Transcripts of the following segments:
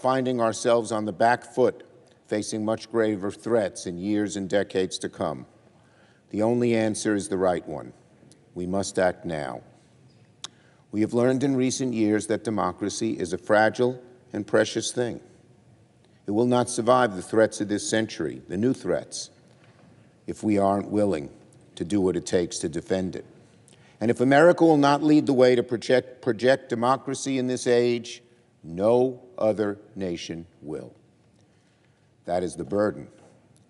finding ourselves on the back foot, facing much graver threats in years and decades to come. The only answer is the right one. We must act now. We have learned in recent years that democracy is a fragile and precious thing. It will not survive the threats of this century, the new threats, if we aren't willing to do what it takes to defend it. And if America will not lead the way to project democracy in this age, no other nation will. That is the burden,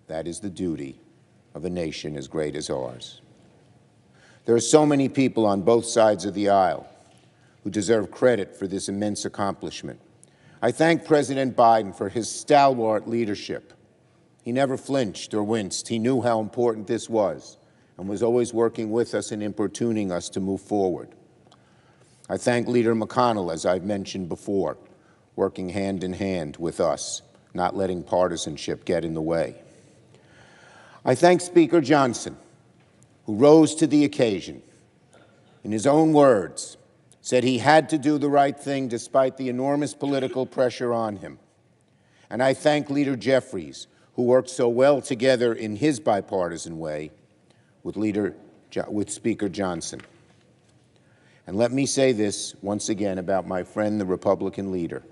that is the duty of a nation as great as ours. There are so many people on both sides of the aisle who deserve credit for this immense accomplishment. I thank President Biden for his stalwart leadership. He never flinched or winced. He knew how important this was and was always working with us and importuning us to move forward. I thank Leader McConnell, as I've mentioned before, working hand in hand with us, not letting partisanship get in the way. I thank Speaker Johnson, who rose to the occasion. In his own words, said he had to do the right thing despite the enormous political pressure on him. And I thank Leader Jeffries, who worked so well together in his bipartisan way with Speaker Johnson. And let me say this once again about my friend, the Republican leader.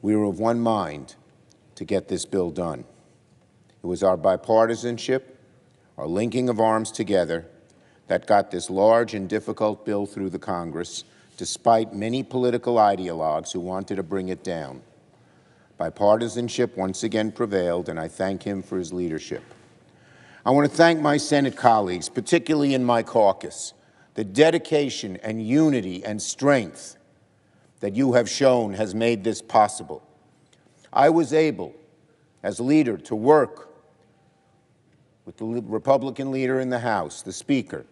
We were of one mind to get this bill done. It was our bipartisanship, our linking of arms together, that got this large and difficult bill through the Congress, despite many political ideologues who wanted to bring it down. Bipartisanship once again prevailed, and I thank him for his leadership. I want to thank my Senate colleagues, particularly in my caucus. The dedication and unity and strength that you have shown has made this possible. I was able, as leader, to work with the Republican leader in the House, the Speaker,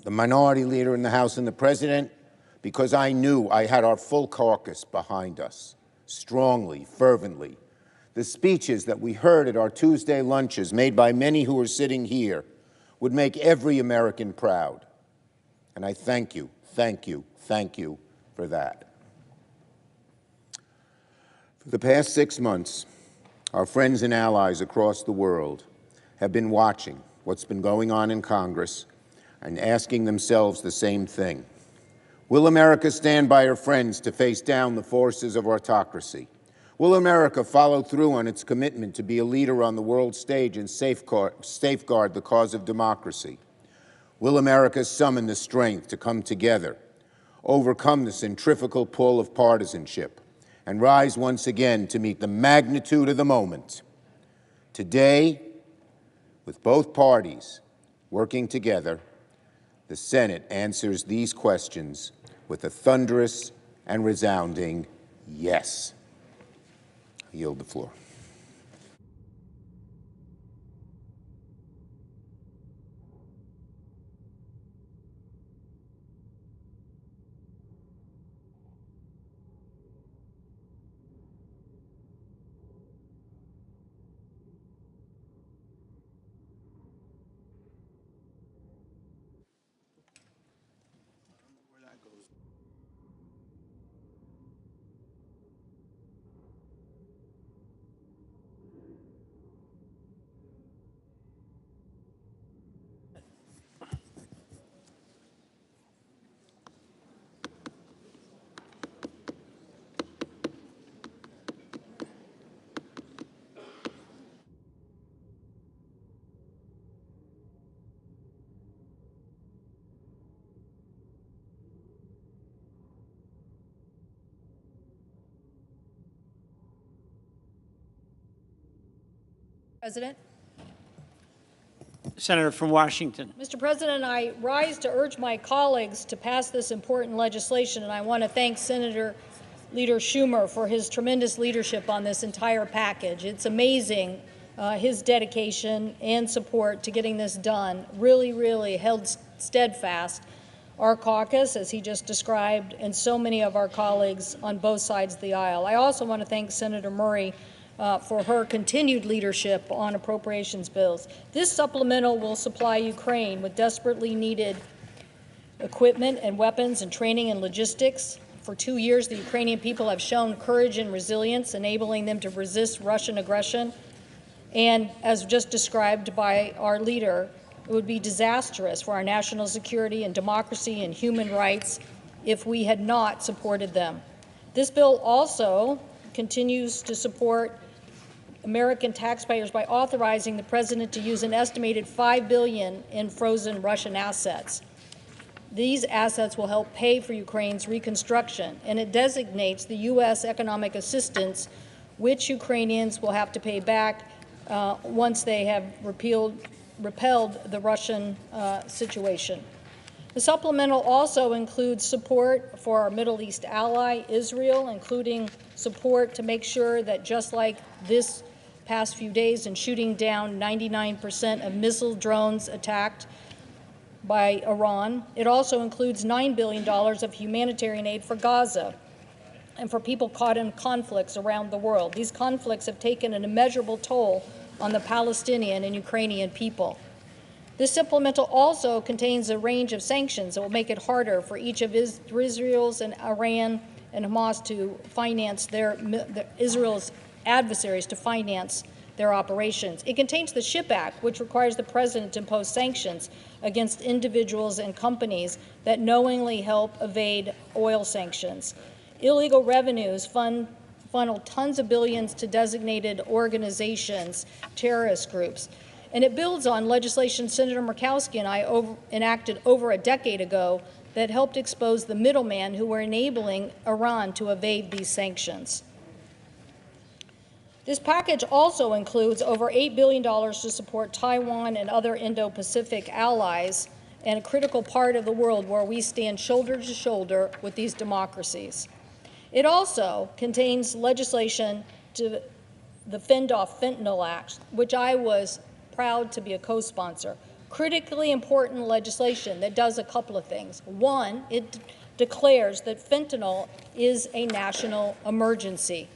the minority leader in the House, and the President, because I knew I had our full caucus behind us, strongly, fervently. The speeches that we heard at our Tuesday lunches, made by many who are sitting here, would make every American proud. And I thank you, thank you, thank you for that. For the past 6 months, our friends and allies across the world have been watching what's been going on in Congress and asking themselves the same thing. Will America stand by her friends to face down the forces of autocracy? Will America follow through on its commitment to be a leader on the world stage and safeguard the cause of democracy? Will America summon the strength to come together, overcome the centrifugal pull of partisanship, and rise once again to meet the magnitude of the moment? Today, with both parties working together, the Senate answers these questions with a thunderous and resounding yes. I yield the floor. President. Senator from Washington. Mr. President, I rise to urge my colleagues to pass this important legislation, and I want to thank Leader Schumer for his tremendous leadership on this entire package. It's amazing his dedication and support to getting this done. Really held steadfast. Our caucus, as he just described, and so many of our colleagues on both sides of the aisle. I also want to thank Senator Murray for her continued leadership on appropriations bills. This supplemental will supply Ukraine with desperately needed equipment and weapons and training and logistics. For 2 years, the Ukrainian people have shown courage and resilience, enabling them to resist Russian aggression. And as just described by our leader, it would be disastrous for our national security and democracy and human rights if we had not supported them. This bill also continues to support American taxpayers by authorizing the president to use an estimated $5 billion in frozen Russian assets. These assets will help pay for Ukraine's reconstruction, and it designates the U.S. economic assistance, which Ukrainians will have to pay back once they have repelled the Russian situation. The supplemental also includes support for our Middle East ally, Israel, including support to make sure that just like this past few days in shooting down 99% of missile drones attacked by Iran, it also includes $9 billion of humanitarian aid for Gaza and for people caught in conflicts around the world. These conflicts have taken an immeasurable toll on the Palestinian and Ukrainian people. This supplemental also contains a range of sanctions that will make it harder for each of Israel's and Iran and Hamas to finance Israel's adversaries to finance their operations. It contains the SHIP Act, which requires the president to impose sanctions against individuals and companies that knowingly help evade oil sanctions. Illegal revenues funnel tons of billions to designated organizations, terrorist groups. And it builds on legislation Senator Murkowski and I enacted over a decade ago that helped expose the middlemen who were enabling Iran to evade these sanctions. This package also includes over $8 billion to support Taiwan and other Indo-Pacific allies and a critical part of the world where we stand shoulder to shoulder with these democracies. It also contains legislation to the Fend Off Fentanyl Act, which I was proud to be a co-sponsor. Critically important legislation that does a couple of things. One, it declares that fentanyl is a national emergency.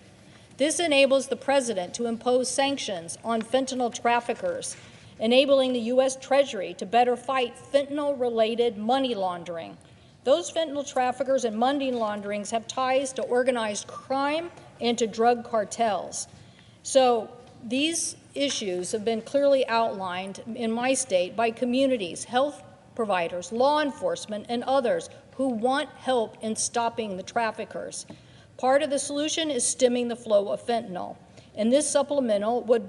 This enables the president to impose sanctions on fentanyl traffickers, enabling the U.S. Treasury to better fight fentanyl-related money laundering. Those fentanyl traffickers and money launderings have ties to organized crime and to drug cartels. So these issues have been clearly outlined in my state by communities, health providers, law enforcement, and others who want help in stopping the traffickers. Part of the solution is stemming the flow of fentanyl, and this supplemental would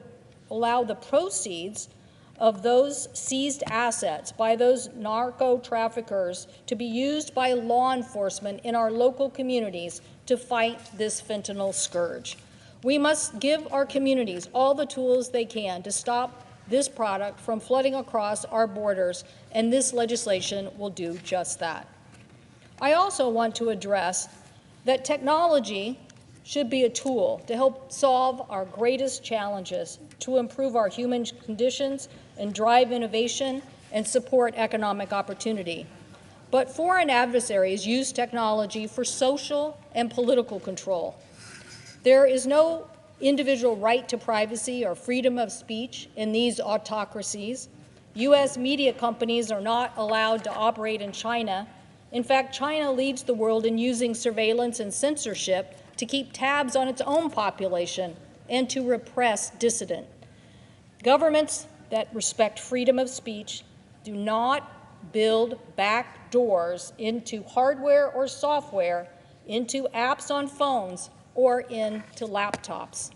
allow the proceeds of those seized assets by those narco traffickers to be used by law enforcement in our local communities to fight this fentanyl scourge. We must give our communities all the tools they can to stop this product from flooding across our borders, and this legislation will do just that. I also want to address that technology should be a tool to help solve our greatest challenges, to improve our human conditions and drive innovation and support economic opportunity. But foreign adversaries use technology for social and political control. There is no individual right to privacy or freedom of speech in these autocracies. U.S. media companies are not allowed to operate in China. In fact, China leads the world in using surveillance and censorship to keep tabs on its own population and to repress dissident. Governments that respect freedom of speech do not build back doors into hardware or software, into apps on phones, or into laptops.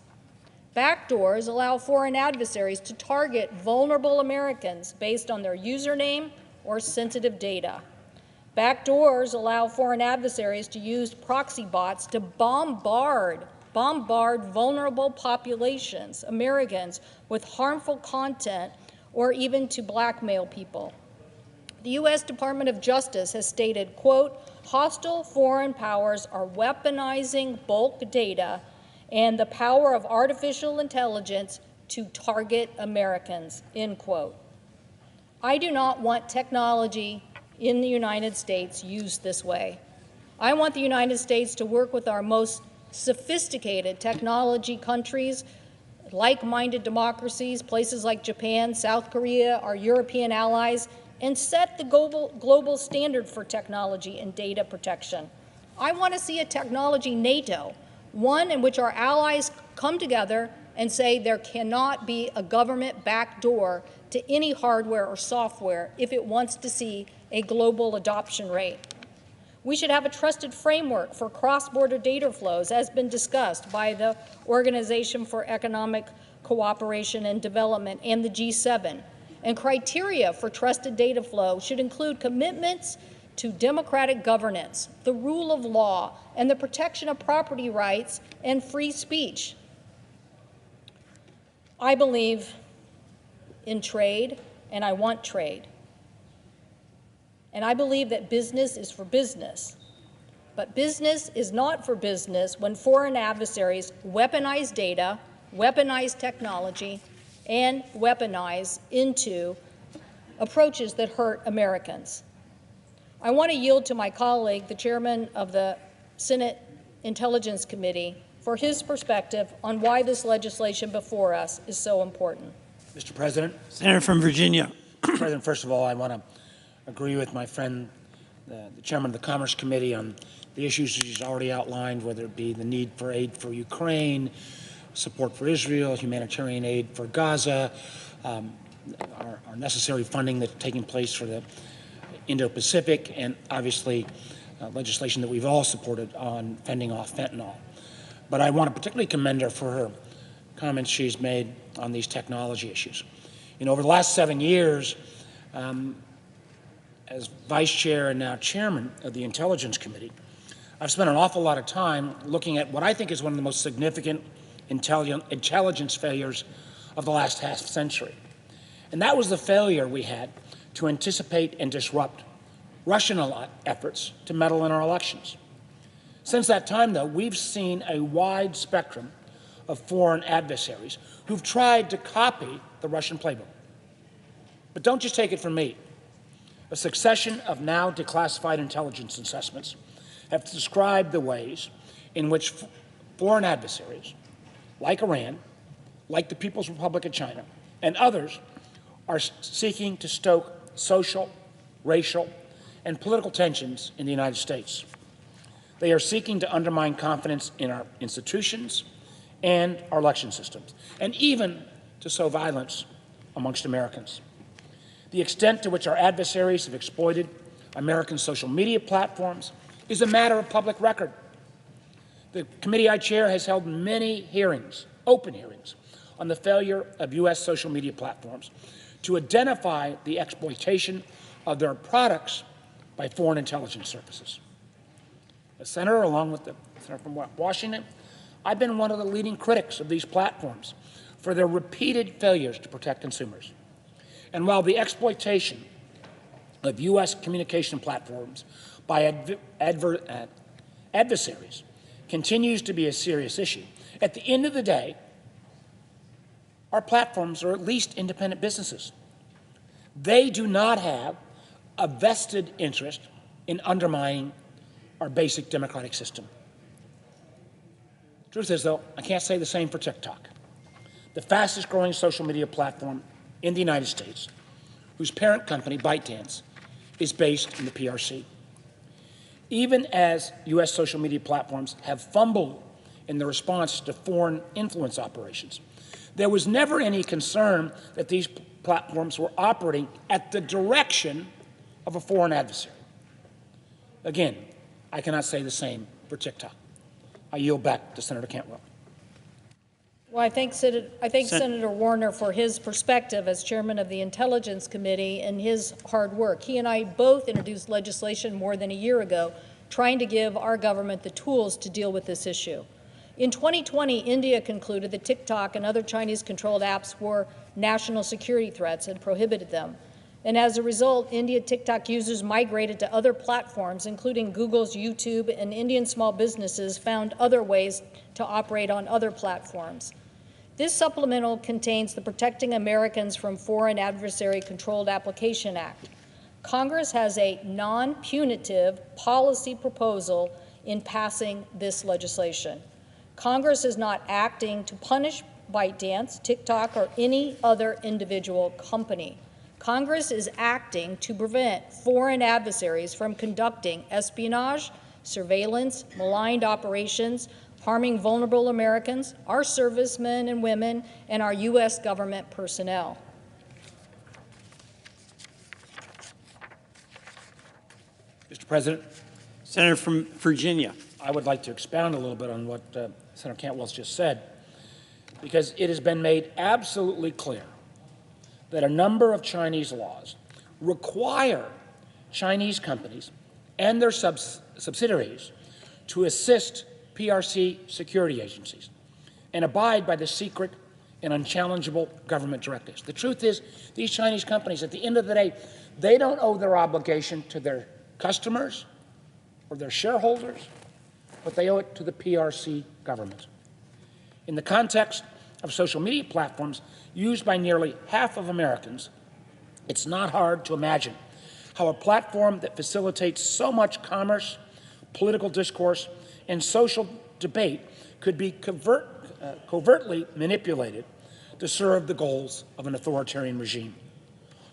Backdoors allow foreign adversaries to target vulnerable Americans based on their username or sensitive data. Backdoors allow foreign adversaries to use proxy bots to bombard vulnerable populations, Americans, with harmful content or even to blackmail people. The U.S. Department of Justice has stated, quote, hostile foreign powers are weaponizing bulk data and the power of artificial intelligence to target Americans, end quote. I do not want technology in the United States used this way. I want the United States to work with our most sophisticated technology countries, like-minded democracies, places like Japan, South Korea, our European allies, and set the global standard for technology and data protection. I want to see a technology NATO, one in which our allies come together and say there cannot be a government backdoor to any hardware or software if it wants to see a global adoption rate. We should have a trusted framework for cross-border data flows, as been discussed by the Organization for Economic Cooperation and Development and the G7. And criteria for trusted data flow should include commitments to democratic governance, the rule of law, and the protection of property rights and free speech. I believe in trade, and I want trade. And I believe that business is for business. But business is not for business when foreign adversaries weaponize data, weaponize technology, and weaponize into approaches that hurt Americans. I want to yield to my colleague, the chairman of the Senate Intelligence Committee, for his perspective on why this legislation before us is so important. Mr. President. Senator from Virginia. Mr. President, first of all, I want to agree with my friend, the chairman of the Commerce Committee, on the issues he's already outlined, whether it be the need for aid for Ukraine, support for Israel, humanitarian aid for Gaza, our necessary funding that's taking place for the Indo-Pacific, and obviously legislation that we've all supported on fending off fentanyl. But I want to particularly commend her for her comments she's made on these technology issues. You know, over the last 7 years, as Vice Chair and now Chairman of the Intelligence Committee, I've spent an awful lot of time looking at what I think is one of the most significant intelligence failures of the last half century. And that was the failure we had to anticipate and disrupt Russian efforts to meddle in our elections. Since that time, though, we've seen a wide spectrum of foreign adversaries who've tried to copy the Russian playbook. But don't just take it from me. A succession of now declassified intelligence assessments have described the ways in which foreign adversaries, like Iran, like the People's Republic of China, and others, are seeking to stoke social, racial, and political tensions in the United States. They are seeking to undermine confidence in our institutions and our election systems, and even to sow violence amongst Americans. The extent to which our adversaries have exploited American social media platforms is a matter of public record. The committee I chair has held many hearings, open hearings, on the failure of U.S. social media platforms to identify the exploitation of their products by foreign intelligence services. As Senator, along with the Senator from Washington, I've been one of the leading critics of these platforms for their repeated failures to protect consumers. And while the exploitation of U.S. communication platforms by adversaries continues to be a serious issue, at the end of the day, our platforms are at least independent businesses. They do not have a vested interest in undermining our basic democratic system. Truth is, though, I can't say the same for TikTok, the fastest growing social media platform in the United States, whose parent company, ByteDance, is based in the PRC. Even as U.S. social media platforms have fumbled in the response to foreign influence operations, there was never any concern that these platforms were operating at the direction of a foreign adversary. Again, I cannot say the same for TikTok. I yield back to Senator Cantwell. Well, I thank Senator Warner for his perspective as chairman of the Intelligence Committee and his hard work. He and I both introduced legislation more than a year ago trying to give our government the tools to deal with this issue. In 2020, India concluded that TikTok and other Chinese-controlled apps were national security threats and prohibited them. And as a result, Indian TikTok users migrated to other platforms, including Google's YouTube, and Indian small businesses found other ways to operate on other platforms. This supplemental contains the Protecting Americans from Foreign Adversary Controlled Application Act. Congress has a non-punitive policy proposal in passing this legislation. Congress is not acting to punish ByteDance, TikTok, or any other individual company. Congress is acting to prevent foreign adversaries from conducting espionage, surveillance, maligned operations, harming vulnerable Americans, our servicemen and women, and our U.S. government personnel. Mr. President, Senator from Virginia. I would like to expound a little bit on what Senator Cantwell's just said, because it has been made absolutely clear that a number of Chinese laws require Chinese companies and their subsidiaries to assist PRC security agencies and abide by the secret and unchallengeable government directives. The truth is, these Chinese companies, at the end of the day, they don't owe their obligation to their customers or their shareholders, but they owe it to the PRC government. In the context of social media platforms used by nearly half of Americans, it's not hard to imagine how a platform that facilitates so much commerce, political discourse, and social debate could be covertly manipulated to serve the goals of an authoritarian regime,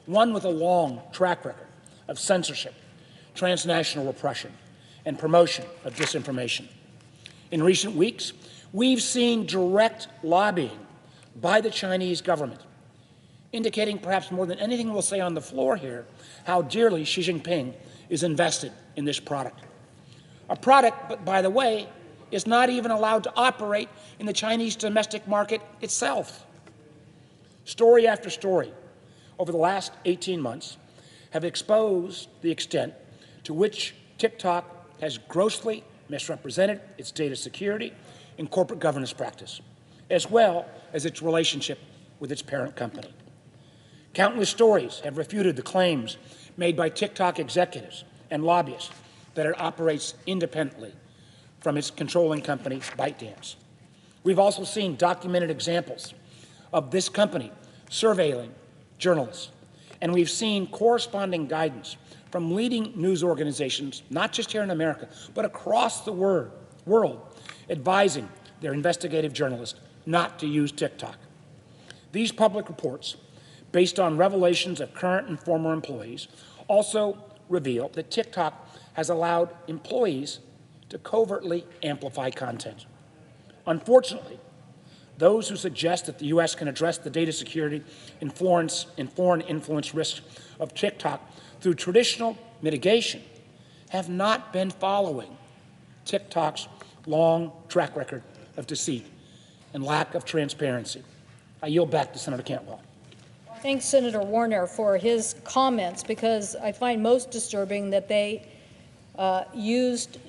one with a long track record of censorship, transnational repression, and promotion of disinformation. In recent weeks, we've seen direct lobbying by the Chinese government, indicating perhaps more than anything we'll say on the floor here, how dearly Xi Jinping is invested in this product. A product, but by the way, is not even allowed to operate in the Chinese domestic market itself. Story after story over the last 18 months have exposed the extent to which TikTok has grossly misrepresented its data security and corporate governance practice, as well as its relationship with its parent company. Countless stories have refuted the claims made by TikTok executives and lobbyists that it operates independently from its controlling company, ByteDance. We've also seen documented examples of this company surveilling journalists, and we've seen corresponding guidance from leading news organizations, not just here in America, but across the world, advising their investigative journalists not to use TikTok. These public reports, based on revelations of current and former employees, also reveal that TikTok has allowed employees to covertly amplify content. Unfortunately, those who suggest that the U.S. can address the data security and foreign influence risks of TikTok through traditional mitigation have not been following TikTok's long track record of deceit and lack of transparency. I yield back to Senator Cantwell. Thanks, Senator Warner, for his comments, because I find most disturbing that they used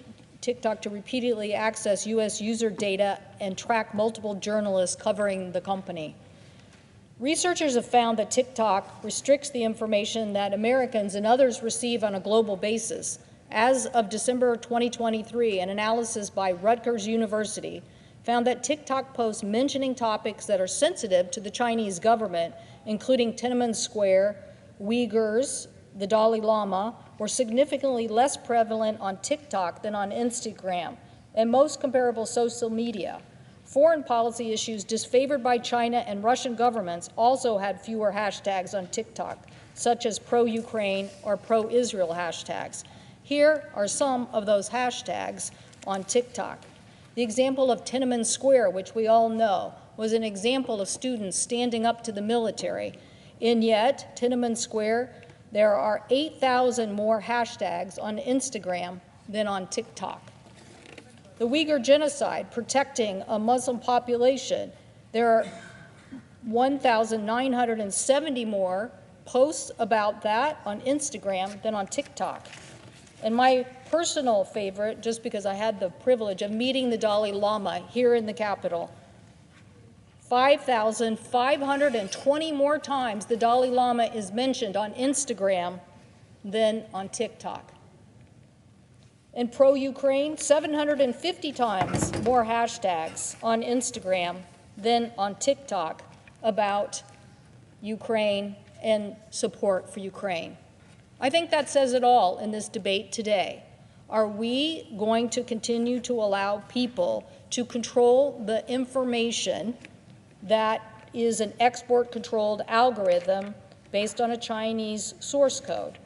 TikTok to repeatedly access U.S. user data and track multiple journalists covering the company. Researchers have found that TikTok restricts the information that Americans and others receive on a global basis. As of December 2023, an analysis by Rutgers University found that TikTok posts mentioning topics that are sensitive to the Chinese government, including Tiananmen Square, Uyghurs, the Dalai Lama, were significantly less prevalent on TikTok than on Instagram and most comparable social media. Foreign policy issues disfavored by China and Russian governments also had fewer hashtags on TikTok, such as pro-Ukraine or pro-Israel hashtags. Here are some of those hashtags on TikTok. The example of Tiananmen Square, which we all know, was an example of students standing up to the military. And yet, Tiananmen Square, there are 8,000 more hashtags on Instagram than on TikTok. The Uyghur genocide, protecting a Muslim population, there are 1,970 more posts about that on Instagram than on TikTok. And my personal favorite, just because I had the privilege of meeting the Dalai Lama here in the Capitol, 5,520 more times the Dalai Lama is mentioned on Instagram than on TikTok. And pro-Ukraine, 750 times more hashtags on Instagram than on TikTok about Ukraine and support for Ukraine. I think that says it all in this debate today. Are we going to continue to allow people to control the information that is an export-controlled algorithm based on a Chinese source code?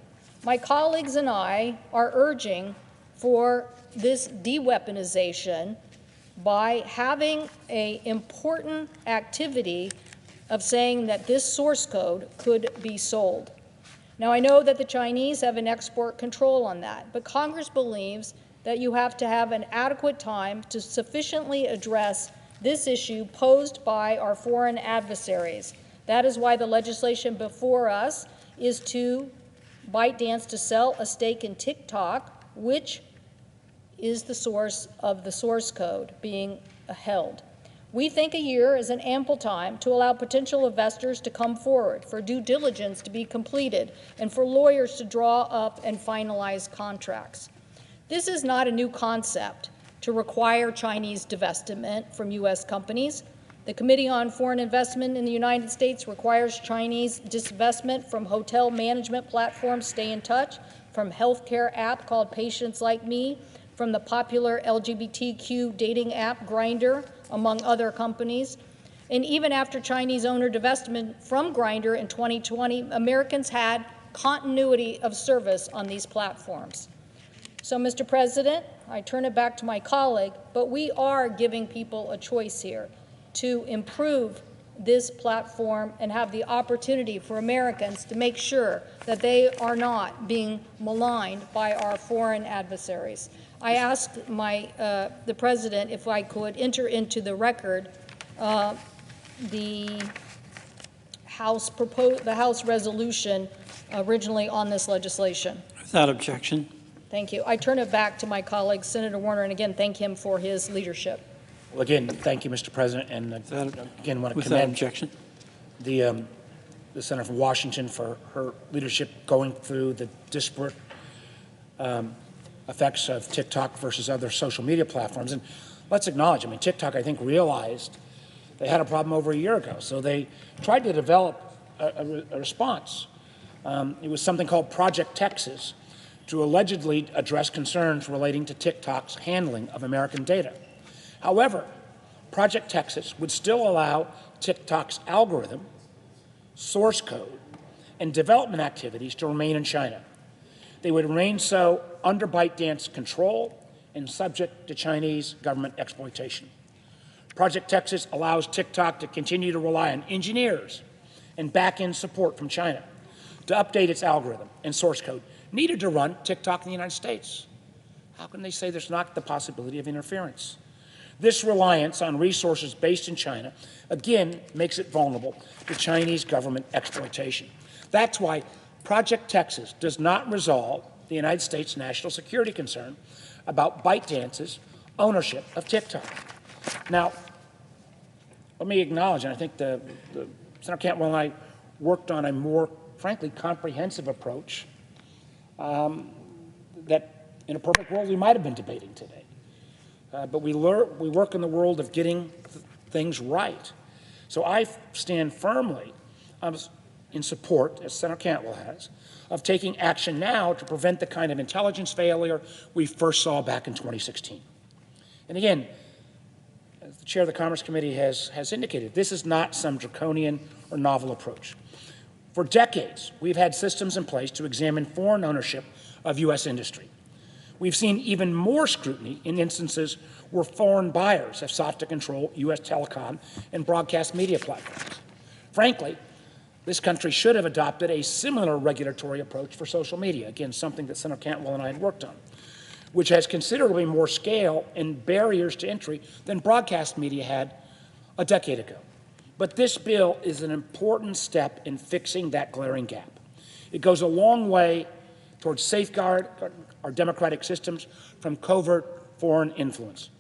My colleagues and I are urging for this de-weaponization by having an important activity of saying that this source code could be sold. Now, I know that the Chinese have an export control on that, but Congress believes that you have to have an adequate time to sufficiently address this issue posed by our foreign adversaries. That is why the legislation before us is to ByteDance to sell a stake in TikTok, which is the source of the source code being held. We think a year is an ample time to allow potential investors to come forward, for due diligence to be completed, and for lawyers to draw up and finalize contracts. This is not a new concept to require Chinese divestment from U.S. companies. The Committee on Foreign Investment in the United States requires Chinese divestment from hotel management platforms Stay in Touch, from healthcare app called Patients Like Me, from the popular LGBTQ dating app Grindr, among other companies. And even after Chinese owner divestment from Grindr in 2020, Americans had continuity of service on these platforms. So, Mr. President, I turn it back to my colleague, but we are giving people a choice here to improve this platform and have the opportunity for Americans to make sure that they are not being maligned by our foreign adversaries. I asked the President if I could enter into the record the House resolution originally on this legislation. Without objection. Thank you. I turn it back to my colleague, Senator Warner, and again, thank him for his leadership. Well, again, thank you, Mr. President, and again, want to Without commend objection. the Senator from Washington for her leadership going through the disparate effects of TikTok versus other social media platforms. And let's acknowledge, I mean, TikTok, I think, realized they had a problem over a year ago, so they tried to develop a response. It was something called Project Texas to allegedly address concerns relating to TikTok's handling of American data. However, Project Texas would still allow TikTok's algorithm, source code, and development activities to remain in China. They would remain so under ByteDance control and subject to Chinese government exploitation. Project Texas allows TikTok to continue to rely on engineers and back-end support from China to update its algorithm and source code needed to run TikTok in the United States. How can they say there's not the possibility of interference? This reliance on resources based in China, again, makes it vulnerable to Chinese government exploitation. That's why Project Texas does not resolve the United States national security concern about ByteDance's ownership of TikTok. Now, let me acknowledge, and I think Senator Cantwell and I worked on a more, frankly, comprehensive approach that, in a perfect world, we might have been debating today. But we work in the world of getting things right. So I stand firmly in support, as Senator Cantwell has, of taking action now to prevent the kind of intelligence failure we first saw back in 2016. And again, as the chair of the Commerce Committee has indicated, this is not some draconian or novel approach. For decades, we've had systems in place to examine foreign ownership of U.S. industry. We've seen even more scrutiny in instances where foreign buyers have sought to control U.S. telecom and broadcast media platforms. Frankly, this country should have adopted a similar regulatory approach for social media, again, something that Senator Cantwell and I had worked on, which has considerably more scale and barriers to entry than broadcast media had a decade ago. But this bill is an important step in fixing that glaring gap. It goes a long way towards safeguard our democratic systems from covert foreign influence,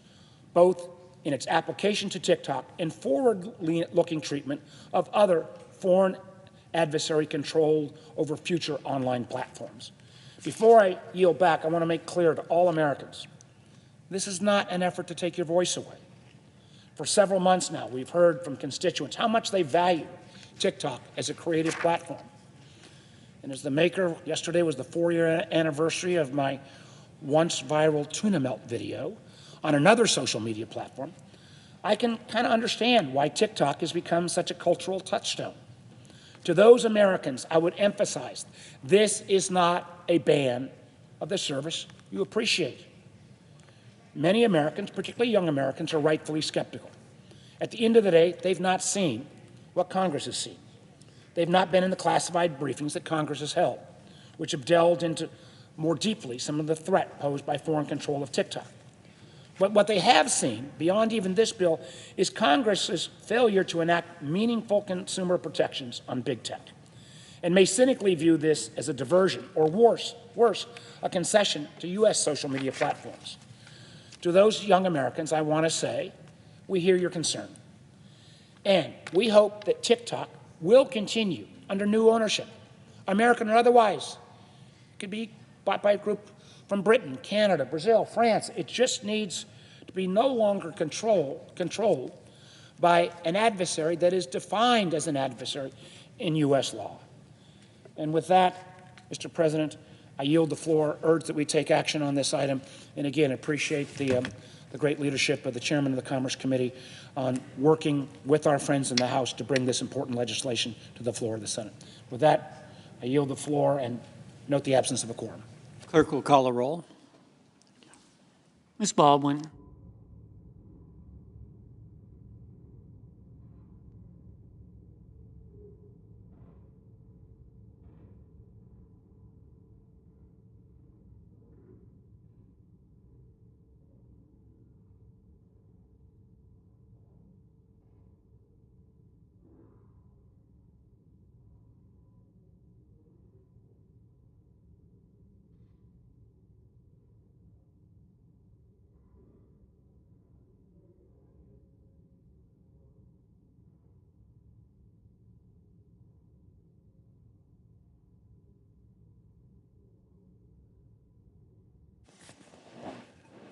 both in its application to TikTok and forward-looking treatment of other foreign adversary control over future online platforms. Before I yield back, I want to make clear to all Americans, this is not an effort to take your voice away. For several months now, we've heard from constituents how much they value TikTok as a creative platform. And as the maker, yesterday was the 4-year anniversary of my once viral tuna melt video on another social media platform, I can kind of understand why TikTok has become such a cultural touchstone. To those Americans, I would emphasize, this is not a ban of the service you appreciate. Many Americans, particularly young Americans, are rightfully skeptical. At the end of the day, they've not seen what Congress has seen. They've not been in the classified briefings that Congress has held, which have delved into more deeply some of the threat posed by foreign control of TikTok. But what they have seen, beyond even this bill, is Congress's failure to enact meaningful consumer protections on big tech, and may cynically view this as a diversion, or worse, a concession to U.S. social media platforms. To those young Americans, I want to say, we hear your concern. And we hope that TikTok will continue under new ownership, American or otherwise. It could be bought by a group from Britain, Canada, Brazil, France. It just needs to be no longer controlled by an adversary that is defined as an adversary in U.S. law. And with that, Mr. President, I yield the floor, urge that we take action on this item, and again, appreciate the great leadership of the Chairman of the Commerce Committee on working with our friends in the House to bring this important legislation to the floor of the Senate. With that, I yield the floor and note the absence of a quorum. Clerk will call a roll. Ms. Baldwin.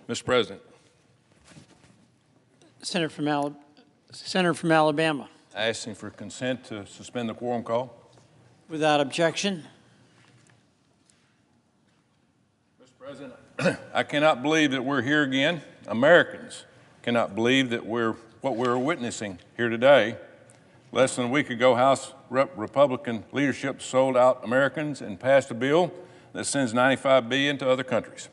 Mr. President, Senator from Alabama. asking for consent to suspend the quorum call. Without objection. Mr. President, I cannot believe that we're here again. Americans cannot believe that what we're witnessing here today. Less than a week ago, House Republican leadership sold out Americans and passed a bill that sends $95 billion to other countries.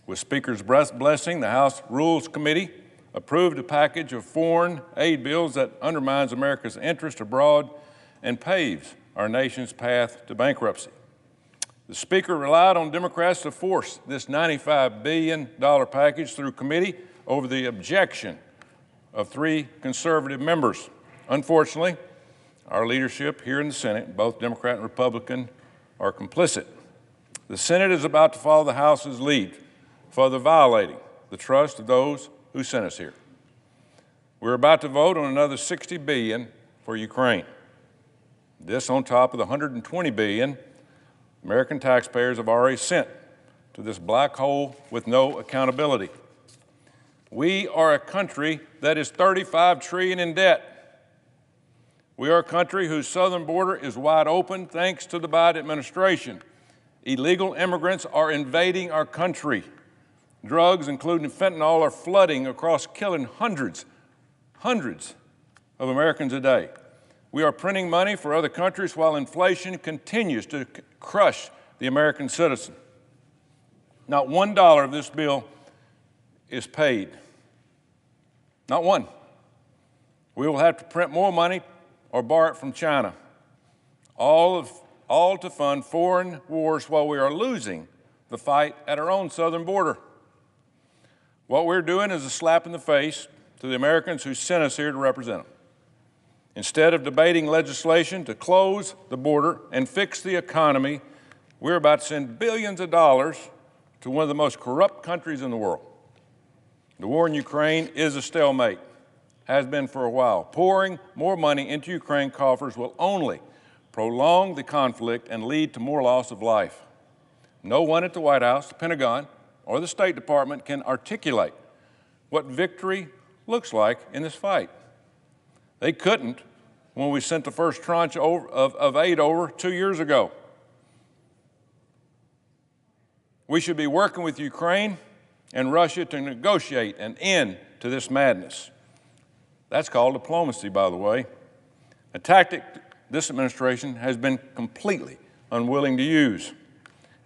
With Speaker's blessing, the House Rules Committee approved a package of foreign aid bills that undermines America's interest abroad and paves our nation's path to bankruptcy. The Speaker relied on Democrats to force this $95 billion package through committee over the objection of 3 conservative members. Unfortunately, our leadership here in the Senate, both Democrat and Republican, are complicit. The Senate is about to follow the House's lead, further violating the trust of those who sent us here. We're about to vote on another $60 billion for Ukraine. This on top of the $120 billion American taxpayers have already sent to this black hole with no accountability. We are a country that is $35 trillion in debt. We are a country whose southern border is wide open thanks to the Biden administration. Illegal immigrants are invading our country. Drugs, including fentanyl, are flooding across, killing hundreds of Americans a day. We are printing money for other countries while inflation continues to crush the American citizen. Not $1 of this bill is paid. Not one. We will have to print more money or borrow it from China. All to fund foreign wars while we are losing the fight at our own southern border. What we're doing is a slap in the face to the Americans who sent us here to represent them. Instead of debating legislation to close the border and fix the economy, we're about to send billions of dollars to one of the most corrupt countries in the world. The war in Ukraine is a stalemate, has been for a while. Pouring more money into Ukraine coffers will only prolong the conflict and lead to more loss of life. No one at the White House, the Pentagon, or the State Department can articulate what victory looks like in this fight. They couldn't when we sent the first tranche of aid over 2 years ago. We should be working with Ukraine and Russia to negotiate an end to this madness. That's called diplomacy, by the way, a tactic this administration has been completely unwilling to use.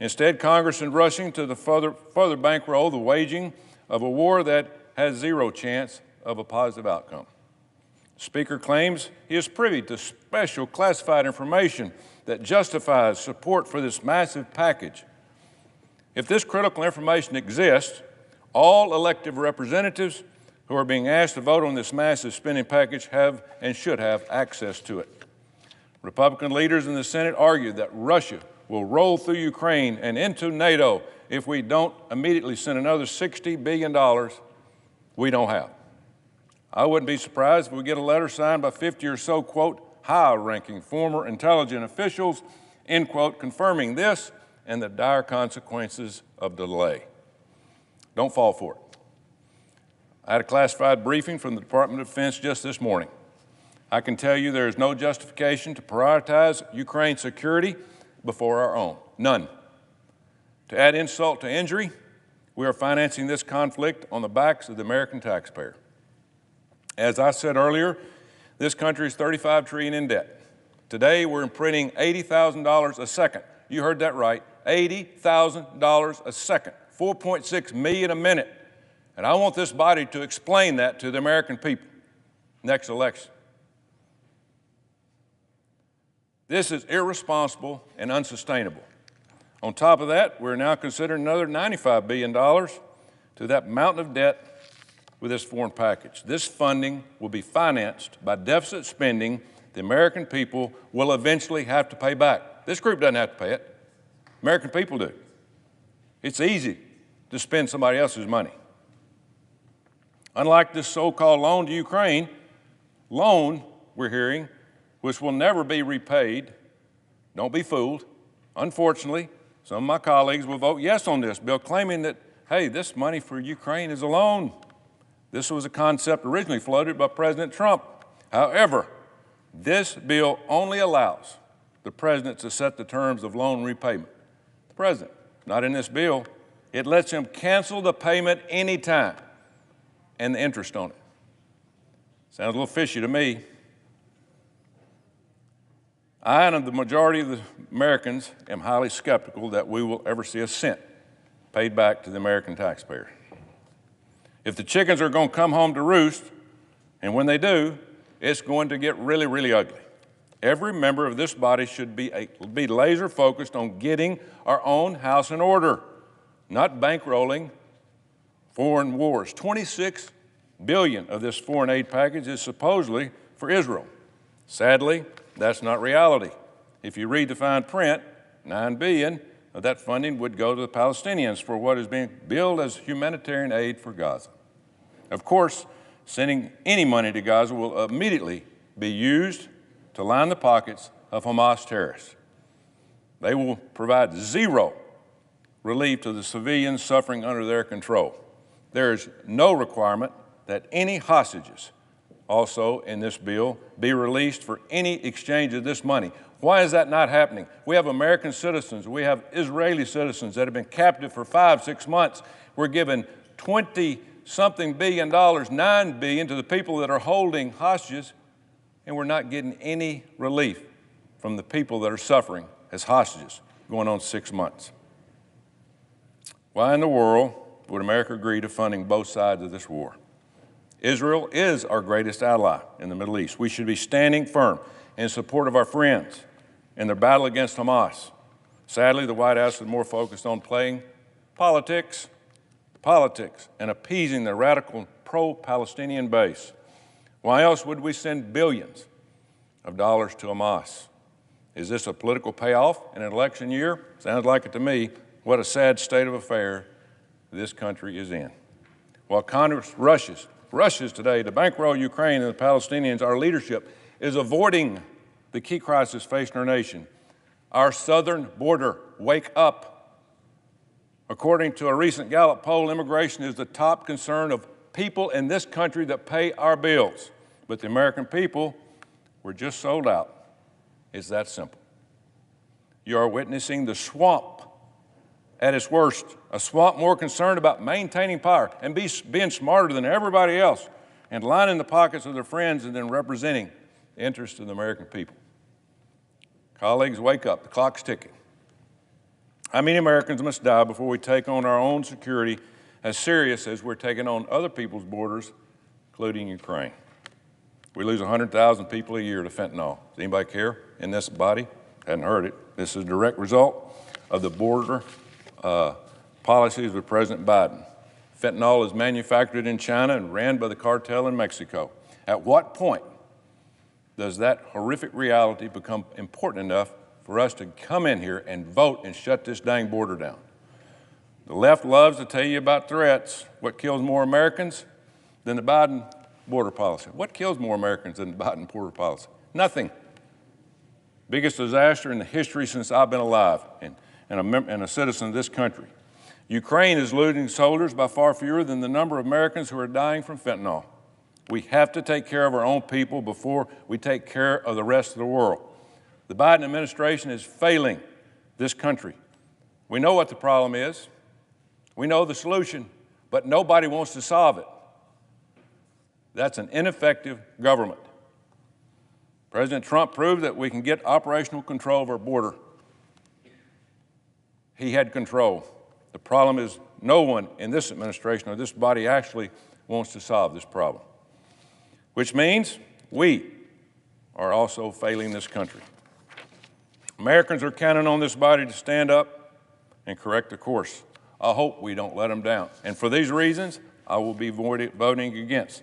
Instead, Congress is rushing to further bankroll the waging of a war that has zero chance of a positive outcome. The Speaker claims he is privy to special classified information that justifies support for this massive package. If this critical information exists, all elected representatives who are being asked to vote on this massive spending package have and should have access to it. Republican leaders in the Senate argued that Russia will roll through Ukraine and into NATO if we don't immediately send another $60 billion we don't have. I wouldn't be surprised if we get a letter signed by 50 or so, quote, high-ranking former intelligence officials, end quote, confirming this and the dire consequences of delay. Don't fall for it. I had a classified briefing from the Department of Defense just this morning. I can tell you there is no justification to prioritize Ukraine's security before our own. None. To add insult to injury, we are financing this conflict on the backs of the American taxpayer. As I said earlier, this country is $35 trillion in debt. Today, we're imprinting $80,000 a second. You heard that right, $80,000 a second, 4.6 million a minute. And I want this body to explain that to the American people next election. This is irresponsible and unsustainable. On top of that, we're now considering another $95 billion to that mountain of debt with this foreign package. This funding will be financed by deficit spending the American people will eventually have to pay back. This group doesn't have to pay it. American people do. It's easy to spend somebody else's money. Unlike this so-called loan to Ukraine, loan, we're hearing, which will never be repaid. Don't be fooled. Unfortunately, some of my colleagues will vote yes on this bill, claiming that, hey, this money for Ukraine is a loan. This was a concept originally floated by President Trump. However, this bill only allows the president to set the terms of loan repayment. The president, not in this bill. It lets him cancel the payment anytime and the interest on it. Sounds a little fishy to me. I and the majority of the Americans am highly skeptical that we will ever see a cent paid back to the American taxpayer. If the chickens are going to come home to roost, and when they do, it's going to get really, really ugly. Every member of this body should be laser focused on getting our own house in order, not bankrolling foreign wars. $26 billion of this foreign aid package is supposedly for Israel. Sadly, that's not reality. If you read the fine print, $9 billion of that funding would go to the Palestinians for what is being billed as humanitarian aid for Gaza. Of course, sending any money to Gaza will immediately be used to line the pockets of Hamas terrorists. They will provide zero relief to the civilians suffering under their control. There is no requirement that any hostages also in this bill be released for any exchange of this money. Why is that not happening? We have American citizens, we have Israeli citizens that have been captive for 5-6 months. We're giving $20-something billion, $9 billion to the people that are holding hostages, and we're not getting any relief from the people that are suffering as hostages going on 6 months. Why in the world would America agree to funding both sides of this war? Israel is our greatest ally in the Middle East. We should be standing firm in support of our friends in their battle against Hamas. Sadly, the White House is more focused on playing politics, and appeasing the radical pro-Palestinian base. Why else would we send billions of dollars to Hamas? Is this a political payoff in an election year? Sounds like it to me. What a sad state of affair this country is in. While Congress rushes today to bankroll Ukraine and the Palestinians, our leadership is avoiding the key crisis facing our nation. Our southern border, wake up. According to a recent Gallup poll, immigration is the top concern of people in this country that pay our bills. But the American people, we're just sold out. It's that simple. You are witnessing the swamp at its worst, a swamp more concerned about maintaining power and being smarter than everybody else and lining the pockets of their friends and then representing the interests of the American people. Colleagues, wake up. The clock's ticking. How many Americans must die before we take on our own security as serious as we're taking on other people's borders, including Ukraine. We lose 100,000 people a year to fentanyl. Does anybody care in this body? Hadn't heard it. This is a direct result of the border policies of President Biden. Fentanyl is manufactured in China and ran by the cartel in Mexico. At what point does that horrific reality become important enough for us to come in here and vote and shut this dang border down? The left loves to tell you about threats. What kills more Americans than the Biden border policy? What kills more Americans than the Biden border policy? Nothing. Biggest disaster in the history since I've been alive and a citizen of this country. Ukraine is losing soldiers by far fewer than the number of Americans who are dying from fentanyl. We have to take care of our own people before we take care of the rest of the world. The Biden administration is failing this country. We know what the problem is. We know the solution, but nobody wants to solve it. That's an ineffective government. President Trump proved that we can get operational control of our border. He had control. The problem is no one in this administration or this body actually wants to solve this problem, which means we are also failing this country. Americans are counting on this body to stand up and correct the course. I hope we don't let them down. And for these reasons, I will be voting against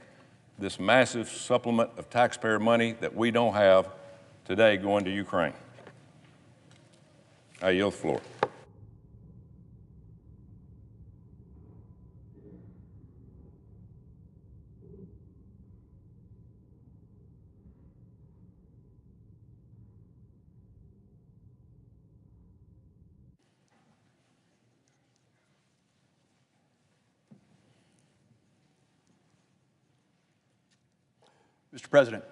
this massive supplement of taxpayer money that we don't have today going to Ukraine. I yield the floor. Mr. President.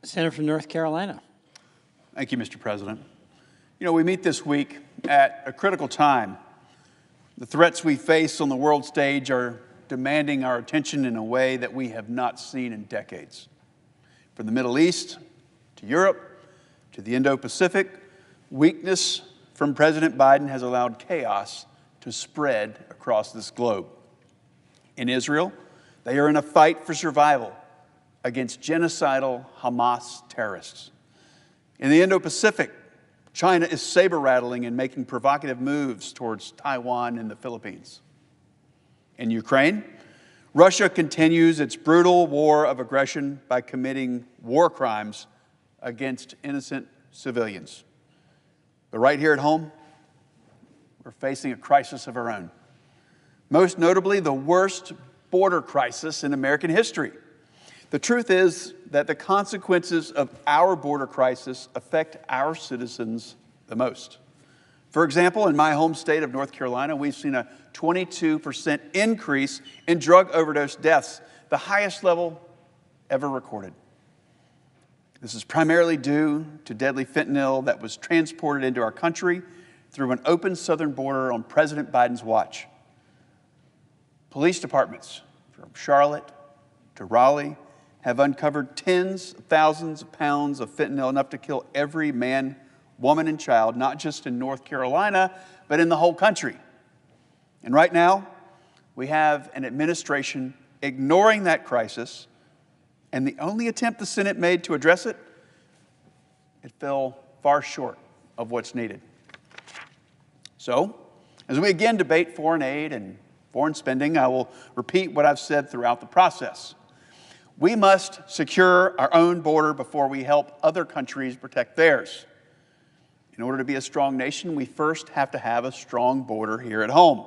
Senator from North Carolina. Thank you, Mr. President. You know, we meet this week at a critical time. The threats we face on the world stage are demanding our attention in a way that we have not seen in decades. From the Middle East to Europe to the Indo-Pacific, weakness from President Biden has allowed chaos to spread across this globe. In Israel, they are in a fight for survival against genocidal Hamas terrorists. In the Indo-Pacific, China is saber-rattling and making provocative moves towards Taiwan and the Philippines. In Ukraine, Russia continues its brutal war of aggression by committing war crimes against innocent civilians. But right here at home, we're facing a crisis of our own. Most notably, the worst border crisis in American history. The truth is that the consequences of our border crisis affect our citizens the most. For example, in my home state of North Carolina, we've seen a 22% increase in drug overdose deaths, the highest level ever recorded. This is primarily due to deadly fentanyl that was transported into our country through an open southern border on President Biden's watch. Police departments from Charlotte to Raleigh have uncovered tens of thousands of pounds of fentanyl, enough to kill every man, woman, and child, not just in North Carolina, but in the whole country. And right now, we have an administration ignoring that crisis, and the only attempt the Senate made to address it, it fell far short of what's needed. So, as we again debate foreign aid and foreign spending, I will repeat what I've said throughout the process. We must secure our own border before we help other countries protect theirs. In order to be a strong nation, we first have to have a strong border here at home.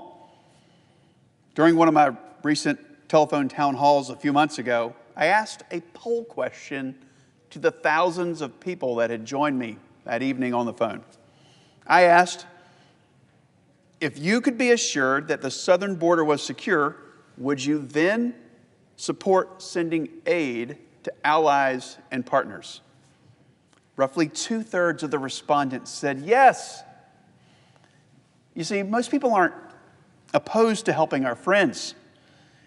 During one of my recent telephone town halls a few months ago, I asked a poll question to the thousands of people that had joined me that evening on the phone. I asked, if you could be assured that the southern border was secure, would you then support sending aid to allies and partners? Roughly 2/3 of the respondents said yes. You see, most people aren't opposed to helping our friends.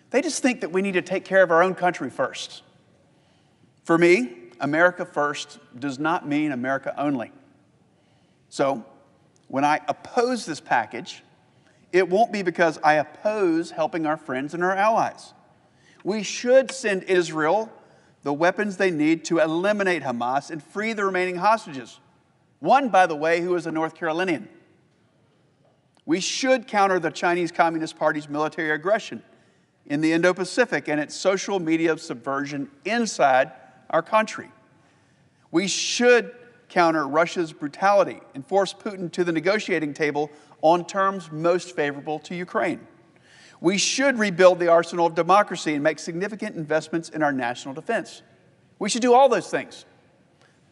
They just think that we need to take care of our own country first. For me, America first does not mean America only. So, when I oppose this package, It won't be because I oppose helping our friends and our allies. We should send Israel the weapons they need to eliminate Hamas and free the remaining hostages. One, by the way, who is a North Carolinian. We should counter the Chinese Communist Party's military aggression in the Indo-Pacific and its social media subversion inside our country. We should counter Russia's brutality and force Putin to the negotiating table on terms most favorable to Ukraine. We should rebuild the arsenal of democracy and make significant investments in our national defense. We should do all those things,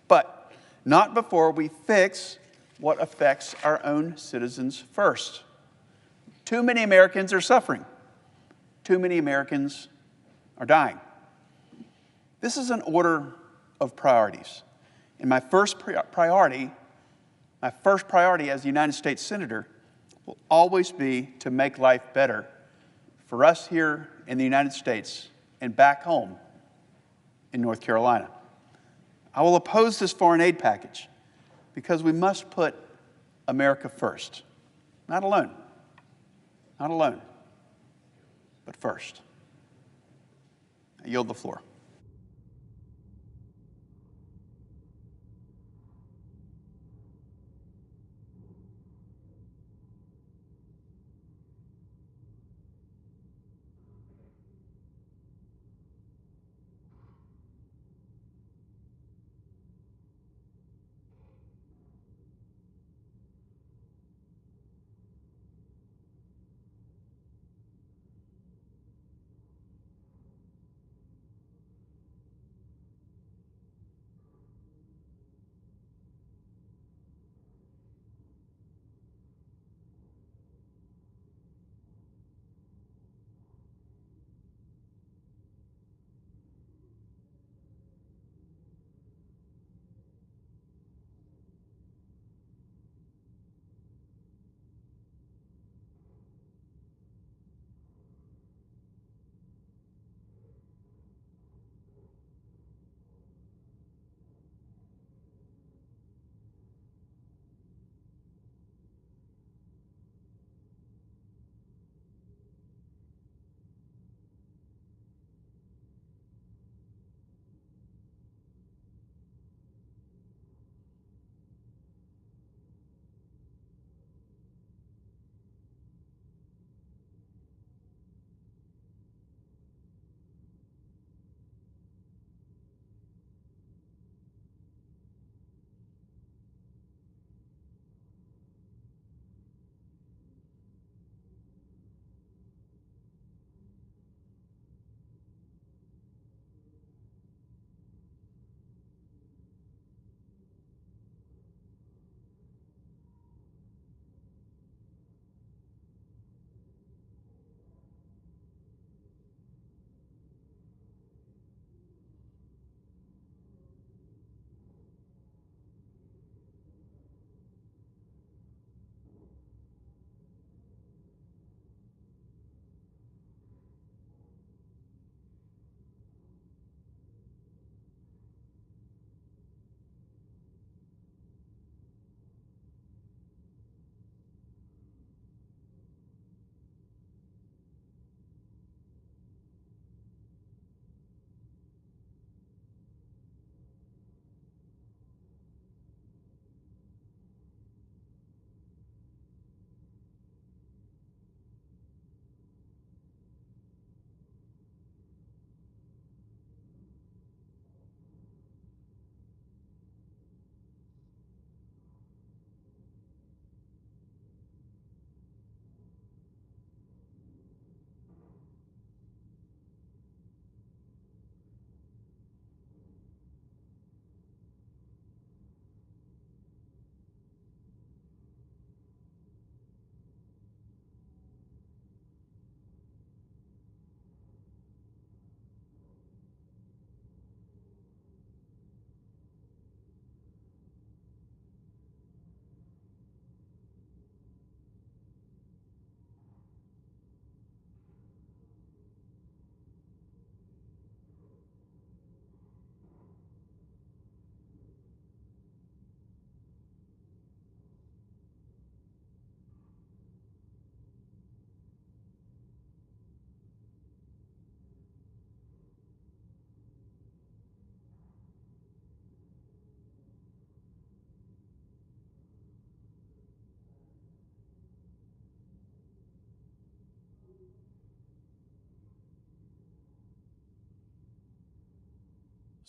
but not before we fix what affects our own citizens first. Too many Americans are suffering. Too many Americans are dying. This is an order of priorities. And my first priority as a United States Senator will always be to make life better for us here in the United States and back home in North Carolina. I will oppose this foreign aid package because we must put America first. Not alone, but first. I yield the floor.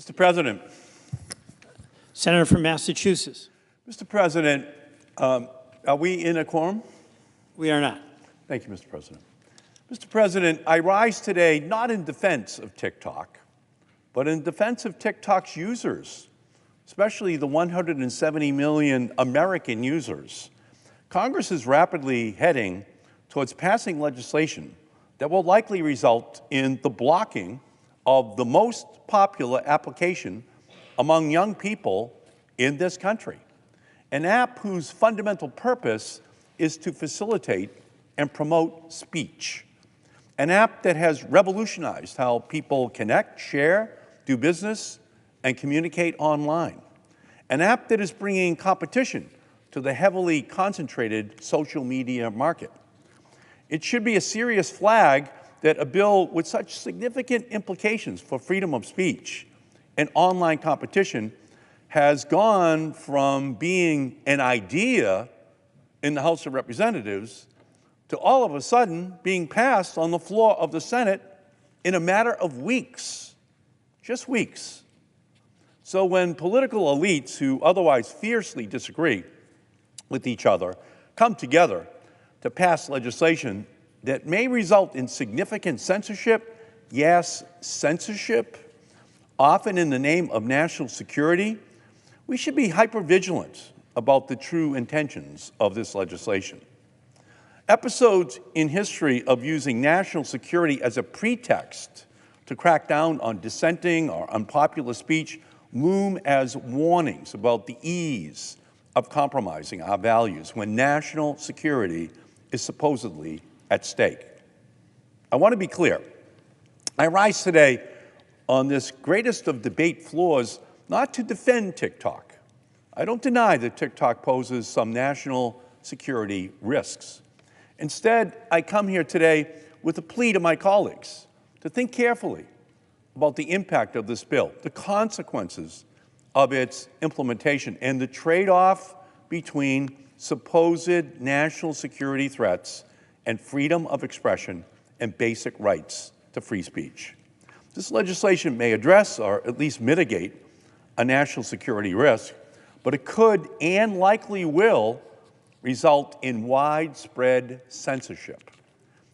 Mr. President. Senator from Massachusetts. Mr. President, are we in a quorum? We are not. Thank you, Mr. President. Mr. President, I rise today not in defense of TikTok, but in defense of TikTok's users, especially the 170 million American users. Congress is rapidly heading towards passing legislation that will likely result in the blocking of the most popular application among young people in this country, an app whose fundamental purpose is to facilitate and promote speech, an app that has revolutionized how people connect, share, do business, and communicate online, an app that is bringing competition to the heavily concentrated social media market. It should be a serious flag that a bill with such significant implications for freedom of speech and online competition has gone from being an idea in the House of Representatives to all of a sudden being passed on the floor of the Senate in a matter of weeks, just weeks. So when political elites who otherwise fiercely disagree with each other come together to pass legislation that may result in significant censorship, yes, censorship, often in the name of national security, we should be hypervigilant about the true intentions of this legislation. Episodes in history of using national security as a pretext to crack down on dissenting or unpopular speech loom as warnings about the ease of compromising our values when national security is supposedly at stake. I want to be clear. I rise today on this greatest of debate floors not to defend TikTok. I don't deny that TikTok poses some national security risks. Instead, I come here today with a plea to my colleagues to think carefully about the impact of this bill, the consequences of its implementation, and the trade-off between supposed national security threats and freedom of expression and basic rights to free speech. This legislation may address or at least mitigate a national security risk, but it could and likely will result in widespread censorship.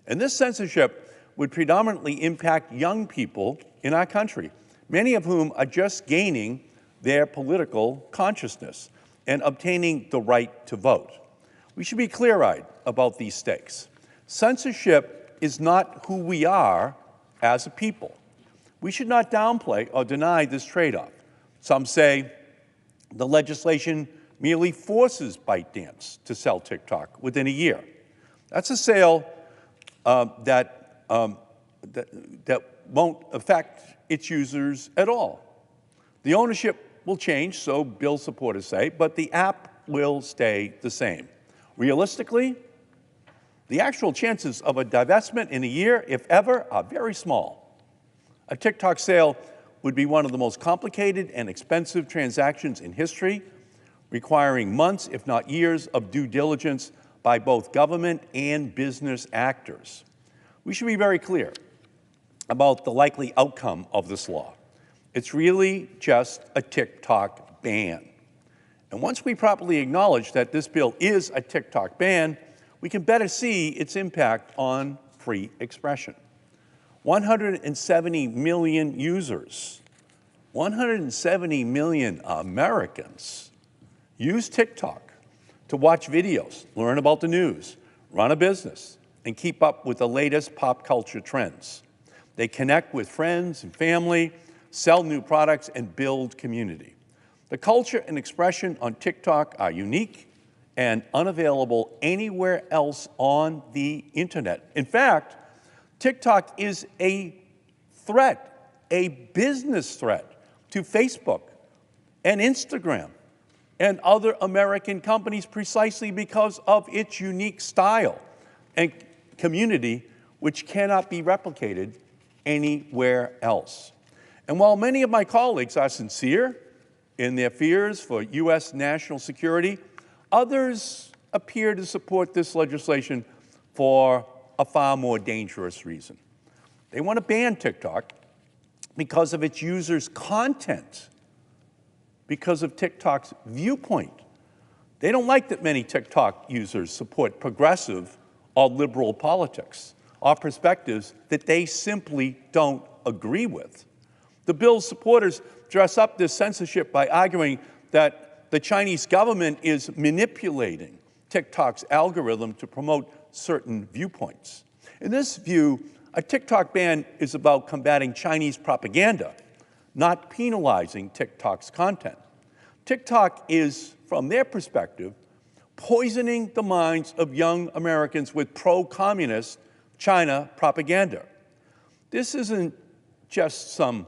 And this censorship would predominantly impact young people in our country, many of whom are just gaining their political consciousness and obtaining the right to vote. We should be clear-eyed about these stakes. Censorship is not who we are as a people. We should not downplay or deny this trade-off. Some say the legislation merely forces ByteDance to sell TikTok within a year. That's a sale that won't affect its users at all. The ownership will change, so bill supporters say, but the app will stay the same. Realistically, the actual chances of a divestment in a year, if ever, are very small. A TikTok sale would be one of the most complicated and expensive transactions in history, requiring months, if not years, of due diligence by both government and business actors. We should be very clear about the likely outcome of this law. It's really just a TikTok ban. And once we properly acknowledge that this bill is a TikTok ban, we can better see its impact on free expression. 170 million users, 170 million Americans use TikTok to watch videos, learn about the news, run a business, and keep up with the latest pop culture trends. They connect with friends and family, sell new products, and build community. The culture and expression on TikTok are unique and unavailable anywhere else on the internet. In fact, TikTok is a threat, a business threat to Facebook and Instagram and other American companies precisely because of its unique style and community, which cannot be replicated anywhere else. And while many of my colleagues are sincere in their fears for U.S. national security, others appear to support this legislation for a far more dangerous reason. They want to ban TikTok because of its users' content, because of TikTok's viewpoint. They don't like that many TikTok users support progressive or liberal politics or perspectives that they simply don't agree with. The bill's supporters dress up this censorship by arguing that the Chinese government is manipulating TikTok's algorithm to promote certain viewpoints. In this view, a TikTok ban is about combating Chinese propaganda, not penalizing TikTok's content. TikTok is, from their perspective, poisoning the minds of young Americans with pro-communist China propaganda. This isn't just some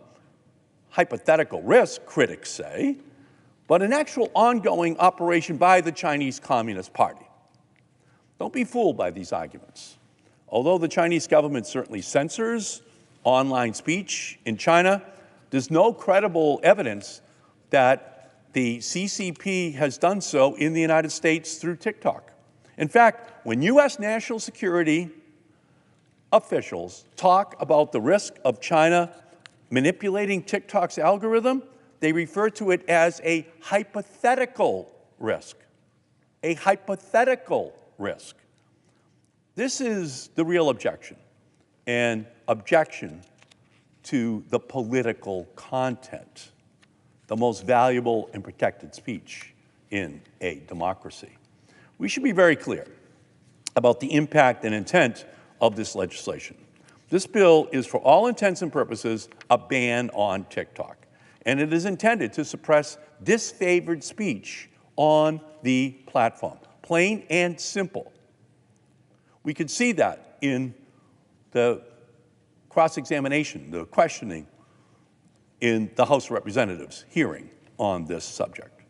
hypothetical risk, critics say, but an actual ongoing operation by the Chinese Communist Party. Don't be fooled by these arguments. Although the Chinese government certainly censors online speech in China, there's no credible evidence that the CCP has done so in the United States through TikTok. In fact, when U.S. national security officials talk about the risk of China manipulating TikTok's algorithm, they refer to it as a hypothetical risk. A hypothetical risk. This is the real objection, an objection to the political content, the most valuable and protected speech in a democracy. We should be very clear about the impact and intent of this legislation. This bill is, for all intents and purposes, a ban on TikTok, and it is intended to suppress disfavored speech on the platform, plain and simple. We could see that in the cross-examination, the questioning in the House of Representatives hearing on this subject.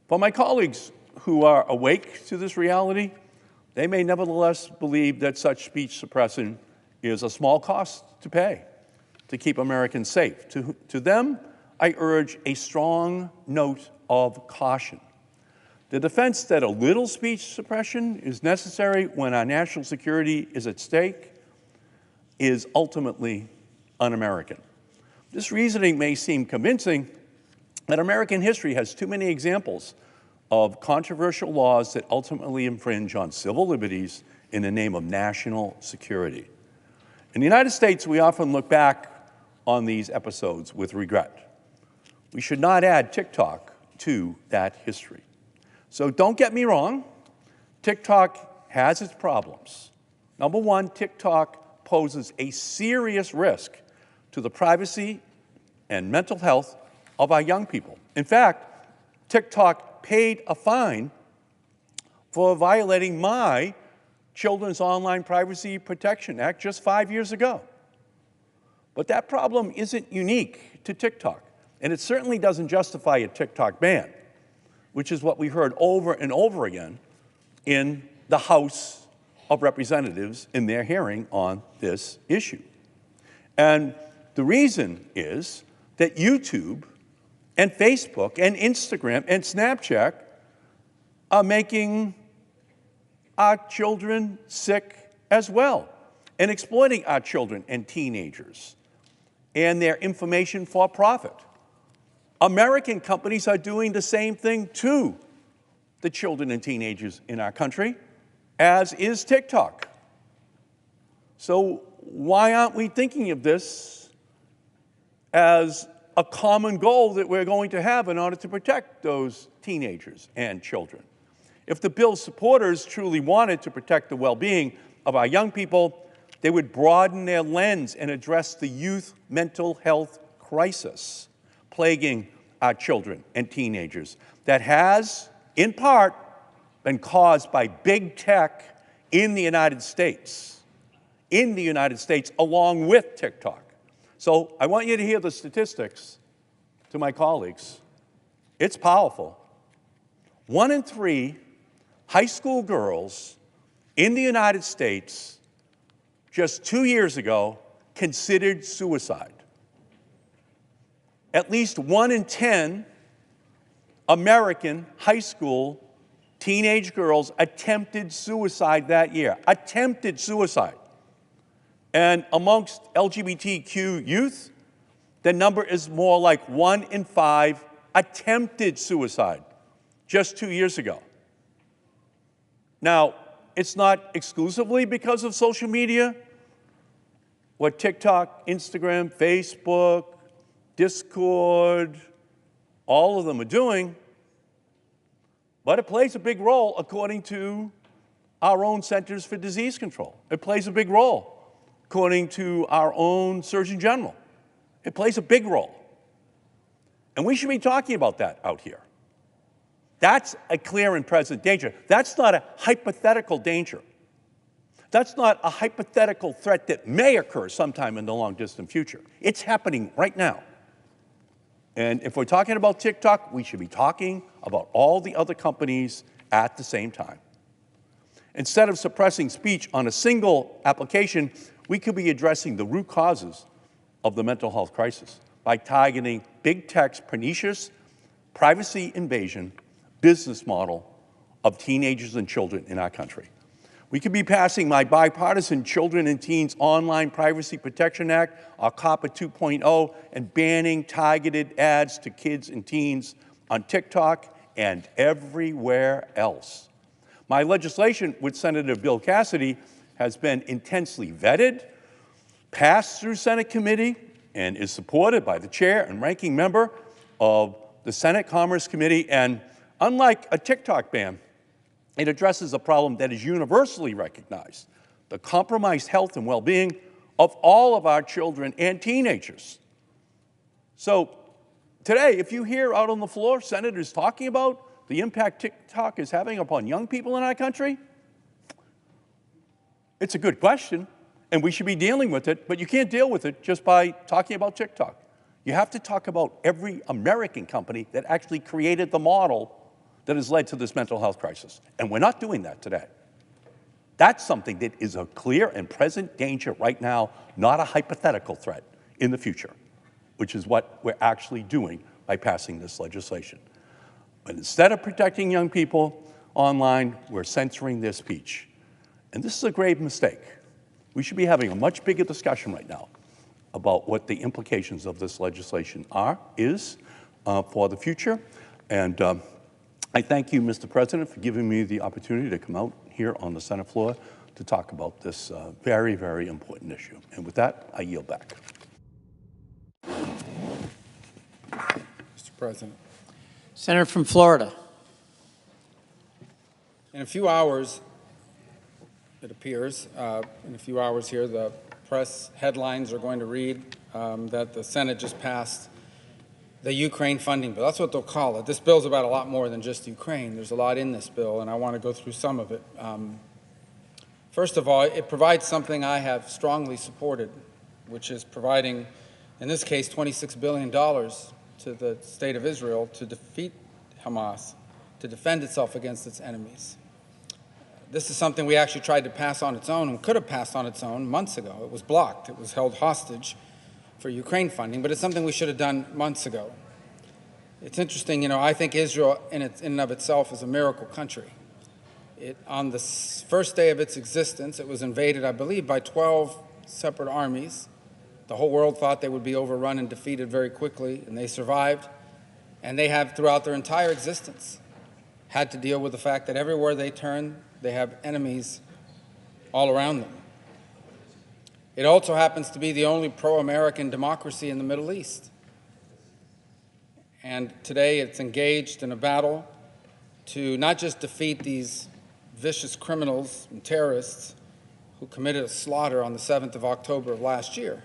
For my colleagues who are awake to this reality, they may nevertheless believe that such speech suppression is a small cost to pay to keep Americans safe. To them, I urge a strong note of caution. The defense that a little speech suppression is necessary when our national security is at stake is ultimately un-American. This reasoning may seem convincing, but American history has too many examples of controversial laws that ultimately infringe on civil liberties in the name of national security. In the United States, we often look back on these episodes with regret. We should not add TikTok to that history. So don't get me wrong, TikTok has its problems. Number one, TikTok poses a serious risk to the privacy and mental health of our young people. In fact, TikTok paid a fine for violating my Children's Online Privacy Protection Act just 5 years ago. But that problem isn't unique to TikTok, and it certainly doesn't justify a TikTok ban, which is what we heard over and over again in the House of Representatives in their hearing on this issue. And the reason is that YouTube and Facebook and Instagram and Snapchat are making our children sick as well and exploiting our children and teenagers and their information for profit. American companies are doing the same thing to the children and teenagers in our country, as is TikTok. So why aren't we thinking of this as a common goal that we're going to have in order to protect those teenagers and children? If the bill's supporters truly wanted to protect the well-being of our young people, they would broaden their lens and address the youth mental health crisis plaguing our children and teenagers that has, in part, been caused by big tech in the United States, along with TikTok. So I want you to hear the statistics to my colleagues. It's powerful. 1 in 3 high school girls in the United States just 2 years ago considered suicide. At least 1 in 10 American high school teenage girls attempted suicide that year. Attempted suicide. And amongst LGBTQ youth, the number is more like 1 in 5 attempted suicide just 2 years ago. Now, it's not exclusively because of social media. What TikTok, Instagram, Facebook, Discord, all of them are doing, but it plays a big role according to our own Centers for Disease Control. It plays a big role according to our own Surgeon General. It plays a big role. And we should be talking about that out here. That's a clear and present danger. That's not a hypothetical danger. That's not a hypothetical threat that may occur sometime in the long distant future. It's happening right now. And if we're talking about TikTok, we should be talking about all the other companies at the same time. Instead of suppressing speech on a single application, we could be addressing the root causes of the mental health crisis by targeting big tech's pernicious privacy invasion business model of teenagers and children in our country. We could be passing my bipartisan Children and Teens Online Privacy Protection Act, our COPPA 2.0, and banning targeted ads to kids and teens on TikTok and everywhere else. My legislation with Senator Bill Cassidy has been intensely vetted, passed through Senate committee, and is supported by the chair and ranking member of the Senate Commerce Committee. And unlike a TikTok ban, it addresses a problem that is universally recognized, the compromised health and well-being of all of our children and teenagers. So today, if you hear out on the floor senators talking about the impact TikTok is having upon young people in our country, it's a good question, and we should be dealing with it, but you can't deal with it just by talking about TikTok. You have to talk about every American company that actually created the model that has led to this mental health crisis. And we're not doing that today. That's something that is a clear and present danger right now, not a hypothetical threat in the future, which is what we're actually doing by passing this legislation. But instead of protecting young people online, we're censoring their speech. And this is a grave mistake. We should be having a much bigger discussion right now about what the implications of this legislation is for the future. And I thank you, Mr. President, for giving me the opportunity to come out here on the Senate floor to talk about this very, very important issue. And with that, I yield back. Mr. President. Senator from Florida. In a few hours, it appears, in a few hours here, the press headlines are going to read that the Senate just passed the Ukraine funding bill. That's what they'll call it. This bill's about a lot more than just Ukraine. There's a lot in this bill, and I want to go through some of it. First of all, it provides something I have strongly supported, which is providing, in this case, $26 billion to the state of Israel to defeat Hamas, to defend itself against its enemies. This is something we actually tried to pass on its own and could have passed on its own months ago. It was blocked. It was held hostage for Ukraine funding, but it's something we should have done months ago. It's interesting, you know, I think Israel in and of itself is a miracle country. On the first day of its existence, it was invaded, I believe, by 12 separate armies. The whole world thought they would be overrun and defeated very quickly, and they survived. And they have, throughout their entire existence, had to deal with the fact that everywhere they turn, they have enemies all around them. It also happens to be the only pro-American democracy in the Middle East. And today it's engaged in a battle to not just defeat these vicious criminals and terrorists who committed a slaughter on the 7th of October of last year,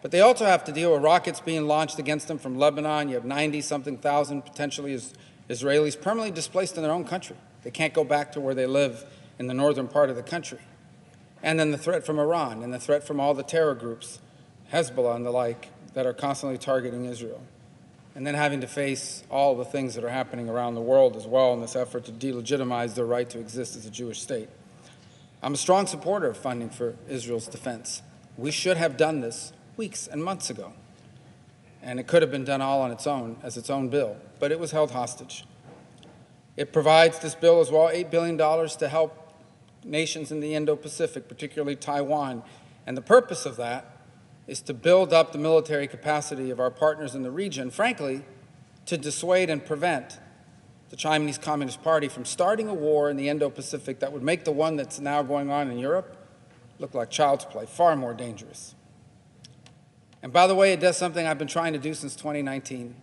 but they also have to deal with rockets being launched against them from Lebanon. You have 90-something thousand potentially Israelis permanently displaced in their own country. They can't go back to where they live in the northern part of the country. And then the threat from Iran and the threat from all the terror groups, Hezbollah and the like, that are constantly targeting Israel. And then having to face all the things that are happening around the world as well in this effort to delegitimize their right to exist as a Jewish state. I'm a strong supporter of funding for Israel's defense. We should have done this weeks and months ago. And it could have been done all on its own, as its own bill, but it was held hostage. It provides, this bill as well, $8 billion to help nations in the Indo-Pacific, particularly Taiwan. And the purpose of that is to build up the military capacity of our partners in the region, frankly, to dissuade and prevent the Chinese Communist Party from starting a war in the Indo-Pacific that would make the one that's now going on in Europe look like child's play, far more dangerous. And by the way, it does something I've been trying to do since 2019.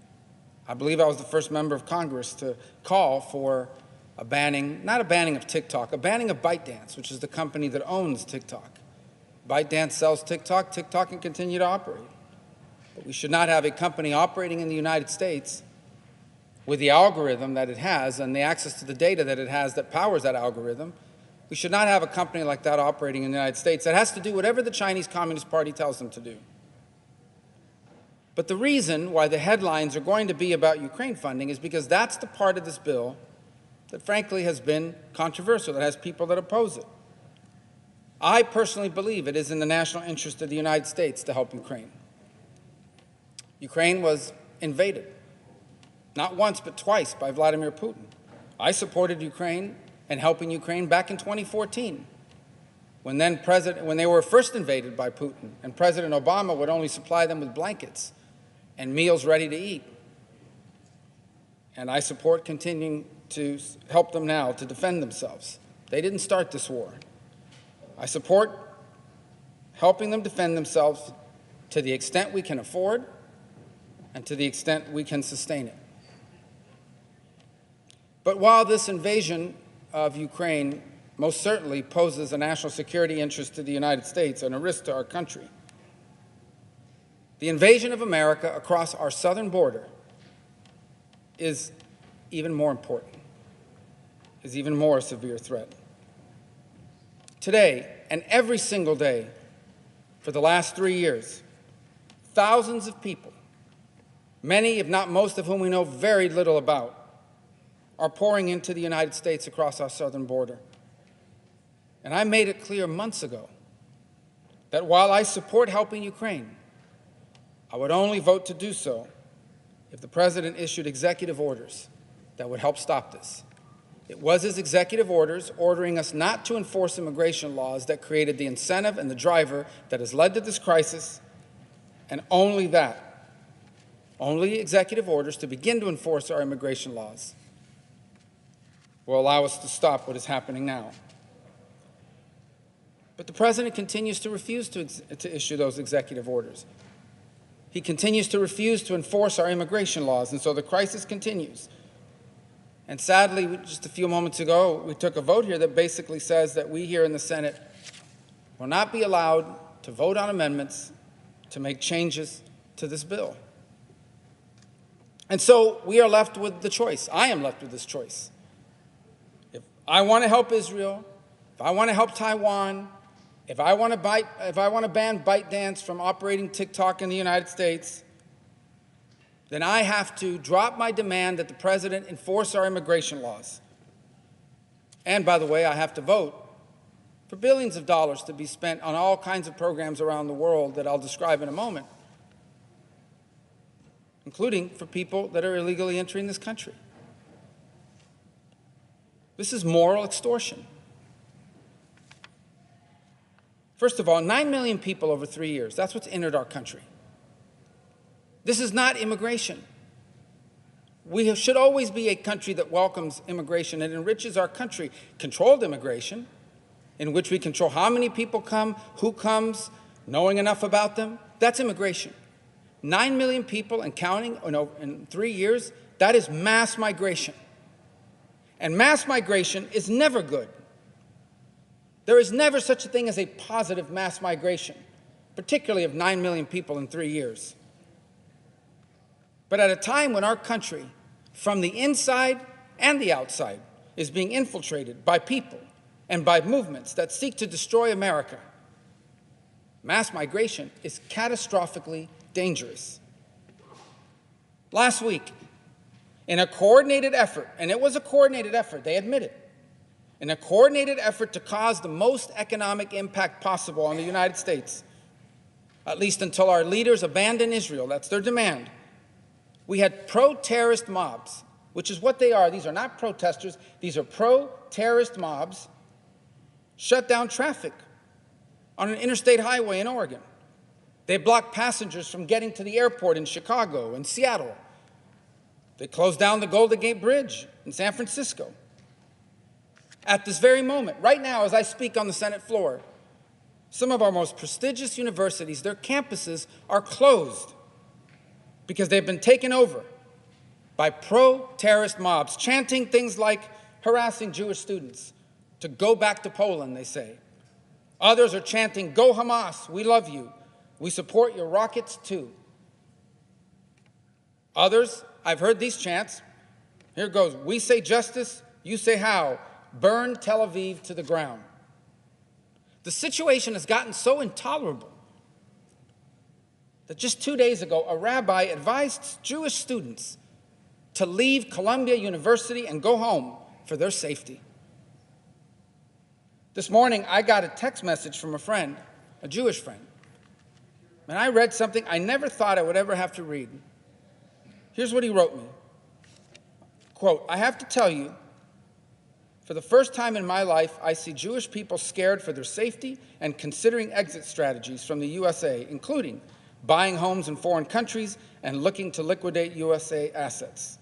I believe I was the first member of Congress to call for a banning, not a banning of TikTok, a banning of ByteDance, which is the company that owns TikTok. ByteDance sells TikTok, TikTok can continue to operate. But we should not have a company operating in the United States with the algorithm that it has and the access to the data that it has that powers that algorithm. We should not have a company like that operating in the United States that has to do whatever the Chinese Communist Party tells them to do. But the reason why the headlines are going to be about Ukraine funding is because that's the part of this bill that frankly has been controversial, that has people that oppose it. I personally believe it is in the national interest of the United States to help Ukraine. Ukraine was invaded, not once but twice, by Vladimir Putin. I supported Ukraine and helping Ukraine back in 2014, when they were first invaded by Putin, and President Obama would only supply them with blankets and meals ready to eat. And I support continuing to help them now to defend themselves. They didn't start this war. I support helping them defend themselves to the extent we can afford and to the extent we can sustain it. But while this invasion of Ukraine most certainly poses a national security interest to the United States and a risk to our country, the invasion of America across our southern border is even more important, is even more a severe threat. Today, and every single day for the last 3 years, thousands of people, many, if not most of whom we know very little about, are pouring into the United States across our southern border. And I made it clear months ago that while I support helping Ukraine, I would only vote to do so if the President issued executive orders that would help stop this. It was his executive orders ordering us not to enforce immigration laws that created the incentive and the driver that has led to this crisis, and only that, only executive orders to begin to enforce our immigration laws will allow us to stop what is happening now. But the President continues to refuse to issue those executive orders. He continues to refuse to enforce our immigration laws, and so the crisis continues. And sadly, just a few moments ago, we took a vote here that basically says that we here in the Senate will not be allowed to vote on amendments to make changes to this bill. And so we are left with the choice. I am left with this choice. If I want to help Israel, if I want to help Taiwan, if I want to ban ByteDance from operating TikTok in the United States, then I have to drop my demand that the President enforce our immigration laws. And by the way, I have to vote for billions of dollars to be spent on all kinds of programs around the world that I'll describe in a moment, including for people that are illegally entering this country. This is moral extortion. First of all, 9 million people over 3 years, that's what's entered our country. This is not immigration. We should always be a country that welcomes immigration and enriches our country. Controlled immigration, in which we control how many people come, who comes, knowing enough about them, that's immigration. 9 million people and counting in 3 years, that is mass migration. And mass migration is never good. There is never such a thing as a positive mass migration, particularly of 9 million people in 3 years. But at a time when our country, from the inside and the outside, is being infiltrated by people and by movements that seek to destroy America, mass migration is catastrophically dangerous. Last week, in a coordinated effort, and it was a coordinated effort, they admit it, in a coordinated effort to cause the most economic impact possible on the United States, at least until our leaders abandon Israel, that's their demand, we had pro-terrorist mobs, which is what they are. These are not protesters. These are pro-terrorist mobs, shut down traffic on an interstate highway in Oregon. They blocked passengers from getting to the airport in Chicago and Seattle. They closed down the Golden Gate Bridge in San Francisco. At this very moment, right now, as I speak on the Senate floor, some of our most prestigious universities, their campuses are closed because they've been taken over by pro-terrorist mobs, chanting things like harassing Jewish students to go back to Poland, they say. Others are chanting, "Go Hamas, we love you. We support your rockets too." Others, I've heard these chants. Here goes, "We say justice, you say how. Burn Tel Aviv to the ground." The situation has gotten so intolerable that just 2 days ago, a rabbi advised Jewish students to leave Columbia University and go home for their safety. This morning, I got a text message from a friend, a Jewish friend, and I read something I never thought I would ever have to read. Here's what he wrote me. Quote, "I have to tell you, for the first time in my life, I see Jewish people scared for their safety and considering exit strategies from the USA, including buying homes in foreign countries and looking to liquidate USA assets."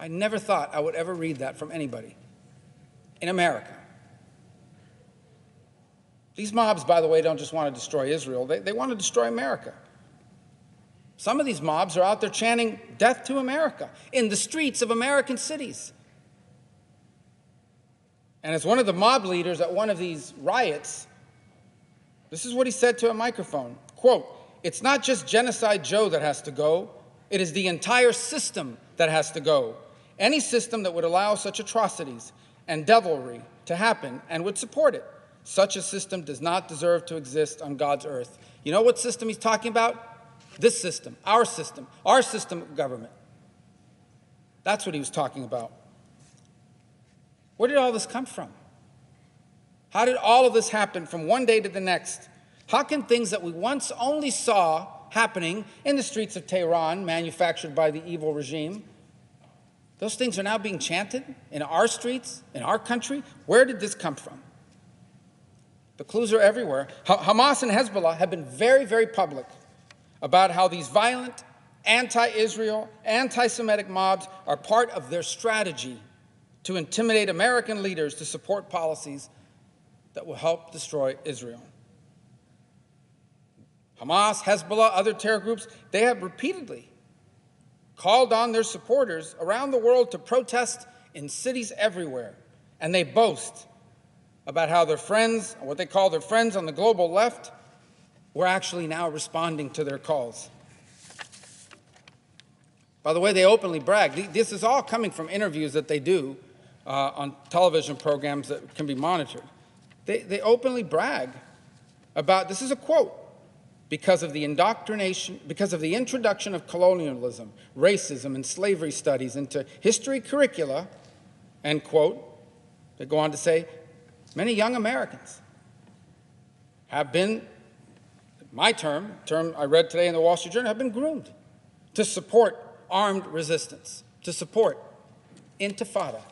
I never thought I would ever read that from anybody in America. These mobs, by the way, don't just want to destroy Israel. They want to destroy America. Some of these mobs are out there chanting "Death to America" in the streets of American cities. And as one of the mob leaders at one of these riots, this is what he said to a microphone, quote, "It's not just Genocide Joe that has to go. It is the entire system that has to go. Any system that would allow such atrocities and devilry to happen and would support it. Such a system does not deserve to exist on God's earth." You know what system he's talking about? This system, our system of government. That's what he was talking about. Where did all this come from? How did all of this happen from one day to the next? How can things that we once only saw happening in the streets of Tehran, manufactured by the evil regime, those things are now being chanted in our streets, in our country? Where did this come from? The clues are everywhere. Hamas and Hezbollah have been very, very public about how these violent, anti-Israel, anti-Semitic mobs are part of their strategy to intimidate American leaders to support policies that will help destroy Israel. Hamas, Hezbollah, other terror groups, they have repeatedly called on their supporters around the world to protest in cities everywhere. And they boast about how their friends, what they call their friends on the global left, were actually now responding to their calls. By the way, they openly brag. This is all coming from interviews that they do on television programs that can be monitored. They openly brag about, this is a quote, because of the indoctrination, because of the introduction of colonialism, racism, and slavery studies into history curricula, end quote, they go on to say, many young Americans have been, my term I read today in the Wall Street Journal, have been groomed to support armed resistance, to support intifada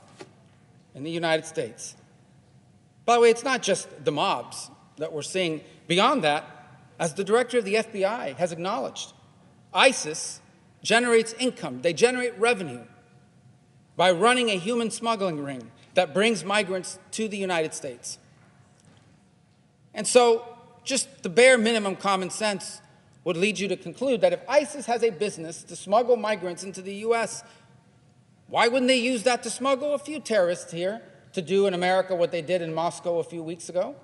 in the United States. By the way, it's not just the mobs that we're seeing. Beyond that, as the director of the FBI has acknowledged, ISIS generates income, they generate revenue by running a human smuggling ring that brings migrants to the United States. And so just the bare minimum common sense would lead you to conclude that if ISIS has a business to smuggle migrants into the U.S., why wouldn't they use that to smuggle a few terrorists here to do in America what they did in Moscow a few weeks ago?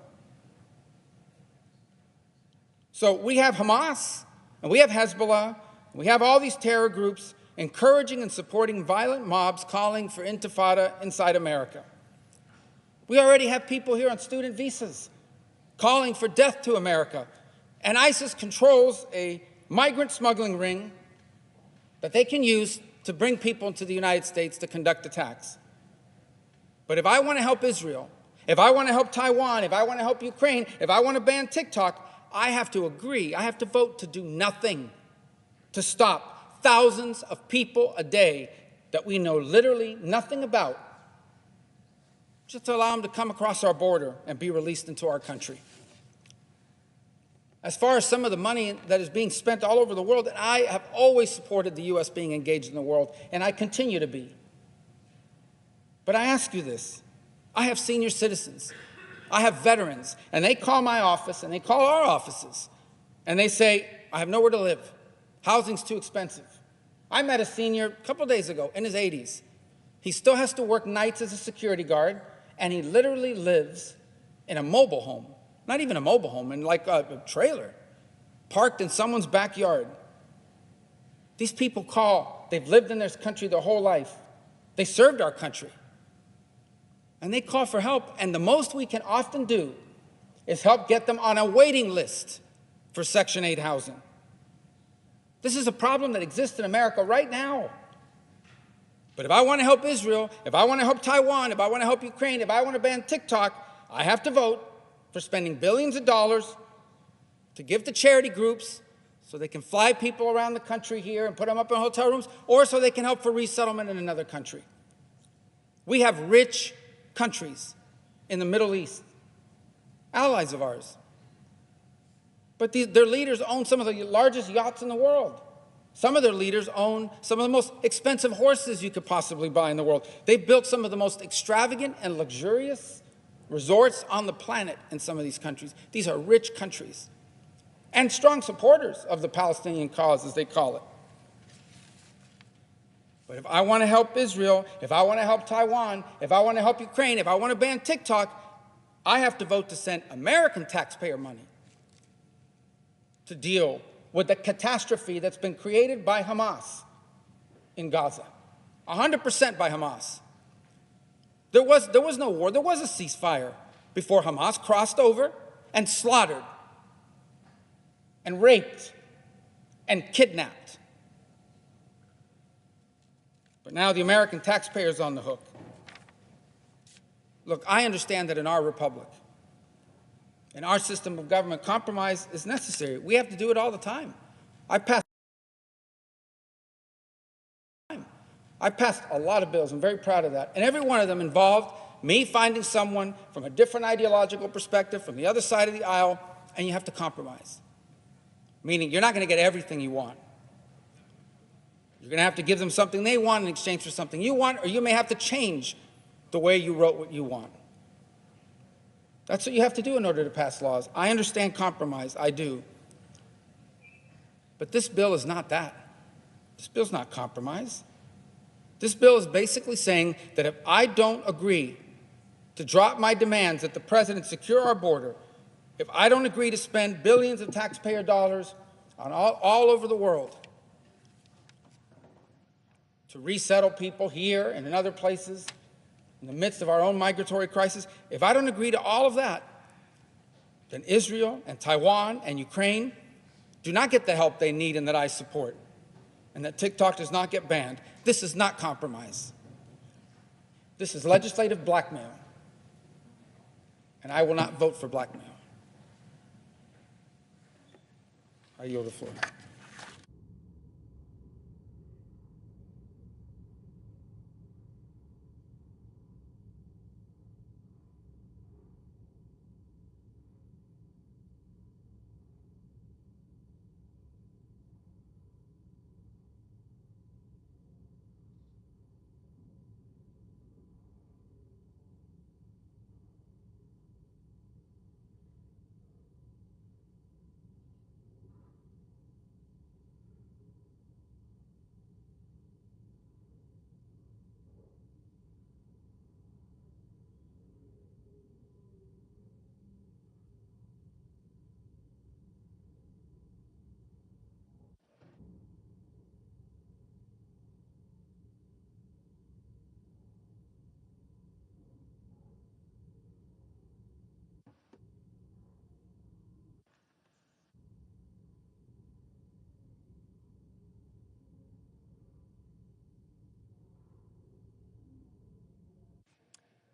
So we have Hamas, and we have Hezbollah, and we have all these terror groups encouraging and supporting violent mobs calling for intifada inside America. We already have people here on student visas calling for death to America, and ISIS controls a migrant smuggling ring that they can use to bring people into the United States to conduct attacks. But if I want to help Israel, if I want to help Taiwan, if I want to help Ukraine, if I want to ban TikTok, I have to agree, I have to vote to do nothing to stop thousands of people a day that we know literally nothing about, just to allow them to come across our border and be released into our country. as far as some of the money that is being spent all over the world, and I have always supported the U.S. being engaged in the world, and I continue to be. But I ask you this. I have senior citizens. I have veterans, and they call my office, and they call our offices, and they say, I have nowhere to live. Housing's too expensive. I met a senior a couple days ago in his 80s. He still has to work nights as a security guard, and he literally lives in a mobile home. Not even a mobile home, in like a trailer, parked in someone's backyard. These people call. They've lived in this country their whole life. They served our country. And they call for help, and the most we can often do is help get them on a waiting list for Section 8 housing. This is a problem that exists in America right now. But if I want to help Israel, if I want to help Taiwan, if I want to help Ukraine, if I want to ban TikTok, I have to vote for spending billions of dollars to give to charity groups so they can fly people around the country here and put them up in hotel rooms, or so they can help for resettlement in another country. We have rich countries in the Middle East, allies of ours. But their leaders own some of the largest yachts in the world. Some of their leaders own some of the most expensive horses you could possibly buy in the world. They've built some of the most extravagant and luxurious resorts on the planet in some of these countries. These are rich countries and strong supporters of the Palestinian cause, as they call it. But if I want to help Israel, if I want to help Taiwan, if I want to help Ukraine, if I want to ban TikTok, I have to vote to send American taxpayer money to deal with the catastrophe that's been created by Hamas in Gaza. 100% by Hamas. There was no war. There was a ceasefire before Hamas crossed over and slaughtered and raped and kidnapped. But now the American taxpayer is on the hook. Look, I understand that in our republic, in our system of government, compromise is necessary. We have to do it all the time. I passed a lot of bills. I'm very proud of that. And every one of them involved me finding someone from a different ideological perspective, from the other side of the aisle, and you have to compromise. Meaning you're not going to get everything you want. You're going to have to give them something they want in exchange for something you want, or you may have to change the way you wrote what you want. That's what you have to do in order to pass laws. I understand compromise. I do. But this bill is not that. This bill's not compromise. This bill is basically saying that if I don't agree to drop my demands that the president secure our border, if I don't agree to spend billions of taxpayer dollars on all over the world to resettle people here and in other places in the midst of our own migratory crisis, if I don't agree to all of that, then Israel and Taiwan and Ukraine do not get the help they need and that I support, and that TikTok does not get banned. This is not compromise. This is legislative blackmail, and I will not vote for blackmail. I yield the floor.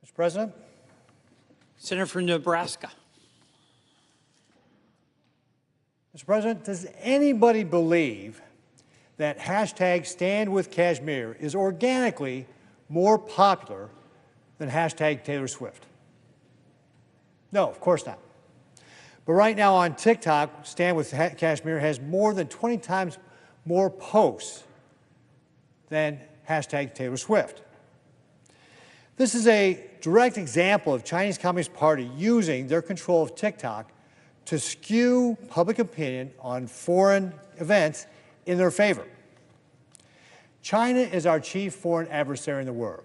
Mr. President. Senator from Nebraska. Mr. President, does anybody believe that hashtag Stand With Kashmir is organically more popular than hashtag Taylor Swift? No, of course not. But right now on TikTok, Stand with Kashmir has more than 20 times more posts than hashtag Taylor Swift. This is a direct example of Chinese Communist Party using their control of TikTok to skew public opinion on foreign events in their favor. China is our chief foreign adversary in the world.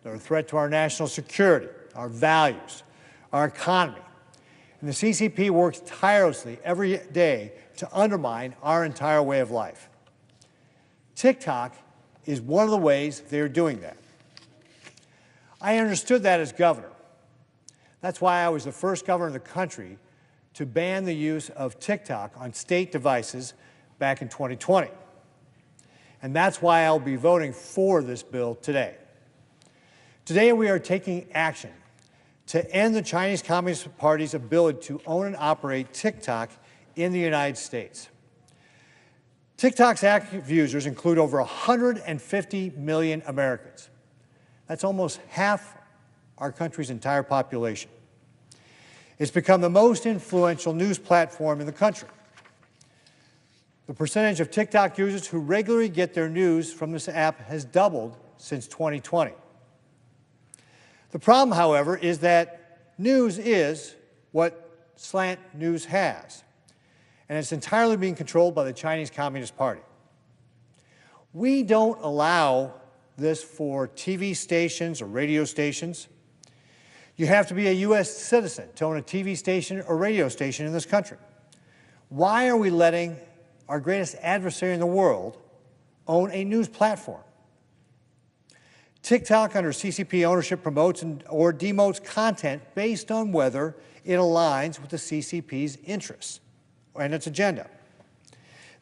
They're a threat to our national security, our values, our economy. And the CCP works tirelessly every day to undermine our entire way of life. TikTok is one of the ways they're doing that. I understood that as governor. That's why I was the first governor in the country to ban the use of TikTok on state devices back in 2020. And that's why I'll be voting for this bill today. Today we are taking action to end the Chinese Communist Party's ability to own and operate TikTok in the United States. TikTok's active users include over 150 million Americans. That's almost half our country's entire population. It's become the most influential news platform in the country. The percentage of TikTok users who regularly get their news from this app has doubled since 2020. The problem, however, is that news is what slant news has, and it's entirely being controlled by the Chinese Communist Party. We don't allow this for TV stations or radio stations. You have to be a U.S. citizen to own a TV station or radio station in this country. Why are we letting our greatest adversary in the world own a news platform? TikTok under CCP ownership promotes or demotes content based on whether it aligns with the CCP's interests and its agenda.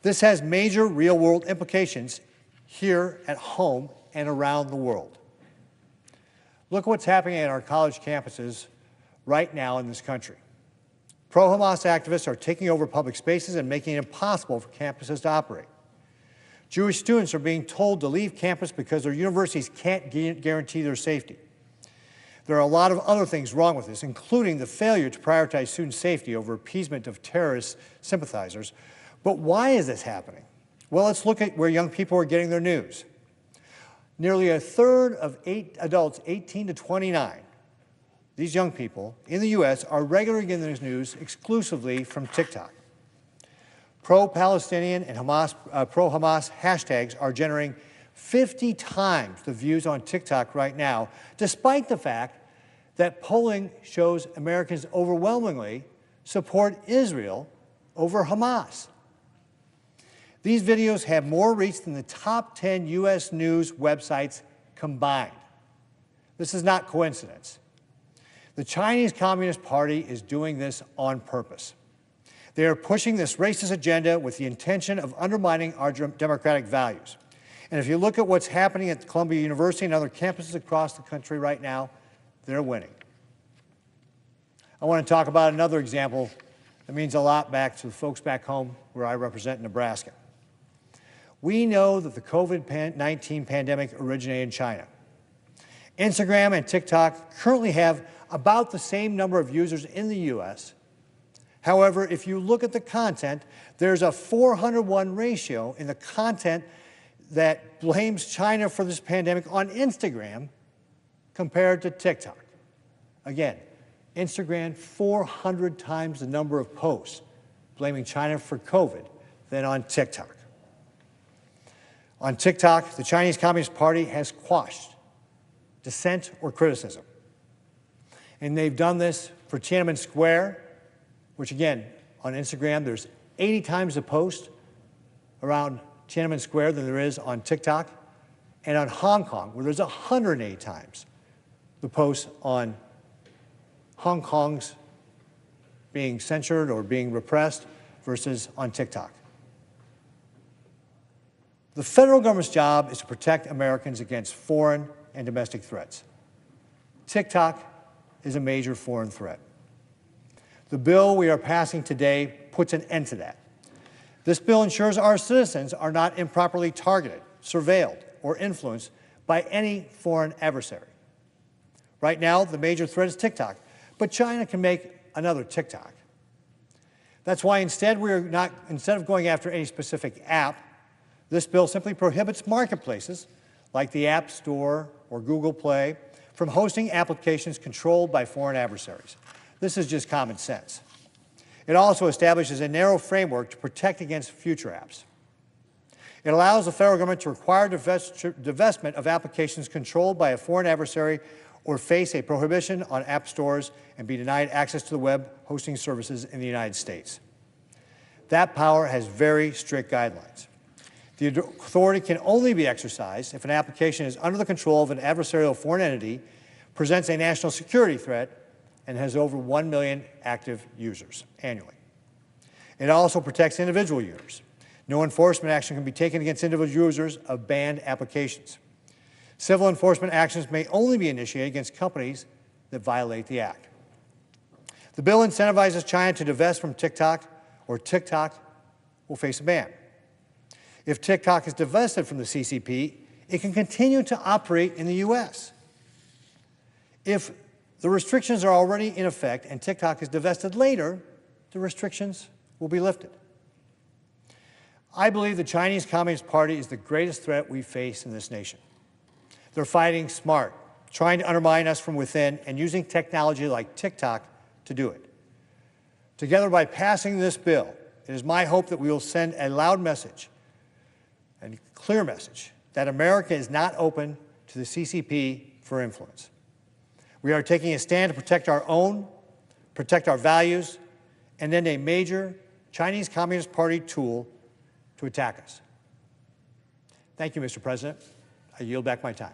This has major real-world implications here at home and around the world. Look what's happening at our college campuses right now in this country. Pro-Hamas activists are taking over public spaces and making it impossible for campuses to operate. Jewish students are being told to leave campus because their universities can't guarantee their safety. There are a lot of other things wrong with this, including the failure to prioritize student safety over appeasement of terrorist sympathizers. But why is this happening? Well, let's look at where young people are getting their news. Nearly a third of adults 18 to 29, these young people in the U.S. are regularly getting their news exclusively from TikTok. Pro-Palestinian and pro-Hamas hashtags are generating 50 times the views on TikTok right now, despite the fact that polling shows Americans overwhelmingly support Israel over Hamas. These videos have more reach than the top 10 U.S. news websites combined. This is not coincidence. The Chinese Communist Party is doing this on purpose. They are pushing this racist agenda with the intention of undermining our democratic values. And if you look at what's happening at Columbia University and other campuses across the country right now, they're winning. I want to talk about another example that means a lot back to the folks back home where I represent Nebraska. We know that the COVID-19 pandemic originated in China. Instagram and TikTok currently have about the same number of users in the U.S. However, if you look at the content, there's a 401 ratio in the content that blames China for this pandemic on Instagram compared to TikTok. Again, Instagram 400 times the number of posts blaming China for COVID than on TikTok. On TikTok, the Chinese Communist Party has quashed dissent or criticism. And they've done this for Tiananmen Square, which again, on Instagram, there's 80 times the post around Tiananmen Square than there is on TikTok, and on Hong Kong, where there's 108 times the posts on Hong Kong's being censored or being repressed versus on TikTok. The federal government's job is to protect Americans against foreign and domestic threats. TikTok is a major foreign threat. The bill we are passing today puts an end to that. This bill ensures our citizens are not improperly targeted, surveilled, or influenced by any foreign adversary. Right now, the major threat is TikTok, but China can make another TikTok. That's why instead of going after any specific app, this bill simply prohibits marketplaces like the App Store or Google Play from hosting applications controlled by foreign adversaries. This is just common sense. It also establishes a narrow framework to protect against future apps. It allows the federal government to require divestment of applications controlled by a foreign adversary or face a prohibition on app stores and be denied access to the web hosting services in the United States. That power has very strict guidelines. The authority can only be exercised if an application is under the control of an adversarial foreign entity, presents a national security threat, and has over 1 million active users annually. It also protects individual users. No enforcement action can be taken against individual users of banned applications. Civil enforcement actions may only be initiated against companies that violate the act. The bill incentivizes China to divest from TikTok, or TikTok will face a ban. If TikTok is divested from the CCP, it can continue to operate in the U.S. If the restrictions are already in effect and TikTok is divested later, the restrictions will be lifted. I believe the Chinese Communist Party is the greatest threat we face in this nation. They're fighting smart, trying to undermine us from within and using technology like TikTok to do it. Together, by passing this bill, it is my hope that we will send a loud message, a clear message, that America is not open to the CCP for influence. We are taking a stand to protect our own, protect our values, and end a major Chinese Communist Party tool to attack us. Thank you, Mr. President. I yield back my time.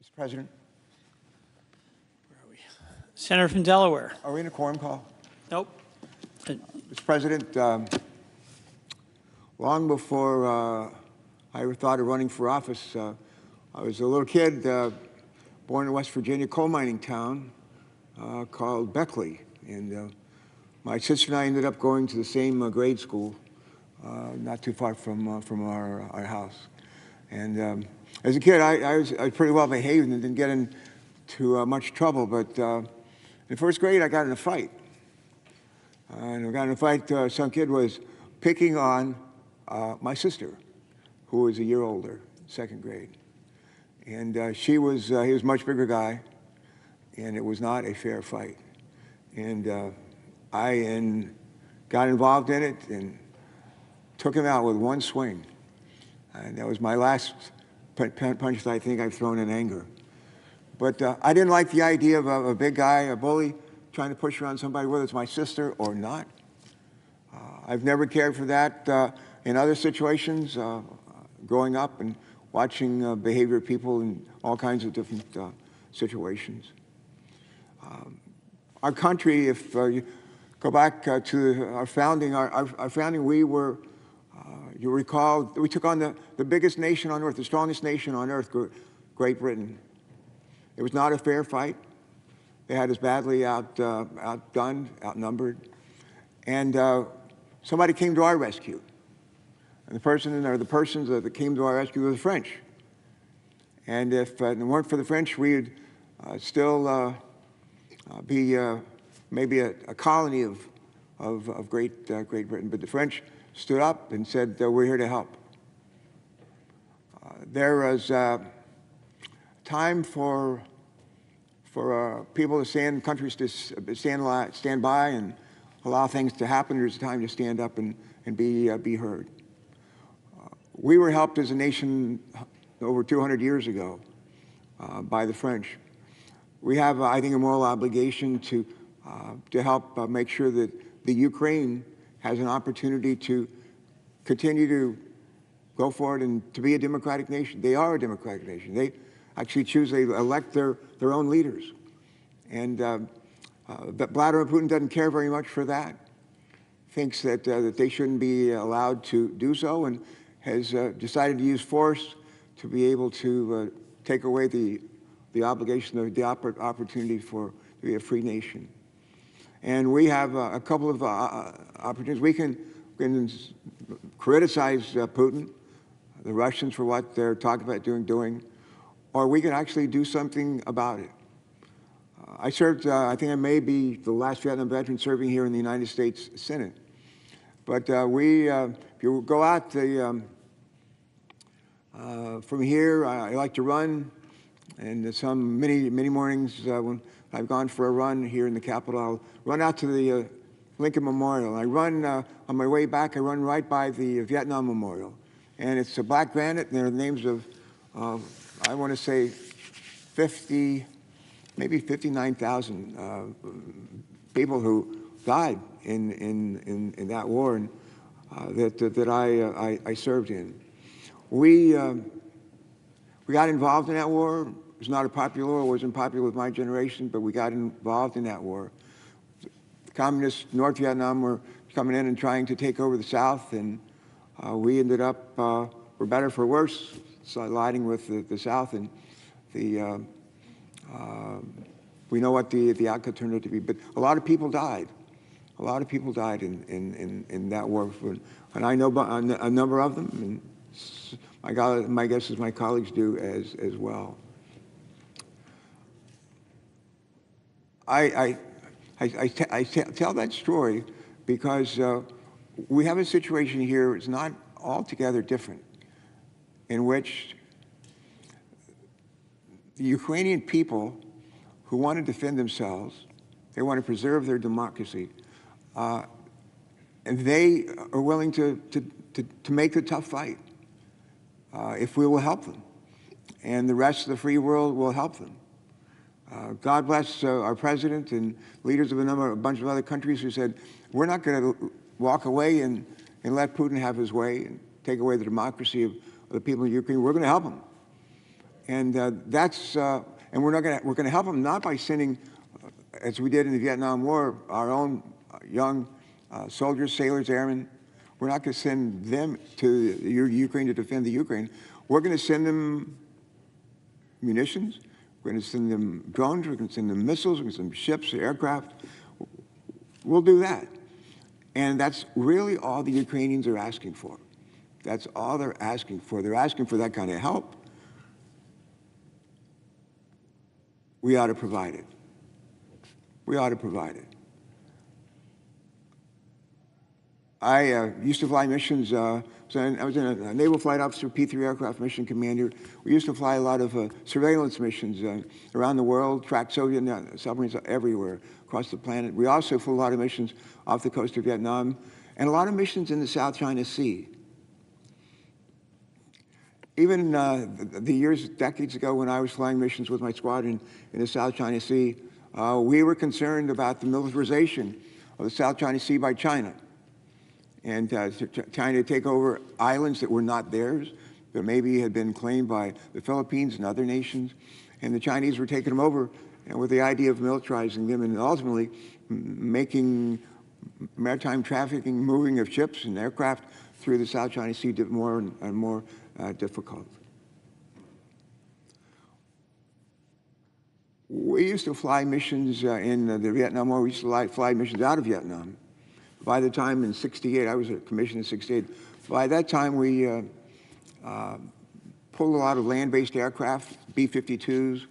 Mr. President, Senator from Delaware. are we in a quorum call? Nope. Mr. President, long before I ever thought of running for office, I was a little kid born in West Virginia, coal mining town called Beckley. And my sister and I ended up going to the same grade school, not too far from our house. And as a kid, I was pretty well behaved and didn't get into much trouble. But in first grade, I got in a fight. And I got in a fight. Some kid was picking on my sister, who was a year older, second grade. And he was a much bigger guy, and it was not a fair fight. And I got involved in it and took him out with one swing. And that was my last punch that I think I've thrown in anger. But I didn't like the idea of a big guy, a bully, trying to push around somebody, whether it's my sister or not. I've never cared for that in other situations, growing up and watching behavior of people in all kinds of different situations. Our country, if you go back to our founding, we were, you recall, we took on the biggest nation on earth, the strongest nation on earth, Great Britain. It was not a fair fight. They had us badly outdone, outnumbered. And somebody came to our rescue. And the person or the persons that came to our rescue were the French. And if it weren't for the French, we'd still be maybe a colony of Great Britain. But the French stood up and said, we're here to help. There was time for people to stand, countries to stand by and allow things to happen. There's a time to stand up and be heard. We were helped as a nation over 200 years ago by the French. We have, I think, a moral obligation to help make sure that the Ukraine has an opportunity to continue to go forward and to be a democratic nation. They are a democratic nation. They actually they elect their own leaders. And but Vladimir Putin doesn't care very much for that. Thinks that they shouldn't be allowed to do so, and has decided to use force to be able to take away the obligation or the opportunity to be a free nation. And we have a couple of opportunities. We can criticize Putin, the Russians, for what they're talking about doing, or we can actually do something about it. I served, I think I may be the last Vietnam veteran serving here in the United States Senate. But if you go out from here, I like to run, and some many mornings when I've gone for a run here in the Capitol, I'll run out to the Lincoln Memorial. I run on my way back. I run right by the Vietnam Memorial, and it's a black granite, and there are the names of I want to say 50, maybe 59,000 people who died in that war and that I served in. We got involved in that war. It was not a popular war. It wasn't popular with my generation, but we got involved in that war. The communists, North Vietnam, were coming in and trying to take over the South, and we ended up, for better for worse, siding with the South, and we know what the outcome turned out to be. But a lot of people died. A lot of people died in that war, and I know a number of them, and my guess is my colleagues do as well. I tell that story because we have a situation here that's not altogether different, in which the Ukrainian people who want to defend themselves, they want to preserve their democracy, and they are willing to make the tough fight if we will help them, and the rest of the free world will help them. God bless our president and leaders of a bunch of other countries who said, we're not going to walk away and let Putin have his way and take away the democracy of the people in Ukraine. We're going to help him. And and we're going to help them not by sending, as we did in the Vietnam War, our own young soldiers, sailors, airmen. We're not going to send them to Ukraine to defend the Ukraine. We're going to send them munitions. We're going to send them drones. We're going to send them missiles. We're going to send them ships, aircraft. We'll do that. And that's really all the Ukrainians are asking for. That's all they're asking for. They're asking for that kind of help. We ought to provide it. We ought to provide it. I used to fly missions. I was a naval flight officer, P-3 aircraft mission commander. We used to fly a lot of surveillance missions around the world, track Soviet submarines everywhere across the planet. We also flew a lot of missions off the coast of Vietnam and a lot of missions in the South China Sea. Even the years, decades ago, when I was flying missions with my squadron in the South China Sea, we were concerned about the militarization of the South China Sea by China, and trying to take over islands that were not theirs, that maybe had been claimed by the Philippines and other nations, and the Chinese were taking them over, and with the idea of militarizing them and ultimately making maritime trafficking, moving of ships and aircraft through the South China Sea more and more difficult. We used to fly missions in the Vietnam War. We used to fly missions out of Vietnam. By the time in '68, I was commissioned in '68. By that time, we pulled a lot of land-based aircraft, B-52s,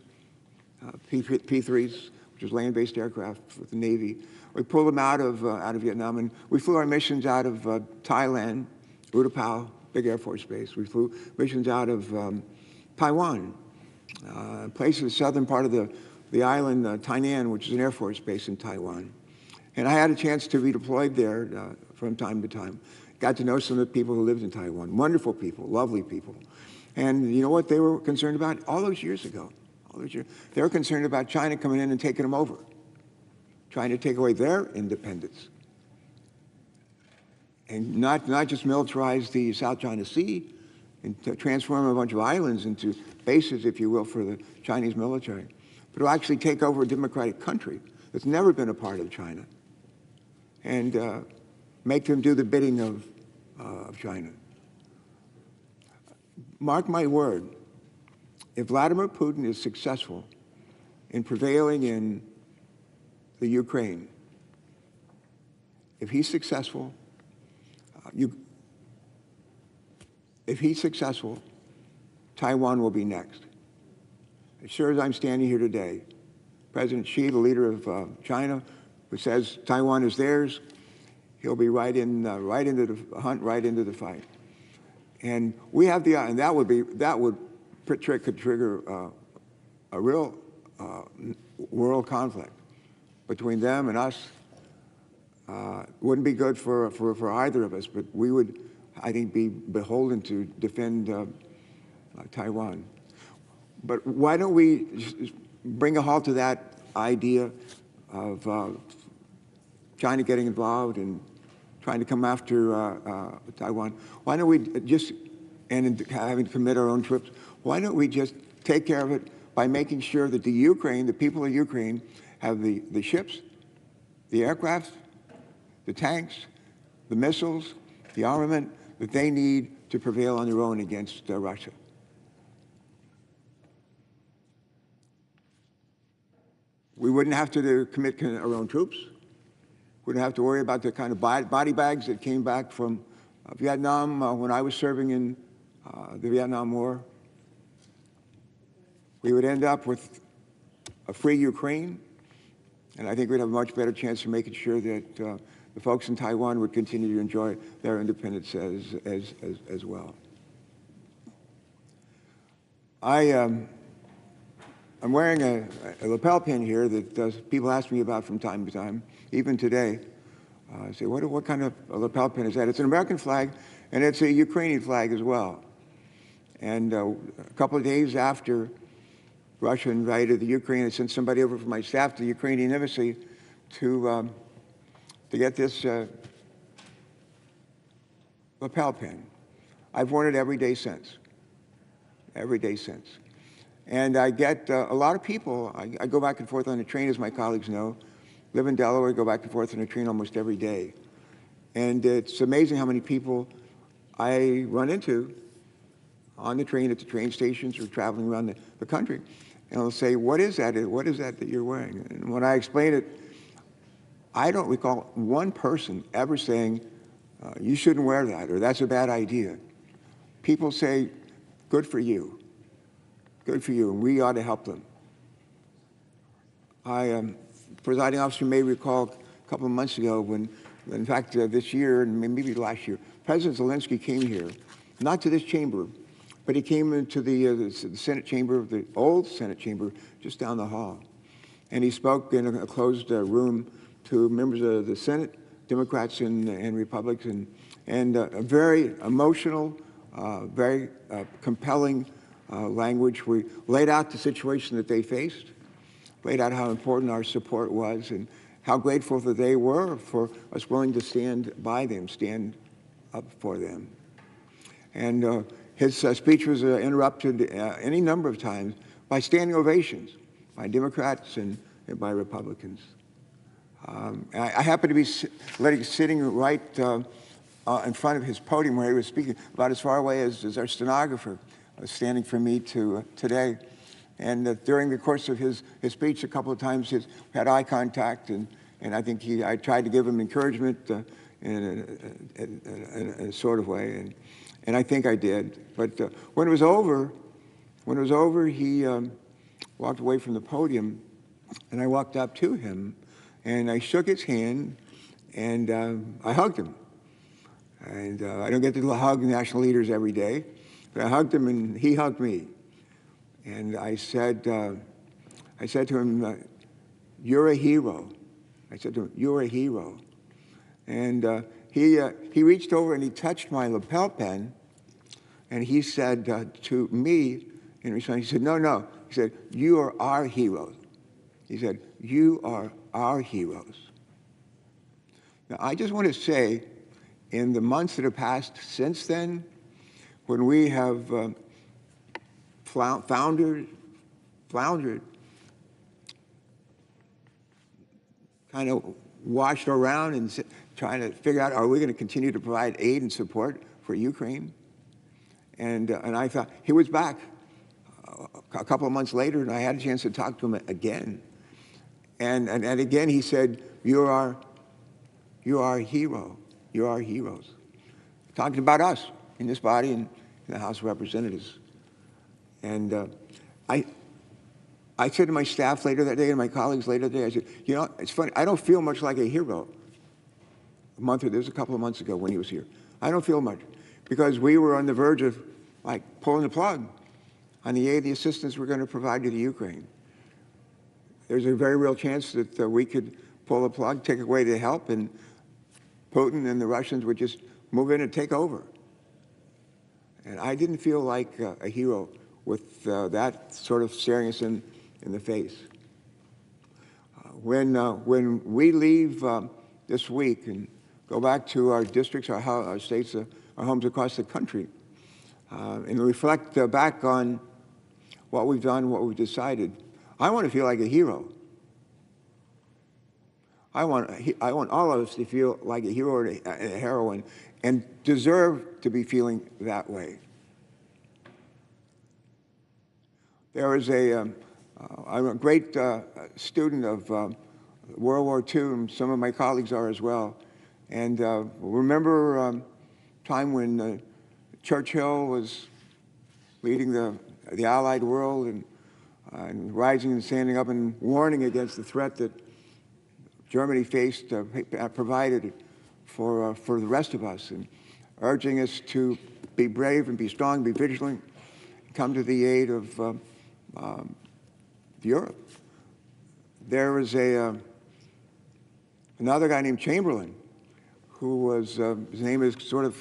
P-3s, which is land-based aircraft with the Navy. We pulled them out of Vietnam, and we flew our missions out of Thailand, Utapao, big Air Force base. We flew missions out of Taiwan, a place in the southern part of the island, Tainan, which is an Air Force base in Taiwan. And I had a chance to be deployed there from time to time. Got to know some of the people who lived in Taiwan. Wonderful people, lovely people. And you know what they were concerned about? All those years ago, they were concerned about China coming in and taking them over, trying to take away their independence. And not just militarize the South China Sea and to transform a bunch of islands into bases, if you will, for the Chinese military, but to actually take over a democratic country that's never been a part of China and make them do the bidding of China. Mark my word, if Vladimir Putin is successful in prevailing in the Ukraine, if he's successful, Taiwan will be next. As sure as I'm standing here today, President Xi, the leader of China, who says Taiwan is theirs, he'll be right into the hunt, right into the fight. And we have and could trigger a real world conflict between them and us. Wouldn't be good for either of us, but we would, I think, be beholden to defend Taiwan. But why don't we bring a halt to that idea of China getting involved and trying to come after Taiwan? Why don't we just, and having to commit our own troops, why don't we just take care of it by making sure that the people of Ukraine, have the ships, the aircraft, the tanks, the missiles, the armament that they need to prevail on their own against Russia. We wouldn't have to commit our own troops. Wouldn't have to worry about the kind of body bags that came back from Vietnam when I was serving in the Vietnam War. We would end up with a free Ukraine, and I think we'd have a much better chance of making sure that the folks in Taiwan would continue to enjoy their independence as well. I'm wearing a lapel pin here that people ask me about from time to time, even today. I say, what kind of a lapel pin is that? It's an American flag, and it's a Ukrainian flag as well. And a couple of days after Russia invaded the Ukraine, I sent somebody over from my staff to the Ukrainian embassy to get this lapel pin. I've worn it every day since. Every day since. And I get a lot of people. I go back and forth on the train, as my colleagues know. Live in Delaware, go back and forth on the train almost every day. And it's amazing how many people I run into on the train, at the train stations, or traveling around the country. And they'll say, what is that? What is that you're wearing? And when I explain it, I don't recall one person ever saying, you shouldn't wear that, or that's a bad idea. People say, good for you. Good for you, and we ought to help them. Presiding officer may recall a couple of months ago when In fact, this year, and maybe last year, President Zelensky came here, not to this chamber, but he came into the Senate chamber, the old Senate chamber, just down the hall. And he spoke in a closed room to members of the Senate, Democrats and Republicans, and a very emotional, very compelling language. We laid out the situation that they faced, laid out how important our support was, and how grateful that they were for us willing to stand by them, stand up for them. And his speech was interrupted any number of times by standing ovations by Democrats and by Republicans. I happened to be sitting right in front of his podium where he was speaking, about as far away as our stenographer was standing for me today. And during the course of his speech, a couple of times we had eye contact, and I think I tried to give him encouragement in a sort of way, and I think I did. But when it was over, he walked away from the podium, and I walked up to him, and I shook his hand, and I hugged him. And I don't get to hug national leaders every day, but I hugged him, and he hugged me. And I said to him, "You're a hero." I said to him, "You're a hero." And he reached over and he touched my lapel pin, and he said to me in response, he said, "No." He said, "You are our heroes." He said, "You are our heroes." Now, I just want to say, in the months that have passed since then, when we have floundered, kind of washed around and trying to figure out, are we going to continue to provide aid and support for Ukraine? And I thought, he was back a couple of months later, and I had a chance to talk to him again. And again, he said, you are a hero. You are heroes. Talking about us in this body and in the House of Representatives. And I said to my staff later that day and my colleagues later that day, I said, you know, it's funny, I don't feel much like a hero. This was a couple of months ago when he was here. I don't feel much, because we were on the verge of like pulling the plug on the aid, the assistance we're going to provide to the Ukraine. There's a very real chance that we could pull the plug, take away the help, and Putin and the Russians would just move in and take over. And I didn't feel like a hero with that sort of staring us in the face. When we leave this week and go back to our districts, our states, our homes across the country, and reflect back on what we've done, what we've decided, I want to feel like a hero. I want all of us to feel like a hero or a heroine and deserve to be feeling that way. There was I'm a great student of World War II, and some of my colleagues are as well. And remember a time when Churchill was leading the Allied world and rising and standing up and warning against the threat that Germany faced, provided for the rest of us, and urging us to be brave and be strong, be vigilant, come to the aid of Europe. There was another guy named Chamberlain, who was, his name is sort of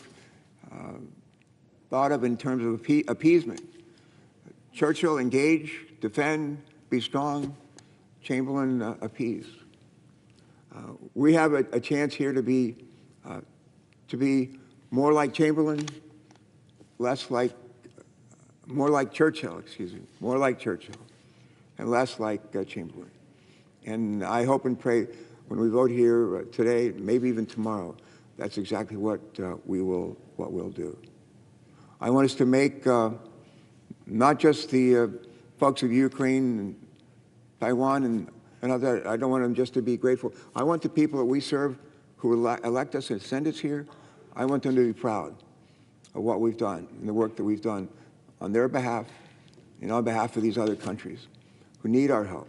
thought of in terms of appeasement. Churchill, engage, defend, be strong. Chamberlain, appease. We have a chance here to be more like Chamberlain, more like Churchill, more like Churchill, and less like Chamberlain. And I hope and pray when we vote here today, maybe even tomorrow, that's exactly what we'll do. I want us to make not just the folks of Ukraine and Taiwan and other, I don't want them just to be grateful. I want the people that we serve who elect us and send us here, I want them to be proud of what we've done and the work that we've done on their behalf and on behalf of these other countries who need our help.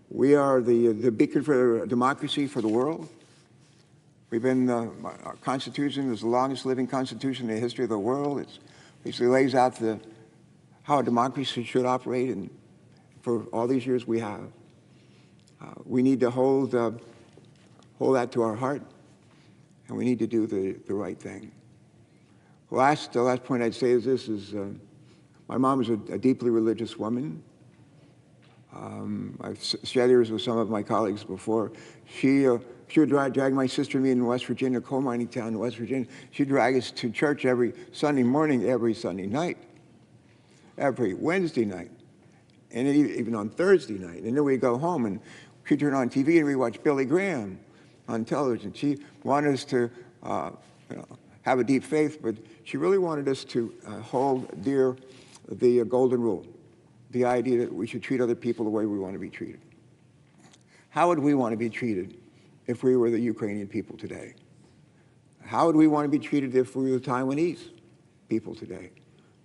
We are the beacon for democracy for the world. Our Constitution is the longest living Constitution in the history of the world. It basically lays out how a democracy should operate, and for all these years we have. We need to hold that to our heart, and we need to do the right thing. The last point I'd say is this: my mom is a deeply religious woman. I've shared this with some of my colleagues before. She would drag my sister and me in West Virginia, a coal mining town in West Virginia. She'd drag us to church every Sunday morning, every Sunday night, every Wednesday night, and even on Thursday night. And then we'd go home and she'd turn on TV and we'd watch Billy Graham on television. She wanted us to have a deep faith, but she really wanted us to hold dear the golden rule, the idea that we should treat other people the way we want to be treated. How would we want to be treated if we were the Ukrainian people today? How would we want to be treated if we were the Taiwanese people today,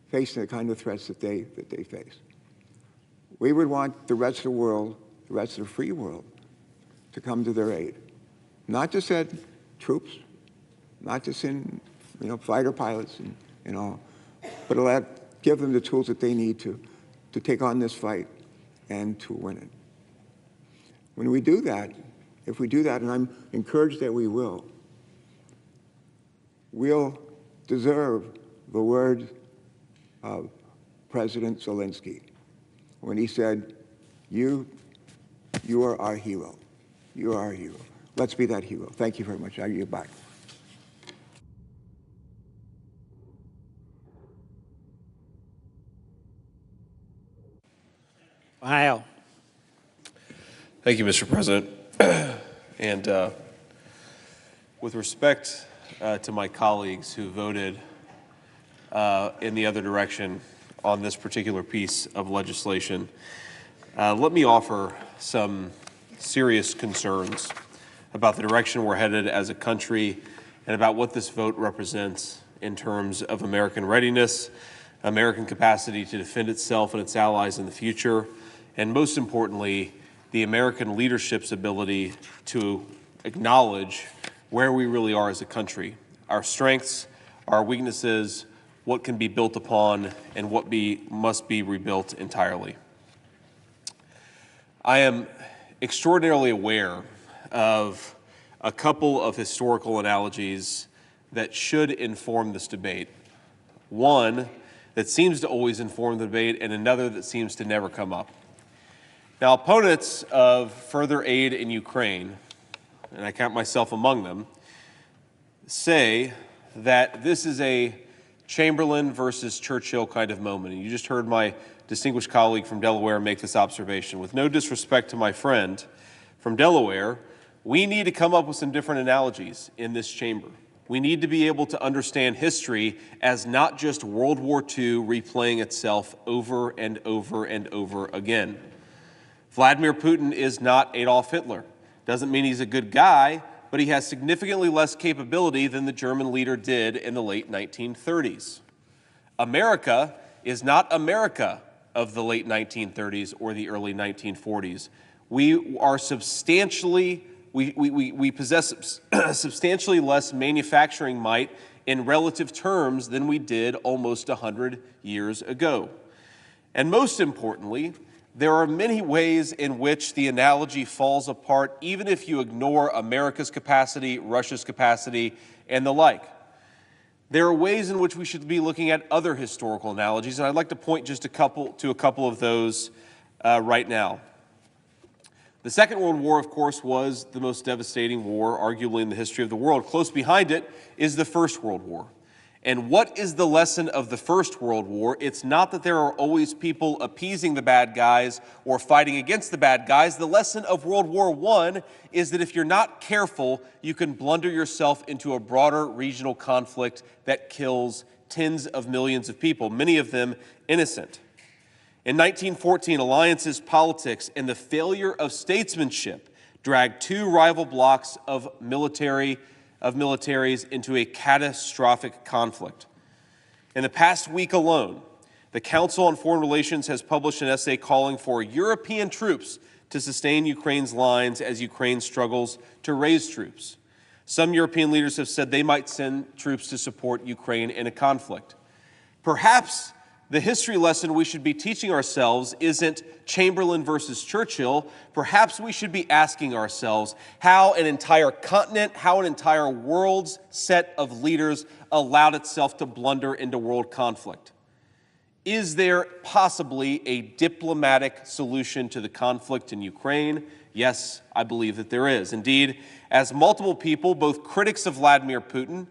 facing the kind of threats that they face? We would want the rest of the world, the rest of the free world, to come to their aid. Not just send troops, not just in fighter pilots and all, but give them the tools that they need to take on this fight and to win it. When we do that, if we do that, and I'm encouraged that we will, we'll deserve the words of President Zelensky when he said, you are our hero. You are our hero. Let's be that hero. Thank you very much. I yield back. Wow. Thank you, Mr. President. And with respect to my colleagues who voted in the other direction on this particular piece of legislation, let me offer some serious concerns about the direction we're headed as a country and about what this vote represents in terms of American readiness, American capacity to defend itself and its allies in the future, and most importantly, the American leadership's ability to acknowledge where we really are as a country, our strengths, our weaknesses, what can be built upon, and what must be rebuilt entirely. I am extraordinarily aware of a couple of historical analogies that should inform this debate. One that seems to always inform the debate, and another that seems to never come up. Now, opponents of further aid in Ukraine, and I count myself among them, say that this is a Chamberlain versus Churchill kind of moment. And you just heard my distinguished colleague from Delaware make this observation. With no disrespect to my friend from Delaware, we need to come up with some different analogies in this chamber. We need to be able to understand history as not just World War II replaying itself over and over and over again. Vladimir Putin is not Adolf Hitler. Doesn't mean he's a good guy, but he has significantly less capability than the German leader did in the late 1930s. America is not America of the late 1930s or the early 1940s. We possess substantially less manufacturing might in relative terms than we did almost 100 years ago. And most importantly, there are many ways in which the analogy falls apart, even if you ignore America's capacity, Russia's capacity, and the like. There are ways in which we should be looking at other historical analogies, and I'd like to point just a couple of those right now. The Second World War, of course, was the most devastating war, arguably, in the history of the world. Close behind it is the First World War. And what is the lesson of the First World War? It's not that there are always people appeasing the bad guys or fighting against the bad guys. The lesson of World War I is that if you're not careful, you can blunder yourself into a broader regional conflict that kills tens of millions of people, many of them innocent. In 1914, alliances, politics, and the failure of statesmanship dragged two rival blocs of militaries into a catastrophic conflict. In the past week alone, the Council on Foreign Relations has published an essay calling for European troops to sustain Ukraine's lines as Ukraine struggles to raise troops. Some European leaders have said they might send troops to support Ukraine in a conflict. Perhaps the history lesson we should be teaching ourselves isn't Chamberlain versus Churchill. Perhaps we should be asking ourselves how an entire continent, how an entire world's set of leaders allowed itself to blunder into world conflict. Is there possibly a diplomatic solution to the conflict in Ukraine? Yes, I believe that there is. Indeed, as multiple people, both critics of Vladimir Putin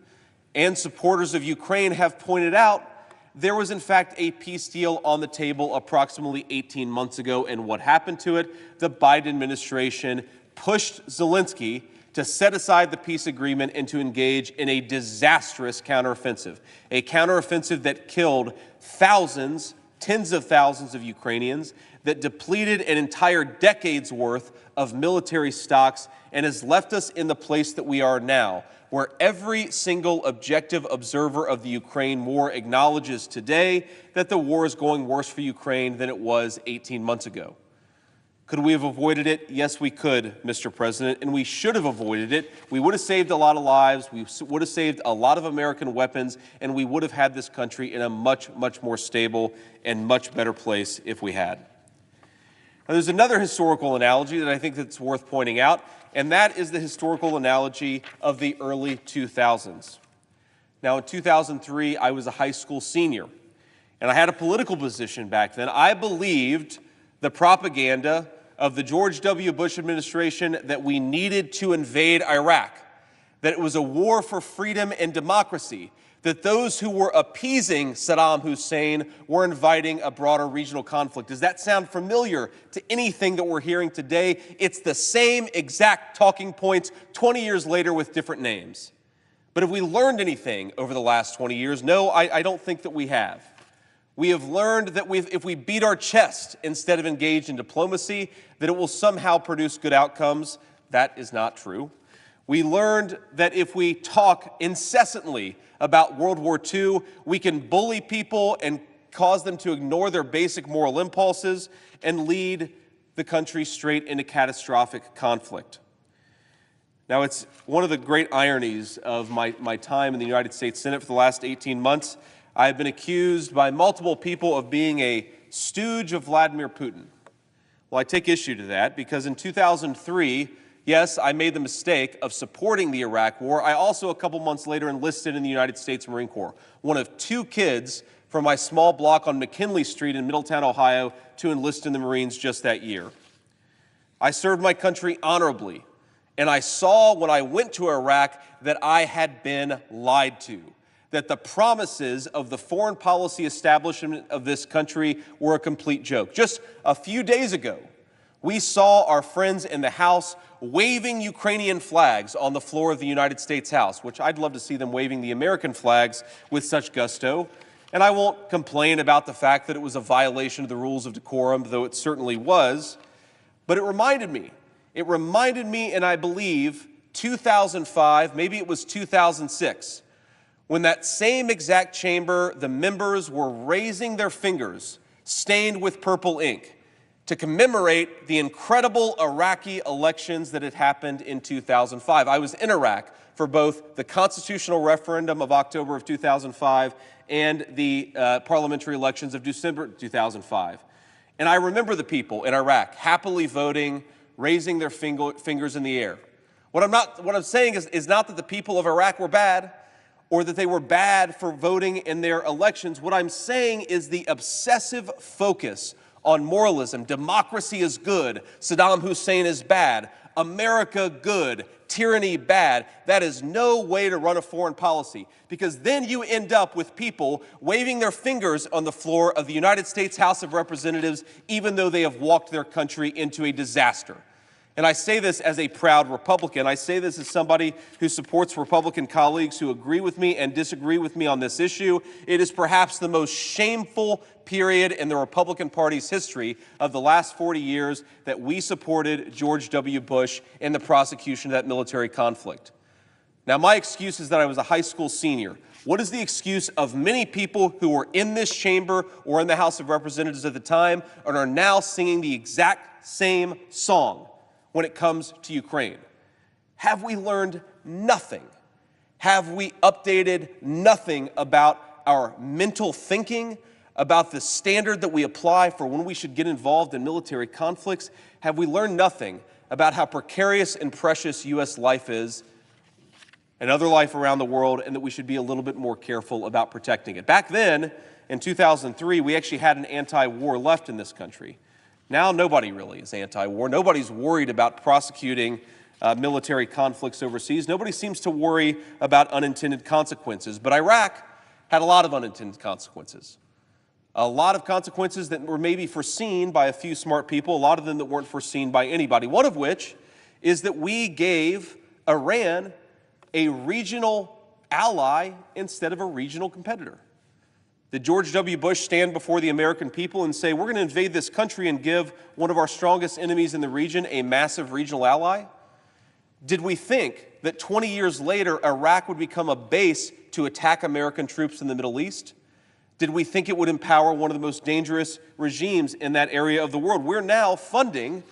and supporters of Ukraine have pointed out, there was in fact a peace deal on the table approximately 18 months ago, and what happened to it? The Biden administration pushed Zelensky to set aside the peace agreement and to engage in a disastrous counteroffensive, a counteroffensive that killed thousands, tens of thousands of Ukrainians, that depleted an entire decade's worth of military stocks and has left us in the place that we are now, where every single objective observer of the Ukraine war acknowledges today that the war is going worse for Ukraine than it was 18 months ago. Could we have avoided it? Yes, we could, Mr. President, and we should have avoided it. We would have saved a lot of lives, we would have saved a lot of American weapons, and we would have had this country in a much, much more stable and much better place if we had. Now, there's another historical analogy that I think that's worth pointing out, and that is the historical analogy of the early 2000s. Now, in 2003, I was a high school senior, and I had a political position back then. I believed the propaganda of the George W. Bush administration that we needed to invade Iraq, that it was a war for freedom and democracy, that those who were appeasing Saddam Hussein were inviting a broader regional conflict. Does that sound familiar to anything that we're hearing today? It's the same exact talking points 20 years later with different names. But have we learned anything over the last 20 years? No, I don't think that we have. We have learned that if we beat our chest instead of engage in diplomacy, that it will somehow produce good outcomes. That is not true. We learned that if we talk incessantly about World War II, we can bully people and cause them to ignore their basic moral impulses and lead the country straight into catastrophic conflict. Now, it's one of the great ironies of my time in the United States Senate for the last 18 months. I've been accused by multiple people of being a stooge of Vladimir Putin. Well, I take issue to that because in 2003, yes, I made the mistake of supporting the Iraq War. I also, a couple months later, enlisted in the United States Marine Corps, one of two kids from my small block on McKinley Street in Middletown, Ohio, to enlist in the Marines just that year. I served my country honorably, and I saw when I went to Iraq that I had been lied to, that the promises of the foreign policy establishment of this country were a complete joke. Just a few days ago, we saw our friends in the House waving Ukrainian flags on the floor of the United States House, which I'd love to see them waving the American flags with such gusto. And I won't complain about the fact that it was a violation of the rules of decorum, though it certainly was. But it reminded me, and I believe 2005, maybe it was 2006, when that same exact chamber, the members were raising their fingers, stained with purple ink, to commemorate the incredible Iraqi elections that had happened in 2005. I was in Iraq for both the constitutional referendum of October of 2005 and the parliamentary elections of December 2005. And I remember the people in Iraq happily voting, raising their fingers in the air. What I'm saying is not that the people of Iraq were bad, or that they were bad for voting in their elections. What I'm saying is the obsessive focus on moralism. Democracy is good, Saddam Hussein is bad, America good, tyranny bad. That is no way to run a foreign policy, because then you end up with people waving their fingers on the floor of the United States House of Representatives, even though they have walked their country into a disaster. And I say this as a proud Republican. I say this as somebody who supports Republican colleagues who agree with me and disagree with me on this issue. It is perhaps the most shameful period in the Republican Party's history of the last 40 years that we supported George W. Bush in the prosecution of that military conflict. Now, my excuse is that I was a high school senior. What is the excuse of many people who were in this chamber or in the House of Representatives at the time and are now singing the exact same song when it comes to Ukraine? Have we learned nothing? Have we updated nothing about our mental thinking, about the standard that we apply for when we should get involved in military conflicts? Have we learned nothing about how precarious and precious U.S. life is and other life around the world, and that we should be a little bit more careful about protecting it? Back then, in 2003, we actually had an anti-war left in this country. Now nobody really is anti-war. Nobody's worried about prosecuting military conflicts overseas. Nobody seems to worry about unintended consequences. But Iraq had a lot of unintended consequences. A lot of consequences that were maybe foreseen by a few smart people, a lot of them that weren't foreseen by anybody. One of which is that we gave Iran a regional ally instead of a regional competitor. Did George W. Bush stand before the American people and say, we're going to invade this country and give one of our strongest enemies in the region a massive regional ally? Did we think that 20 years later, Iraq would become a base to attack American troops in the Middle East? Did we think it would empower one of the most dangerous regimes in that area of the world? We're now funding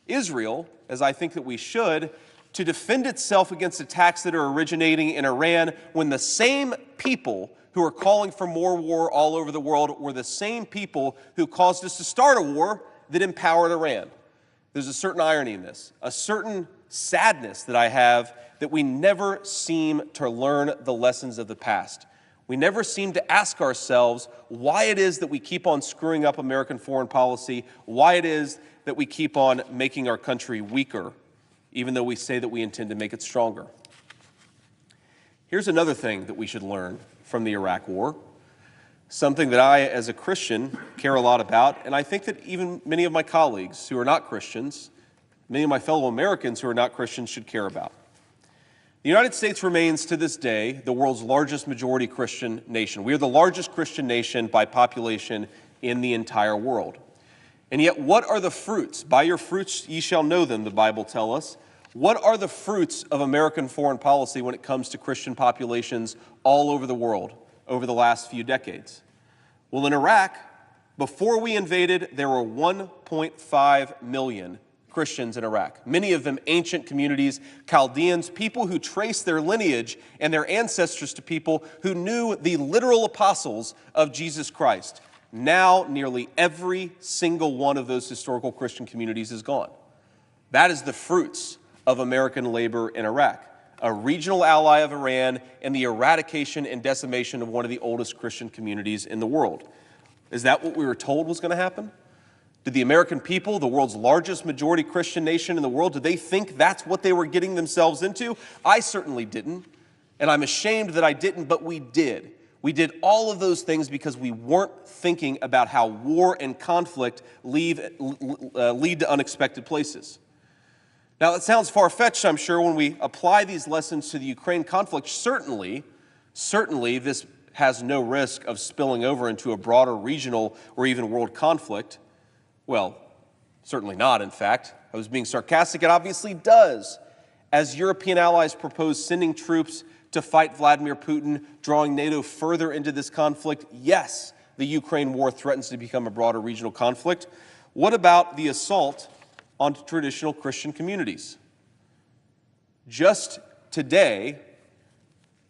Israel, as I think that we should, to defend itself against attacks that are originating in Iran, when the same people who are calling for more war all over the world were the same people who caused us to start a war that empowered Iran. There's a certain irony in this, a certain sadness that I have, that we never seem to learn the lessons of the past. We never seem to ask ourselves why it is that we keep on screwing up American foreign policy, why it is that we keep on making our country weaker, even though we say that we intend to make it stronger. Here's another thing that we should learn from the Iraq War, something that I, as a Christian, care a lot about, and I think that even many of my colleagues who are not Christians, many of my fellow Americans who are not Christians, should care about. The United States remains, to this day, the world's largest majority Christian nation. We are the largest Christian nation by population in the entire world. And yet, what are the fruits? By your fruits ye shall know them, the Bible tells us. What are the fruits of American foreign policy when it comes to Christian populations all over the world over the last few decades? Well, in Iraq, before we invaded, there were 1.5 million Christians in Iraq, many of them ancient communities, Chaldeans, people who trace their lineage and their ancestors to people who knew the literal apostles of Jesus Christ. Now, nearly every single one of those historical Christian communities is gone. That is the fruits of American labor in Iraq, a regional ally of Iran, and the eradication and decimation of one of the oldest Christian communities in the world. Is that what we were told was going to happen? Did the American people, the world's largest majority Christian nation in the world, did they think that's what they were getting themselves into? I certainly didn't, and I'm ashamed that I didn't, but we did. We did all of those things because we weren't thinking about how war and conflict lead to unexpected places. Now, it sounds far-fetched, I'm sure, when we apply these lessons to the Ukraine conflict. Certainly, this has no risk of spilling over into a broader regional or even world conflict. Well, certainly not, in fact. I was being sarcastic. It obviously does. As European allies propose sending troops to fight Vladimir Putin, drawing NATO further into this conflict, yes, the Ukraine war threatens to become a broader regional conflict. What about the assault on traditional Christian communities? Just today,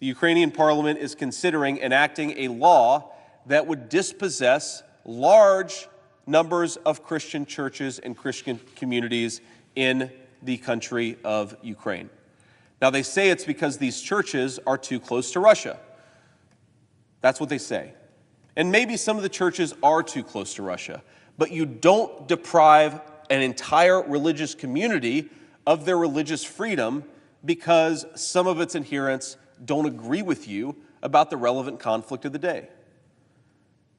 the Ukrainian parliament is considering enacting a law that would dispossess large numbers of Christian churches and Christian communities in the country of Ukraine. Now, they say it's because these churches are too close to Russia. That's what they say. And maybe some of the churches are too close to Russia, but you don't deprive an entire religious community of their religious freedom because some of its adherents don't agree with you about the relevant conflict of the day.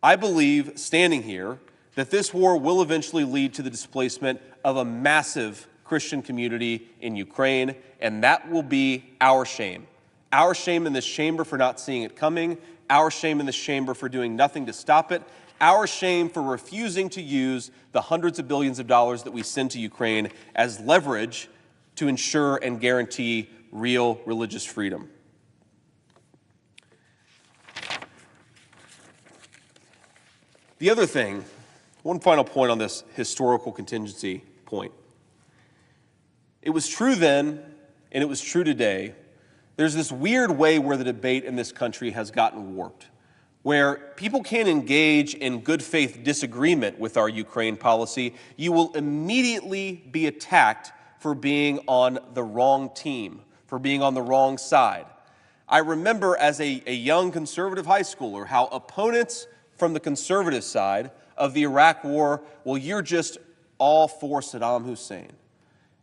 I believe, standing here, that this war will eventually lead to the displacement of a massive Christian community in Ukraine, and that will be our shame. Our shame in this chamber for not seeing it coming, our shame in this chamber for doing nothing to stop it, our shame for refusing to use the hundreds of billions of dollars that we send to Ukraine as leverage to ensure and guarantee real religious freedom. The other thing, one final point on this historical contingency point. It was true then, and it was true today, There's this weird way where the debate in this country has gotten warped, where people can't engage in good faith disagreement with our Ukraine policy. You will immediately be attacked for being on the wrong team, for being on the wrong side. I remember as a young conservative high schooler how opponents from the conservative side of the Iraq War, well, you're just all for Saddam Hussein.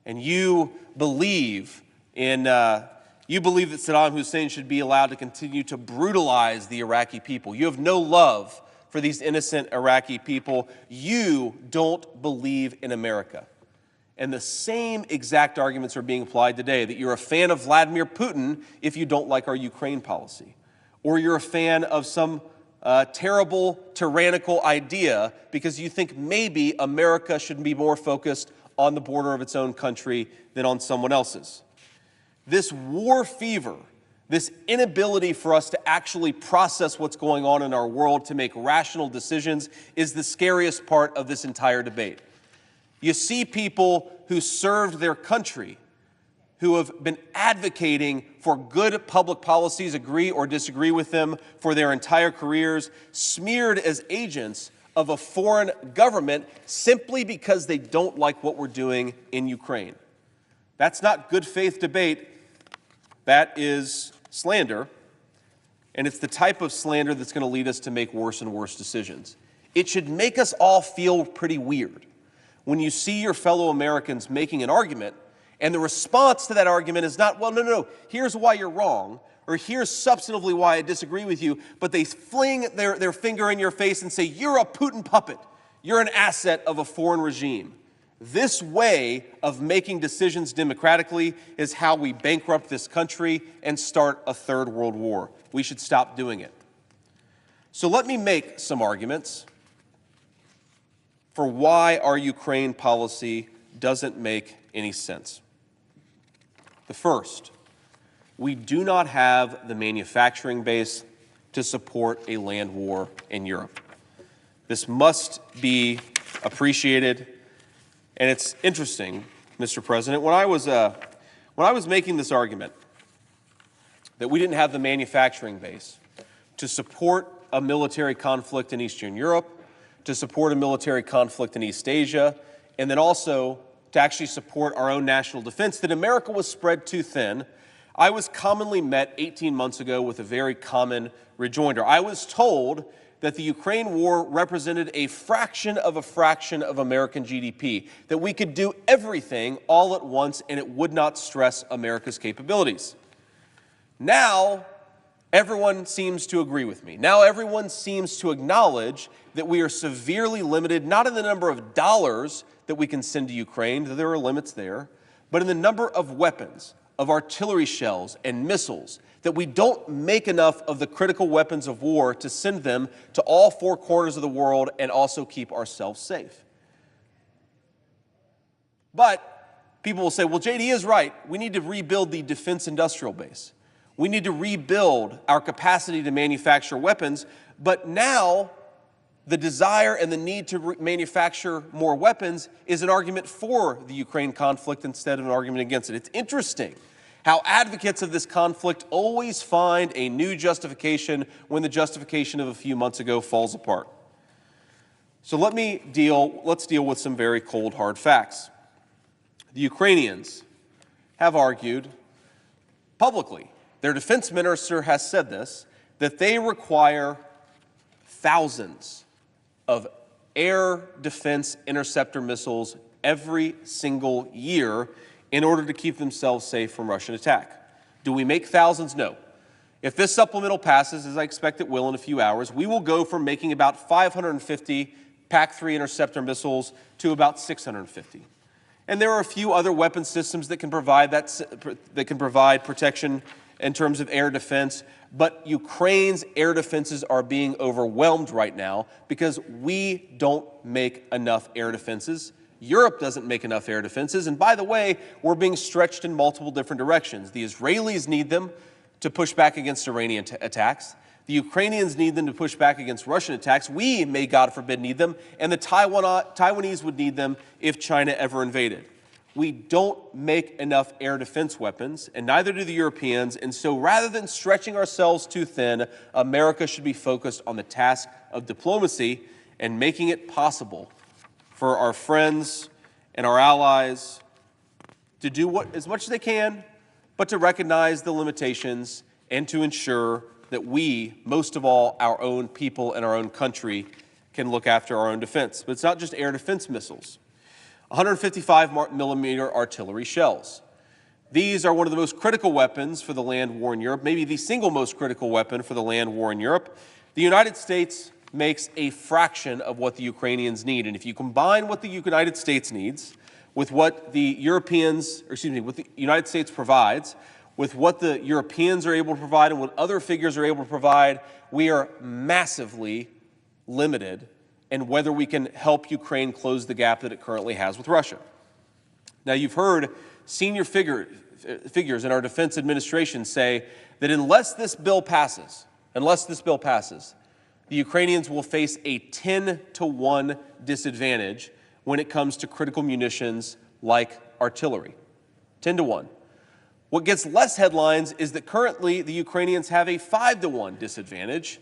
And you believe that Saddam Hussein should be allowed to continue to brutalize the Iraqi people. You have no love for these innocent Iraqi people. You don't believe in America. And the same exact arguments are being applied today, that you're a fan of Vladimir Putin if you don't like our Ukraine policy, or you're a fan of some terrible, tyrannical idea because you think maybe America should be more focused on the border of its own country than on someone else's. This war fever, this inability for us to actually process what's going on in our world to make rational decisions is the scariest part of this entire debate. You see people who served their country, who have been advocating for good public policies, agree or disagree with them for their entire careers, smeared as agents of a foreign government simply because they don't like what we're doing in Ukraine. That's not good faith debate. That is slander, and it's the type of slander that's going to lead us to make worse and worse decisions. It should make us all feel pretty weird when you see your fellow Americans making an argument, and the response to that argument is not, well, no, here's why you're wrong, or here's substantively why I disagree with you, but they fling their finger in your face and say, you're a Putin puppet. You're an asset of a foreign regime. This way of making decisions democratically is how we bankrupt this country and start a third world war. We should stop doing it. So let me make some arguments for why our Ukraine policy doesn't make any sense. The first, we do not have the manufacturing base to support a land war in Europe. This must be appreciated. And it's interesting, Mr. President, when I was making this argument that we didn't have the manufacturing base to support a military conflict in Eastern Europe, to support a military conflict in East Asia, and then also to actually support our own national defense, that America was spread too thin, I was commonly met 18 months ago with a very common rejoinder. I was told that the Ukraine war represented a fraction of American GDP, that we could do everything all at once and it would not stress America's capabilities. Now, everyone seems to agree with me. Now everyone seems to acknowledge that we are severely limited, not in the number of dollars that we can send to Ukraine, though there are limits there, but in the number of weapons, of artillery shells and missiles, that we don't make enough of the critical weapons of war to send them to all four corners of the world and also keep ourselves safe. But people will say, well, JD is right. We need to rebuild the defense industrial base. We need to rebuild our capacity to manufacture weapons. But now the desire and the need to manufacture more weapons is an argument for the Ukraine conflict instead of an argument against it. It's interesting how advocates of this conflict always find a new justification when the justification of a few months ago falls apart. So let's deal with some very cold, hard facts. The Ukrainians have argued publicly, their defense minister has said this, that they require thousands of air defense interceptor missiles every single year in order to keep themselves safe from Russian attack. Do we make thousands? No. If this supplemental passes, as I expect it will in a few hours, we will go from making about 550 PAC-3 interceptor missiles to about 650. And there are a few other weapon systems that can provide protection in terms of air defense, but Ukraine's air defenses are being overwhelmed right now because we don't make enough air defenses. Europe doesn't make enough air defenses, and by the way, we're being stretched in multiple different directions. The Israelis need them to push back against Iranian attacks. The Ukrainians need them to push back against Russian attacks. We, may God forbid, need them, and the Taiwanese would need them if China ever invaded. We don't make enough air defense weapons, and neither do the Europeans, and so rather than stretching ourselves too thin, America should be focused on the task of diplomacy and making it possible for our friends and our allies to do as much as they can, but to recognize the limitations and to ensure that we, most of all, our own people and our own country, can look after our own defense. But it's not just air defense missiles. 155mm artillery shells. These are one of the most critical weapons for the land war in Europe, maybe the single most critical weapon for the land war in Europe. The United States makes a fraction of what the Ukrainians need. And if you combine what the United States needs with what the what the United States provides, with what the Europeans are able to provide and what other figures are able to provide, we are massively limited in whether we can help Ukraine close the gap that it currently has with Russia. Now, you've heard senior figures in our defense administration say that unless this bill passes, the Ukrainians will face a 10-to-1 disadvantage when it comes to critical munitions like artillery. 10-to-1. What gets less headlines is that currently the Ukrainians have a 5-to-1 disadvantage,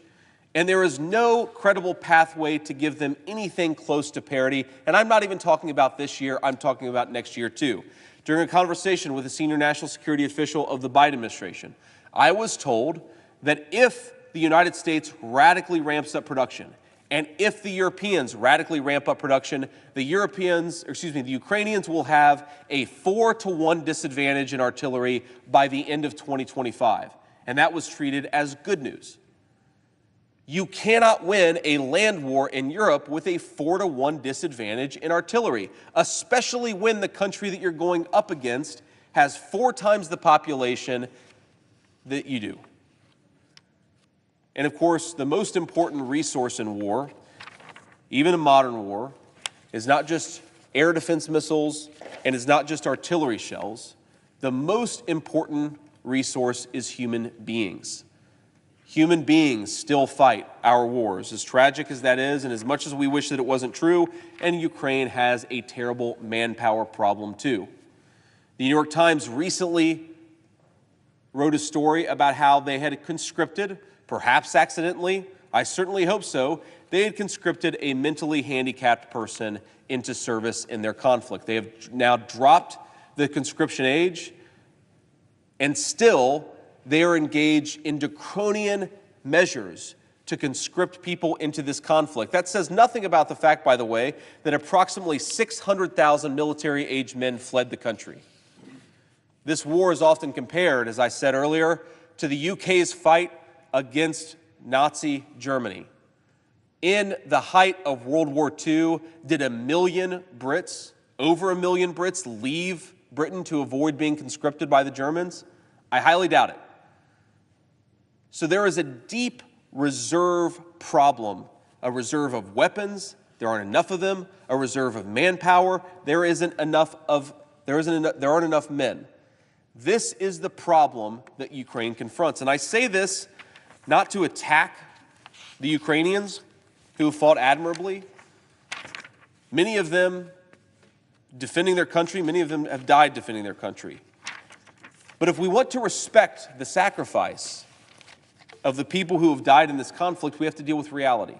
and there is no credible pathway to give them anything close to parity. And I'm not even talking about this year, I'm talking about next year too. During a conversation with a senior national security official of the Biden administration, I was told that if the United States radically ramps up production, and if the Europeans radically ramp up production, the Ukrainians will have a 4-to-1 disadvantage in artillery by the end of 2025. And that was treated as good news. You cannot win a land war in Europe with a 4-to-1 disadvantage in artillery, especially when the country that you're going up against has 4 times the population that you do. And of course, the most important resource in war, even in modern war, is not just air defense missiles and is not just artillery shells. The most important resource is human beings. Human beings still fight our wars, as tragic as that is, and as much as we wish that it wasn't true, and Ukraine has a terrible manpower problem too. The New York Times recently wrote a story about how they had conscripted, perhaps accidentally, I certainly hope so, they had conscripted a mentally handicapped person into service in their conflict. They have now dropped the conscription age, and still they are engaged in draconian measures to conscript people into this conflict. That says nothing about the fact, by the way, that approximately 600,000 military-aged men fled the country. This war is often compared, as I said earlier, to the UK's fight against Nazi Germany. In the height of World War II, did over 1 million Brits leave Britain to avoid being conscripted by the Germans? I highly doubt it. So there is a deep reserve problem, a reserve of weapons, there aren't enough of them, a reserve of manpower, there aren't enough men. This is the problem that Ukraine confronts. And I say this not to attack the Ukrainians who fought admirably. Many of them defending their country, many of them have died defending their country. But if we want to respect the sacrifice of the people who have died in this conflict, we have to deal with reality.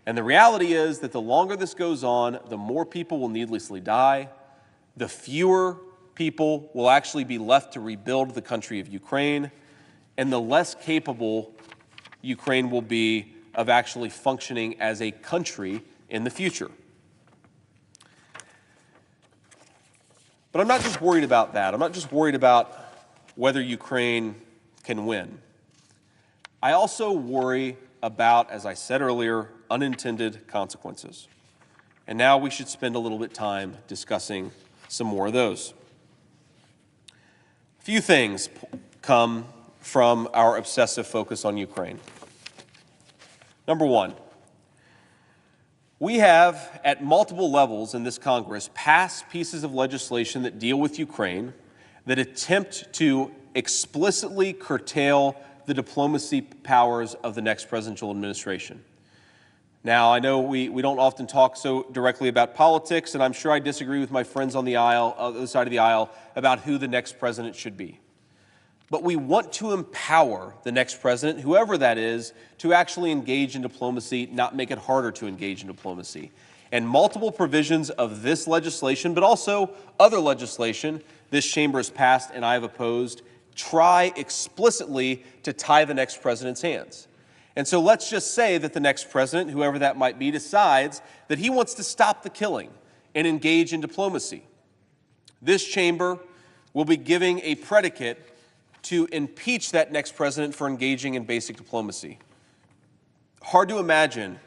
And the reality is that the longer this goes on, the more people will needlessly die, the fewer people will actually be left to rebuild the country of Ukraine, and the less capable Ukraine will be of actually functioning as a country in the future. But I'm not just worried about that. I'm not just worried about whether Ukraine can win. I also worry about, as I said earlier, unintended consequences. And now we should spend a little bit of time discussing some more of those. A few things come from our obsessive focus on Ukraine. Number one, we have, at multiple levels in this Congress, passed pieces of legislation that deal with Ukraine that attempt to explicitly curtail the diplomacy powers of the next presidential administration. Now, I know we don't often talk so directly about politics, and I'm sure I disagree with my friends on the other side of the aisle, about who the next president should be. But we want to empower the next president, whoever that is, to actually engage in diplomacy, not make it harder to engage in diplomacy. And multiple provisions of this legislation, but also other legislation this chamber has passed and I have opposed, try explicitly to tie the next president's hands. And so let's just say that the next president, whoever that might be, decides that he wants to stop the killing and engage in diplomacy. This chamber will be giving a predicate to impeach that next president for engaging in basic diplomacy. Hard to imagine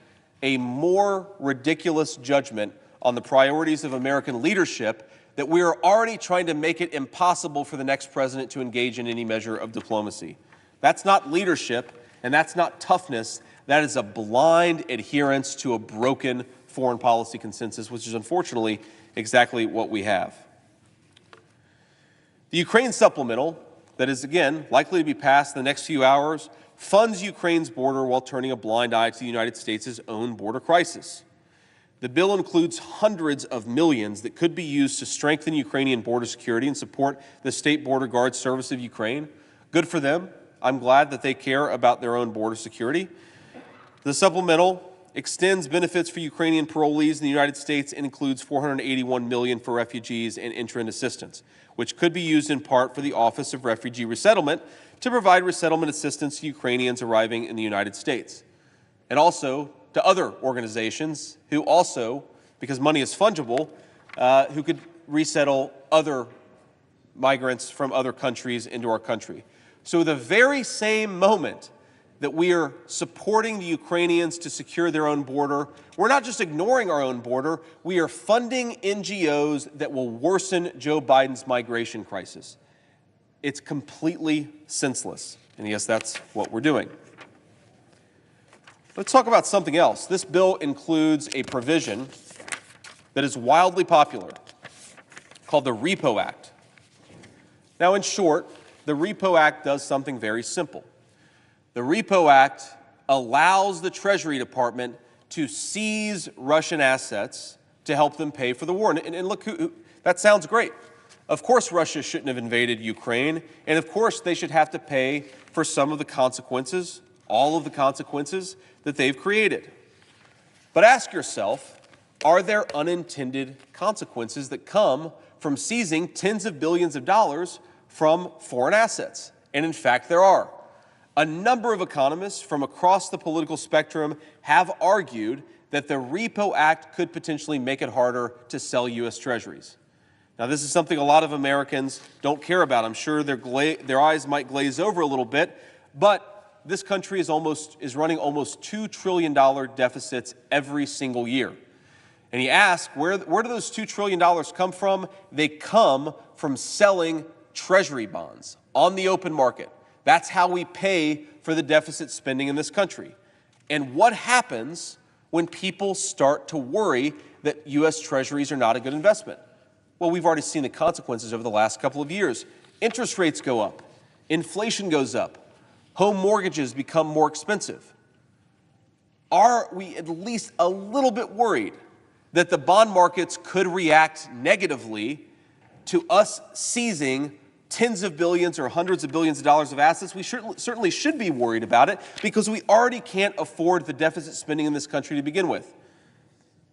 a more ridiculous judgment on the priorities of American leadership that we are already trying to make it impossible for the next president to engage in any measure of diplomacy. That's not leadership, and that's not toughness. That is a blind adherence to a broken foreign policy consensus, which is unfortunately exactly what we have. The Ukraine supplemental, that is, again, likely to be passed in the next few hours, funds Ukraine's border while turning a blind eye to the United States' own border crisis. The bill includes hundreds of millions that could be used to strengthen Ukrainian border security and support the State Border Guard Service of Ukraine. Good for them. I'm glad that they care about their own border security. The supplemental extends benefits for Ukrainian parolees in the United States and includes $481 million for refugees and entrant assistance, which could be used in part for the Office of Refugee Resettlement to provide resettlement assistance to Ukrainians arriving in the United States, and also to other organizations who also, because money is fungible, who could resettle other migrants from other countries into our country. So the very same moment that we are supporting the Ukrainians to secure their own border, we're not just ignoring our own border, we are funding NGOs that will worsen Joe Biden's migration crisis. It's completely senseless. And yes, that's what we're doing. Let's talk about something else. This bill includes a provision that is wildly popular called the Repo Act. Now, in short, the Repo Act does something very simple. The Repo Act allows the Treasury Department to seize Russian assets to help them pay for the war. And look, that sounds great. Of course Russia shouldn't have invaded Ukraine, and of course they should have to pay for some of the consequences, all of the consequences that they've created. But ask yourself, are there unintended consequences that come from seizing tens of billions of dollars from foreign assets? And in fact, there are. A number of economists from across the political spectrum have argued that the Repo Act could potentially make it harder to sell U.S. Treasuries. Now, this is something a lot of Americans don't care about. I'm sure their eyes might glaze over a little bit, but this country is running almost $2 trillion deficits every single year. And you ask, where do those $2 trillion come from? They come from selling Treasury bonds on the open market. That's how we pay for the deficit spending in this country. And what happens when people start to worry that U.S. Treasuries are not a good investment? Well, we've already seen the consequences over the last couple of years. Interest rates go up. Inflation goes up. Home mortgages become more expensive. Are we at least a little bit worried that the bond markets could react negatively to us seizing tens of billions or hundreds of billions of dollars of assets? We certainly should be worried about it because we already can't afford the deficit spending in this country to begin with.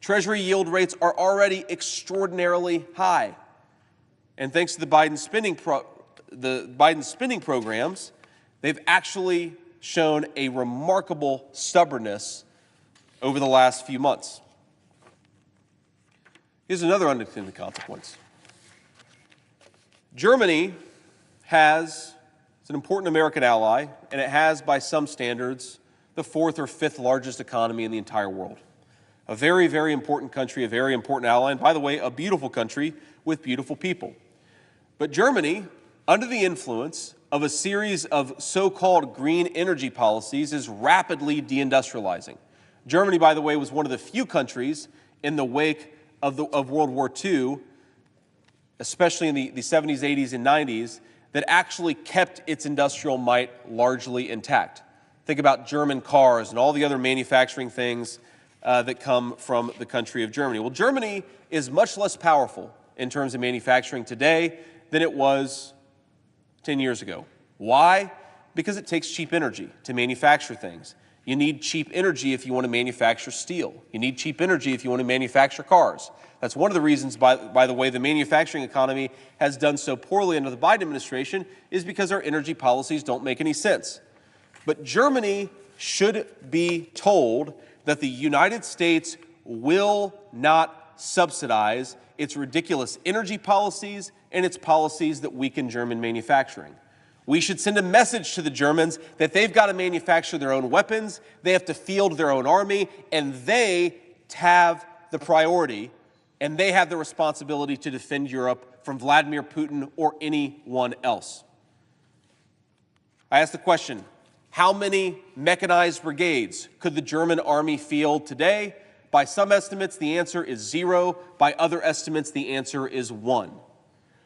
Treasury yield rates are already extraordinarily high. And thanks to the Biden spending programs, they've actually shown a remarkable stubbornness over the last few months. Here's another unintended consequence. Germany it's an important American ally, and it has, by some standards, the fourth or fifth largest economy in the entire world. A very, very important country, a very important ally, and by the way, a beautiful country with beautiful people. But Germany, under the influence of a series of so-called green energy policies, is rapidly deindustrializing. Germany, by the way, was one of the few countries in the wake of World War II, especially in the 70s, 80s, and 90s, that actually kept its industrial might largely intact. Think about German cars and all the other manufacturing things that come from the country of Germany. Well, Germany is much less powerful in terms of manufacturing today than it was 10 years ago. Why? Because it takes cheap energy to manufacture things. You need cheap energy if you want to manufacture steel. You need cheap energy if you want to manufacture cars. That's one of the reasons, by the way, the manufacturing economy has done so poorly under the Biden administration, is because our energy policies don't make any sense. But Germany should be told that the United States will not subsidize its ridiculous energy policies and its policies that weaken German manufacturing. We should send a message to the Germans that they've got to manufacture their own weapons, they have to field their own army, and they have the priority, and they have the responsibility to defend Europe from Vladimir Putin or anyone else. I ask the question, how many mechanized brigades could the German army field today? By some estimates, the answer is 0. By other estimates, the answer is 1.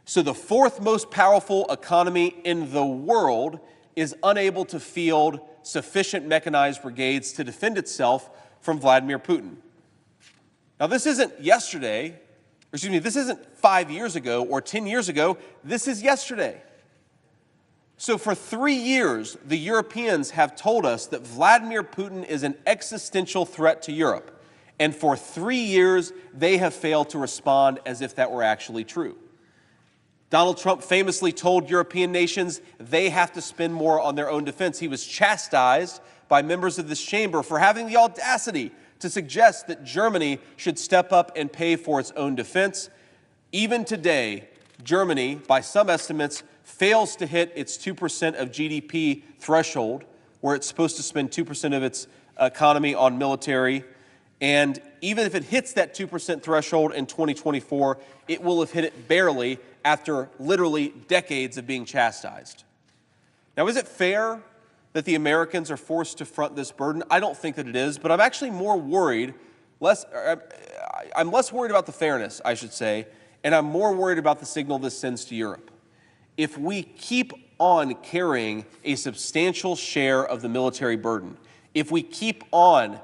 So the fourth most powerful economy in the world is unable to field sufficient mechanized brigades to defend itself from Vladimir Putin. Now, this isn't yesterday, this isn't 5 years ago or 10 years ago, this is yesterday. So for 3 years, the Europeans have told us that Vladimir Putin is an existential threat to Europe. And for 3 years, they have failed to respond as if that were actually true. Donald Trump famously told European nations they have to spend more on their own defense. He was chastised by members of this chamber for having the audacity to suggest that Germany should step up and pay for its own defense. Even today, Germany, by some estimates, fails to hit its 2% of GDP threshold, where it's supposed to spend 2% of its economy on military. And even if it hits that 2% threshold in 2024, it will have hit it barely after literally decades of being chastised. Now, is it fair that the Americans are forced to front this burden? I don't think that it is, but I'm actually more worried, I'm less worried about the fairness, I should say, and I'm more worried about the signal this sends to Europe. If we keep on carrying a substantial share of the military burden, if we keep on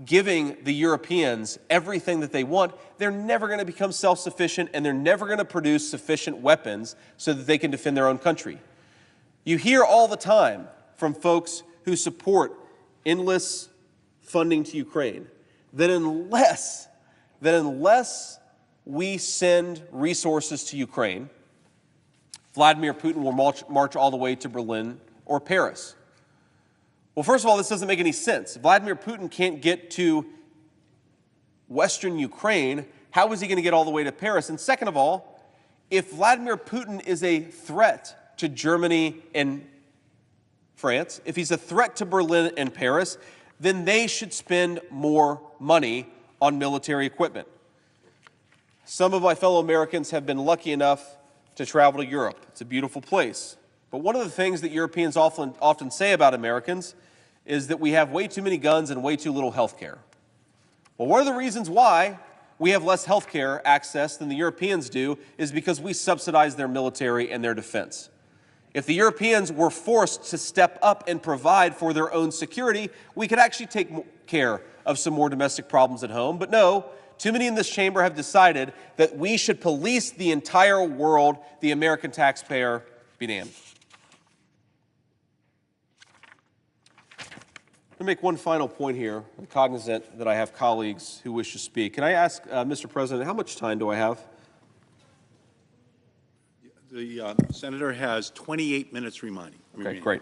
giving the Europeans everything that they want, they're never going to become self-sufficient and they're never going to produce sufficient weapons so that they can defend their own country. You hear all the time from folks who support endless funding to Ukraine that unless we send resources to Ukraine, Vladimir Putin will march all the way to Berlin or Paris. Well, first of all, this doesn't make any sense. Vladimir Putin can't get to Western Ukraine. How is he going to get all the way to Paris? And second of all, if Vladimir Putin is a threat to Germany and France, if he's a threat to Berlin and Paris, then they should spend more money on military equipment. Some of my fellow Americans have been lucky enough to travel to Europe. It's a beautiful place. But one of the things that Europeans often say about Americans is that we have way too many guns and way too little health care. Well, one of the reasons why we have less health care access than the Europeans do is because we subsidize their military and their defense. If the Europeans were forced to step up and provide for their own security, we could actually take care of some more domestic problems at home. But no, too many in this chamber have decided that we should police the entire world, the American taxpayer be damned. I'm going to make one final point here. I'm cognizant that I have colleagues who wish to speak. Can I ask, Mr. President, how much time do I have? The senator has 28 minutes remaining. Okay, great.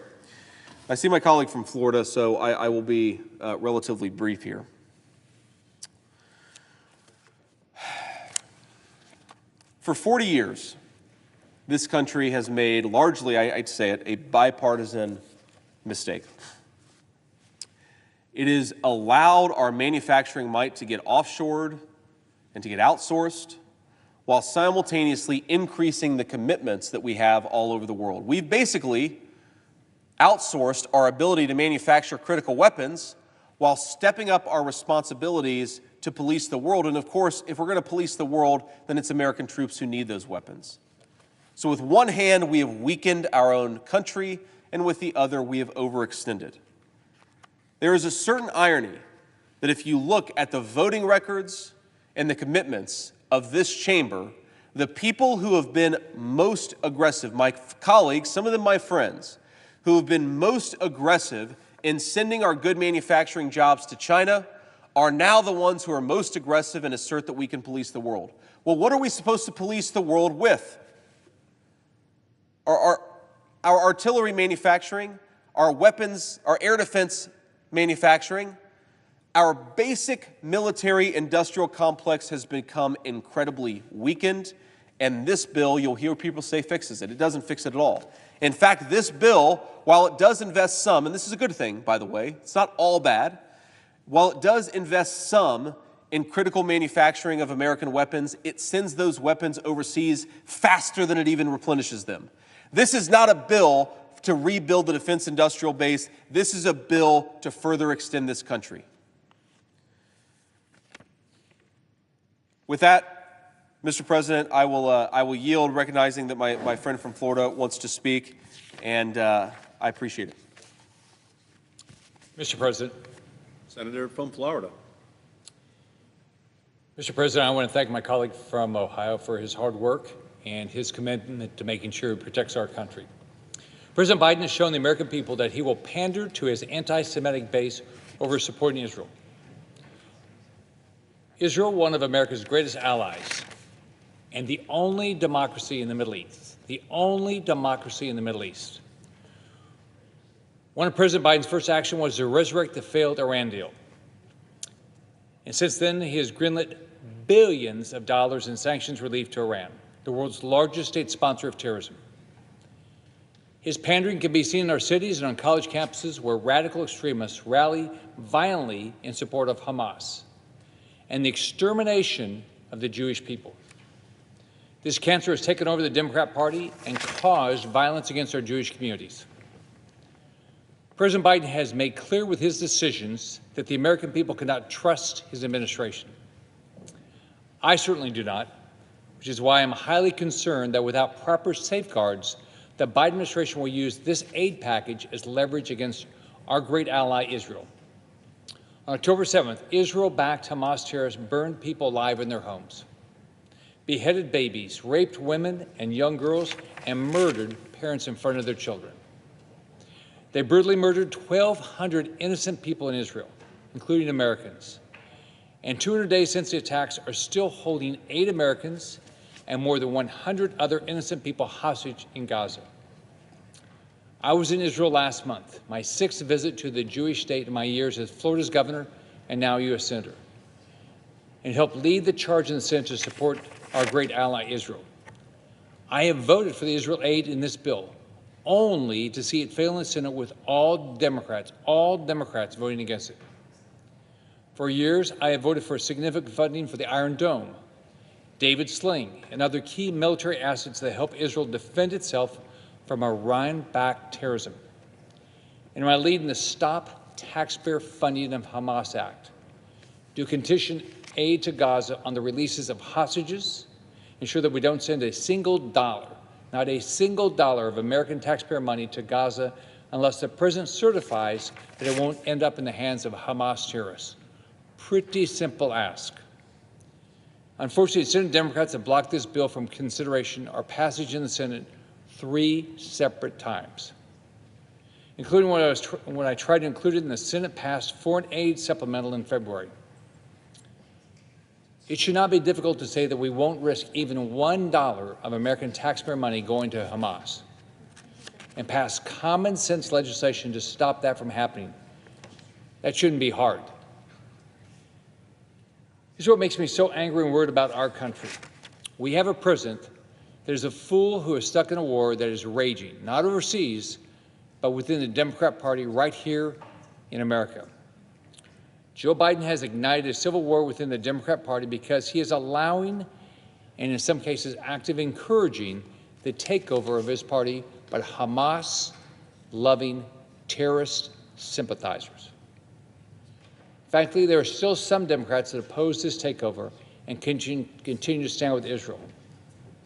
I see my colleague from Florida, so I will be relatively brief here. For 40 years, this country has made largely, I'd say it, a bipartisan mistake. It has allowed our manufacturing might to get offshored and to get outsourced while simultaneously increasing the commitments that we have all over the world. We've basically outsourced our ability to manufacture critical weapons while stepping up our responsibilities to police the world. And of course, if we're going to police the world, then it's American troops who need those weapons. So with one hand, we have weakened our own country, and with the other, we have overextended. There is a certain irony that if you look at the voting records and the commitments of this chamber, the people who have been most aggressive, my colleagues, some of them my friends, who have been most aggressive in sending our good manufacturing jobs to China are now the ones who are most aggressive and assert that we can police the world. Well, what are we supposed to police the world with? Our artillery manufacturing, our weapons, our air defense manufacturing, our basic military industrial complex has become incredibly weakened, and this bill, you'll hear people say, fixes it. It doesn't fix it at all. In fact, this bill, while it does invest some, and this is a good thing, by the way, it's not all bad, while it does invest some in critical manufacturing of American weapons, it sends those weapons overseas faster than it even replenishes them. This is not a bill to rebuild the defense industrial base. This is a bill to further extend this country. With that, Mr. President, I will yield, recognizing that my friend from Florida wants to speak, and I appreciate it. Mr. President. Senator from Florida. Mr. President, I want to thank my colleague from Ohio for his hard work and his commitment to making sure he protects our country. President Biden has shown the American people that he will pander to his anti-Semitic base over supporting Israel. Israel, one of America's greatest allies, and the only democracy in the Middle East. The only democracy in the Middle East. One of President Biden's first actions was to resurrect the failed Iran deal. And since then, he has greenlit billions of dollars in sanctions relief to Iran, the world's largest state sponsor of terrorism. His pandering can be seen in our cities and on college campuses where radical extremists rally violently in support of Hamas and the extermination of the Jewish people. This cancer has taken over the Democrat Party and caused violence against our Jewish communities. President Biden has made clear with his decisions that the American people cannot trust his administration. I certainly do not, which is why I'm highly concerned that without proper safeguards, the Biden administration will use this aid package as leverage against our great ally, Israel. On October 7th, Israel-backed Hamas terrorists burned people alive in their homes, beheaded babies, raped women and young girls, and murdered parents in front of their children. They brutally murdered 1,200 innocent people in Israel, including Americans. And 200 days since the attacks are still holding 8 Americans and more than 100 other innocent people hostage in Gaza. I was in Israel last month, my 6th visit to the Jewish state in my years as Florida's governor and now U.S. Senator, and helped lead the charge in the Senate to support our great ally, Israel. I have voted for the Israel aid in this bill, only to see it fail in the Senate with all Democrats voting against it. For years, I have voted for significant funding for the Iron Dome, David Sling, and other key military assets that help Israel defend itself from Iran-backed terrorism. In my lead in the Stop Taxpayer Funding of Hamas Act, to condition aid to Gaza on the releases of hostages, ensure that we don't send a single dollar, not a single dollar of American taxpayer money to Gaza unless the president certifies that it won't end up in the hands of Hamas terrorists. Pretty simple ask. Unfortunately, Senate Democrats have blocked this bill from consideration or passage in the Senate 3 separate times, including when I tried to include it in the Senate-passed foreign aid supplemental in February. It should not be difficult to say that we won't risk even $1 of American taxpayer money going to Hamas and pass common sense legislation to stop that from happening. That shouldn't be hard. This is what makes me so angry and worried about our country. We have a president that is a fool who is stuck in a war that is raging, not overseas, but within the Democrat Party right here in America. Joe Biden has ignited a civil war within the Democrat Party because he is allowing, and in some cases actively encouraging, the takeover of his party by Hamas-loving terrorist sympathizers. Frankly, there are still some Democrats that oppose this takeover and continue to stand with Israel.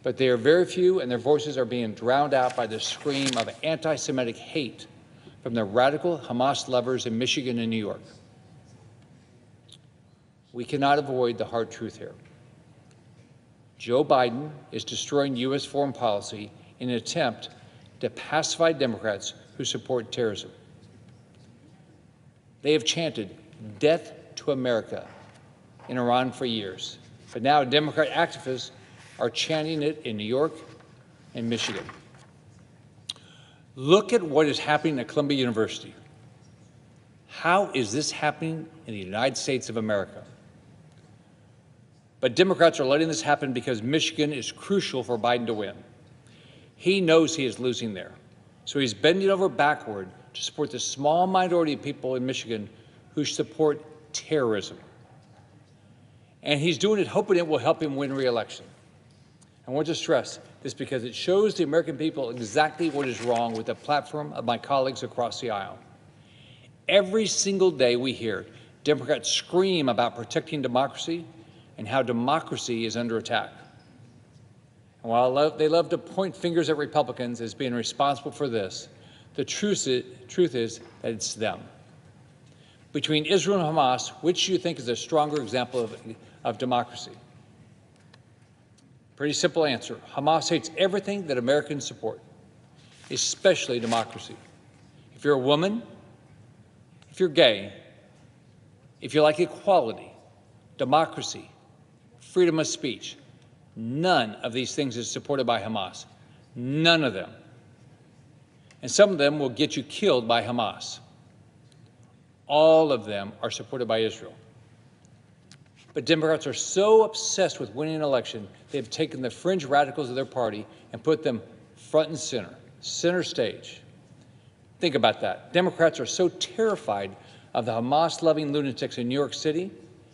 But they are very few, and their voices are being drowned out by the scream of anti-Semitic hate from the radical Hamas lovers in Michigan and New York. We cannot avoid the hard truth here. Joe Biden is destroying U.S. foreign policy in an attempt to pacify Democrats who support terrorism. They have chanted death to America in Iran for years, but now Democrat activists are chanting it in New York and Michigan. Look at what is happening at Columbia University. How is this happening in the United States of America? But Democrats are letting this happen because Michigan is crucial for Biden to win. He knows he is losing there, so he's bending over backward to support the small minority of people in Michigan who support terrorism. And he's doing it hoping it will help him win re-election. I want to stress this because it shows the American people exactly what is wrong with the platform of my colleagues across the aisle. Every single day we hear Democrats scream about protecting democracy and how democracy is under attack. And while they love to point fingers at Republicans as being responsible for this, the truth is that it's them. Between Israel and Hamas, which do you think is a stronger example of democracy? Pretty simple answer. Hamas hates everything that Americans support, especially democracy. If you're a woman, if you're gay, if you like equality, democracy, freedom of speech, none of these things is supported by Hamas. None of them. And some of them will get you killed by Hamas. All of them are supported by Israel. But Democrats are so obsessed with winning an election, they've taken the fringe radicals of their party and put them front and center stage. Think about that. Democrats are so terrified of the Hamas-loving lunatics in New York City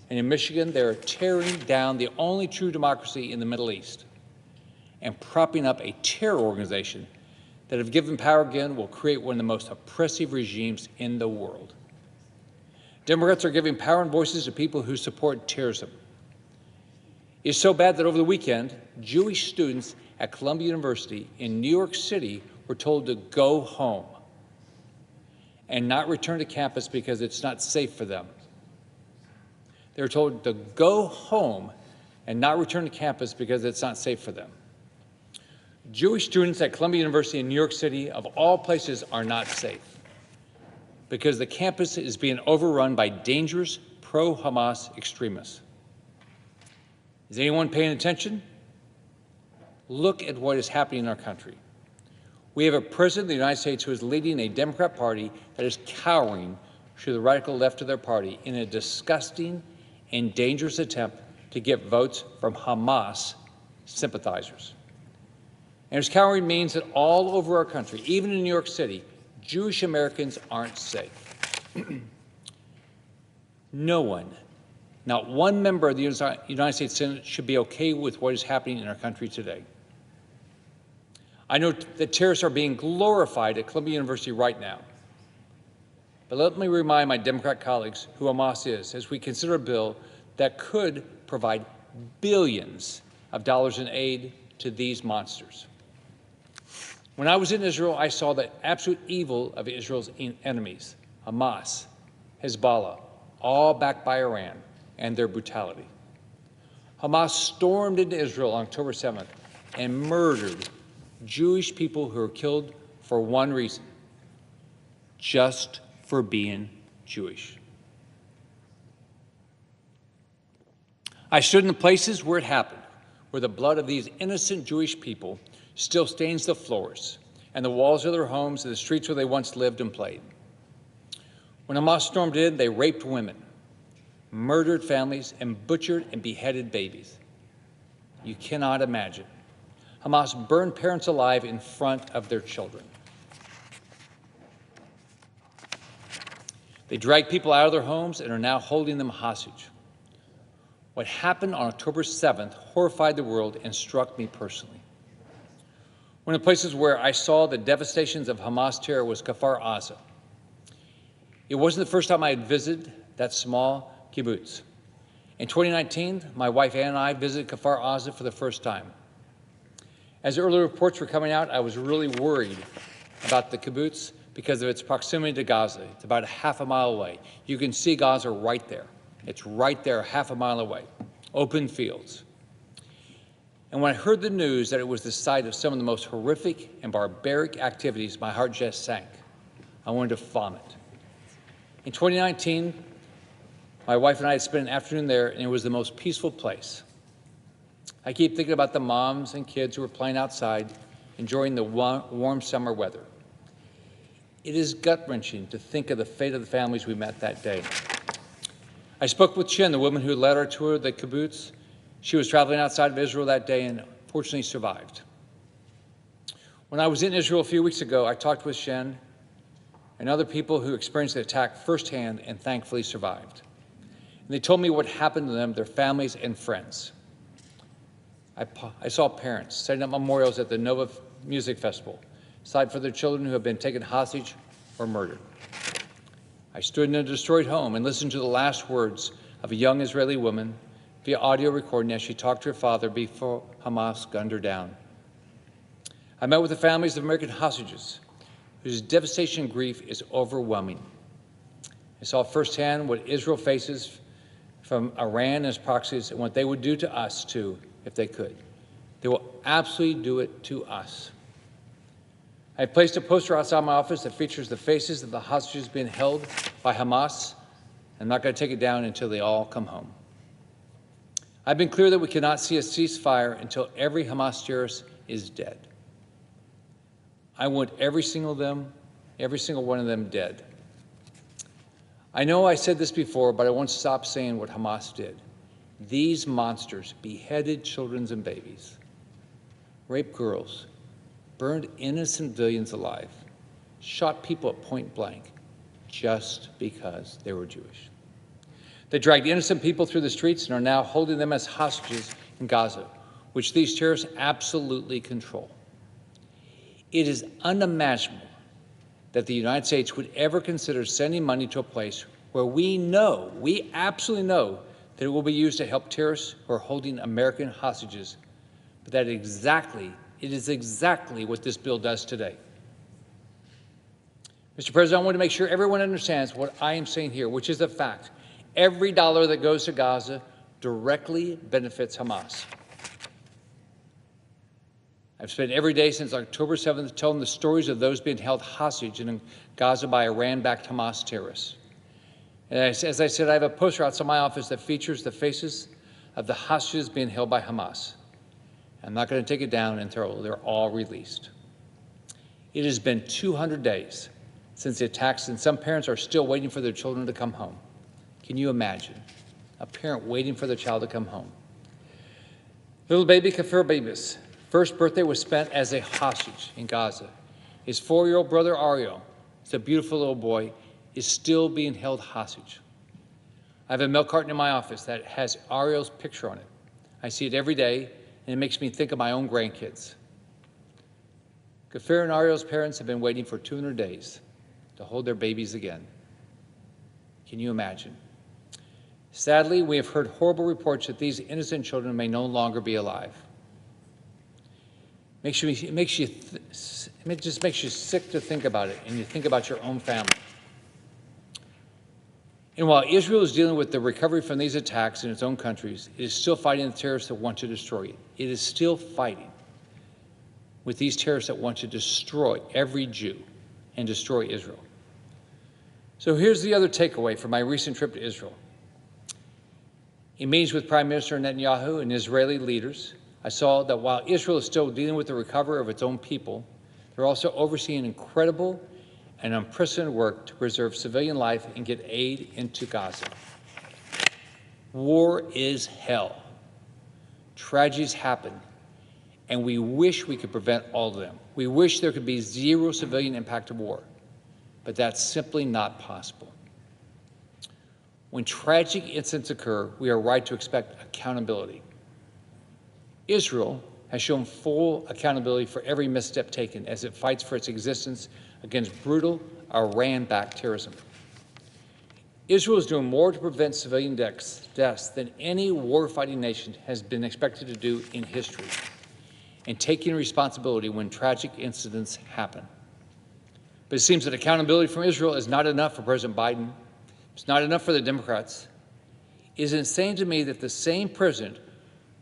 and in Michigan, they're tearing down the only true democracy in the Middle East and propping up a terror organization that, if given power again, will create one of the most oppressive regimes in the world. Democrats are giving power and voices to people who support terrorism. It's so bad that over the weekend, Jewish students at Columbia University in New York City were told to go home and not return to campus because it's not safe for them. They were told to go home and not return to campus because it's not safe for them. Jewish students at Columbia University in New York City, of all places, are not safe because the campus is being overrun by dangerous pro-Hamas extremists. Is anyone paying attention? Look at what is happening in our country. We have a president of the United States who is leading a Democrat Party that is cowering to the radical left of their party in a disgusting and dangerous attempt to get votes from Hamas sympathizers. And his cowering means that all over our country, even in New York City, Jewish Americans aren't safe. No one, not one member of the United States Senate should be okay with what is happening in our country today. I know that terrorists are being glorified at Columbia University right now. But let me remind my Democrat colleagues who Hamas is as we consider a bill that could provide billions of dollars in aid to these monsters. When I was in Israel, I saw the absolute evil of Israel's enemies, Hamas, Hezbollah, all backed by Iran, and their brutality. Hamas stormed into Israel on October 7th and murdered Jewish people who were killed for one reason, just for being Jewish. I stood in the places where it happened, where the blood of these innocent Jewish people still stains the floors and the walls of their homes and the streets where they once lived and played. When Hamas stormed in, they raped women, murdered families, and butchered and beheaded babies. You cannot imagine. Hamas burned parents alive in front of their children. They dragged people out of their homes and are now holding them hostage. What happened on October 7th horrified the world and struck me personally. One of the places where I saw the devastations of Hamas terror was Kfar Aza. It wasn't the first time I had visited that small kibbutz. In 2019, my wife Ann and I visited Kfar Aza for the first time. As early reports were coming out, I was really worried about the kibbutz because of its proximity to Gaza. It's about a half a mile away. You can see Gaza right there. It's right there, half a mile away, open fields. And when I heard the news that it was the site of some of the most horrific and barbaric activities, my heart just sank. I wanted to vomit. In 2019, my wife and I had spent an afternoon there, and it was the most peaceful place. I keep thinking about the moms and kids who were playing outside, enjoying the warm summer weather. It is gut-wrenching to think of the fate of the families we met that day. I spoke with Chin, the woman who led our tour of the kibbutz. She was traveling outside of Israel that day and fortunately survived. When I was in Israel a few weeks ago, I talked with Shen and other people who experienced the attack firsthand and thankfully survived. And they told me what happened to them, their families and friends. I saw parents setting up memorials at the Nova Music Festival, site for their children who have been taken hostage or murdered. I stood in a destroyed home and listened to the last words of a young Israeli woman via audio recording as she talked to her father before Hamas gunned her down. I met with the families of American hostages whose devastation and grief is overwhelming. I saw firsthand what Israel faces from Iran and its proxies and what they would do to us too if they could. They will absolutely do it to us. I placed a poster outside my office that features the faces of the hostages being held by Hamas. I'm not going to take it down until they all come home. I've been clear that we cannot see a ceasefire until every Hamas terrorist is dead. I want every single one of them dead. I know I said this before, but I won't stop saying what Hamas did. These monsters beheaded children and babies, raped girls, burned innocent civilians alive, shot people at point blank just because they were Jewish. They dragged innocent people through the streets and are now holding them as hostages in Gaza, which these terrorists absolutely control. It is unimaginable that the United States would ever consider sending money to a place where we absolutely know that it will be used to help terrorists who are holding American hostages. But it is exactly what this bill does today. Mr. President, I want to make sure everyone understands what I am saying here, which is a fact. Every dollar that goes to Gaza directly benefits Hamas. I've spent every day since October 7th telling the stories of those being held hostage in Gaza by Iran-backed Hamas terrorists. And as I said, I have a poster outside my office that features the faces of the hostages being held by Hamas. I'm not going to take it down until they're all released. It has been 200 days since the attacks, and some parents are still waiting for their children to come home. Can you imagine a parent waiting for their child to come home? Little baby Kafir Babis' first birthday was spent as a hostage in Gaza. His 4-year-old brother Ariel, it's a beautiful little boy, is still being held hostage. I have a milk carton in my office that has Ariel's picture on it. I see it every day, and it makes me think of my own grandkids. Kafir and Ariel's parents have been waiting for 200 days to hold their babies again. Can you imagine? Sadly, we have heard horrible reports that these innocent children may no longer be alive. It just makes you sick to think about it, and you think about your own family. And while Israel is dealing with the recovery from these attacks in its own countries, it is still fighting the terrorists that want to destroy it. It is still fighting with these terrorists that want to destroy every Jew and destroy Israel. So here's the other takeaway from my recent trip to Israel. In meetings with Prime Minister Netanyahu and Israeli leaders, I saw that while Israel is still dealing with the recovery of its own people, they're also overseeing incredible and unprecedented work to preserve civilian life and get aid into Gaza. War is hell. Tragedies happen, and we wish we could prevent all of them. We wish there could be zero civilian impact of war, but that's simply not possible. When tragic incidents occur, we are right to expect accountability. Israel has shown full accountability for every misstep taken as it fights for its existence against brutal Iran-backed terrorism. Israel is doing more to prevent civilian deaths than any war-fighting nation has been expected to do in history, and taking responsibility when tragic incidents happen. But it seems that accountability from Israel is not enough for President Biden. It's not enough for the Democrats. It is insane to me that the same president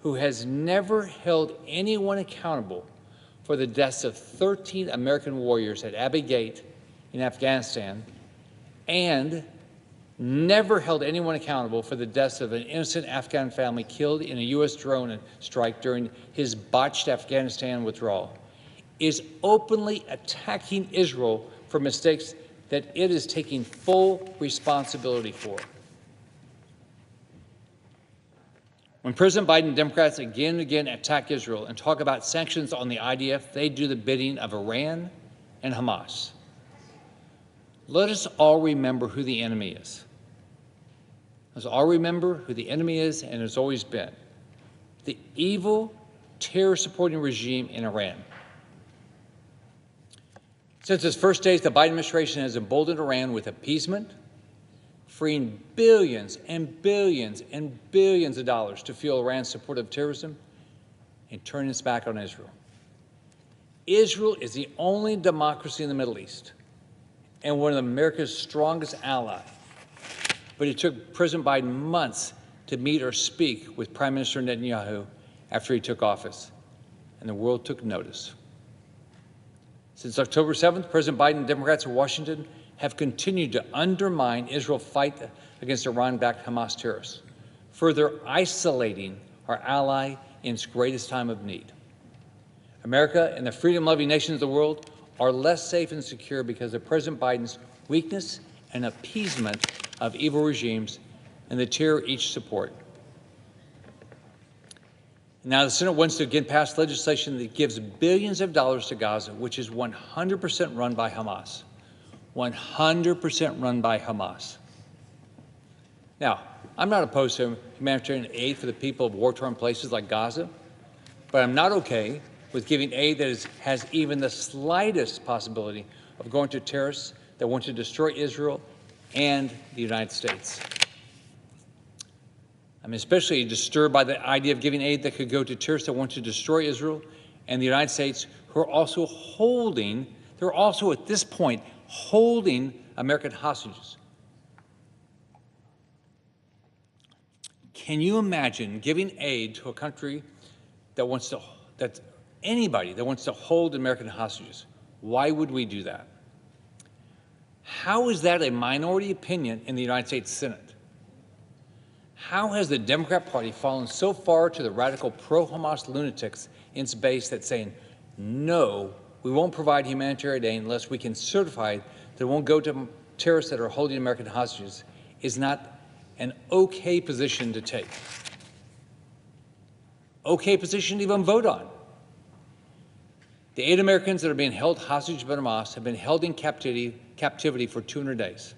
who has never held anyone accountable for the deaths of 13 American warriors at Abbey Gate in Afghanistan and never held anyone accountable for the deaths of an innocent Afghan family killed in a U.S. drone strike during his botched Afghanistan withdrawal, is openly attacking Israel for mistakes that it is taking full responsibility for. When President Biden and Democrats again and again attack Israel and talk about sanctions on the IDF, they do the bidding of Iran and Hamas. Let us all remember who the enemy is. Let us all remember who the enemy is and has always been. The evil, terror-supporting regime in Iran. Since its first days, the Biden administration has emboldened Iran with appeasement, freeing billions and billions and billions of dollars to fuel Iran's support of terrorism and turning its back on Israel. Israel is the only democracy in the Middle East and one of America's strongest allies. But it took President Biden months to meet or speak with Prime Minister Netanyahu after he took office, and the world took notice. Since October 7th, President Biden and Democrats in Washington have continued to undermine Israel's fight against Iran-backed Hamas terrorists, further isolating our ally in its greatest time of need. America and the freedom-loving nations of the world are less safe and secure because of President Biden's weakness and appeasement of evil regimes and the terror each support. Now the Senate wants to again pass legislation that gives billions of dollars to Gaza, which is 100% run by Hamas. 100% run by Hamas. Now, I'm not opposed to humanitarian aid for the people of war-torn places like Gaza, but I'm not okay with giving aid that has even the slightest possibility of going to terrorists that want to destroy Israel and the United States. I'm especially disturbed by the idea of giving aid that could go to terrorists that want to destroy Israel and the United States, who are also at this point holding American hostages. Can you imagine giving aid to a country that anybody that wants to hold American hostages? Why would we do that? How is that a minority opinion in the United States Senate? How has the Democrat Party fallen so far to the radical pro-Hamas lunatics in its base that's saying, no, we won't provide humanitarian aid unless we can certify that it won't go to terrorists that are holding American hostages, is not an okay position to take. Okay position to even vote on. The 8 Americans that are being held hostage by Hamas have been held in captivity for 200 days.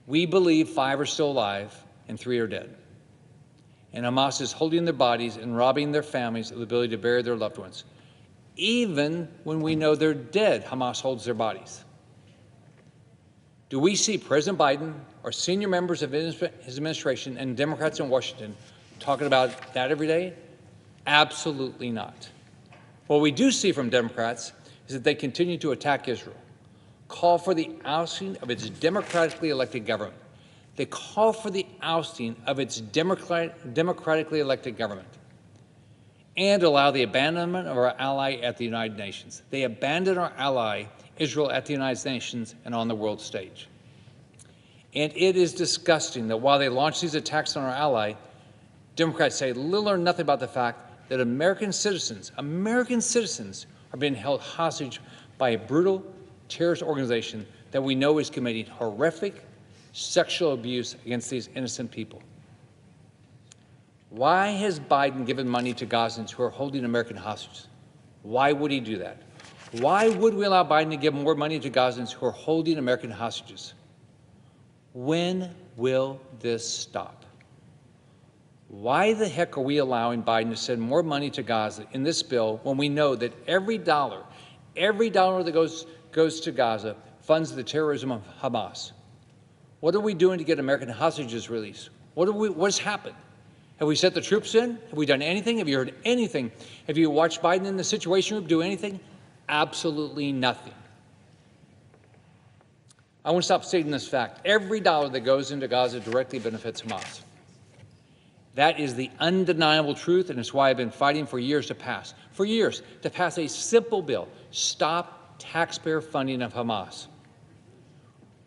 We believe 5 are still alive and 3 are dead. And Hamas is holding their bodies and robbing their families of the ability to bury their loved ones. Even when we know they're dead, Hamas holds their bodies. Do we see President Biden or senior members of his administration and Democrats in Washington talking about that every day? Absolutely not. What we do see from Democrats is that they continue to attack Israel, call for the ousting of its democratically elected government. They call for the ousting of its democratically elected government and allow the abandonment of our ally at the United Nations. They abandon our ally, Israel, at the United Nations and on the world stage. And it is disgusting that while they launch these attacks on our ally, Democrats say little or nothing about the fact that American citizens are being held hostage by a brutal terrorist organization that we know is committing horrific sexual abuse against these innocent people. Why has Biden given money to Gazans who are holding American hostages? Why would he do that? Why would we allow Biden to give more money to Gazans who are holding American hostages? When will this stop? Why the heck are we allowing Biden to send more money to Gaza in this bill when we know that every dollar that goes to Gaza funds the terrorism of Hamas? What are we doing to get American hostages released? What has happened? Have we sent the troops in? Have we done anything? Have you heard anything? Have you watched Biden in the Situation Room do anything? Absolutely nothing. I want to stop stating this fact. Every dollar that goes into Gaza directly benefits Hamas. That is the undeniable truth, and it's why I've been fighting for years to pass a simple bill, stop taxpayer funding of Hamas,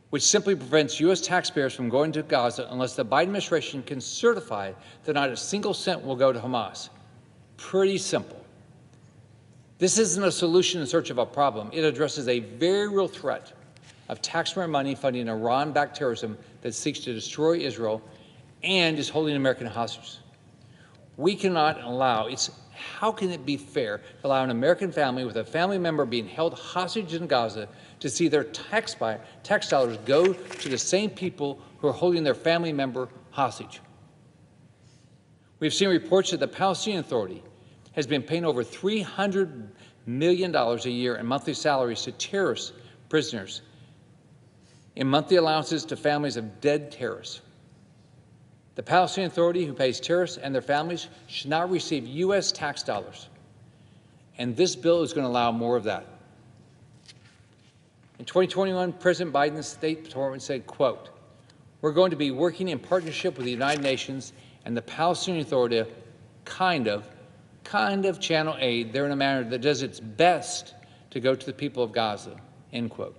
which simply prevents U.S. taxpayers from going to Gaza unless the Biden administration can certify that not a single cent will go to Hamas. Pretty simple. This isn't a solution in search of a problem. It addresses a very real threat of taxpayer money funding Iran-backed terrorism that seeks to destroy Israel and is holding American hostages. We cannot allow, how can it be fair to allow an American family with a family member being held hostage in Gaza to see their tax dollars go to the same people who are holding their family member hostage? We've seen reports that the Palestinian Authority has been paying over $300 million a year in monthly salaries to terrorist prisoners, in monthly allowances to families of dead terrorists. The Palestinian Authority, who pays terrorists and their families, should not receive U.S. tax dollars. And this bill is going to allow more of that. In 2021, President Biden's State Department said, quote, "We're going to be working in partnership with the United Nations and the Palestinian Authority to kind of channel aid there in a manner that does its best to go to the people of Gaza," end quote.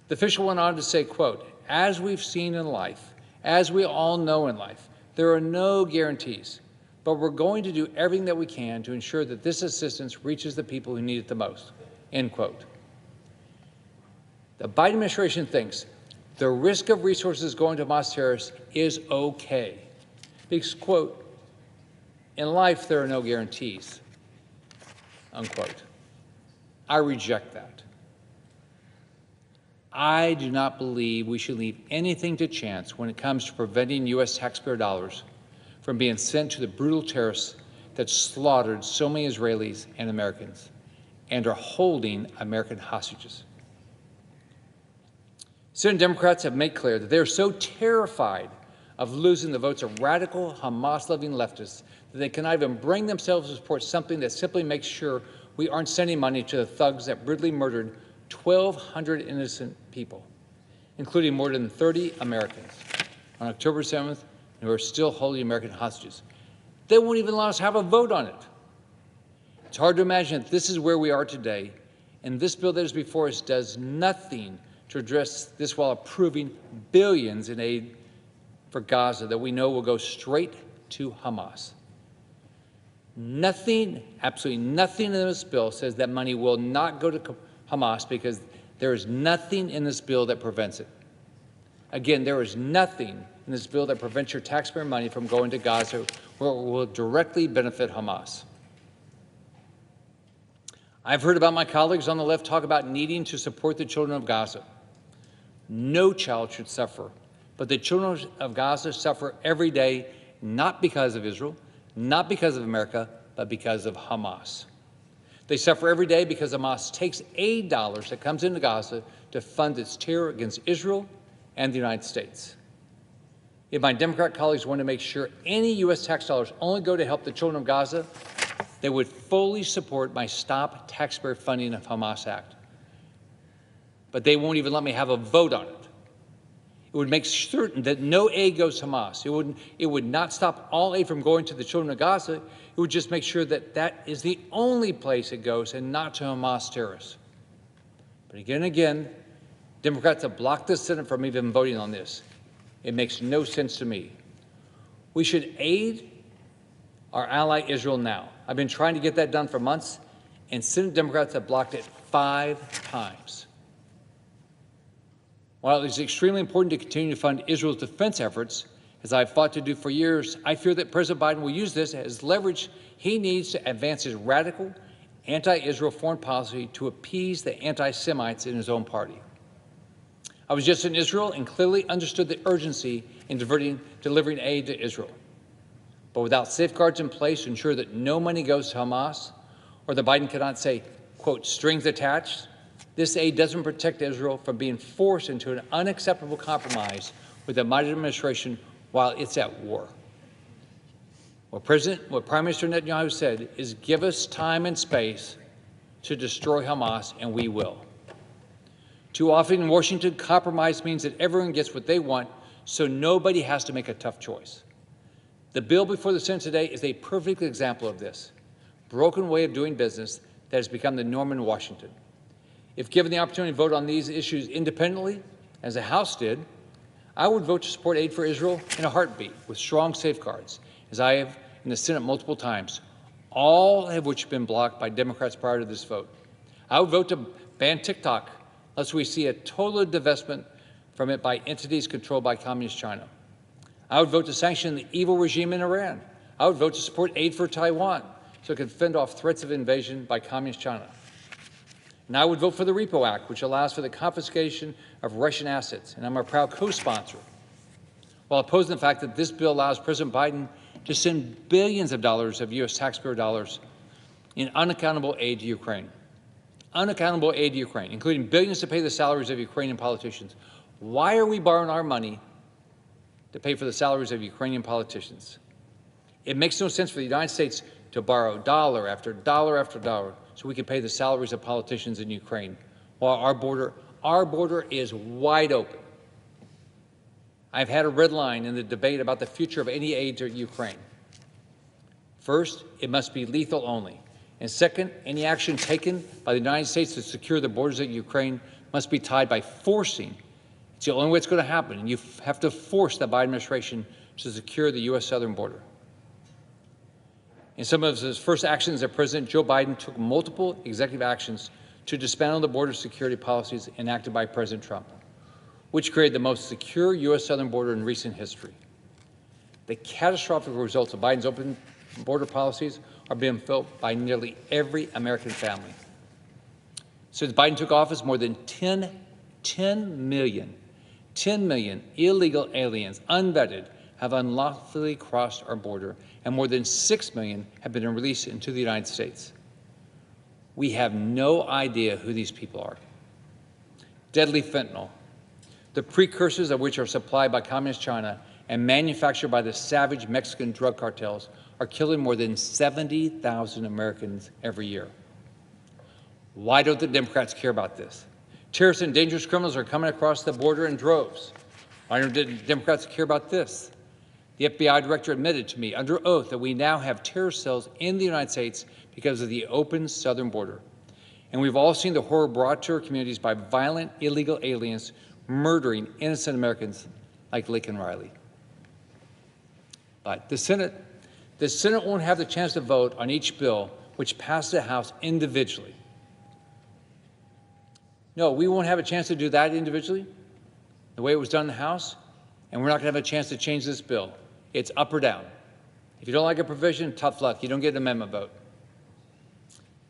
The official went on to say, quote, "As we've seen in life, as we all know in life, there are no guarantees, but we're going to do everything that we can to ensure that this assistance reaches the people who need it the most," end quote. The Biden administration thinks the risk of resources going to Hamas terrorists is okay because, quote, "in life there are no guarantees," unquote. I reject that. I do not believe we should leave anything to chance when it comes to preventing U.S. taxpayer dollars from being sent to the brutal terrorists that slaughtered so many Israelis and Americans and are holding American hostages. Senate Democrats have made clear that they are so terrified of losing the votes of radical Hamas-loving leftists that they cannot even bring themselves to support something that simply makes sure we aren't sending money to the thugs that brutally murdered 1,200 innocent people, including more than 30 Americans, on October 7th, who are still holding American hostages. They won't even allow us to have a vote on it. It's hard to imagine that this is where we are today, and this bill that is before us does nothing to address this while approving billions in aid for Gaza that we know will go straight to Hamas. Nothing, absolutely nothing in this bill says that money will not go to Hamas because there is nothing in this bill that prevents it. Again, there is nothing in this bill that prevents your taxpayer money from going to Gaza where it will directly benefit Hamas. I've heard about my colleagues on the left talk about needing to support the children of Gaza. No child should suffer, but the children of Gaza suffer every day, not because of Israel, not because of America, but because of Hamas. They suffer every day because Hamas takes aid dollars that comes into Gaza to fund its terror against Israel and the United States. If my Democrat colleagues want to make sure any U.S. tax dollars only go to help the children of Gaza, they would fully support my Stop Taxpayer Funding of Hamas Act. But they won't even let me have a vote on it. It would make certain that no aid goes to Hamas. It would not stop all aid from going to the children of Gaza. It would just make sure that that is the only place it goes and not to Hamas terrorists. But again and again, Democrats have blocked the Senate from even voting on this. It makes no sense to me. We should aid our ally Israel now. I've been trying to get that done for months, and Senate Democrats have blocked it 5 times. While it is extremely important to continue to fund Israel's defense efforts, as I've fought to do for years, I fear that President Biden will use this as leverage he needs to advance his radical anti-Israel foreign policy to appease the anti-Semites in his own party. I was just in Israel and clearly understood the urgency in delivering aid to Israel. But without safeguards in place to ensure that no money goes to Hamas, or that Biden cannot say, quote, strings attached, this aid doesn't protect Israel from being forced into an unacceptable compromise with the Biden administration while it's at war. What Prime Minister Netanyahu said is give us time and space to destroy Hamas, and we will. Too often in Washington, compromise means that everyone gets what they want, so nobody has to make a tough choice. The bill before the Senate today is a perfect example of this broken way of doing business that has become the norm in Washington. If given the opportunity to vote on these issues independently, as the House did, I would vote to support aid for Israel in a heartbeat with strong safeguards, as I have in the Senate multiple times, all of which have been blocked by Democrats prior to this vote. I would vote to ban TikTok, lest we see a total divestment from it by entities controlled by Communist China. I would vote to sanction the evil regime in Iran. I would vote to support aid for Taiwan so it can fend off threats of invasion by Communist China. And I would vote for the Repo Act, which allows for the confiscation of Russian assets, and I'm a proud co-sponsor, while opposing the fact that this bill allows President Biden to send billions of dollars of U.S. taxpayer dollars in unaccountable aid to Ukraine. Unaccountable aid to Ukraine, including billions to pay the salaries of Ukrainian politicians. Why are we borrowing our money to pay for the salaries of Ukrainian politicians? It makes no sense for the United States to borrow dollar after dollar after dollar so we can pay the salaries of politicians in Ukraine, while our border is wide open. I've had a red line in the debate about the future of any aid to Ukraine. First, it must be lethal only. And second, any action taken by the United States to secure the borders of Ukraine must be tied by forcing. It's the only way it's going to happen, and you have to force the Biden administration to secure the U.S. southern border. In some of his first actions as President, Joe Biden took multiple executive actions to dismantle the border security policies enacted by President Trump, which created the most secure U.S. southern border in recent history. The catastrophic results of Biden's open border policies are being felt by nearly every American family. Since Biden took office, more than 10 million illegal aliens, unvetted, have unlawfully crossed our border, and more than 6 million have been released into the United States. We have no idea who these people are. Deadly fentanyl, the precursors of which are supplied by Communist China and manufactured by the savage Mexican drug cartels, are killing more than 70,000 Americans every year. Why don't the Democrats care about this? Terrorists and dangerous criminals are coming across the border in droves. Why don't the Democrats care about this? The FBI director admitted to me under oath that we now have terror cells in the United States because of the open southern border. And we've all seen the horror brought to our communities by violent illegal aliens murdering innocent Americans like Lincoln Riley. But the Senate won't have the chance to vote on each bill which passed the House individually. No, we won't have a chance to do that individually, the way it was done in the House, and we're not going to have a chance to change this bill. It's up or down. If you don't like a provision, tough luck. You don't get an amendment vote.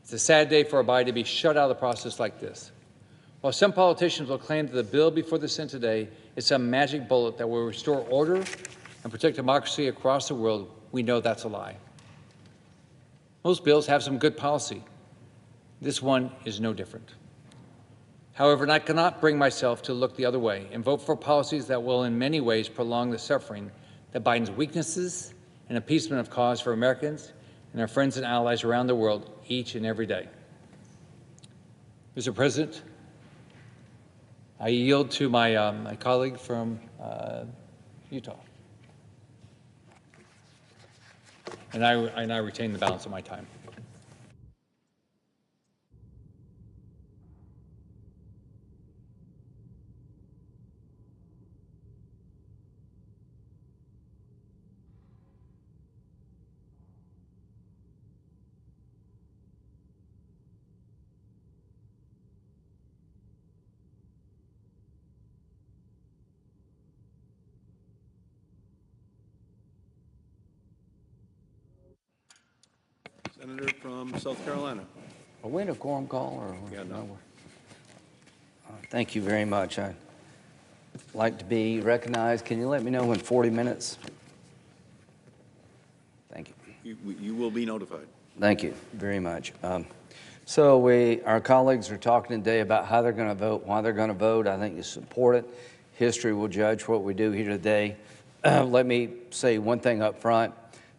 It's a sad day for our body to be shut out of the process like this. While some politicians will claim that the bill before the Senate today is some magic bullet that will restore order and protect democracy across the world, we know that's a lie. Most bills have some good policy. This one is no different. However, I cannot bring myself to look the other way and vote for policies that will in many ways prolong the suffering that Biden's weaknesses and appeasement of cause for Americans and our friends and allies around the world each and every day. Mr. President, I yield to my, my colleague from Utah. And I retain the balance of my time. Senator from South Carolina. Are we in a quorum call or? Yeah, no. Thank you very much. I'd like to be recognized. Can you let me know in 40 minutes? Thank you. You will be notified. Thank you very much. So our colleagues are talking today about how they're going to vote, why they're going to vote. I think it's important. History will judge what we do here today. Let me say one thing up front.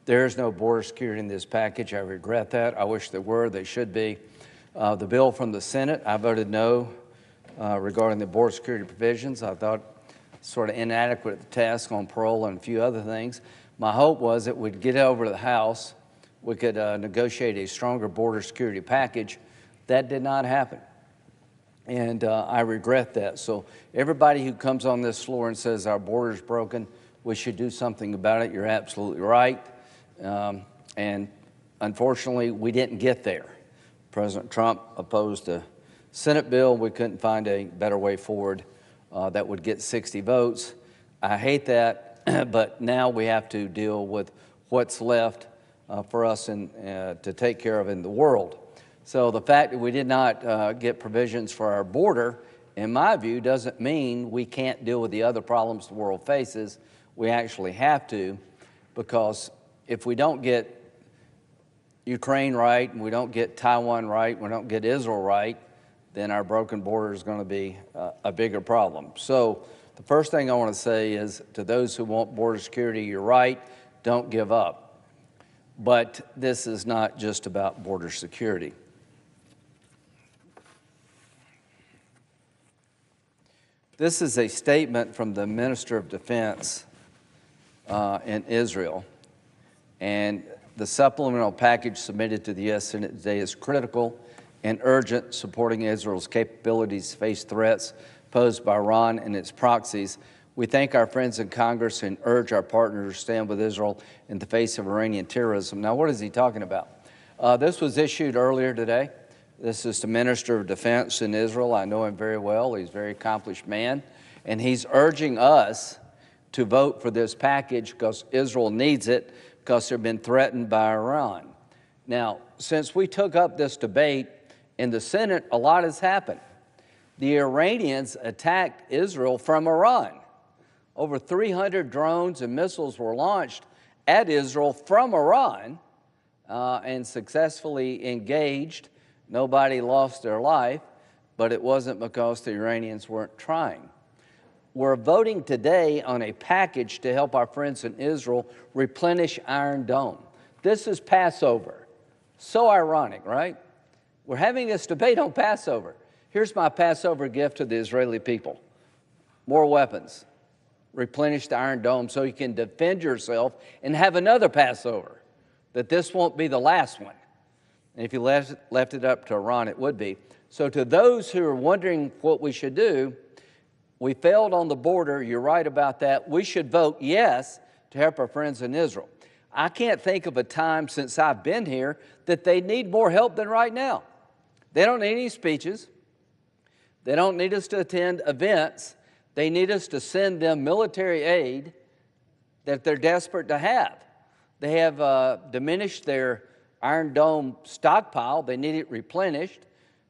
There is no border security in this package. I regret that. I wish there were. They should be. The bill from the Senate, I voted no regarding the border security provisions. I thought sort of inadequate at the task on parole and a few other things. My hope was it would get over to the House. We could negotiate a stronger border security package. That did not happen. And I regret that. So everybody who comes on this floor and says our border's broken, we should do something about it, you're absolutely right. And unfortunately, we didn't get there. President Trump opposed a Senate bill. We couldn't find a better way forward that would get 60 votes. I hate that, but now we have to deal with what's left for us to take care of in the world. So the fact that we did not get provisions for our border, in my view, doesn't mean we can't deal with the other problems the world faces. We actually have to, because if we don't get Ukraine right, and we don't get Taiwan right, we don't get Israel right, then our broken border is going to be a bigger problem. So the first thing I want to say is to those who want border security, you're right, don't give up. But this is not just about border security. This is a statement from the Minister of Defense in Israel, and the supplemental package submitted to the U.S. Senate today is critical and urgent, supporting Israel's capabilities to face threats posed by Iran and its proxies. We thank our friends in Congress and urge our partners to stand with Israel in the face of Iranian terrorism. Now, what is he talking about? This was issued earlier today. This is the Minister of Defense in Israel. I know him very well. He's a very accomplished man. And he's urging us to vote for this package because Israel needs it, because they've been threatened by Iran. Now, since we took up this debate in the Senate, a lot has happened. The Iranians attacked Israel from Iran. Over 300 drones and missiles were launched at Israel from Iran and successfully engaged. Nobody lost their life, but it wasn't because the Iranians weren't trying. We're voting today on a package to help our friends in Israel replenish Iron Dome. This is Passover. So ironic, right? We're having this debate on Passover. Here's my Passover gift to the Israeli people. More weapons. Replenish the Iron Dome so you can defend yourself and have another Passover, that this won't be the last one. And if you left it up to Iran, it would be. So to those who are wondering what we should do, we failed on the border. You're right about that. We should vote yes to help our friends in Israel. I can't think of a time since I've been here that they need more help than right now. They don't need any speeches. They don't need us to attend events. They need us to send them military aid that they're desperate to have. They have diminished their Iron Dome stockpile. They need it replenished.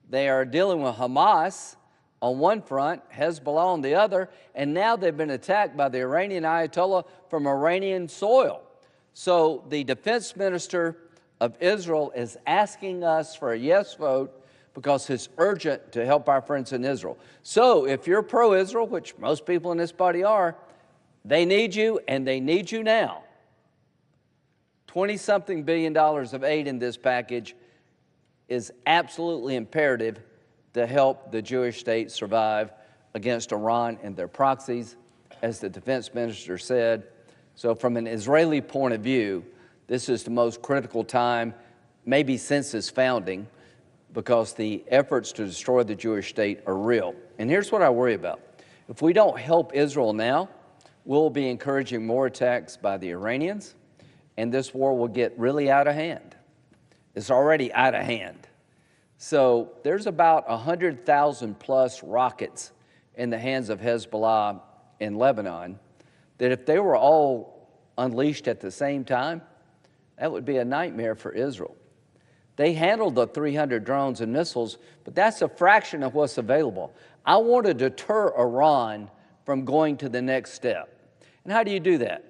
They are dealing with Hamas on one front, Hezbollah on the other, and now they've been attacked by the Iranian Ayatollah from Iranian soil. So the defense minister of Israel is asking us for a yes vote because it's urgent to help our friends in Israel. So if you're pro-Israel, which most people in this body are, they need you, and they need you now. $20-something billion of aid in this package is absolutely imperative to help the Jewish state survive against Iran and their proxies, as the defense minister said. So from an Israeli point of view, this is the most critical time, maybe since its founding, because the efforts to destroy the Jewish state are real. And here's what I worry about. If we don't help Israel now, we'll be encouraging more attacks by the Iranians, and this war will get really out of hand. It's already out of hand. So there's about 100,000 plus rockets in the hands of Hezbollah in Lebanon that if they were all unleashed at the same time, that would be a nightmare for Israel. They handled the 300 drones and missiles, but that's a fraction of what's available. I want to deter Iran from going to the next step. And how do you do that?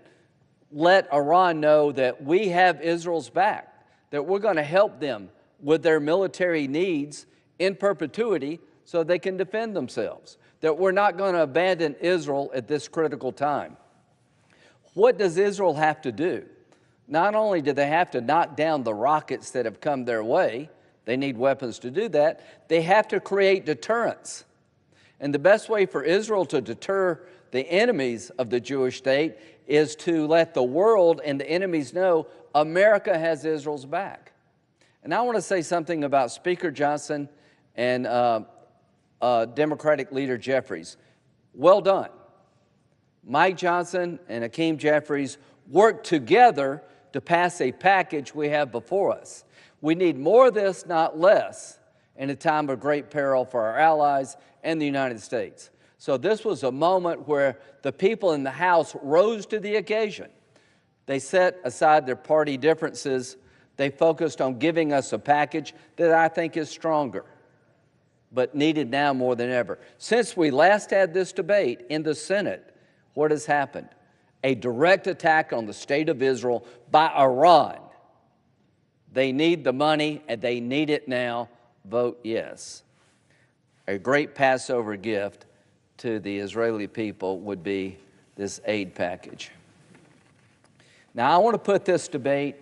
Let Iran know that we have Israel's back, that we're going to help them with their military needs in perpetuity so they can defend themselves, that we're not going to abandon Israel at this critical time. What does Israel have to do? Not only do they have to knock down the rockets that have come their way, they need weapons to do that, they have to create deterrence. And the best way for Israel to deter the enemies of the Jewish state, is to let the world and the enemies know America has Israel's back. And I want to say something about Speaker Johnson and Democratic leader Jeffries. Well done. Mike Johnson and Hakeem Jeffries worked together to pass a package we have before us. We need more of this, not less, in a time of great peril for our allies and the United States. So this was a moment where the people in the House rose to the occasion. They set aside their party differences. They focused on giving us a package that I think is stronger, but needed now more than ever. Since we last had this debate in the Senate, what has happened? A direct attack on the state of Israel by Iran. They need the money, and they need it now. Vote yes. A great Passover gift to the Israeli people would be this aid package. Now, I want to put this debate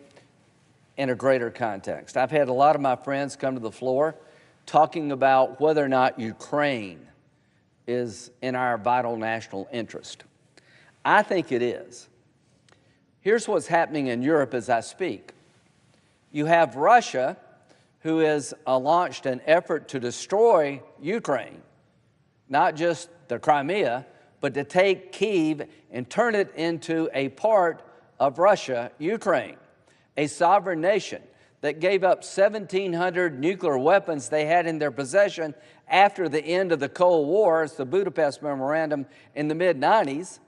in a greater context. I've had a lot of my friends come to the floor talking about whether or not Ukraine is in our vital national interest. I think it is. Here's what's happening in Europe as I speak. You have Russia, who has launched an effort to destroy Ukraine, not just the Crimea, but to take Kyiv and turn it into a part of Russia, Ukraine, a sovereign nation that gave up 1,700 nuclear weapons they had in their possession after the end of the Cold War, the Budapest Memorandum in the mid-90s.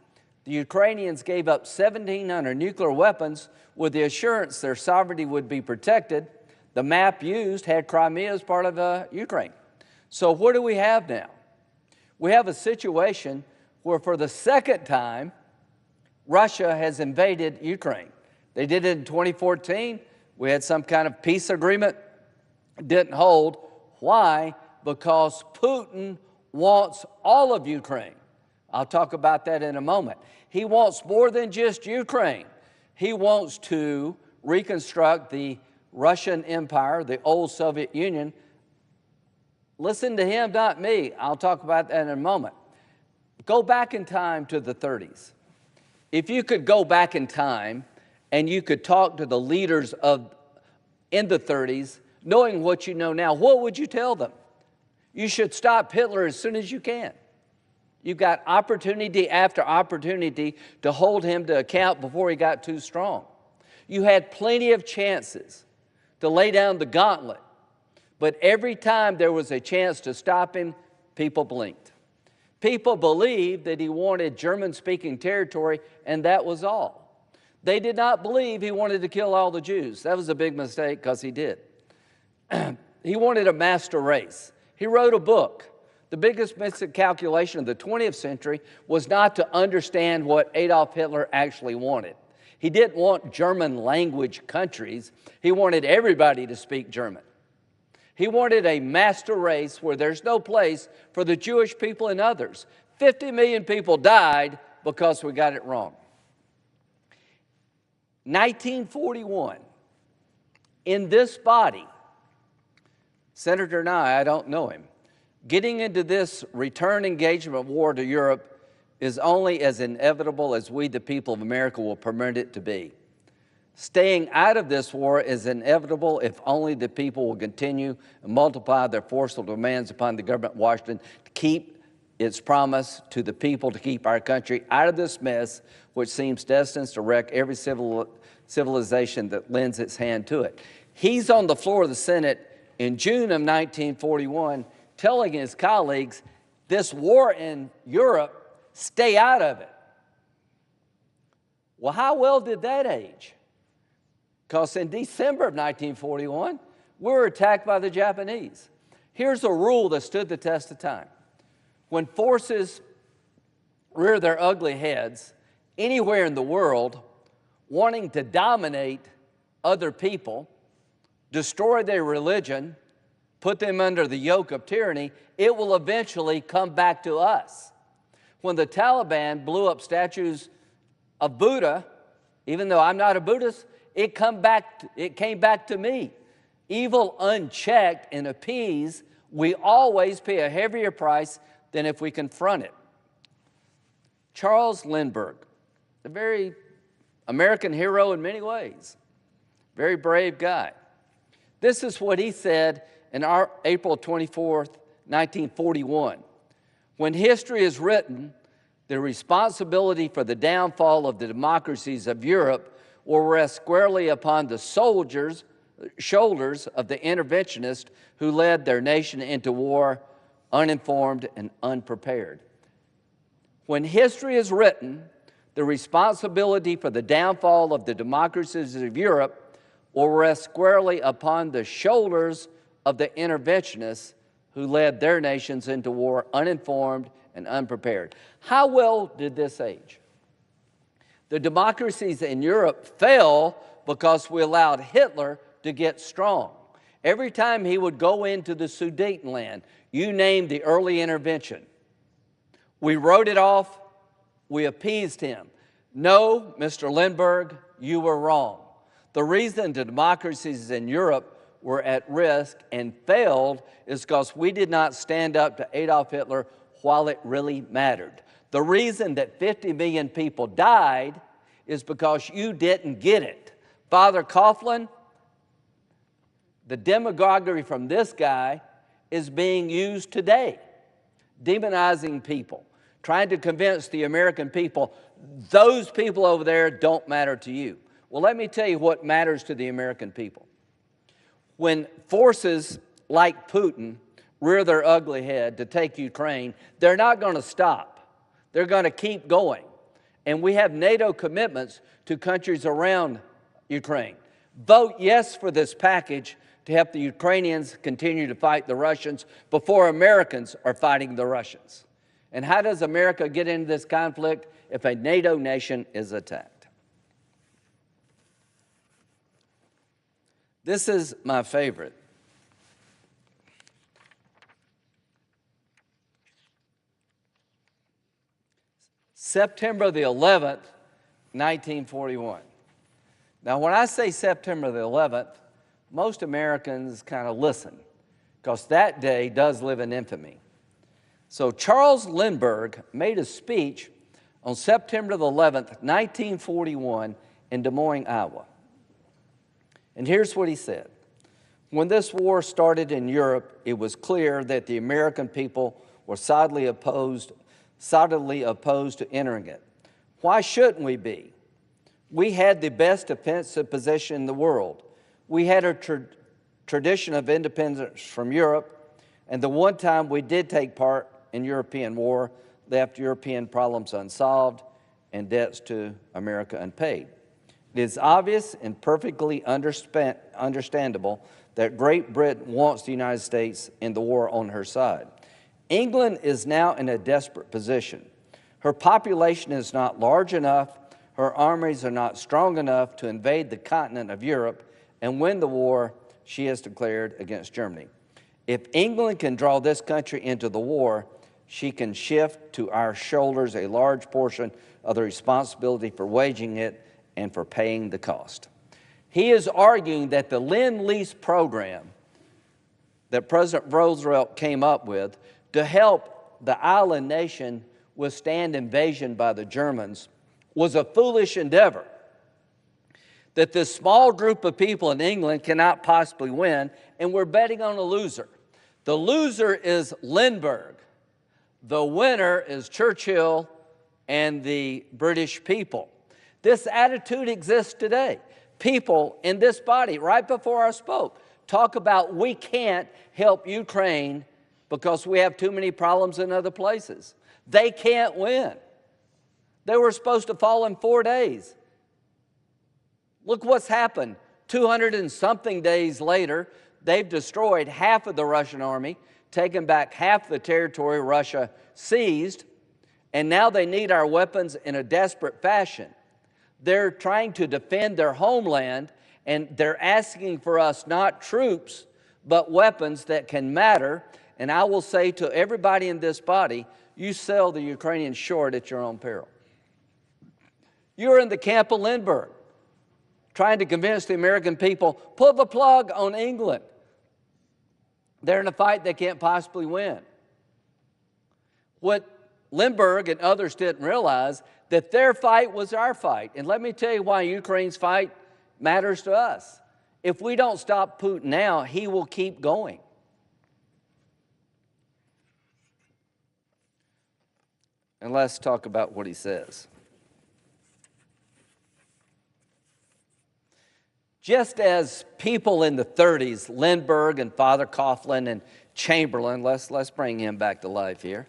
The Ukrainians gave up 1,700 nuclear weapons with the assurance their sovereignty would be protected. The map used had Crimea as part of Ukraine. So what do we have now? We have a situation where for the second time, Russia has invaded Ukraine. They did it in 2014. We had some kind of peace agreement. It didn't hold. Why? Because Putin wants all of Ukraine. I'll talk about that in a moment. He wants more than just Ukraine. He wants to reconstruct the Russian Empire, the old Soviet Union. Listen to him, not me. I'll talk about that in a moment. Go back in time to the 30s. If you could go back in time and you could talk to the leaders in the 30s, knowing what you know now, what would you tell them? You should stop Hitler as soon as you can. You've got opportunity after opportunity to hold him to account before he got too strong. You had plenty of chances to lay down the gauntlet, but every time there was a chance to stop him, people blinked. People believed that he wanted German-speaking territory, and that was all. They did not believe he wanted to kill all the Jews. That was a big mistake, because he did. He wanted a master race. He wrote a book. The biggest miscalculation of the 20th century was not to understand what Adolf Hitler actually wanted. He didn't want German language countries. He wanted everybody to speak German. He wanted a master race where there's no place for the Jewish people and others. 50 million people died because we got it wrong. 1941, in this body, Senator Nye, I don't know him, getting into this return engagement war to Europe is only as inevitable as we, the people of America, will permit it to be. Staying out of this war is inevitable if only the people will continue and multiply their forceful demands upon the government of Washington to keep its promise to the people to keep our country out of this mess, which seems destined to wreck every civilization that lends its hand to it. He's on the floor of the Senate in June of 1941 telling his colleagues, this war in Europe, stay out of it. Well, how well did that age? Because in December of 1941, we were attacked by the Japanese. Here's a rule that stood the test of time. When forces rear their ugly heads anywhere in the world, wanting to dominate other people, destroy their religion, put them under the yoke of tyranny, it will eventually come back to us. When the Taliban blew up statues of Buddha, even though I'm not a Buddhist, it came back to me. Evil unchecked and appeased, we always pay a heavier price than if we confront it. Charles Lindbergh, a very American hero in many ways, very brave guy. This is what he said in April 24th, 1941. When history is written, the responsibility for the downfall of the democracies of Europe will rest squarely upon the shoulders of the interventionists who led their nation into war uninformed and unprepared. When history is written, the responsibility for the downfall of the democracies of Europe will rest squarely upon the shoulders of the interventionists who led their nations into war uninformed and unprepared. How well did this age? The democracies in Europe fell because we allowed Hitler to get strong. Every time he would go into the Sudetenland, you named the early intervention. We wrote it off, we appeased him. No, Mr. Lindbergh, you were wrong. The reason the democracies in Europe were at risk and failed is because we did not stand up to Adolf Hitler while it really mattered. The reason that 50 million people died is because you didn't get it. Father Coughlin, the demagoguery from this guy is being used today, demonizing people, trying to convince the American people, those people over there don't matter to you. Well, let me tell you what matters to the American people. When forces like Putin rear their ugly head to take Ukraine, they're not going to stop. They're going to keep going. And we have NATO commitments to countries around Ukraine. Vote yes for this package to help the Ukrainians continue to fight the Russians before Americans are fighting the Russians. And how does America get into this conflict if a NATO nation is attacked? This is my favorite. September the 11th, 1941. Now, when I say September the 11th, most Americans kind of listen, because that day does live in infamy. So Charles Lindbergh made a speech on September the 11th, 1941 in Des Moines, Iowa. And here's what he said. When this war started in Europe, it was clear that the American people were solidly opposed to entering it. Why shouldn't we be? We had the best defensive position in the world. We had a tradition of independence from Europe, and the one time we did take part in European war left European problems unsolved and debts to America unpaid. It is obvious and perfectly understandable that Great Britain wants the United States in the war on her side. England is now in a desperate position. Her population is not large enough, her armies are not strong enough to invade the continent of Europe and win the war she has declared against Germany. If England can draw this country into the war, she can shift to our shoulders a large portion of the responsibility for waging it and for paying the cost. He is arguing that the Lend-Lease program that President Roosevelt came up with to help the island nation withstand invasion by the Germans was a foolish endeavor, that this small group of people in England cannot possibly win, and we're betting on a loser. The loser is Lindbergh. The winner is Churchill and the British people. This attitude exists today. People in this body, right before I spoke, talk about we can't help Ukraine because we have too many problems in other places. They can't win. They were supposed to fall in 4 days. Look what's happened. 200 and something days later, they've destroyed half of the Russian army, taken back half the territory Russia seized, and now they need our weapons in a desperate fashion. They're trying to defend their homeland, and they're asking for us not troops, but weapons that can matter. And I will say to everybody in this body, you sell the Ukrainians short at your own peril. You're in the camp of Lindbergh, trying to convince the American people, pull the plug on England. They're in a fight they can't possibly win. What Lindbergh and others didn't realize that their fight was our fight. And let me tell you why Ukraine's fight matters to us. If we don't stop Putin now, he will keep going. And let's talk about what he says. Just as people in the 30s, Lindbergh and Father Coughlin and Chamberlain, let's bring him back to life here.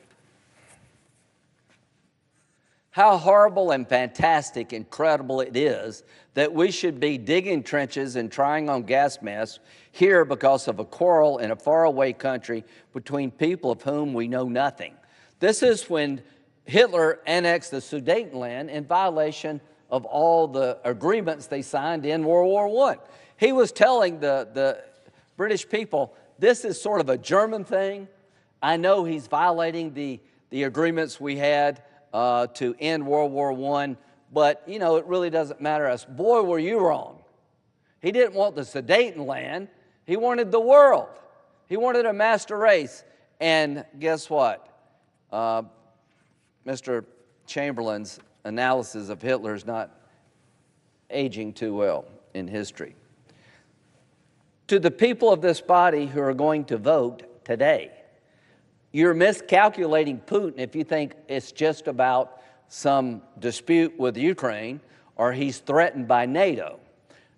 How horrible and fantastic, incredible it is that we should be digging trenches and trying on gas masks here because of a quarrel in a faraway country between people of whom we know nothing. This is when Hitler annexed the Sudetenland in violation of all the agreements they signed in World War I. He was telling the British people, this is sort of a German thing. I know he's violating the agreements we had to end World War I, but, you know, it really doesn't matter to us. Boy, were you wrong. He didn't want the Sudetenland. He wanted the world. He wanted a master race. And guess what? Mr. Chamberlain's analysis of Hitler is not aging too well in history. To the people of this body who are going to vote today, you're miscalculating Putin if you think it's just about some dispute with Ukraine or he's threatened by NATO.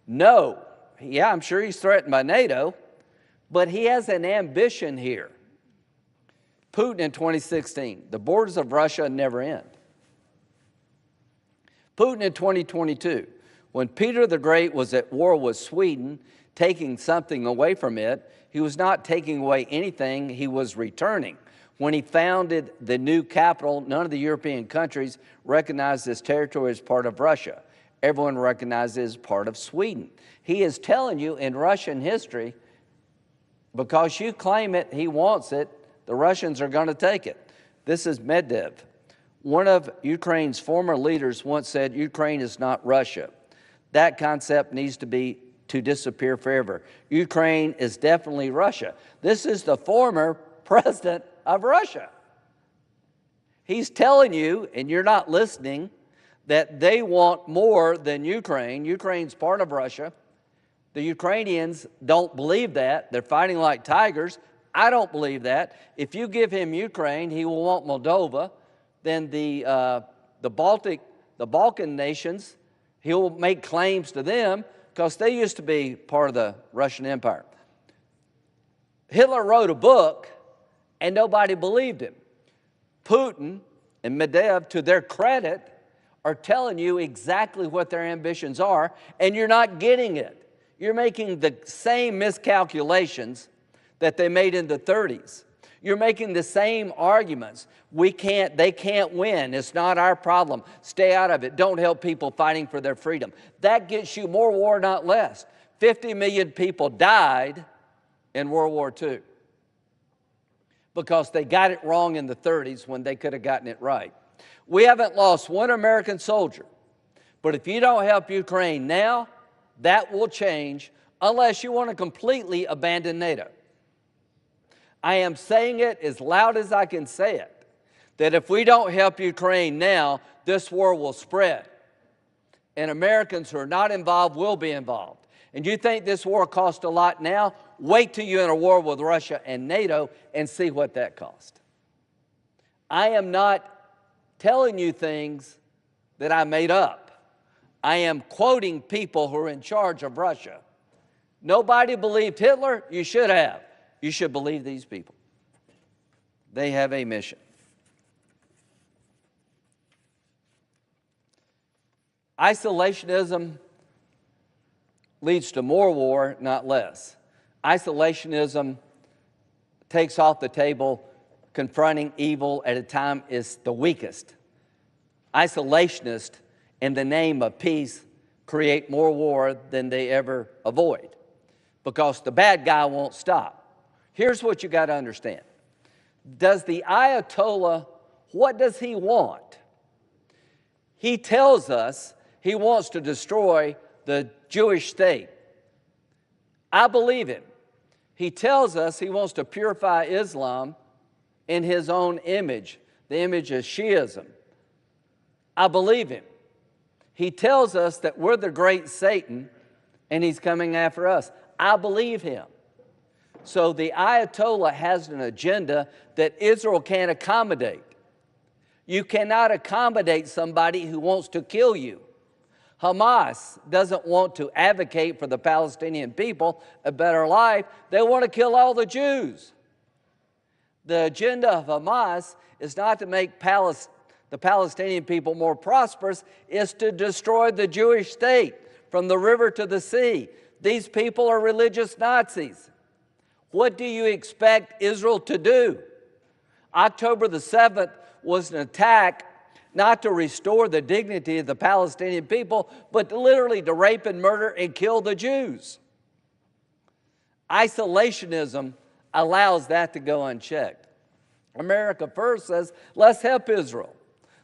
No, yeah, I'm sure he's threatened by NATO, but he has an ambition here. Putin in 2016, the borders of Russia never end. Putin in 2022, when Peter the Great was at war with Sweden, taking something away from it, he was not taking away anything, he was returning. When he founded the new capital, none of the European countries recognized this territory as part of Russia. Everyone recognized it as part of Sweden. He is telling you in Russian history, because you claim it, he wants it, the Russians are going to take it. This is Medvedev. One of Ukraine's former leaders once said, Ukraine is not Russia. That concept needs to disappear forever. Ukraine is definitely Russia. This is the former president of Russia. He's telling you, and you're not listening, that they want more than Ukraine. Ukraine's part of Russia. The Ukrainians don't believe that. They're fighting like tigers. I don't believe that. If you give him Ukraine, he will want Moldova. Then the Balkan nations, he'll make claims to them because they used to be part of the Russian Empire. Hitler wrote a book and nobody believed him. Putin and Medvedev, to their credit, are telling you exactly what their ambitions are, and you're not getting it. You're making the same miscalculations that they made in the 30s. You're making the same arguments. They can't win. It's not our problem. Stay out of it. Don't help people fighting for their freedom. That gets you more war, not less. 50 million people died in World War II because they got it wrong in the 30s when they could have gotten it right. We haven't lost one American soldier, but if you don't help Ukraine now, that will change unless you want to completely abandon NATO. I am saying it as loud as I can say it, that if we don't help Ukraine now, this war will spread. And Americans who are not involved will be involved. And you think this war costs a lot now? Wait till you're in a war with Russia and NATO and see what that costs. I am not telling you things that I made up. I am quoting people who are in charge of Russia. Nobody believed Hitler? You should have. You should believe these people. They have a mission. Isolationism leads to more war, not less. Isolationism takes off the table confronting evil at a time is the weakest. Isolationists, in the name of peace, create more war than they ever avoid because the bad guy won't stop. Here's what you got to understand. Does the Ayatollah, what does he want? He tells us he wants to destroy the Jewish state. I believe him. He tells us he wants to purify Islam in his own image, the image of Shiism. I believe him. He tells us that we're the great Satan and he's coming after us. I believe him. So the Ayatollah has an agenda that Israel can't accommodate. You cannot accommodate somebody who wants to kill you. Hamas doesn't want to advocate for the Palestinian people a better life. They want to kill all the Jews. The agenda of Hamas is not to make the Palestinian people more prosperous, it's to destroy the Jewish state from the river to the sea. These people are religious Nazis. What do you expect Israel to do? October the 7th was an attack not to restore the dignity of the Palestinian people, but literally to rape and murder and kill the Jews. Isolationism allows that to go unchecked. America First says, let's help Israel.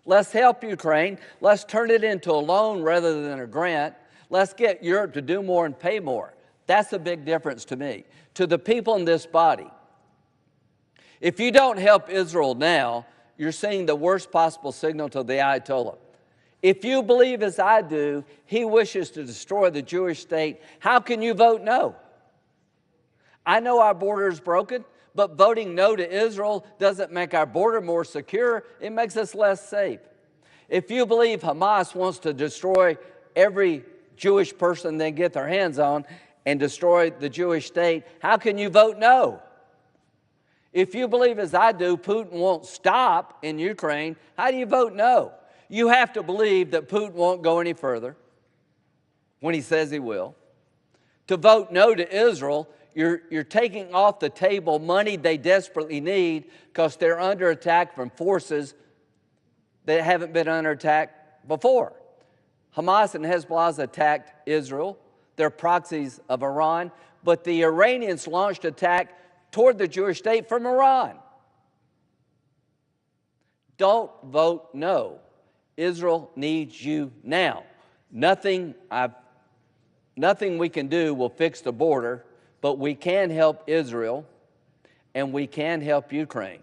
Let's help Ukraine. Let's turn it into a loan rather than a grant. Let's get Europe to do more and pay more. That's a big difference to me. To the people in this body, if you don't help Israel now, you're sending the worst possible signal to the Ayatollah. If you believe as I do, he wishes to destroy the Jewish state, how can you vote no? I know our border is broken, but voting no to Israel doesn't make our border more secure. It makes us less safe. If you believe Hamas wants to destroy every Jewish person they get their hands on and destroy the Jewish state, how can you vote no? If you believe as I do, Putin won't stop in Ukraine, how do you vote no? You have to believe that Putin won't go any further when he says he will. To vote no to Israel, you're taking off the table money they desperately need because they're under attack from forces that haven't been under attack before. Hamas and Hezbollah attacked Israel. They're proxies of Iran, but the Iranians launched attack toward the Jewish state from Iran. Don't vote no. Israel needs you now. Nothing we can do will fix the border, but we can help Israel and we can help Ukraine.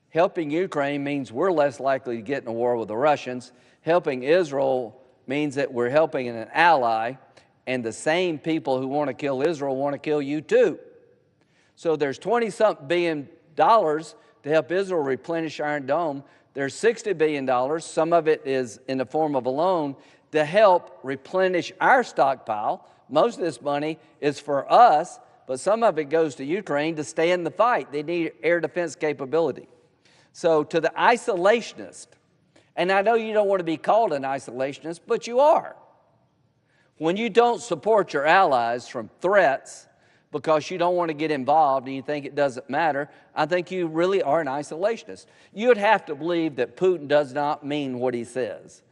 Helping Ukraine means we're less likely to get in a war with the Russians. Helping Israel means that we're helping an ally, and the same people who want to kill Israel want to kill you too. So there's $20-something billion to help Israel replenish Iron Dome. There's $60 billion, some of it is in the form of a loan, to help replenish our stockpile. Most of this money is for us, but some of it goes to Ukraine to stay in the fight. They need air defense capability. So to the isolationist, and I know you don't want to be called an isolationist, but you are. When you don't support your allies from threats because you don't want to get involved and you think it doesn't matter, I think you really are an isolationist. You'd have to believe that Putin does not mean what he says.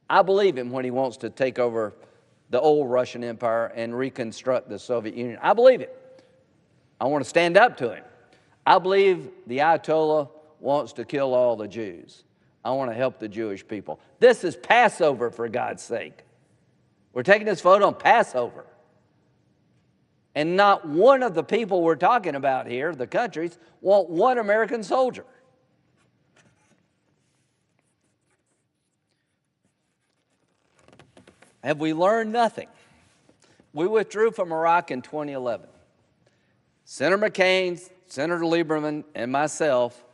I believe him when he wants to take over the old Russian Empire and reconstruct the Soviet Union. I believe it. I want to stand up to him. I believe the Ayatollah wants to kill all the Jews. I want to help the Jewish people. This is Passover, for God's sake. We're taking this vote on Passover. And not one of the people we're talking about here, the countries, want one American soldier. Have we learned nothing? We withdrew from Iraq in 2011. Senator McCain, Senator Lieberman, and myself,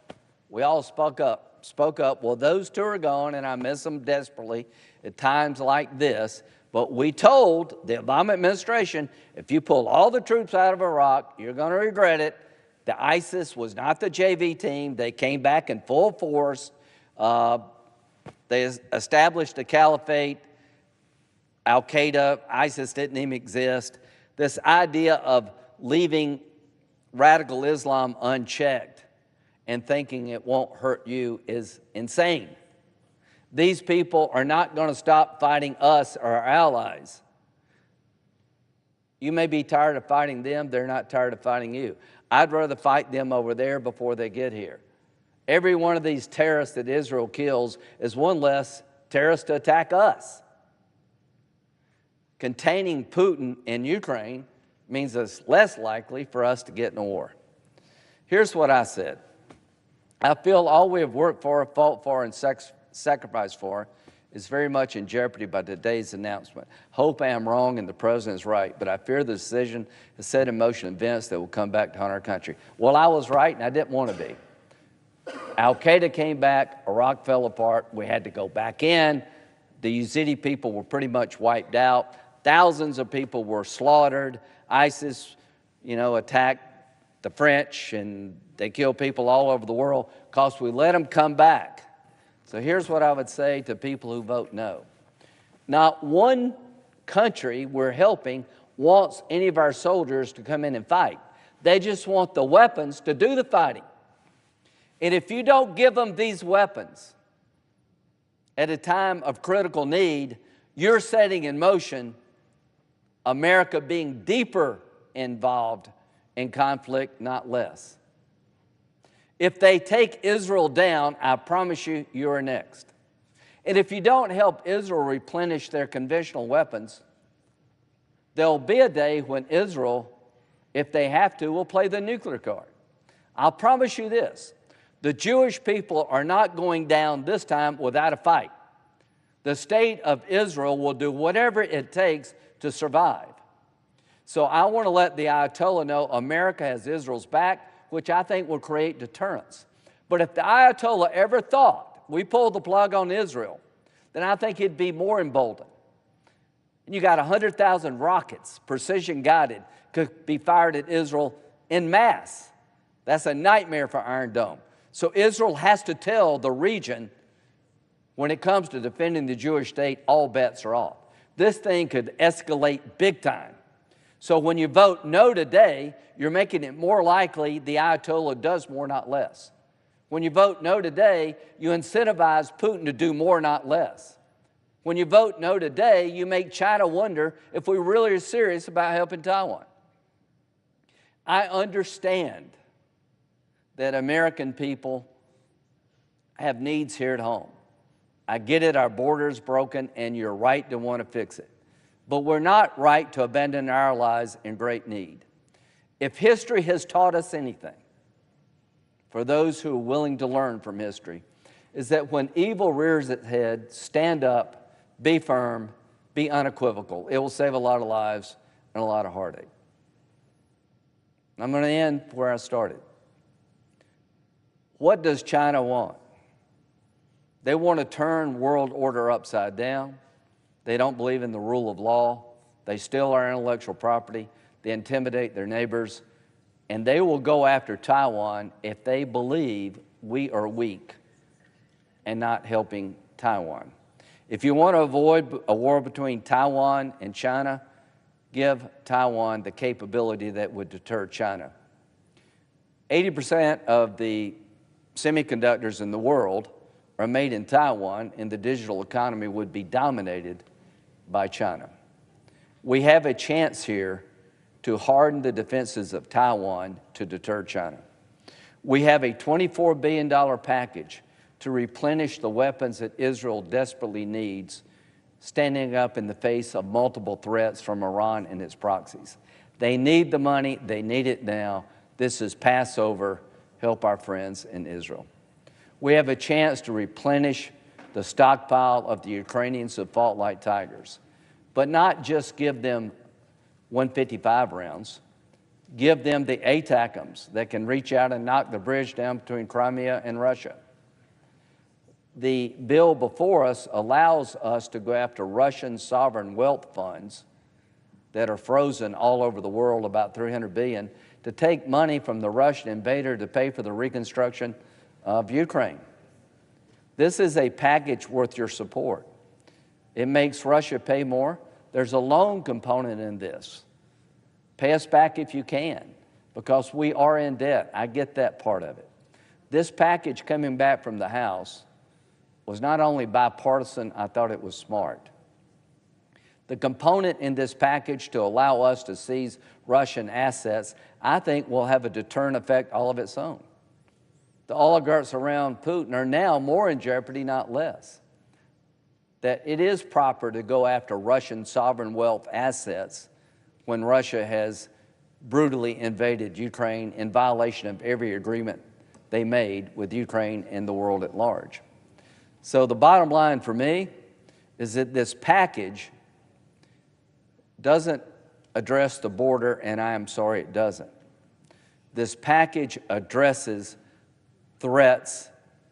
we all spoke up. Well, those two are gone, and I miss them desperately at times like this. But we told the Obama administration, if you pull all the troops out of Iraq, you're going to regret it. The ISIS was not the JV team. They came back in full force. They established a caliphate. Al-Qaeda, ISIS didn't even exist. This idea of leaving radical Islam unchecked and thinking it won't hurt you is insane. These people are not going to stop fighting us or our allies. You may be tired of fighting them. They're not tired of fighting you. I'd rather fight them over there before they get here. Every one of these terrorists that Israel kills is one less terrorist to attack us. Containing Putin in Ukraine means it's less likely for us to get in a war. Here's what I said. I feel all we have worked for, fought for, and sacrificed for is very much in jeopardy by today's announcement. Hope I am wrong and the president is right, but I fear the decision has set in motion events that will come back to haunt our country. Well, I was right, and I didn't want to be. Al-Qaeda came back, Iraq fell apart, we had to go back in. The Yazidi people were pretty much wiped out. Thousands of people were slaughtered. ISIS, attacked the French, and they killed people all over the world because we let them come back. So here's what I would say to people who vote no. Not one country we're helping wants any of our soldiers to come in and fight. They just want the weapons to do the fighting. And if you don't give them these weapons at a time of critical need, you're setting in motion America being deeper involved in conflict, not less. If they take Israel down, I promise you, you're next. And if you don't help Israel replenish their conventional weapons, there'll be a day when Israel, if they have to, will play the nuclear card. I'll promise you this. The Jewish people are not going down this time without a fight. The state of Israel will do whatever it takes to survive. So I want to let the Ayatollah know America has Israel's back, which I think will create deterrence. But if the Ayatollah ever thought we pulled the plug on Israel, then I think he'd be more emboldened. And you got 100,000 rockets, precision guided, could be fired at Israel en masse. That's a nightmare for Iron Dome. So Israel has to tell the region, when it comes to defending the Jewish state, all bets are off. This thing could escalate big time. So when you vote no today, you're making it more likely the Ayatollah does more, not less. When you vote no today, you incentivize Putin to do more, not less. When you vote no today, you make China wonder if we really are serious about helping Taiwan. I understand that American people have needs here at home. I get it, our border's broken, and you're right to want to fix it. But we're not right to abandon our allies in great need. If history has taught us anything, for those who are willing to learn from history, is that when evil rears its head, stand up, be firm, be unequivocal. It will save a lot of lives and a lot of heartache. I'm going to end where I started. What does China want? They want to turn world order upside down. They don't believe in the rule of law. They steal our intellectual property. They intimidate their neighbors. And they will go after Taiwan if they believe we are weak and not helping Taiwan. If you want to avoid a war between Taiwan and China, give Taiwan the capability that would deter China. 80% of the semiconductors in the world are made in Taiwan, and the digital economy would be dominated by China. We have a chance here to harden the defenses of Taiwan to deter China. We have a $24 billion package to replenish the weapons that Israel desperately needs, standing up in the face of multiple threats from Iran and its proxies. They need the money. They need it now. This is Passover. Help our friends in Israel. We have a chance to replenish the stockpile of the Ukrainians who fought like tigers, but not just give them 155 rounds. Give them the ATACMs that can reach out and knock the bridge down between Crimea and Russia. The bill before us allows us to go after Russian sovereign wealth funds that are frozen all over the world, about $300 billion, to take money from the Russian invader to pay for the reconstruction of Ukraine. This is a package worth your support. It makes Russia pay more. There's a loan component in this. Pay us back if you can, because we are in debt. I get that part of it. This package coming back from the House was not only bipartisan, I thought it was smart. The component in this package to allow us to seize Russian assets, I think will have a deterrent effect all of its own. The oligarchs around Putin are now more in jeopardy, not less. That it is proper to go after Russian sovereign wealth assets when Russia has brutally invaded Ukraine in violation of every agreement they made with Ukraine and the world at large. So the bottom line for me is that this package doesn't address the border, and I am sorry it doesn't. This package addresses threats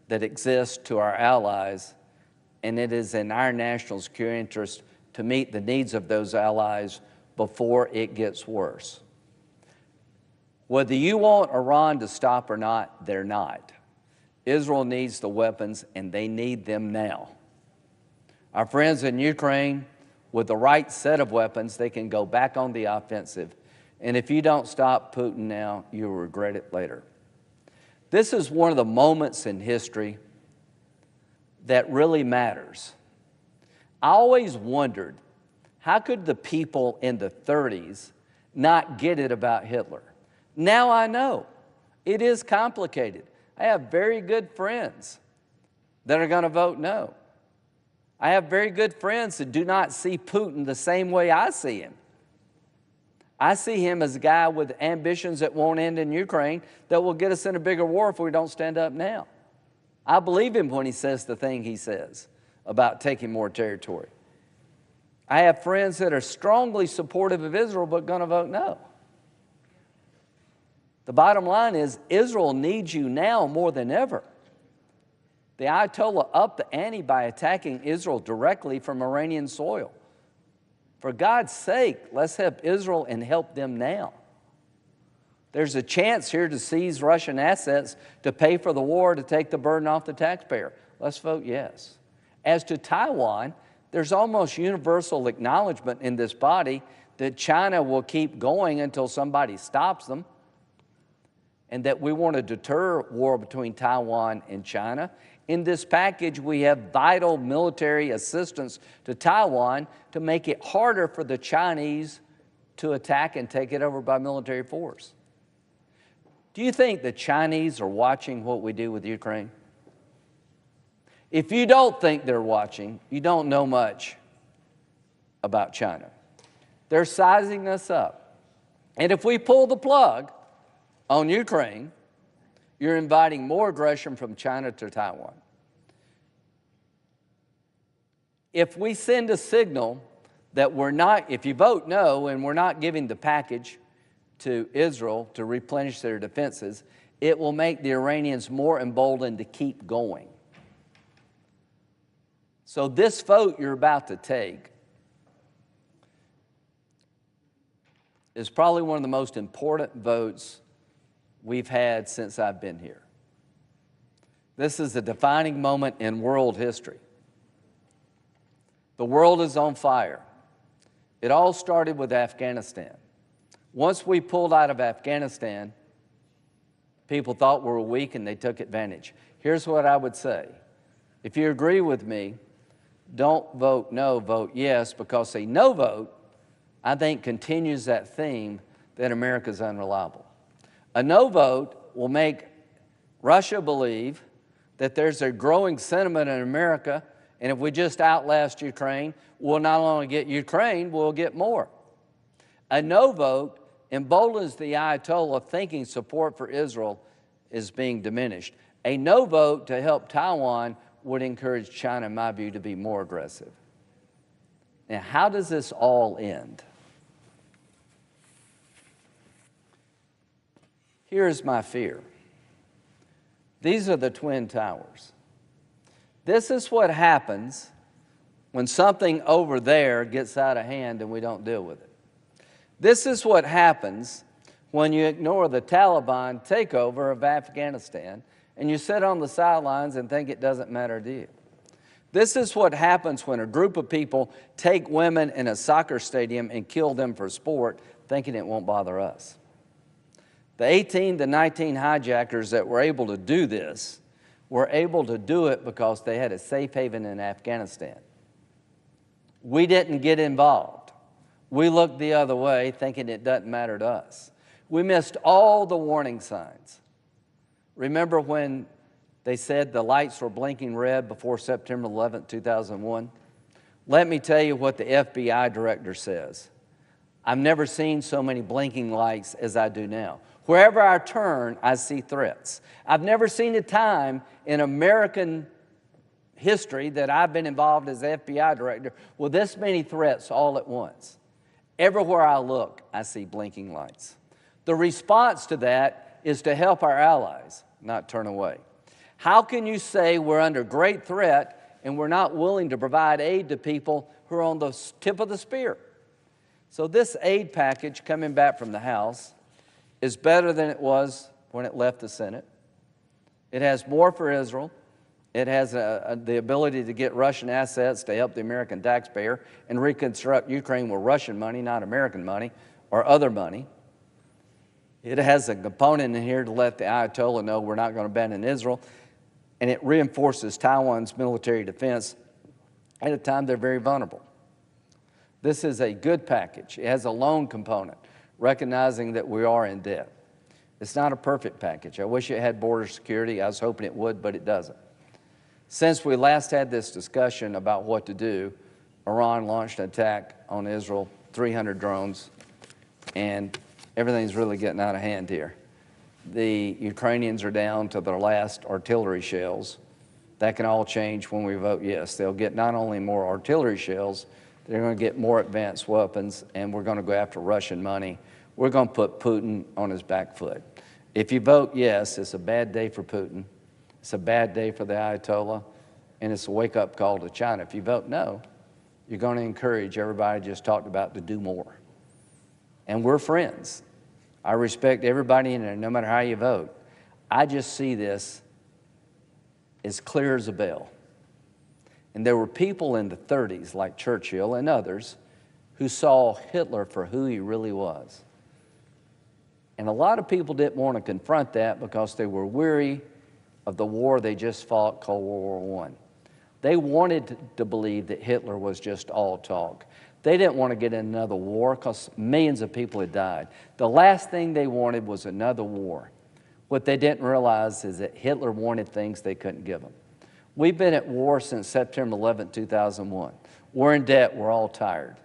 that exist to our allies, and it is in our national security interest to meet the needs of those allies before it gets worse. Whether you want Iran to stop or not, they're not. Israel needs the weapons, and they need them now. Our friends in Ukraine, with the right set of weapons, they can go back on the offensive. And if you don't stop Putin now, you'll regret it later. This is one of the moments in history that really matters. I always wondered, how could the people in the 30s not get it about Hitler? Now I know. It is complicated. I have very good friends that are going to vote no. I have very good friends that do not see Putin the same way I see him. I see him as a guy with ambitions that won't end in Ukraine, that will get us in a bigger war if we don't stand up now. I believe him when he says the thing he says about taking more territory. I have friends that are strongly supportive of Israel but going to vote no. The bottom line is Israel needs you now more than ever. The Ayatollah upped the ante by attacking Israel directly from Iranian soil. For God's sake, let's help Israel and help them now. There's a chance here to seize Russian assets to pay for the war, to take the burden off the taxpayer. Let's vote yes. As to Taiwan, there's almost universal acknowledgement in this body that China will keep going until somebody stops them, and that we want to deter war between Taiwan and China. In this package, we have vital military assistance to Taiwan to make it harder for the Chinese to attack and take it over by military force. Do you think the Chinese are watching what we do with Ukraine? If you don't think they're watching, you don't know much about China. They're sizing us up. And if we pull the plug on Ukraine, you're inviting more aggression from China to Taiwan. If we send a signal that we're not, if you vote no and we're not giving the package to Israel to replenish their defenses, it will make the Iranians more emboldened to keep going. So this vote you're about to take is probably one of the most important votes we've had since I've been here. This is a defining moment in world history. The world is on fire. It all started with Afghanistan. Once we pulled out of Afghanistan, people thought we were weak and they took advantage. Here's what I would say. If you agree with me, don't vote no, vote yes, because a no vote, I think, continues that theme that America's unreliable. A no vote will make Russia believe that there's a growing sentiment in America, and if we just outlast Ukraine, we'll not only get Ukraine, we'll get more. A no vote emboldens the Ayatollah thinking support for Israel is being diminished. A no vote to help Taiwan would encourage China, in my view, to be more aggressive. Now, how does this all end? Here's my fear. These are the Twin Towers. This is what happens when something over there gets out of hand and we don't deal with it. This is what happens when you ignore the Taliban takeover of Afghanistan and you sit on the sidelines and think it doesn't matter to you. This is what happens when a group of people take women in a soccer stadium and kill them for sport, thinking it won't bother us. The 18 to 19 hijackers that were able to do this were able to do it because they had a safe haven in Afghanistan. We didn't get involved. We looked the other way, thinking it doesn't matter to us. We missed all the warning signs. Remember when they said the lights were blinking red before September 11, 2001? Let me tell you what the FBI director says. I've never seen so many blinking lights as I do now. Wherever I turn, I see threats. I've never seen a time in American history that I've been involved as FBI director with this many threats all at once. Everywhere I look, I see blinking lights. The response to that is to help our allies, not turn away. How can you say we're under great threat and we're not willing to provide aid to people who are on the tip of the spear? So this aid package coming back from the House is better than it was when it left the Senate. It has more for Israel. It has the ability to get Russian assets to help the American taxpayer and reconstruct Ukraine with Russian money, not American money or other money. It has a component in here to let the Ayatollah know we're not going to abandon Israel. And it reinforces Taiwan's military defense at a time they're very vulnerable. This is a good package. It has a loan component, recognizing that we are in debt. It's not a perfect package. I wish it had border security. I was hoping it would, but it doesn't. Since we last had this discussion about what to do, Iran launched an attack on Israel, 300 drones, and everything's really getting out of hand here. The Ukrainians are down to their last artillery shells. That can all change when we vote yes. They'll get not only more artillery shells, they're going to get more advanced weapons, and we're going to go after Russian money. We're going to put Putin on his back foot. If you vote yes, it's a bad day for Putin. It's a bad day for the Ayatollah, and it's a wake-up call to China. If you vote no, you're going to encourage everybody I just talked about to do more. And we're friends. I respect everybody in there, no matter how you vote. I just see this as clear as a bell. And there were people in the 30s, like Churchill and others, who saw Hitler for who he really was. And a lot of people didn't want to confront that because they were weary of the war they just fought called World War I. They wanted to believe that Hitler was just all talk. They didn't want to get in another war because millions of people had died. The last thing they wanted was another war. What they didn't realize is that Hitler wanted things they couldn't give him. We've been at war since September 11, 2001. We're in debt. We're all tired.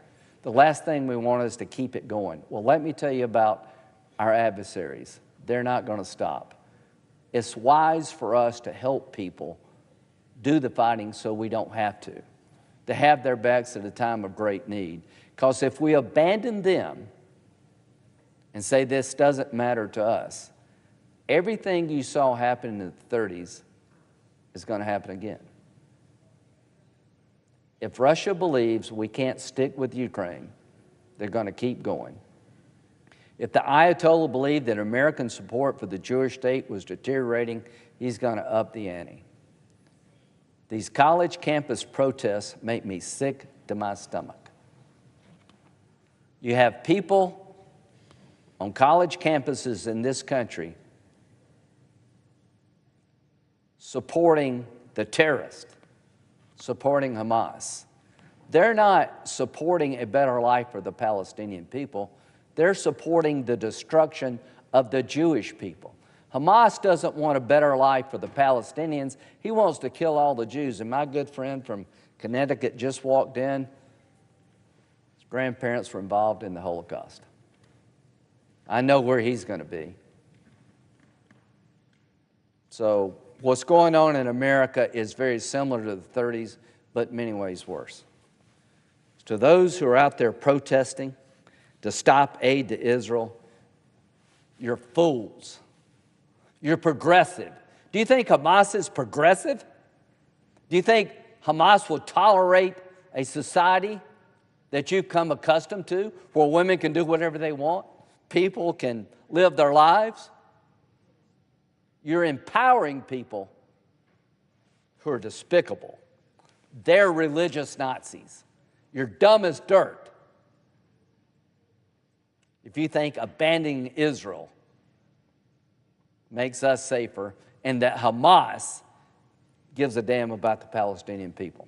The last thing we want is to keep it going. Well, let me tell you about our adversaries. They're not going to stop. It's wise for us to help people do the fighting so we don't have to have their backs at a time of great need. Because if we abandon them and say this doesn't matter to us, everything you saw happen in the 30s is going to happen again. If Russia believes we can't stick with Ukraine, they're going to keep going. If the Ayatollah believed that American support for the Jewish state was deteriorating, he's going to up the ante. These college campus protests make me sick to my stomach. You have people on college campuses in this country supporting the terrorists, supporting Hamas. They're not supporting a better life for the Palestinian people. They're supporting the destruction of the Jewish people. Hamas doesn't want a better life for the Palestinians. He wants to kill all the Jews. And my good friend from Connecticut just walked in. His grandparents were involved in the Holocaust. I know where he's going to be. So what's going on in America is very similar to the 30s, but in many ways worse. To those who are out there protesting to stop aid to Israel, you're fools. You're progressive. Do you think Hamas is progressive? Do you think Hamas will tolerate a society that you've come accustomed to, where women can do whatever they want, people can live their lives? You're empowering people who are despicable. They're religious Nazis. You're dumb as dirt if you think abandoning Israel makes us safer and that Hamas gives a damn about the Palestinian people.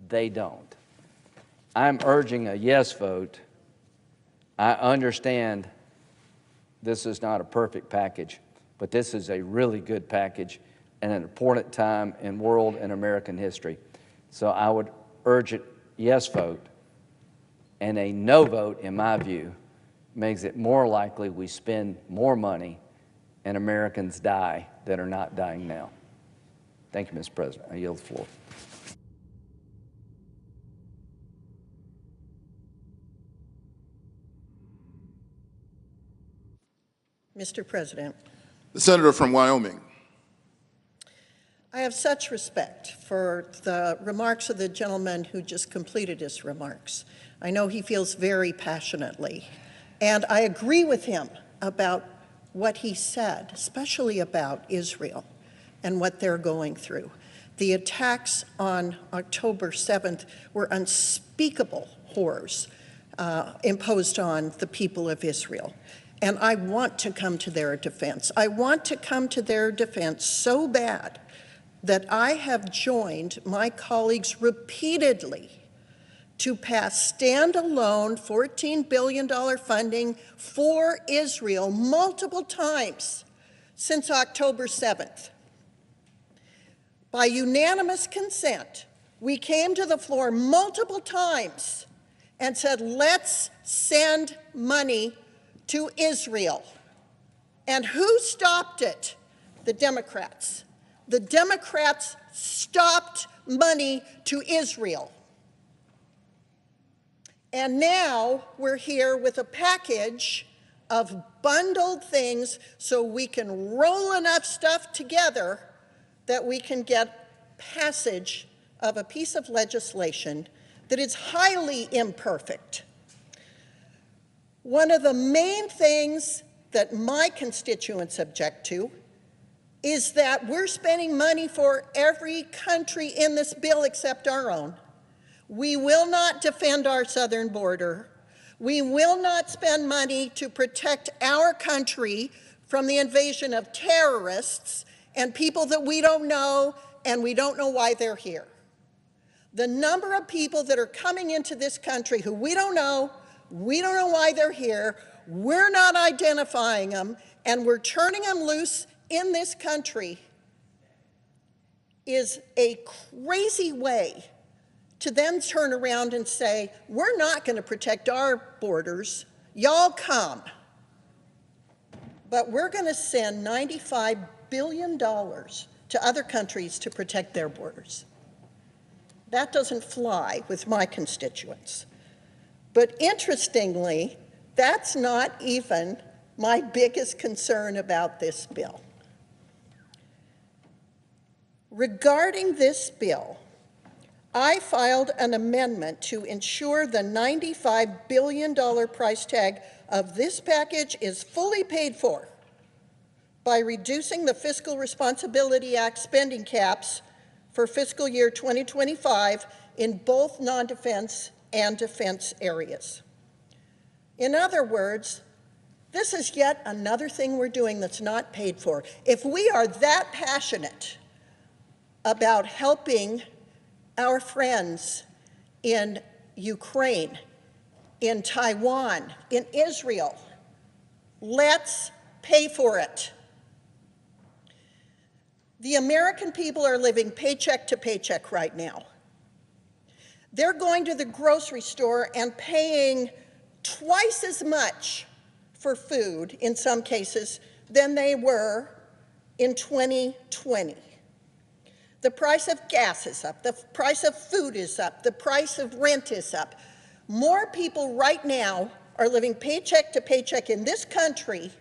They don't. I'm urging a yes vote. I understand this is not a perfect package, but this is a really good package and an important time in world and American history. So I would urge a yes vote, and a no vote, in my view, makes it more likely we spend more money and Americans die that are not dying now. Thank you, Mr. President. I yield the floor. Mr. President. The senator from Wyoming. I have such respect for the remarks of the gentleman who just completed his remarks. I know he feels very passionately, and I agree with him about what he said, especially about Israel and what they're going through. The attacks on October 7th were unspeakable horrors imposed on the people of Israel. And I want to come to their defense. I want to come to their defense so bad that I have joined my colleagues repeatedly to pass standalone $14 billion funding for Israel multiple times since October 7th. By unanimous consent, we came to the floor multiple times and said, let's send money to Israel. And who stopped it? The Democrats. The Democrats stopped money to Israel. And now we're here with a package of bundled things so we can roll enough stuff together that we can get passage of a piece of legislation that is highly imperfect. One of the main things that my constituents object to is that we're spending money for every country in this bill except our own. We will not defend our southern border. We will not spend money to protect our country from the invasion of terrorists and people that we don't know, and we don't know why they're here. The number of people that are coming into this country who we don't know why they're here, we're not identifying them, and we're turning them loose in this country is a crazy way to then turn around and say, we're not going to protect our borders, y'all come. But we're going to send $95 billion to other countries to protect their borders. That doesn't fly with my constituents. But interestingly, that's not even my biggest concern about this bill. Regarding this bill, I filed an amendment to ensure the $95 billion price tag of this package is fully paid for by reducing the Fiscal Responsibility Act spending caps for fiscal year 2025 in both non-defense and defense areas. In other words, this is yet another thing we're doing that's not paid for. If we are that passionate about helping our friends in Ukraine, in Taiwan, in Israel, let's pay for it. The American people are living paycheck to paycheck right now. They're going to the grocery store and paying twice as much for food, in some cases, than they were in 2020. The price of gas is up, the price of food is up, the price of rent is up. More people right now are living paycheck to paycheck in this country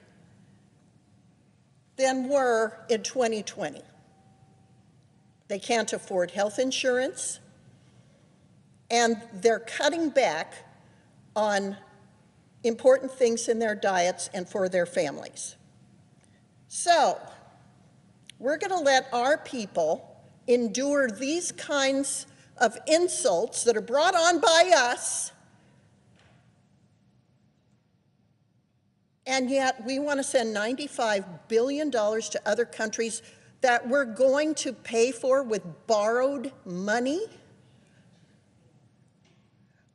than were in 2020. They can't afford health insurance, and they're cutting back on important things in their diets and for their families. So, we're going to let our people endure these kinds of insults that are brought on by us, and yet we want to send $95 billion to other countries that we're going to pay for with borrowed money?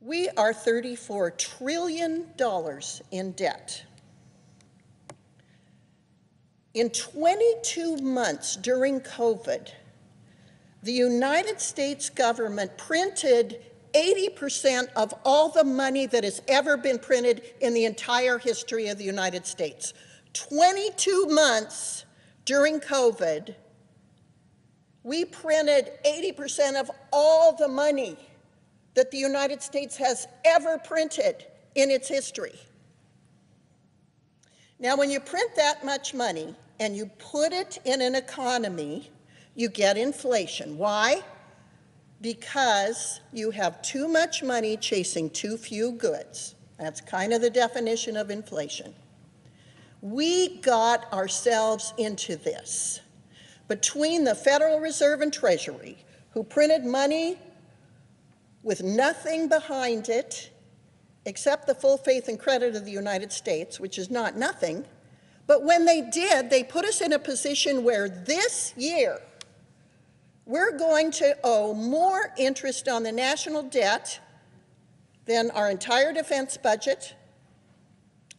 We are $34 trillion in debt. In 22 months during COVID, the United States government printed 80% of all the money that has ever been printed in the entire history of the United States. 22 months during COVID, we printed 80% of all the money that the United States has ever printed in its history. Now, when you print that much money and you put it in an economy, you get inflation. Why? Because you have too much money chasing too few goods. That's kind of the definition of inflation. We got ourselves into this between the Federal Reserve and Treasury, who printed money with nothing behind it except the full faith and credit of the United States, which is not nothing. But when they did, they put us in a position where this year we're going to owe more interest on the national debt than our entire defense budget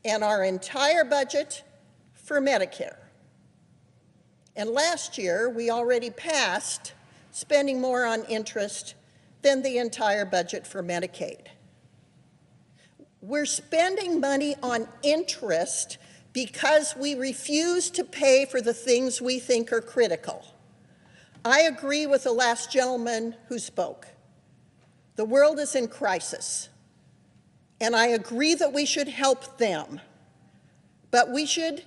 and our entire budget for Medicare. And last year, we already passed spending more on interest than the entire budget for Medicaid. We're spending money on interest because we refuse to pay for the things we think are critical. I agree with the last gentleman who spoke. The world is in crisis, and I agree that we should help them, but we should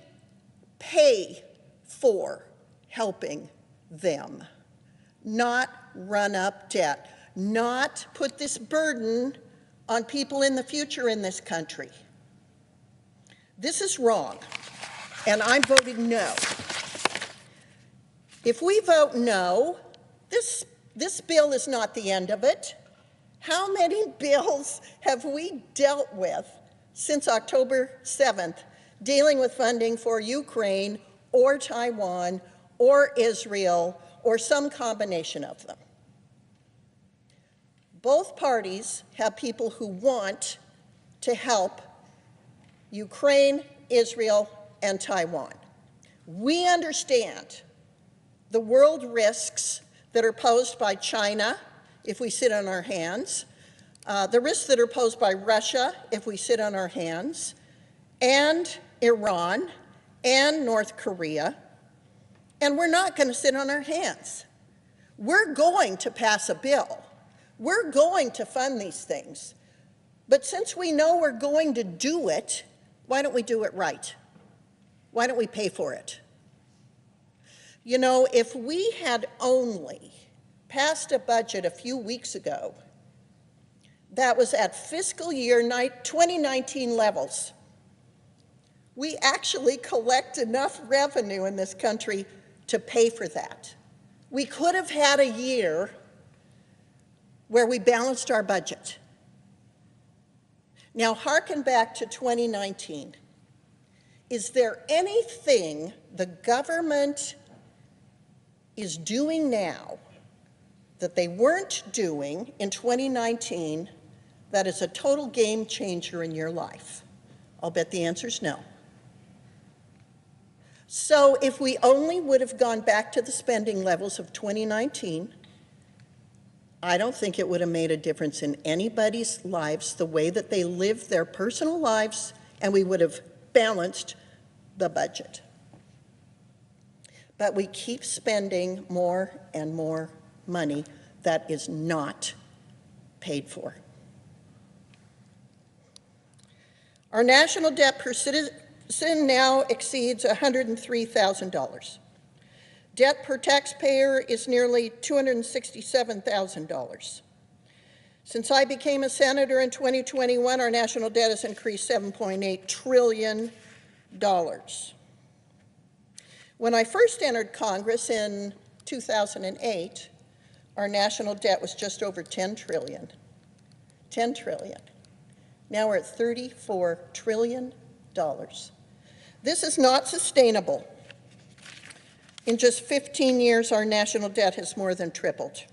pay for helping them, not run up debt, not put this burden on people in the future in this country. This is wrong, and I'm voting no. If we vote no, this bill is not the end of it. How many bills have we dealt with since October 7th dealing with funding for Ukraine or Taiwan or Israel or some combination of them? Both parties have people who want to help Ukraine, Israel, and Taiwan. We understand the world risks that are posed by China if we sit on our hands, the risks that are posed by Russia if we sit on our hands, and Iran and North Korea, and we're not going to sit on our hands. We're going to pass a bill. We're going to fund these things. But since we know we're going to do it, why don't we do it right? Why don't we pay for it? You know, if we had only passed a budget a few weeks ago that was at fiscal year 2019 levels, we actually collect enough revenue in this country to pay for that. We could have had a year where we balanced our budget. Now, hearken back to 2019. Is there anything the government is doing now that they weren't doing in 2019 that is a total game changer in your life? I'll bet the answer is no. So if we only would have gone back to the spending levels of 2019, I don't think it would have made a difference in anybody's lives, the way that they live their personal lives, and we would have balanced the budget. But we keep spending more and more money that is not paid for. Our national debt per citizen now exceeds $103,000. Debt per taxpayer is nearly $267,000. Since I became a senator in 2021, our national debt has increased $7.8 trillion. When I first entered Congress in 2008, our national debt was just over $10 trillion. $10 trillion. Now we're at $34 trillion. This is not sustainable. In just 15 years, our national debt has more than tripled.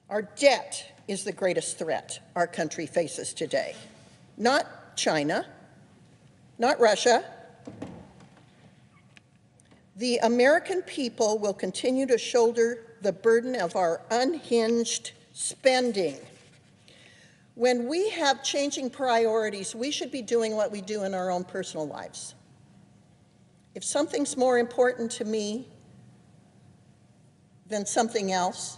Our debt is the greatest threat our country faces today. Not China, not Russia. The American people will continue to shoulder the burden of our unhinged spending. When we have changing priorities, we should be doing what we do in our own personal lives. If something's more important to me than something else,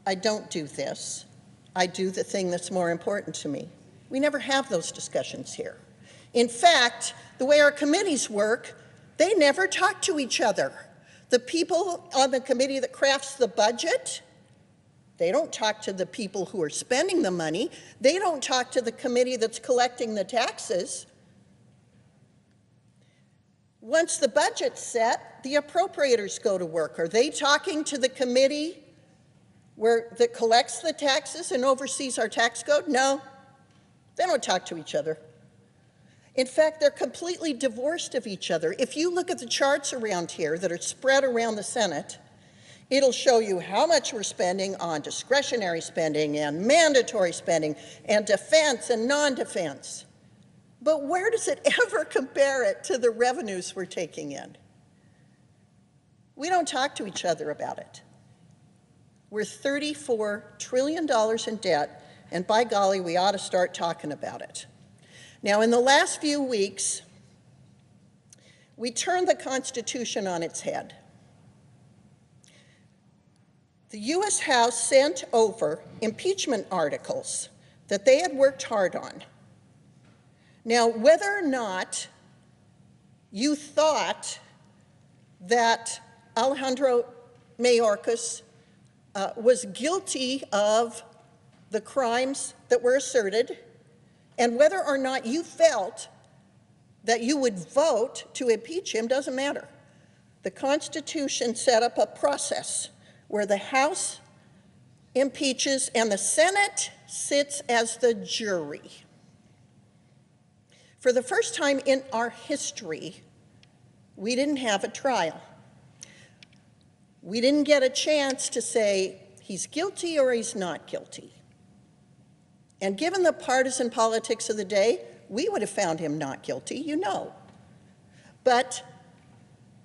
I don't do this. I do the thing that's more important to me. We never have those discussions here. In fact, the way our committees work, they never talk to each other. The people on the committee that crafts the budget, they don't talk to the people who are spending the money. They don't talk to the committee that's collecting the taxes. Once the budget's set, the appropriators go to work. Are they talking to the committee that collects the taxes and oversees our tax code? No, they don't talk to each other. In fact, they're completely divorced of each other. If you look at the charts around here that are spread around the Senate, it'll show you how much we're spending on discretionary spending and mandatory spending and defense and non-defense. But where does it ever compare it to the revenues we're taking in? We don't talk to each other about it. We're $34 trillion in debt, and by golly, we ought to start talking about it. Now, in the last few weeks, we turned the Constitution on its head. The U.S. House sent over impeachment articles that they had worked hard on. Now, whether or not you thought that Alejandro Mayorkas was guilty of the crimes that were asserted, and whether or not you felt that you would vote to impeach him doesn't matter. The Constitution set up a process where the House impeaches and the Senate sits as the jury. For the first time in our history, we didn't have a trial. We didn't get a chance to say he's guilty or he's not guilty. And given the partisan politics of the day, we would have found him not guilty, you know. But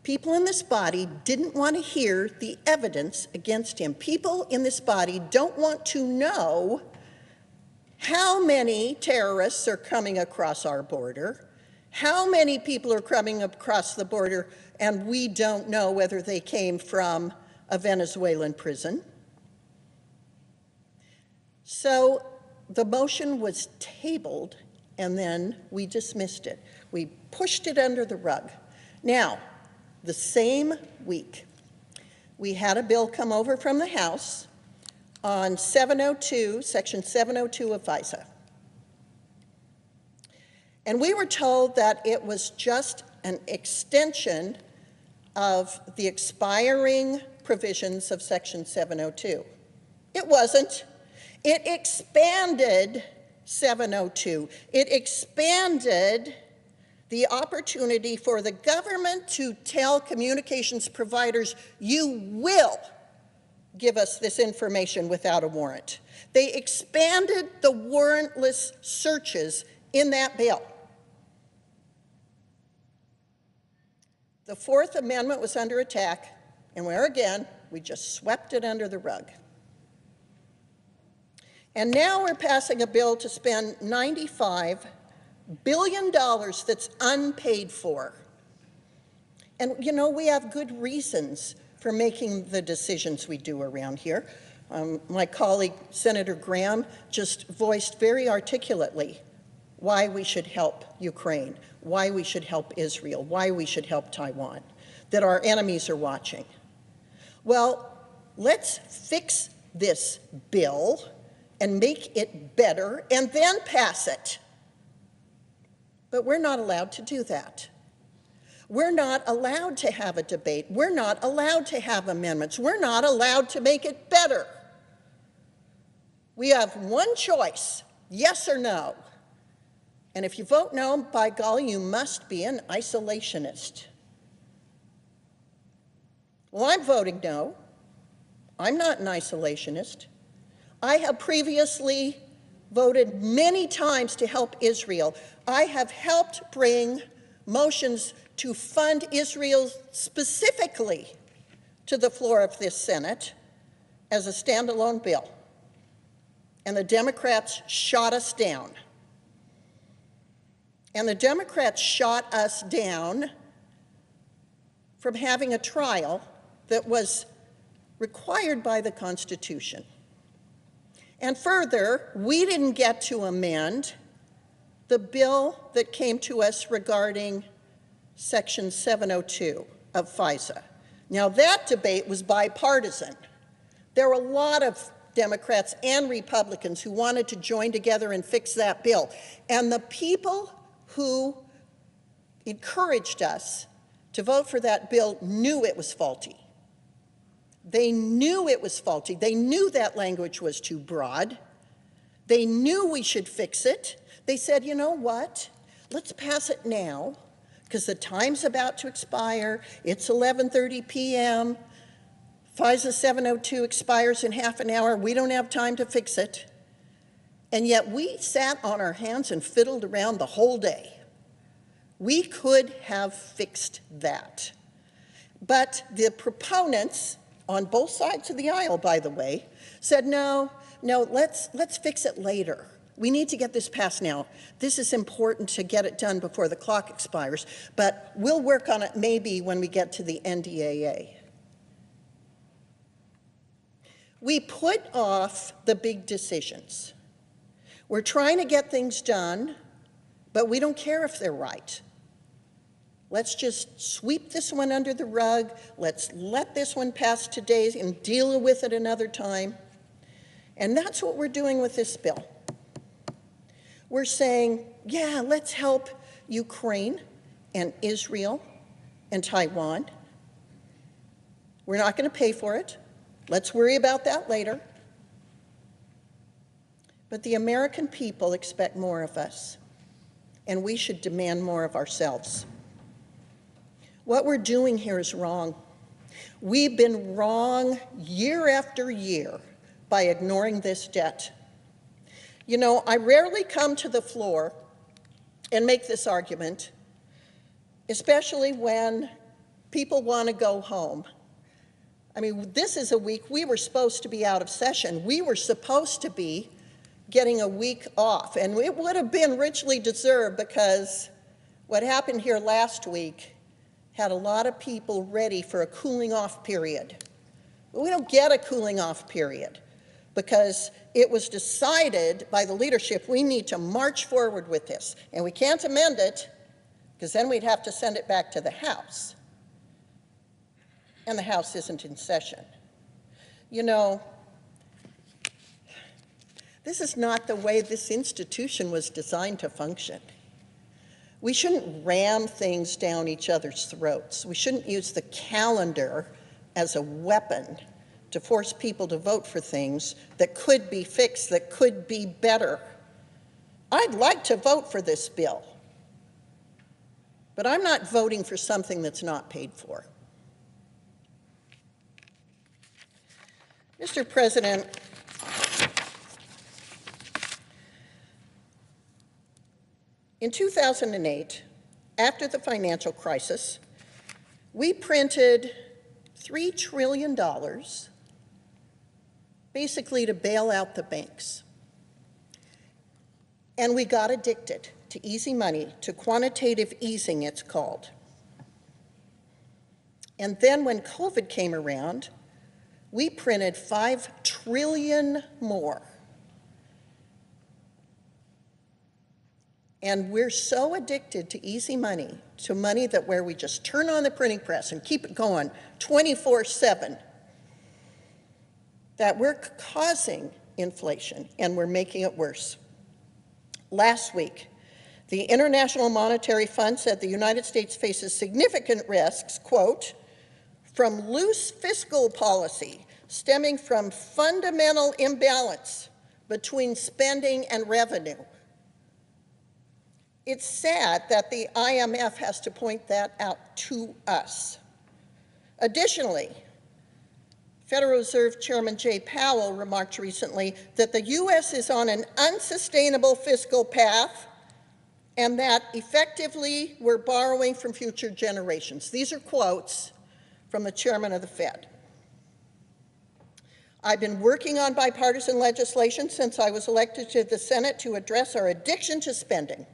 people in this body didn't want to hear the evidence against him. People in this body don't want to know how many terrorists are coming across our border, how many people are coming across the border, and we don't know whether they came from a Venezuelan prison. So the motion was tabled, and then we dismissed it. We pushed it under the rug. Now, the same week, we had a bill come over from the House on 702, Section 702 of FISA. And we were told that it was just an extension of the expiring provisions of Section 702. It wasn't. It expanded 702. It expanded the opportunity for the government to tell communications providers, you will give us this information without a warrant. They expanded the warrantless searches in that bill. The Fourth Amendment was under attack, and where again, we just swept it under the rug. And now we're passing a bill to spend $95 billion that's unpaid for. And you know, we have good reasons for making the decisions we do around here. My colleague, Senator Graham, just voiced very articulately why we should help Ukraine, why we should help Israel, why we should help Taiwan, that our enemies are watching. Well, let's fix this bill and make it better and then pass it. But we're not allowed to do that. We're not allowed to have a debate. We're not allowed to have amendments. We're not allowed to make it better. We have one choice, yes or no. And if you vote no, by golly, you must be an isolationist. Well, I'm voting no. I'm not an isolationist. I have previously voted many times to help Israel. I have helped bring motions to fund Israel specifically to the floor of this Senate as a standalone bill. and the Democrats shot us down. And the Democrats shot us down from having a trial that was required by the Constitution. And further, we didn't get to amend the bill that came to us regarding Section 702 of FISA. Now, that debate was bipartisan. There were a lot of Democrats and Republicans who wanted to join together and fix that bill. And the people who encouraged us to vote for that bill knew it was faulty. They knew it was faulty. They knew that language was too broad. They knew we should fix it. They said, you know what? Let's pass it now, because the time's about to expire. It's 11:30 p.m. FISA 702 expires in half an hour. We don't have time to fix it. And yet we sat on our hands and fiddled around the whole day. We could have fixed that. But the proponents, on both sides of the aisle, by the way, said, no, let's fix it later. We need to get this passed now. This is important to get it done before the clock expires, but we'll work on it maybe when we get to the NDAA. We put off the big decisions. We're trying to get things done, but we don't care if they're right. Let's just sweep this one under the rug. Let's let this one pass today and deal with it another time. And that's what we're doing with this bill. We're saying, yeah, let's help Ukraine and Israel and Taiwan. We're not going to pay for it. Let's worry about that later. But the American people expect more of us, and we should demand more of ourselves. What we're doing here is wrong. We've been wrong year after year by ignoring this debt. You know, I rarely come to the floor and make this argument, especially when people want to go home. I mean, this is a week we were supposed to be out of session. We were supposed to be getting a week off, and it would have been richly deserved, because what happened here last week had a lot of people ready for a cooling off period. But we don't get a cooling off period, because it was decided by the leadership we need to march forward with this, and we can't amend it, because then we'd have to send it back to the House. And the House isn't in session. You know, this is not the way this institution was designed to function. We shouldn't ram things down each other's throats. We shouldn't use the calendar as a weapon to force people to vote for things that could be fixed, that could be better. I'd like to vote for this bill, but I'm not voting for something that's not paid for. Mr. President, in 2008, after the financial crisis, we printed $3 trillion basically to bail out the banks. And we got addicted to easy money, to quantitative easing, it's called. And then when COVID came around, we printed $5 trillion more. And we're so addicted to easy money, to money that where we just turn on the printing press and keep it going 24/7, that we're causing inflation and we're making it worse. Last week, the International Monetary Fund said the United States faces significant risks, quote, from loose fiscal policy stemming from fundamental imbalance between spending and revenue. It's sad that the IMF has to point that out to us. Additionally, Federal Reserve Chairman Jay Powell remarked recently that the U.S. is on an unsustainable fiscal path and that effectively we're borrowing from future generations. These are quotes from the chairman of the Fed. I've been working on bipartisan legislation since I was elected to the Senate to address our addiction to spending.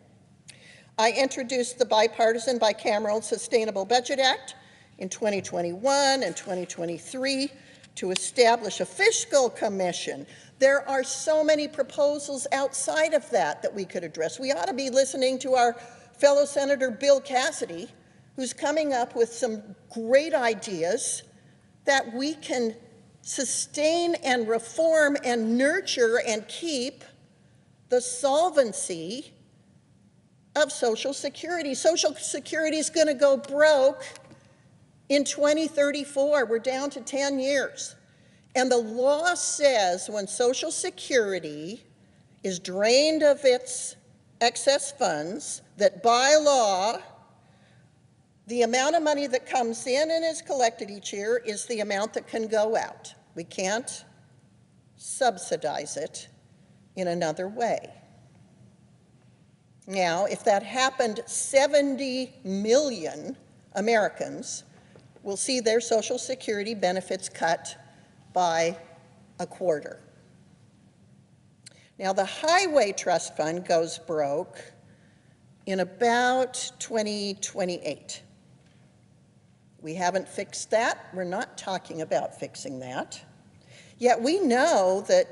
I introduced the bipartisan bicameral Sustainable Budget Act in 2021 and 2023 to establish a fiscal commission. There are so many proposals outside of that we could address. We ought to be listening to our fellow Senator Bill Cassidy, who's coming up with some great ideas that we can sustain and reform and nurture and keep the solvency of Social Security. Social Security is going to go broke in 2034. We're down to 10 years. And the law says when Social Security is drained of its excess funds, that by law, the amount of money that comes in and is collected each year is the amount that can go out. We can't subsidize it in another way. Now, if that happened, 70 million Americans will see their Social Security benefits cut by a quarter. Now, the Highway Trust Fund goes broke in about 2028. We haven't fixed that. We're not talking about fixing that. Yet we know that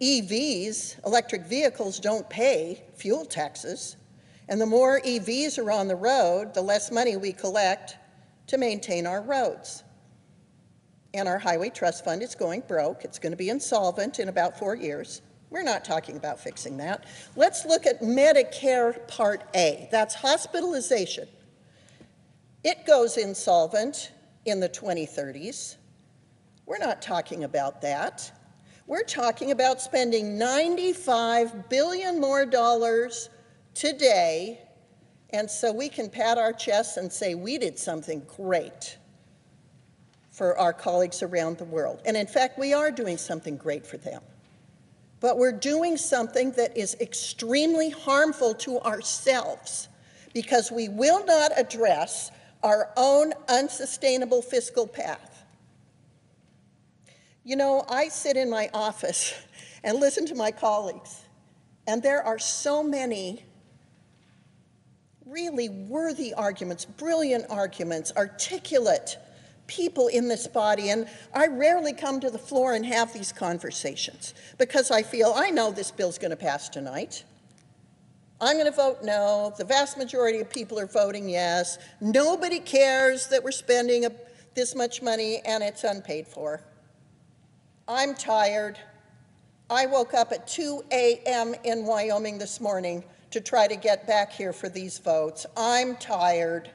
EVs, electric vehicles, don't pay fuel taxes. And the more EVs are on the road, the less money we collect to maintain our roads. And our Highway Trust Fund is going broke. It's going to be insolvent in about 4 years. We're not talking about fixing that. Let's look at Medicare Part A. That's hospitalization. It goes insolvent in the 2030s. We're not talking about that. We're talking about spending $95 billion more today, and so we can pat our chests and say we did something great for our colleagues around the world. And in fact, we are doing something great for them. But we're doing something that is extremely harmful to ourselves because we will not address our own unsustainable fiscal path. You know, I sit in my office and listen to my colleagues, and there are so many really worthy arguments, brilliant arguments, articulate people in this body, and I rarely come to the floor and have these conversations because I feel I know this bill's going to pass tonight. I'm going to vote no. The vast majority of people are voting yes. Nobody cares that we're spending this much money and it's unpaid for. I'm tired. I woke up at 2 a.m. in Wyoming this morning to try to get back here for these votes. I'm tired.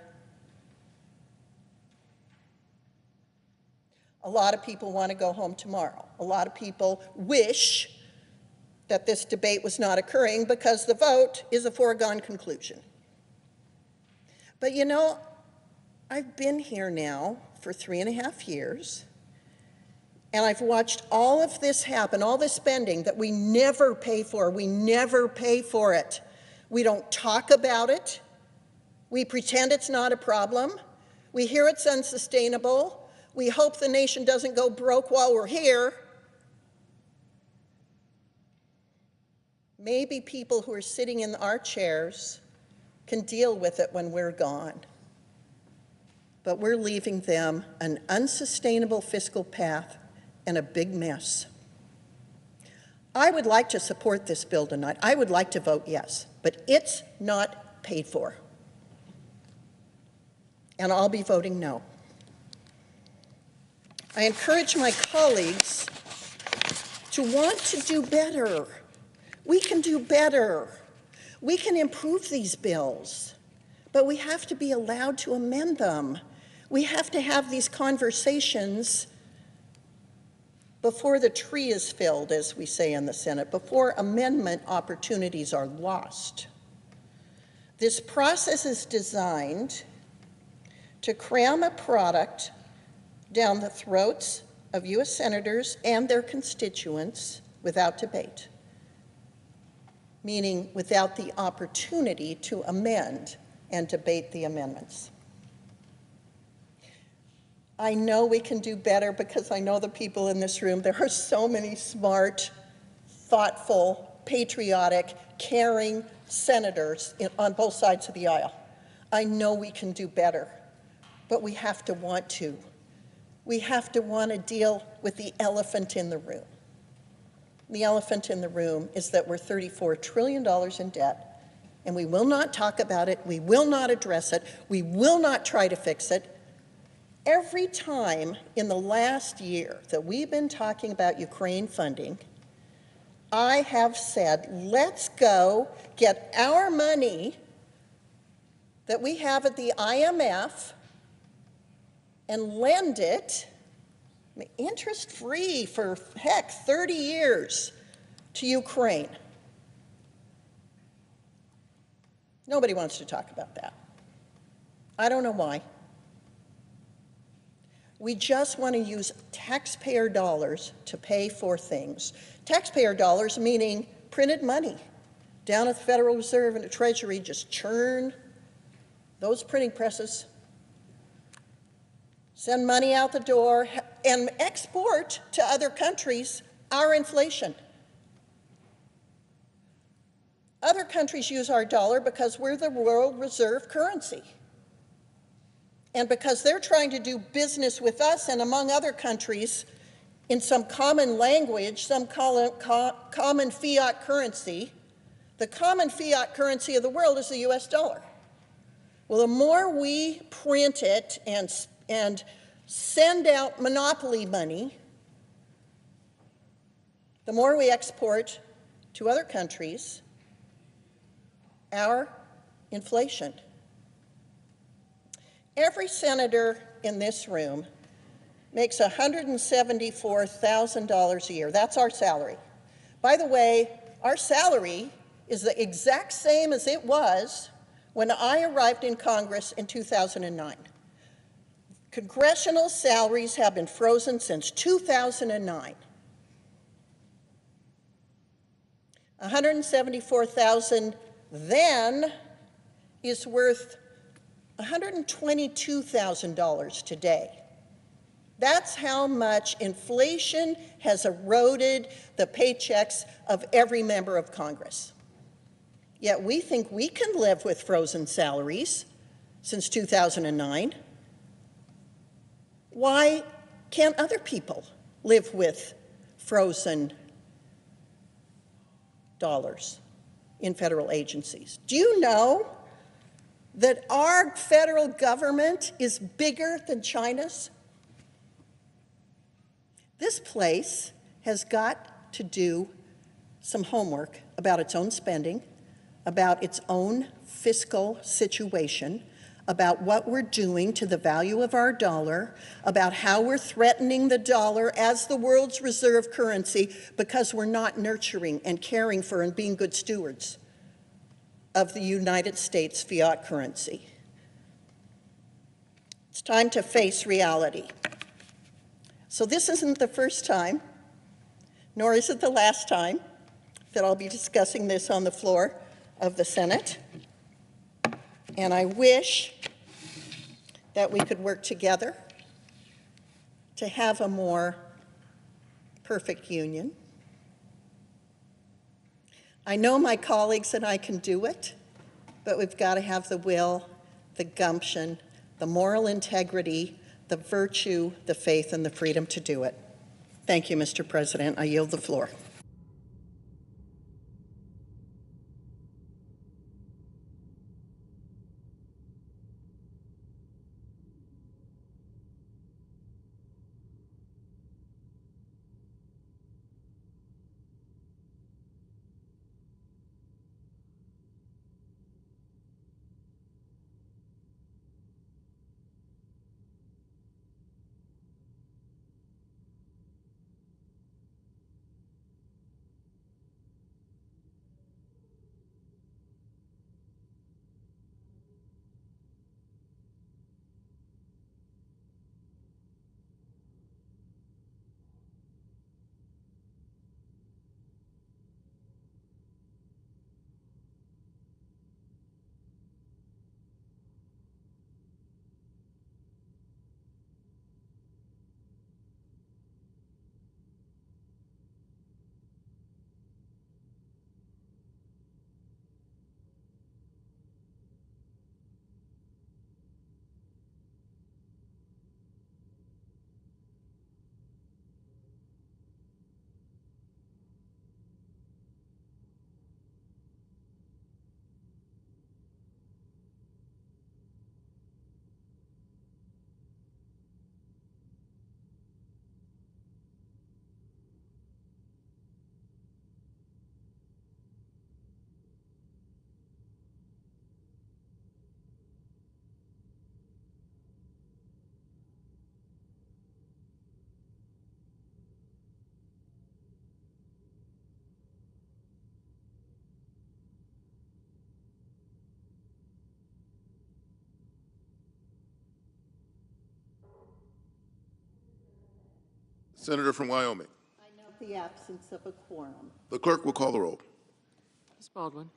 A lot of people want to go home tomorrow. A lot of people wish that this debate was not occurring because the vote is a foregone conclusion. But you know, I've been here now for 3.5 years, and I've watched all of this happen, all this spending that we never pay for. We never pay for it. We don't talk about it. We pretend it's not a problem. We hear it's unsustainable. We hope the nation doesn't go broke while we're here. Maybe people who are sitting in our chairs can deal with it when we're gone. But we're leaving them an unsustainable fiscal path and a big mess. I would like to support this bill tonight. I would like to vote yes, but it's not paid for. And I'll be voting no. I encourage my colleagues to want to do better. We can do better. We can improve these bills, but we have to be allowed to amend them. We have to have these conversations before the tree is filled, as we say in the Senate, before amendment opportunities are lost. This process is designed to cram a product down the throats of U.S. senators and their constituents without debate, meaning without the opportunity to amend and debate the amendments. I know we can do better because I know the people in this room. There are so many smart, thoughtful, patriotic, caring senators on both sides of the aisle. I know we can do better, but we have to want to. We have to want to deal with the elephant in the room. The elephant in the room is that we're $34 trillion in debt, and we will not talk about it, we will not address it, we will not try to fix it. Every time in the last year that we've been talking about Ukraine funding, I have said, let's go get our money that we have at the IMF and lend it, interest-free for, heck, 30 years to Ukraine. Nobody wants to talk about that. I don't know why. We just want to use taxpayer dollars to pay for things. Taxpayer dollars meaning printed money. Down at the Federal Reserve and the Treasury, just churn those printing presses, send money out the door, and export to other countries our inflation. Other countries use our dollar because we're the world reserve currency. And because they're trying to do business with us and among other countries in some common language, some common fiat currency, the common fiat currency of the world is the US dollar. Well, the more we print it and send out monopoly money, the more we export to other countries our inflation. Every senator in this room makes $174,000 a year. That's our salary. By the way, our salary is the exact same as it was when I arrived in Congress in 2009. Congressional salaries have been frozen since 2009. $174,000 then is worth $122,000 today. That's how much inflation has eroded the paychecks of every member of Congress. Yet we think we can live with frozen salaries since 2009. Why can't other people live with frozen dollars in federal agencies? Do you know that our federal government is bigger than China's? This place has got to do some homework about its own spending, about its own fiscal situation, about what we're doing to the value of our dollar, about how we're threatening the dollar as the world's reserve currency because we're not nurturing and caring for and being good stewards of the United States fiat currency. It's time to face reality. So this isn't the first time, nor is it the last time that I'll be discussing this on the floor of the Senate. And I wish that we could work together to have a more perfect union. I know my colleagues and I can do it, but we've got to have the will, the gumption, the moral integrity, the virtue, the faith, and the freedom to do it. Thank you, Mr. President. I yield the floor. Senator from Wyoming. I note the absence of a quorum. The clerk will call the roll. Ms. Baldwin.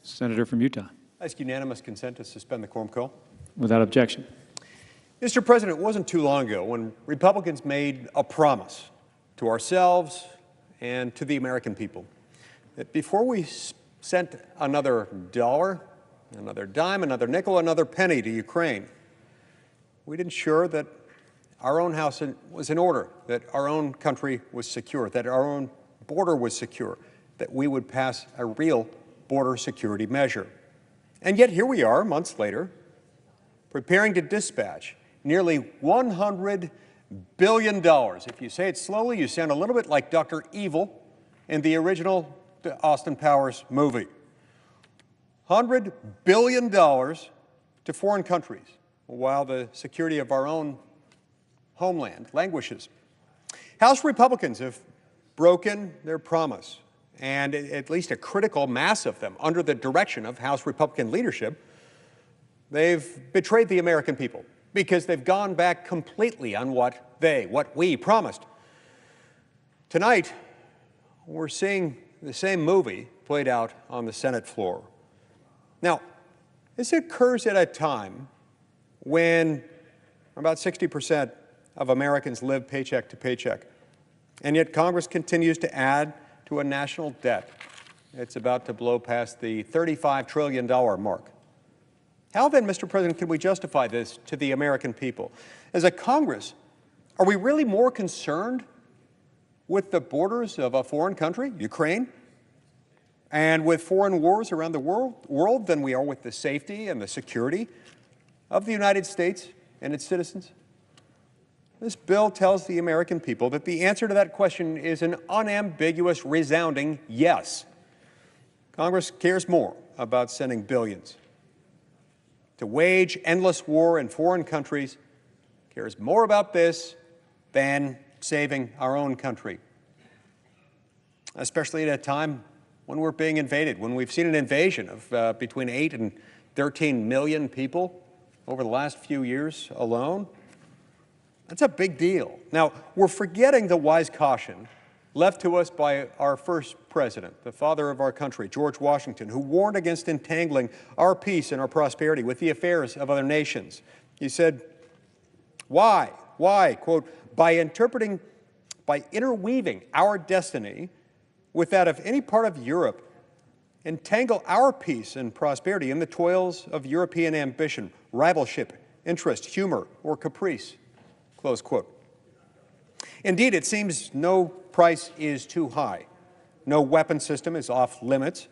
Senator from Utah. I ask unanimous consent to suspend the quorum call. Without objection. Mr. President, it wasn't too long ago when Republicans made a promise to ourselves and to the American people that before we sent another dollar, another dime, another nickel, another penny to Ukraine, we'd ensure that our own house was in order, that our own country was secure, that our own border was secure, that we would pass a real border security measure. And yet here we are, months later, preparing to dispatch nearly $100 billion. If you say it slowly, you sound a little bit like Dr. Evil in the original Austin Powers movie. $100 billion to foreign countries, while the security of our own homeland languishes. House Republicans have broken their promise, and at least a critical mass of them, under the direction of House Republican leadership, they've betrayed the American people because they've gone back completely on what we promised. Tonight, we're seeing the same movie played out on the Senate floor. Now, this occurs at a time when about 60% of Americans live paycheck to paycheck, and yet Congress continues to add to a national debt. It's about to blow past the $35 trillion mark. How then, Mr. President, can we justify this to the American people? As a Congress, are we really more concerned with the borders of a foreign country, Ukraine, and with foreign wars around the world than we are with the safety and the security of the United States and its citizens? This bill tells the American people that the answer to that question is an unambiguous, resounding yes. Congress cares more about sending billions to wage endless war in foreign countries, cares more about this than saving our own country, especially at a time when we're being invaded, when we've seen an invasion of between 8 and 13 million people over the last few years alone. That's a big deal. Now, we're forgetting the wise caution left to us by our first president, the father of our country, George Washington, who warned against entangling our peace and our prosperity with the affairs of other nations. He said, why, quote, by interweaving our destiny with that of any part of Europe, entangle our peace and prosperity in the toils of European ambition, rivalship, interest, humor, or caprice, close quote. Indeed, it seems no price is too high. No weapon system is off limits.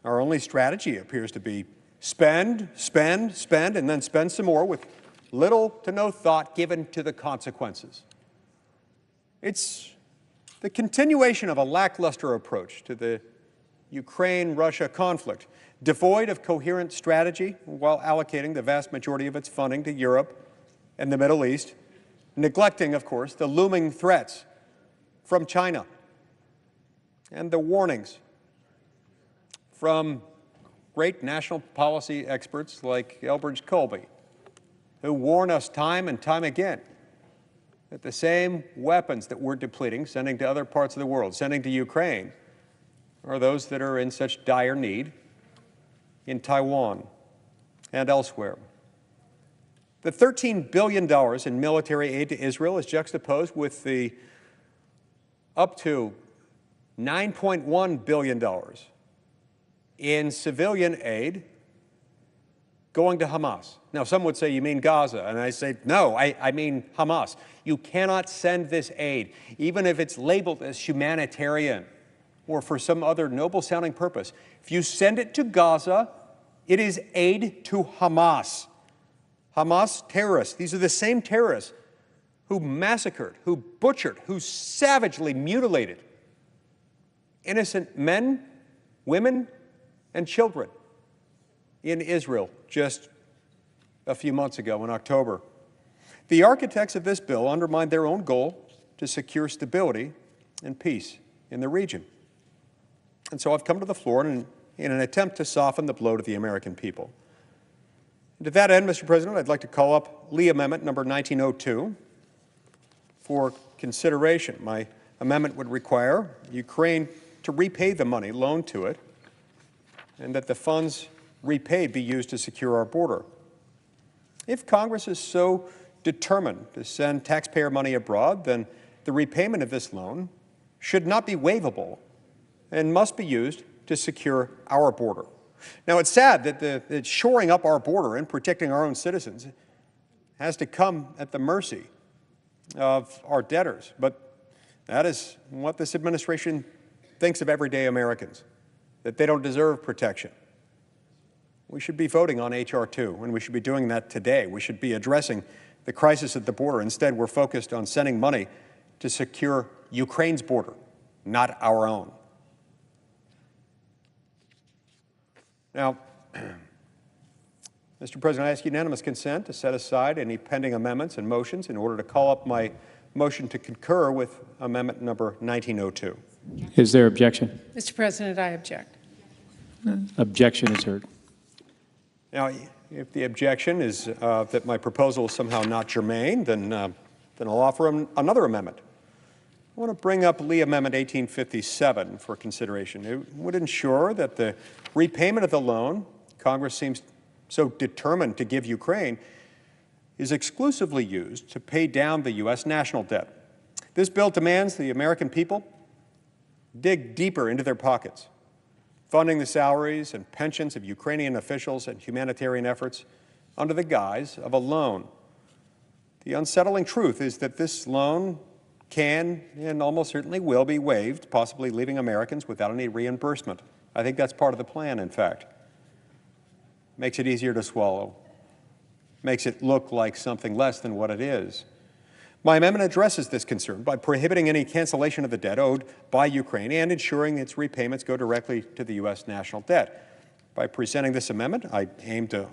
Our only strategy appears to be spend, spend, spend, and then spend some more with little to no thought given to the consequences. It's the continuation of a lackluster approach to the Ukraine-Russia conflict, devoid of coherent strategy while allocating the vast majority of its funding to Europe and the Middle East, neglecting, of course, the looming threats from China and the warnings from great national policy experts like Elbridge Colby, who warn us time and time again that the same weapons that we're depleting, sending to other parts of the world, sending to Ukraine, are those that are in such dire need in Taiwan and elsewhere. The $13 billion in military aid to Israel is juxtaposed with the up to $9.1 billion in civilian aid going to Hamas. Now, some would say, you mean Gaza, and I say, no, I mean Hamas. You cannot send this aid, even if it's labeled as humanitarian or for some other noble-sounding purpose. If you send it to Gaza, it is aid to Hamas. Hamas terrorists, these are the same terrorists who massacred, who butchered, who savagely mutilated innocent men, women, and children in Israel just a few months ago in October. The architects of this bill undermined their own goal to secure stability and peace in the region. And so I've come to the floor in an attempt to soften the blow to the American people. And to that end, Mr. President, I'd like to call up Lee Amendment number 1902 for consideration. My amendment would require Ukraine to repay the money loaned to it and that the funds repaid be used to secure our border. If Congress is so determined to send taxpayer money abroad, then the repayment of this loan should not be waivable and must be used to secure our border. Now, it's sad that shoring up our border and protecting our own citizens has to come at the mercy of our debtors, but that is what this administration thinks of everyday Americans, that they don't deserve protection. We should be voting on H.R. 2, and we should be doing that today. We should be addressing the crisis at the border. Instead, we're focused on sending money to secure Ukraine's border, not our own. Now, Mr. President, I ask unanimous consent to set aside any pending amendments and motions in order to call up my motion to concur with amendment number 1902. Is there objection? Mr. President, I object. Objection is heard. Now, if the objection is that my proposal is somehow not germane, then I'll offer another amendment. I want to bring up Lee Amendment 1857 for consideration. It would ensure that the repayment of the loan Congress seems so determined to give Ukraine is exclusively used to pay down the U.S. national debt. This bill demands the American people dig deeper into their pockets, funding the salaries and pensions of Ukrainian officials and humanitarian efforts under the guise of a loan. The unsettling truth is that this loan can and almost certainly will be waived, possibly leaving Americans without any reimbursement. I think that's part of the plan, in fact. Makes it easier to swallow. Makes it look like something less than what it is. My amendment addresses this concern by prohibiting any cancellation of the debt owed by Ukraine and ensuring its repayments go directly to the U.S. national debt. By presenting this amendment, I aim to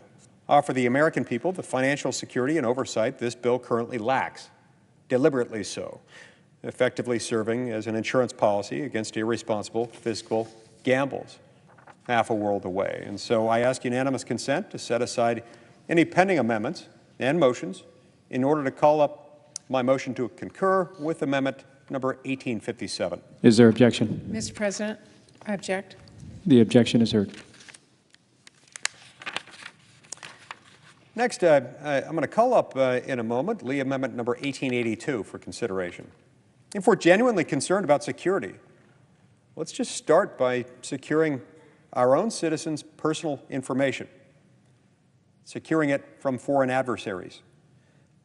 offer the American people the financial security and oversight this bill currently lacks, deliberately so, effectively serving as an insurance policy against irresponsible fiscal gambles half a world away. And so I ask unanimous consent to set aside any pending amendments and motions in order to call up my motion to concur with amendment number 1857. Is there objection? Mr. President, I object. The objection is heard. Next, I'm going to call up in a moment Lee Amendment number 1882 for consideration. If we're genuinely concerned about security, let's just start by securing our own citizens' personal information, securing it from foreign adversaries.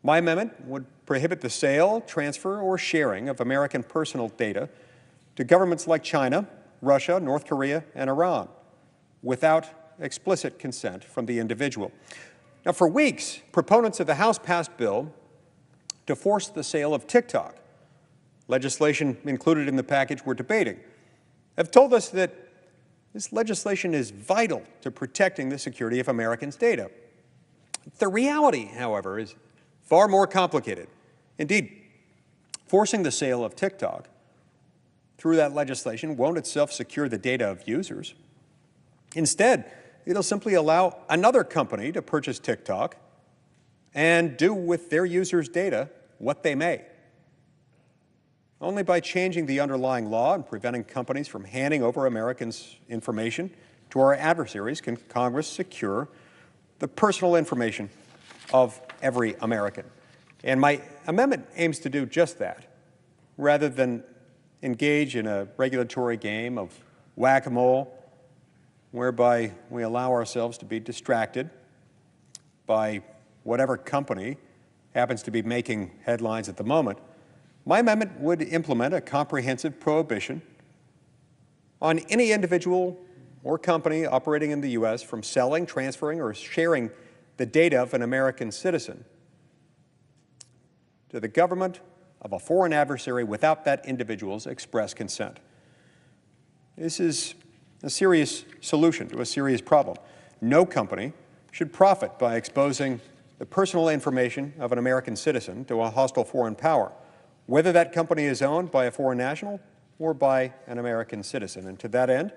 My amendment would prohibit the sale, transfer, or sharing of American personal data to governments like China, Russia, North Korea, and Iran without explicit consent from the individual. Now, for weeks, proponents of the House-passed bill to force the sale of TikTok, legislation included in the package we're debating, have told us that this legislation is vital to protecting the security of Americans' data. The reality, however, is far more complicated. Indeed, forcing the sale of TikTok through that legislation won't itself secure the data of users. Instead, it'll simply allow another company to purchase TikTok and do with their users' data what they may. Only by changing the underlying law and preventing companies from handing over Americans' information to our adversaries can Congress secure the personal information of every American. And my amendment aims to do just that, rather than engage in a regulatory game of whack-a-mole, whereby we allow ourselves to be distracted by whatever company happens to be making headlines at the moment. My amendment would implement a comprehensive prohibition on any individual or company operating in the U.S. from selling, transferring, or sharing the data of an American citizen to the government of a foreign adversary without that individual's express consent. This is a serious solution to a serious problem. No company should profit by exposing the personal information of an American citizen to a hostile foreign power, whether that company is owned by a foreign national or by an American citizen. And to that end,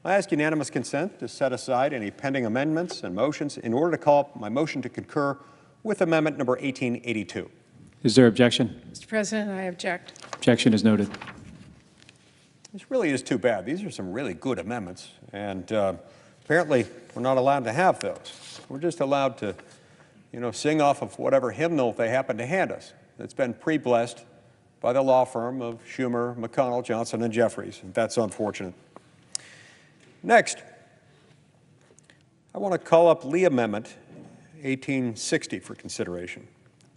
I ask unanimous consent to set aside any pending amendments and motions in order to call up my motion to concur with amendment number 1882. Is there objection? Mr. President, I object. Objection is noted. This really is too bad. These are some really good amendments, and Apparently, we're not allowed to have those. We're just allowed to, sing off of whatever hymnal they happen to hand us. It's been pre-blessed by the law firm of Schumer, McConnell, Johnson, and Jeffries, and that's unfortunate. Next, I want to call up Lee Amendment 1860 for consideration,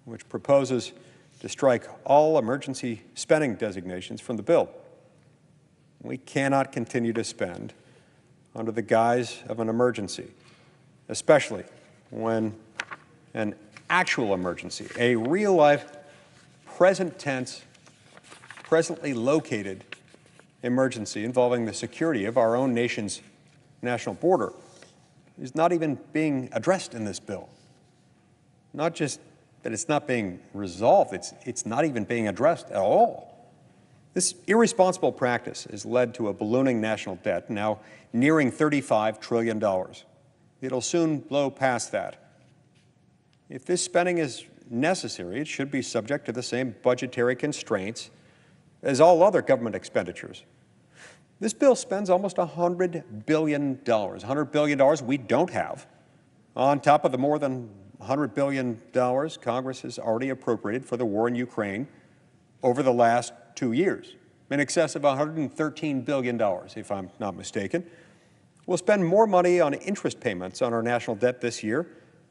which proposes to strike all emergency spending designations from the bill. We cannot continue to spend under the guise of an emergency, especially when an actual emergency, a real-life, present tense, presently located emergency involving the security of our own nation's national border is not even being addressed in this bill. Not just that it's not being resolved, it's not even being addressed at all. This irresponsible practice has led to a ballooning national debt, now nearing $35 trillion. It'll soon blow past that. If this spending is necessary, it should be subject to the same budgetary constraints as all other government expenditures. This bill spends almost $100 billion, $100 billion we don't have, on top of the more than $100 billion Congress has already appropriated for the war in Ukraine over the last 2 years, in excess of $113 billion, if I'm not mistaken. We'll spend more money on interest payments on our national debt this year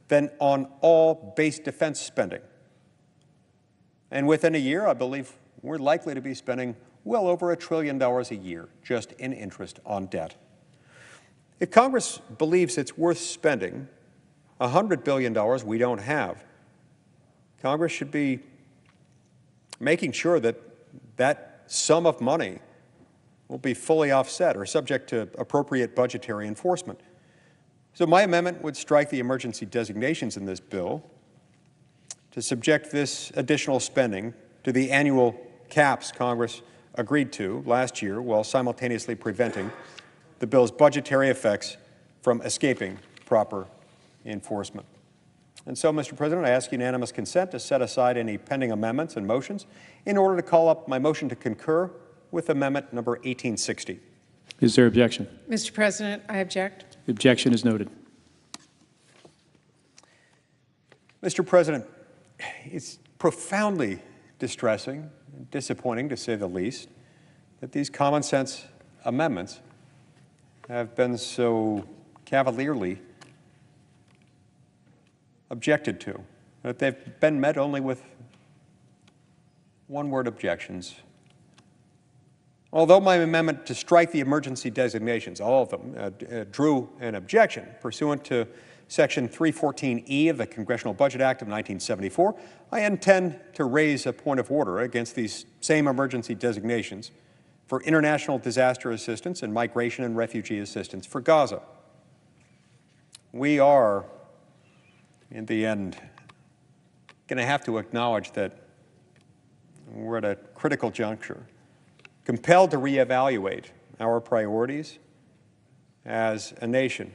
than on all base defense spending. And within a year, I believe we're likely to be spending well over $1 trillion a year just in interest on debt. If Congress believes it's worth spending $100 billion we don't have, Congress should be making sure that that sum of money will be fully offset or subject to appropriate budgetary enforcement. So my amendment would strike the emergency designations in this bill to subject this additional spending to the annual caps Congress agreed to last year, while simultaneously preventing the bill's budgetary effects from escaping proper enforcement. And so, Mr. President, I ask unanimous consent to set aside any pending amendments and motions in order to call up my motion to concur with Amendment number 1860. Is there objection? Mr. President, I object. The objection is noted. Mr. President, it's profoundly distressing and disappointing, to say the least, that these common sense amendments have been so cavalierly objected to, that they've been met only with one-word objections. Although my amendment to strike the emergency designations, all of them, drew an objection pursuant to Section 314E of the Congressional Budget Act of 1974, I intend to raise a point of order against these same emergency designations for international disaster assistance and migration and refugee assistance for Gaza. We are, in the end, going to have to acknowledge that we're at a critical juncture, compelled to reevaluate our priorities as a nation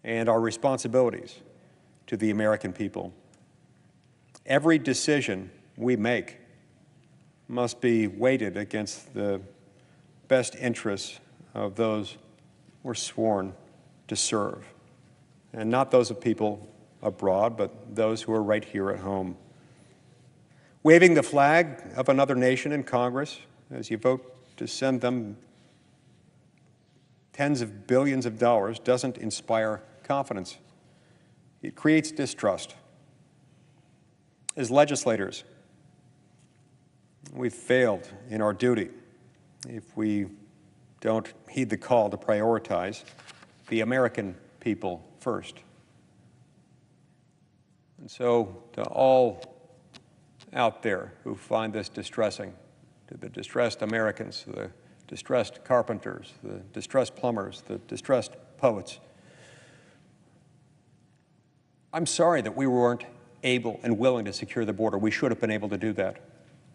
and our responsibilities to the American people. Every decision we make must be weighted against the best interests of those we're sworn to serve, and not those of people abroad, but those who are right here at home. Waving the flag of another nation in Congress as you vote to send them tens of billions of dollars doesn't inspire confidence. It creates distrust. As legislators, we've failed in our duty if we don't heed the call to prioritize the American people first. And so, to all out there who find this distressing, to the distressed Americans, the distressed carpenters, the distressed plumbers, the distressed poets, I'm sorry that we weren't able and willing to secure the border. We should have been able to do that.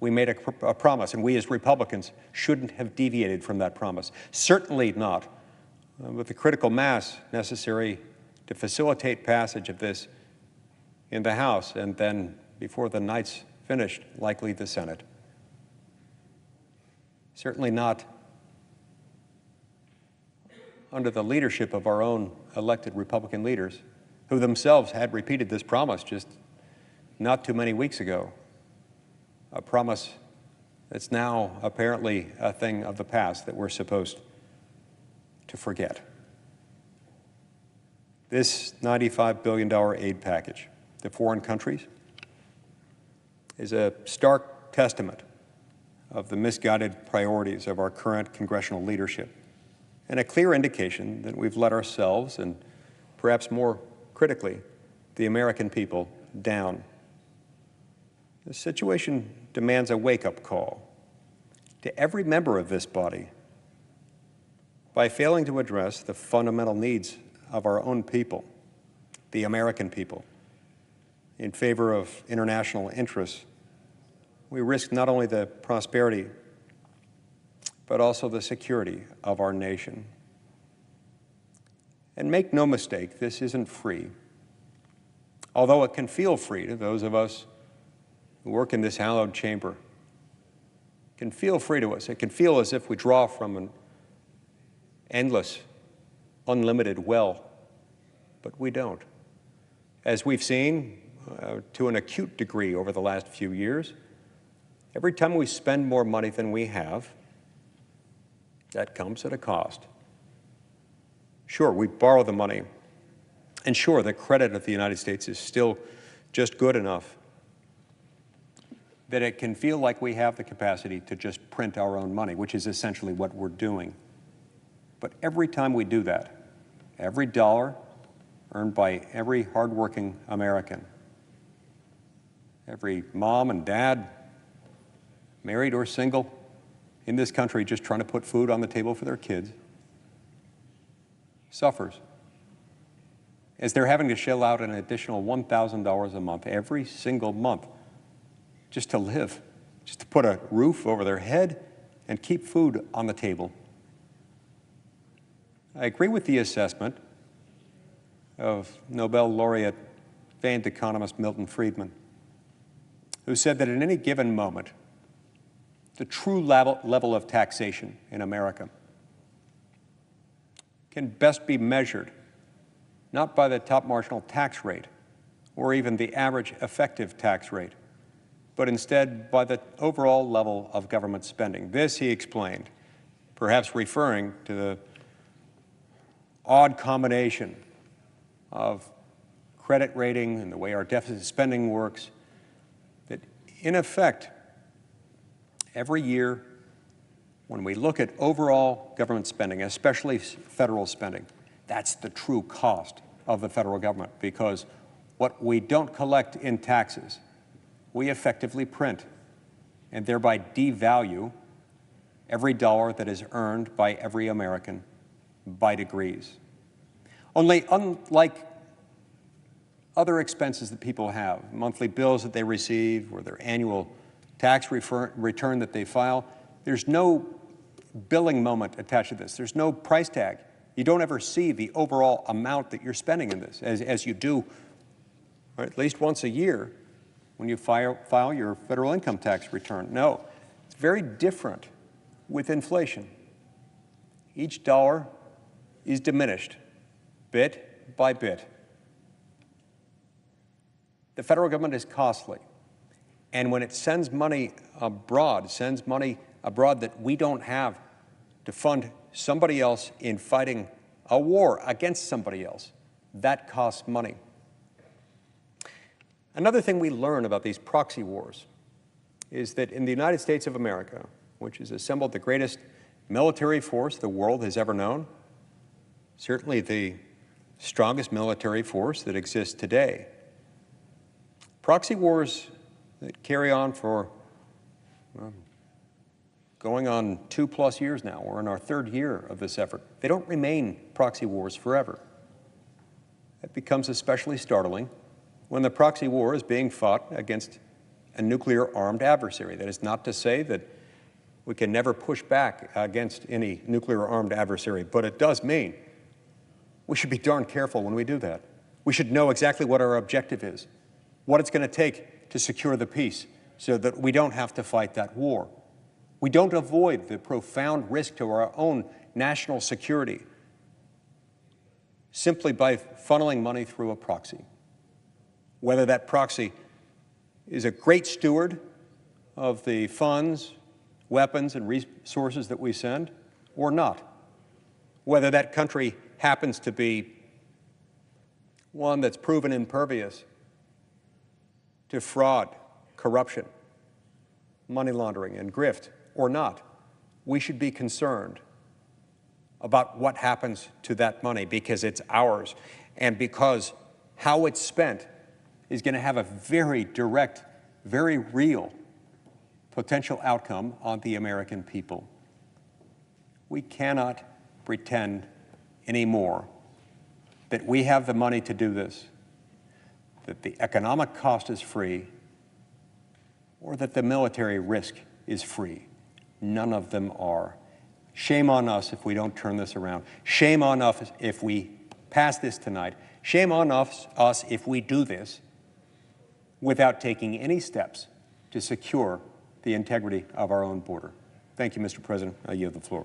We made a promise, and we as Republicans shouldn't have deviated from that promise. Certainly not with the critical mass necessary to facilitate passage of this in the House, and then, before the night's finished, likely the Senate. Certainly not under the leadership of our own elected Republican leaders, who themselves had repeated this promise just not too many weeks ago, a promise that's now apparently a thing of the past that we're supposed to forget. This $95 billion aid package to foreign countries is a stark testament of the misguided priorities of our current congressional leadership, and a clear indication that we've let ourselves, and perhaps more critically, the American people, down. The situation demands a wake-up call to every member of this body. By failing to address the fundamental needs of our own people, the American people, in favor of international interests, we risk not only the prosperity, but also the security of our nation. And make no mistake, this isn't free. Although it can feel free to those of us who work in this hallowed chamber, it can feel free to us. It can feel as if we draw from an endless, unlimited well, but we don't. As we've seen to an acute degree over the last few years, every time we spend more money than we have, that comes at a cost. Sure, we borrow the money, and sure, the credit of the United States is still just good enough that it can feel like we have the capacity to just print our own money, which is essentially what we're doing. But every time we do that, every dollar earned by every hardworking American, every mom and dad, married or single, in this country just trying to put food on the table for their kids, suffers as they're having to shell out an additional $1,000 a month every single month just to live, just to put a roof over their head and keep food on the table. I agree with the assessment of Nobel laureate famed economist Milton Friedman, who said that at any given moment, the true level of taxation in America can best be measured not by the top marginal tax rate or even the average effective tax rate, but instead by the overall level of government spending. This, he explained, perhaps referring to the odd combination of credit rating and the way our deficit spending works, that in effect, every year when we look at overall government spending, especially federal spending, that's the true cost of the federal government, because what we don't collect in taxes, we effectively print and thereby devalue every dollar that is earned by every American by degrees. Only unlike other expenses that people have, monthly bills that they receive or their annual tax return that they file, there's no billing moment attached to this. There's no price tag. You don't ever see the overall amount that you're spending in this, as you do at least once a year when you file your federal income tax return. No, it's very different with inflation. Each dollar is diminished bit by bit. The federal government is costly, and when it sends money abroad that we don't have to fund somebody else in fighting a war against somebody else, that costs money. Another thing we learn about these proxy wars is that in the United States of America, which has assembled the greatest military force the world has ever known, certainly the strongest military force that exists today, proxy wars that carry on for going on 2+ years now. We're in our 3rd year of this effort. They don't remain proxy wars forever. It becomes especially startling when the proxy war is being fought against a nuclear-armed adversary. That is not to say that we can never push back against any nuclear-armed adversary, but it does mean we should be darn careful when we do that. We should know exactly what our objective is, what it's going to take to secure the peace so that we don't have to fight that war. We don't avoid the profound risk to our own national security simply by funneling money through a proxy. Whether that proxy is a great steward of the funds, weapons, and resources that we send, or not. Whether that country happens to be one that's proven impervious to fraud, corruption, money laundering, and grift, or not. We should be concerned about what happens to that money because it's ours and because how it's spent is going to have a very direct, very real potential outcome on the American people. We cannot pretend anymore that we have the money to do this, that the economic cost is free, or that the military risk is free. None of them are. Shame on us if we don't turn this around. Shame on us if we pass this tonight. Shame on us if we do this without taking any steps to secure the integrity of our own border. Thank you, Mr. President. I yield the floor.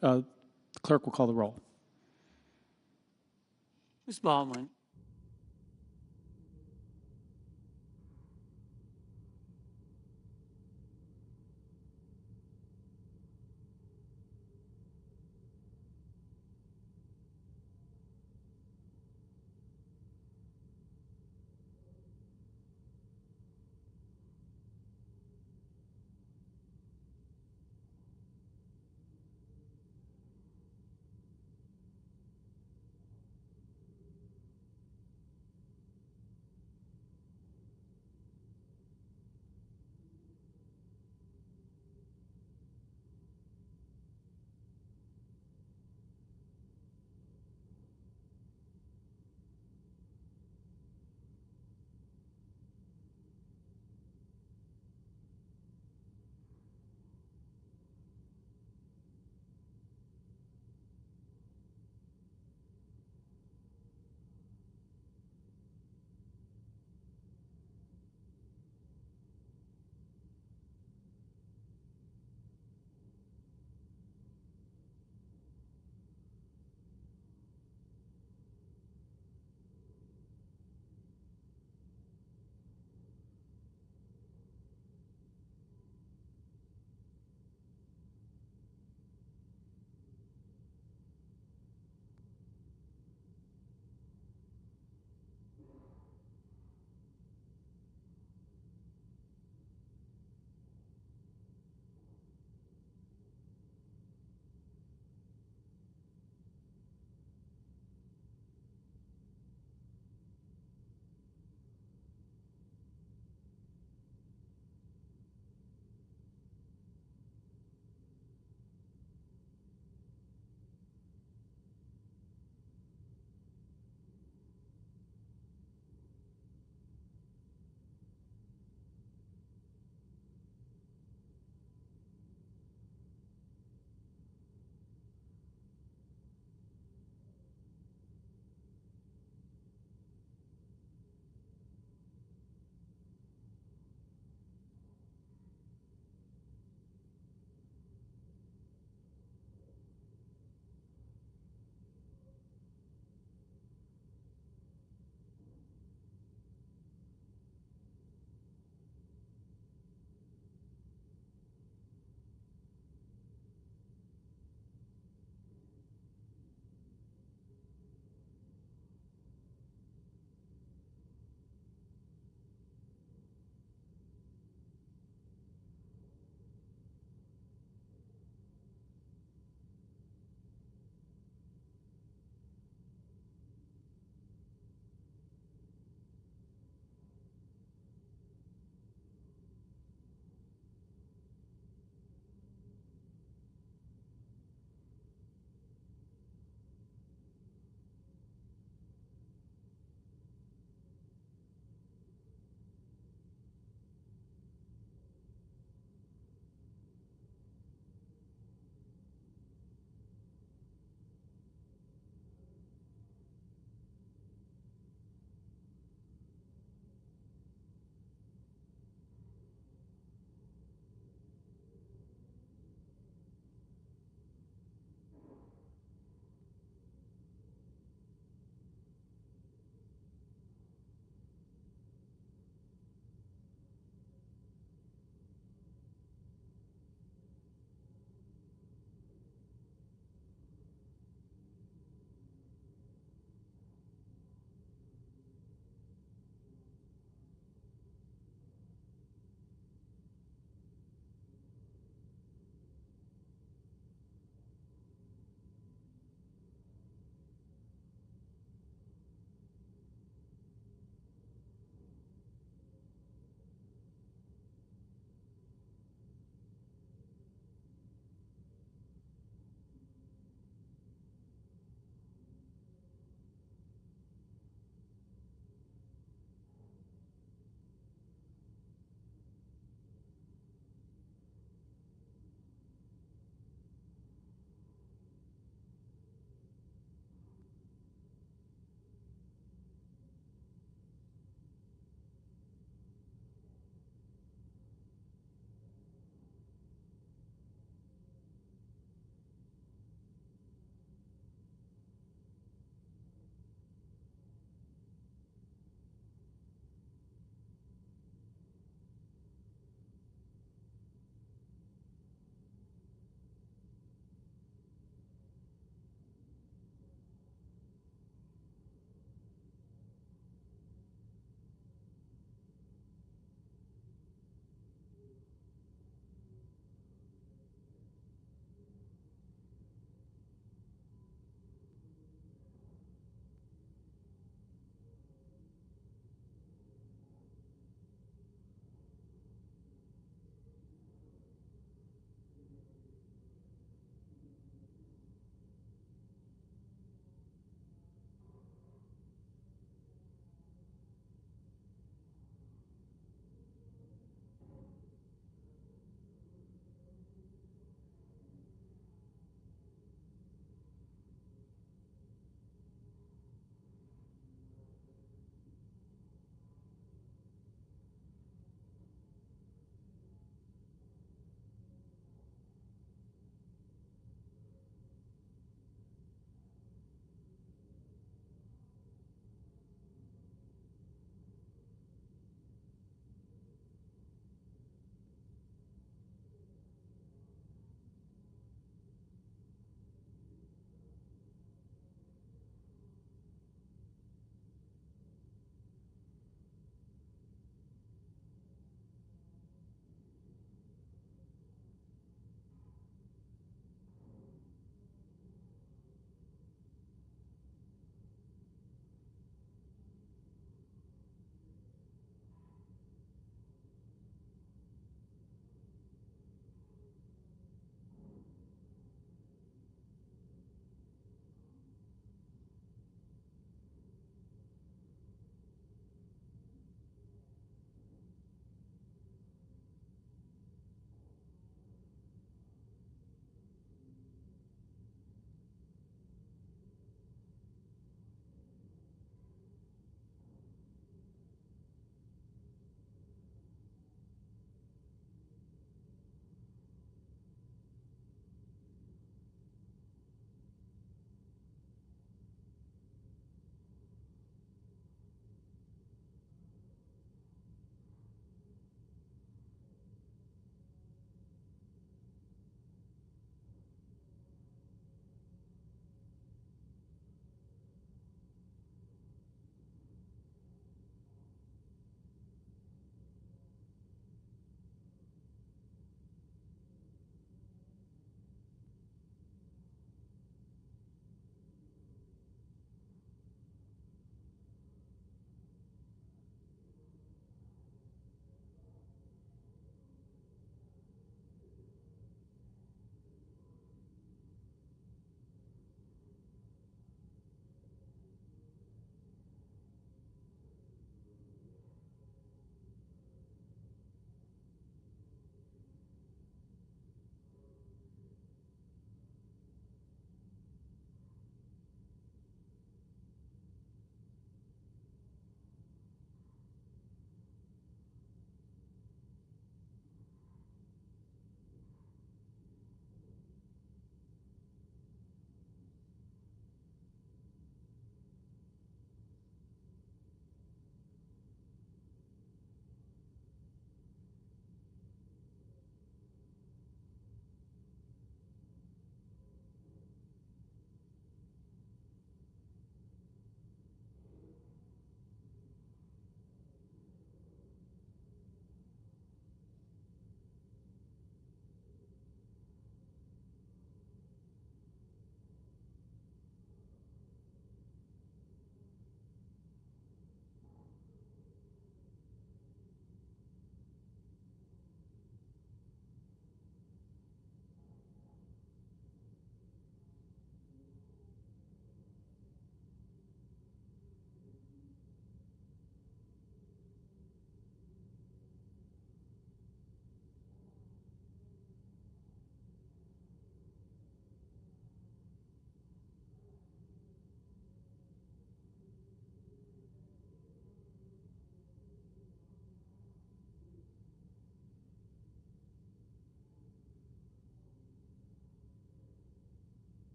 The clerk will call the roll. Ms. Baldwin.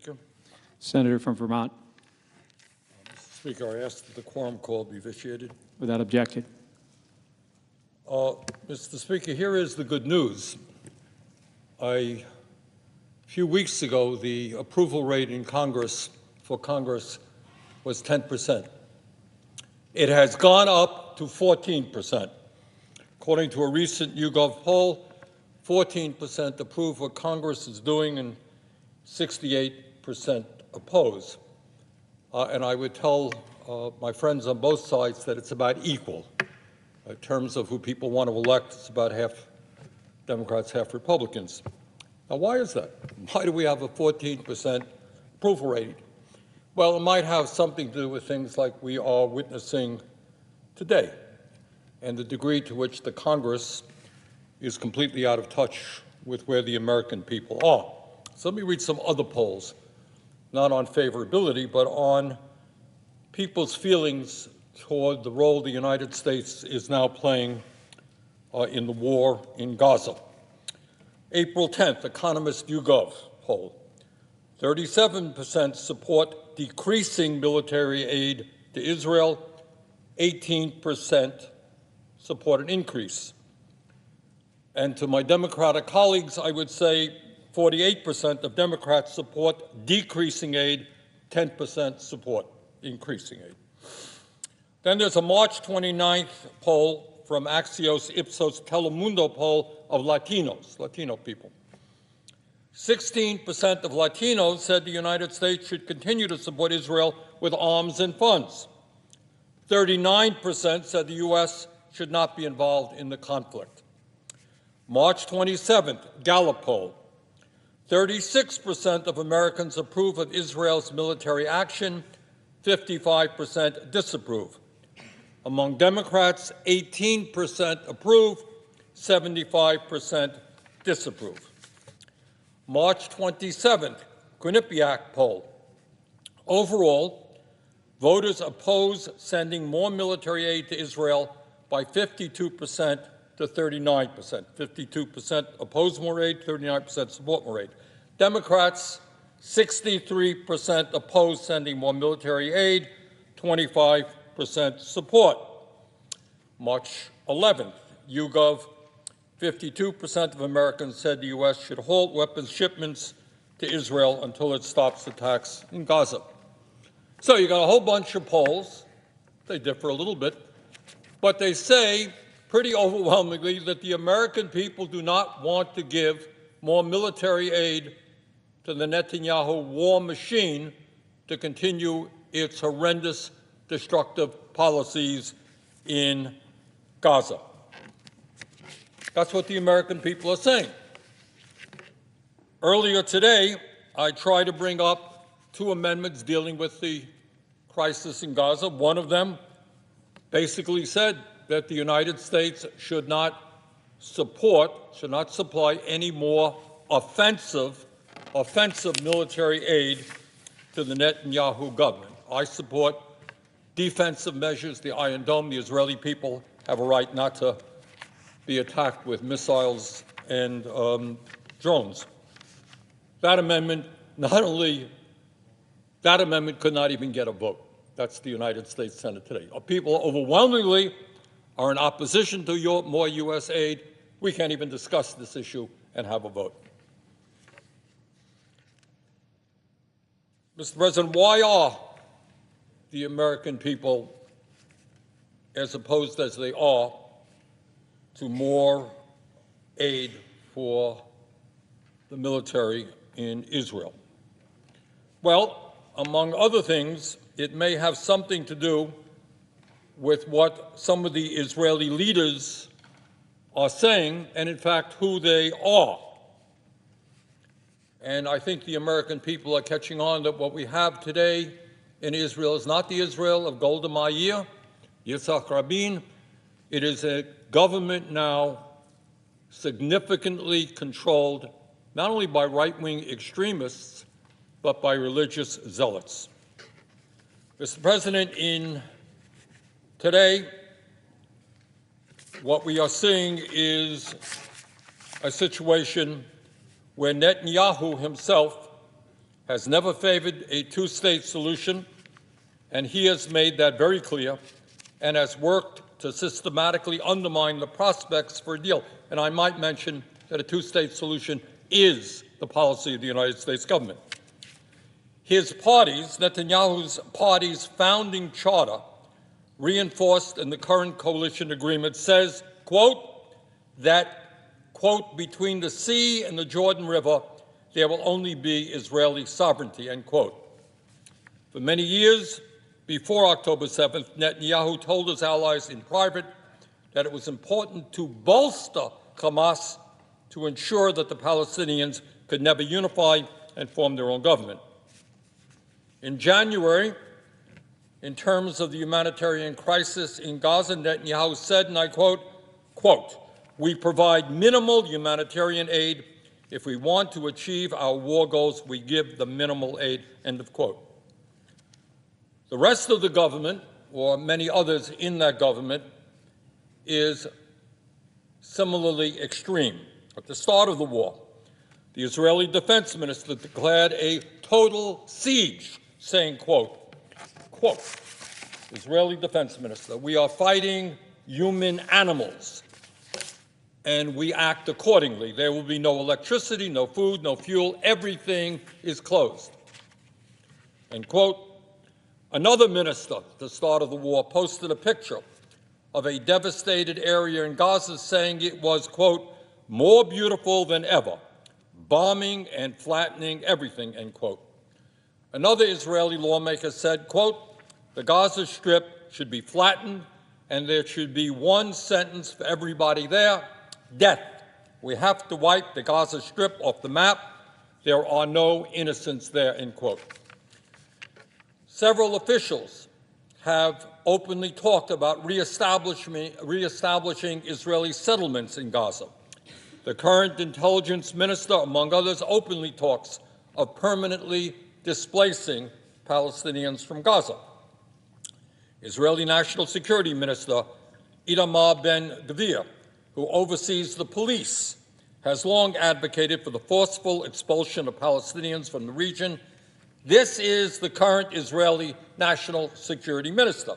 Speaker. Senator from Vermont. Mr. Speaker, I ask that the quorum call be vitiated. Without objection. Mr. Speaker, here is the good news. A few weeks ago, the approval rate in Congress was 10%. It has gone up to 14%. According to a recent YouGov poll, 14% approve what Congress is doing and 68% oppose. And I would tell my friends on both sides that it's about equal. In terms of who people want to elect, it's about half Democrats, half Republicans. Now, why is that? Why do we have a 14% approval rating? Well, it might have something to do with things like we are witnessing today and the degree to which the Congress is completely out of touch with where the American people are. So let me read some other polls, not on favorability, but on people's feelings toward the role the United States is now playing in the war in Gaza. April 10th, Economist YouGov poll. 37% support decreasing military aid to Israel. 18% support an increase. And to my Democratic colleagues, I would say 48% of Democrats support decreasing aid, 10% support increasing aid. Then there's a March 29th poll from Axios Ipsos Telemundo poll of Latinos, Latino people. 16% of Latinos said the United States should continue to support Israel with arms and funds. 39% said the U.S. should not be involved in the conflict. March 27th, Gallup poll. 36% of Americans approve of Israel's military action, 55% disapprove. Among Democrats, 18% approve, 75% disapprove. March 27th, Quinnipiac poll. Overall, voters oppose sending more military aid to Israel by 52% to 39%. 52% oppose more aid, 39% support more aid. Democrats, 63% oppose sending more military aid, 25% support. March 11th, YouGov, 52% of Americans said the U.S. should halt weapons shipments to Israel until it stops attacks in Gaza. So you got a whole bunch of polls. They differ a little bit, but they say pretty overwhelmingly that the American people do not want to give more military aid to the Netanyahu war machine to continue its horrendous destructive policies in Gaza. That's what the American people are saying. Earlier today, I tried to bring up two amendments dealing with the crisis in Gaza. One of them basically said that the United States should not supply any more offensive military aid to the Netanyahu government. I support defensive measures, the Iron Dome. The Israeli people have a right not to be attacked with missiles and drones. That amendment could not even get a vote. That's the United States Senate today. People overwhelmingly are in opposition to more U.S. aid. We can't even discuss this issue and have a vote. Mr. President, why are the American people as opposed as they are to more aid for the military in Israel? Well, among other things, it may have something to do with what some of the Israeli leaders are saying, and in fact, who they are. And I think the American people are catching on that what we have today in Israel is not the Israel of Golda Meir, Yitzhak Rabin. It is a government now significantly controlled not only by right-wing extremists, but by religious zealots. Mr. President, today, what we are seeing is a situation where Netanyahu himself has never favored a two-state solution, and he has made that very clear and has worked to systematically undermine the prospects for a deal. And I might mention that a two-state solution is the policy of the United States government. His party's, Netanyahu's party's founding charter, reinforced in the current coalition agreement, says, quote, that, quote, between the sea and the Jordan River, there will only be Israeli sovereignty, end quote. For many years before October 7th, Netanyahu told his allies in private that it was important to bolster Hamas to ensure that the Palestinians could never unify and form their own government. In January, in terms of the humanitarian crisis in Gaza, Netanyahu said, and I quote, we provide minimal humanitarian aid. If we want to achieve our war goals, we give the minimal aid, end of quote. The rest of the government, or many others in that government, is similarly extreme. At the start of the war, the Israeli defense minister declared a total siege, saying, quote, Israeli defense minister, we are fighting human animals, and we act accordingly. There will be no electricity, no food, no fuel. Everything is closed. End quote. Another minister at the start of the war posted a picture of a devastated area in Gaza, saying it was, quote, more beautiful than ever, bombing and flattening everything, end quote. Another Israeli lawmaker said, quote, the Gaza Strip should be flattened and there should be one sentence for everybody there, death. We have to wipe the Gaza Strip off the map. There are no innocents there, end quote. Several officials have openly talked about reestablishing Israeli settlements in Gaza. The current intelligence minister, among others, openly talks of permanently displacing Palestinians from Gaza. Israeli National Security Minister Itamar Ben-Gvir, who oversees the police, has long advocated for the forceful expulsion of Palestinians from the region. This is the current Israeli National Security Minister.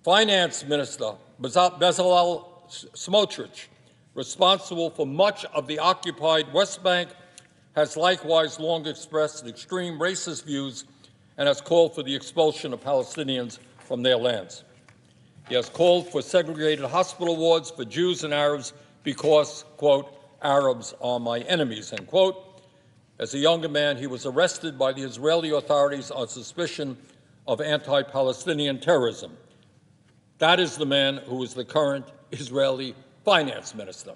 Finance Minister Bezalel Smotrich, responsible for much of the occupied West Bank, has likewise long expressed extreme racist views and has called for the expulsion of Palestinians from their lands. He has called for segregated hospital wards for Jews and Arabs because, quote, Arabs are my enemies, end quote. As a younger man, he was arrested by the Israeli authorities on suspicion of anti-Palestinian terrorism. That is the man who is the current Israeli finance minister.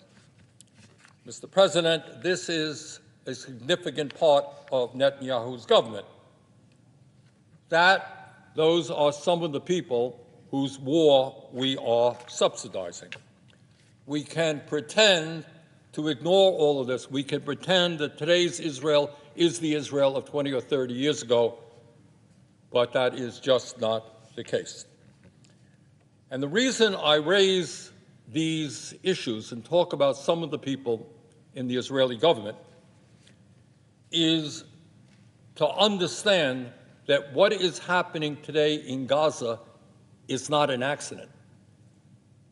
Mr. President, this is a significant part of Netanyahu's government. Those are some of the people whose war we are subsidizing. We can pretend to ignore all of this. We can pretend that today's Israel is the Israel of 20 or 30 years ago, but that is just not the case. And the reason I raise these issues and talk about some of the people in the Israeli government is to understand that what is happening today in Gaza is not an accident.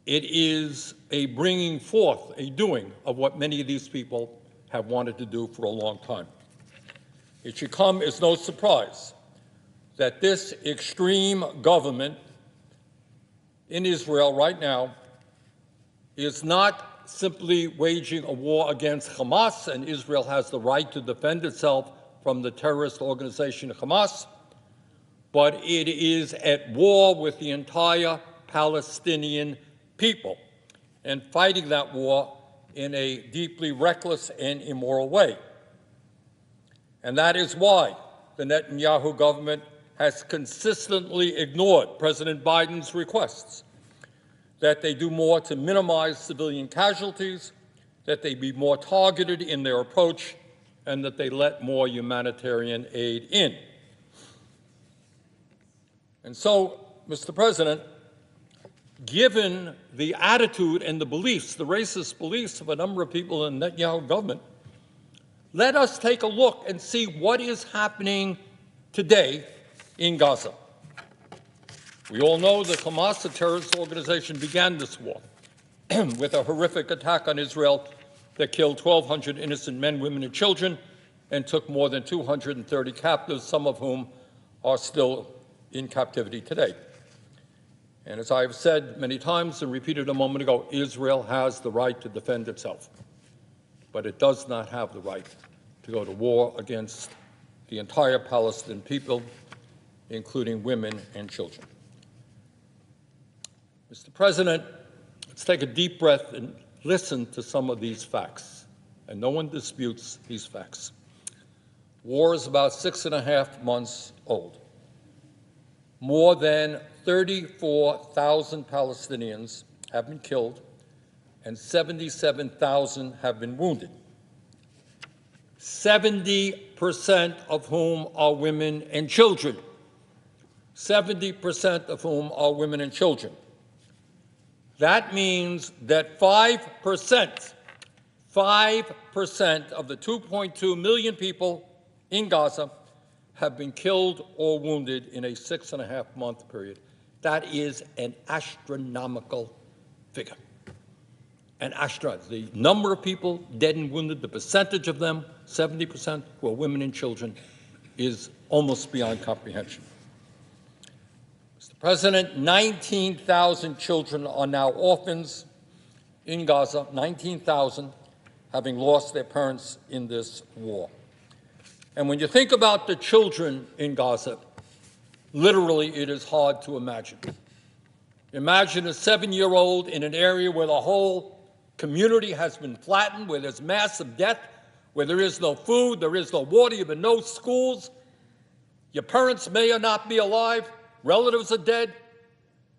It is a bringing forth, a doing of what many of these people have wanted to do for a long time. It should come as no surprise that this extreme government in Israel right now is not simply waging a war against Hamas, and Israel has the right to defend itself from the terrorist organization Hamas, but it is at war with the entire Palestinian people and fighting that war in a deeply reckless and immoral way. And that is why the Netanyahu government has consistently ignored President Biden's requests that they do more to minimize civilian casualties, that they be more targeted in their approach, and that they let more humanitarian aid in. And so, Mr. President, given the attitude and the beliefs, the racist beliefs of a number of people in the Netanyahu government, Let us take a look and see what is happening today in Gaza. We all know the Hamas, a terrorist organization, began this war with a horrific attack on Israel that killed 1,200 innocent men, women, and children, and took more than 230 captives, some of whom are still in captivity today. And as I have said many times and repeated a moment ago, Israel has the right to defend itself, but it does not have the right to go to war against the entire Palestinian people, including women and children. Mr. President, let's take a deep breath and listen to some of these facts, and no one disputes these facts. War is about 6.5 months old. More than 34,000 Palestinians have been killed and 77,000 have been wounded, 70% of whom are women and children. 70% of whom are women and children. That means that 5% of the 2.2 million people in Gaza have been killed or wounded in a 6.5-month period. That is an astronomical figure. The number of people dead and wounded, the percentage of them, 70%, who are women and children, is almost beyond comprehension. Mr. President, 19,000 children are now orphans in Gaza, 19,000 having lost their parents in this war. And when you think about the children in Gaza, literally it is hard to imagine. Imagine a 7-year-old in an area where the whole community has been flattened, where there's massive death, where there is no food, there is no water, you have no schools. Your parents may or not be alive, relatives are dead.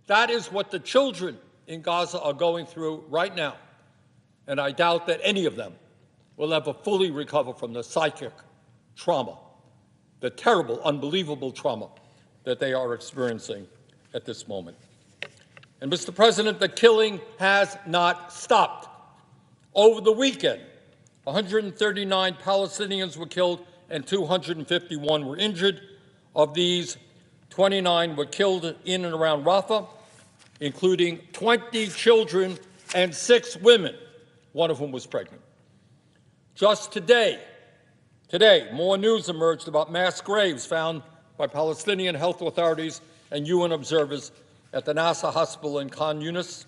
That is what the children in Gaza are going through right now. And I doubt that any of them will ever fully recover from the psychic trauma, the terrible, unbelievable trauma that they are experiencing at this moment. And Mr. President, the killing has not stopped. Over the weekend, 139 Palestinians were killed and 251 were injured. Of these, 29 were killed in and around Rafah, including 20 children and 6 women, one of whom was pregnant. Just today, more news emerged about mass graves found by Palestinian health authorities and UN observers at the Nasser Hospital in Khan Yunis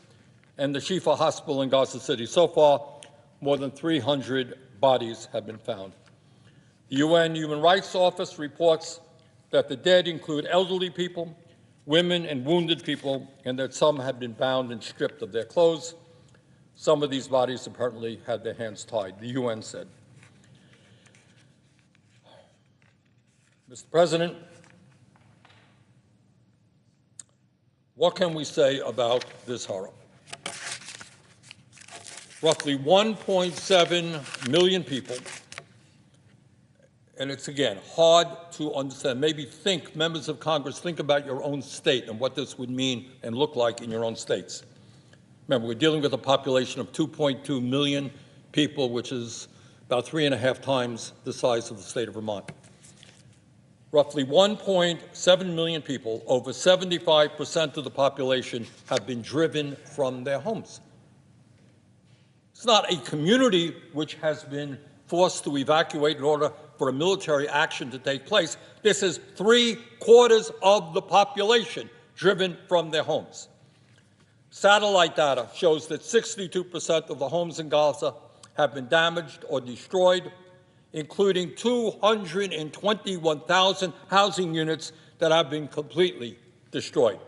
and the Shifa Hospital in Gaza City. So far, more than 300 bodies have been found. The UN Human Rights Office reports that the dead include elderly people, women and wounded people, and that some have been bound and stripped of their clothes. Some of these bodies apparently had their hands tied, the UN said. Mr. President, what can we say about this horror? Roughly 1.7 million people, and it's, again, hard to understand. Maybe members of Congress, think about your own state and what this would mean and look like in your own states. Remember, we're dealing with a population of 2.2 million people, which is about 3.5 times the size of the state of Vermont. Roughly 1.7 million people, over 75% of the population, have been driven from their homes. It's not a community which has been forced to evacuate in order for a military action to take place. This is 3/4 of the population driven from their homes. Satellite data shows that 62% of the homes in Gaza have been damaged or destroyed, including 221,000 housing units that have been completely destroyed.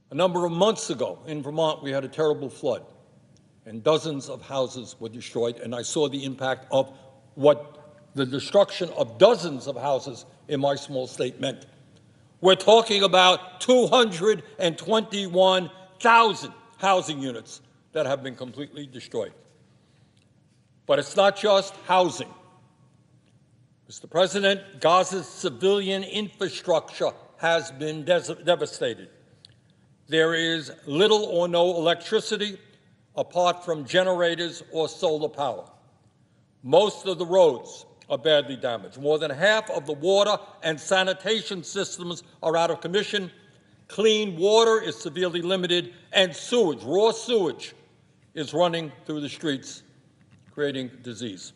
A number of months ago in Vermont, we had a terrible flood, and dozens of houses were destroyed, and I saw the impact of what the destruction of dozens of houses in my small state meant. We're talking about 221,000 housing units that have been completely destroyed. But it's not just housing. Mr. President, Gaza's civilian infrastructure has been devastated. There is little or no electricity apart from generators or solar power. Most of the roads are badly damaged. More than half of the water and sanitation systems are out of commission. Clean water is severely limited, and sewage, raw sewage, is running through the streets, creating disease.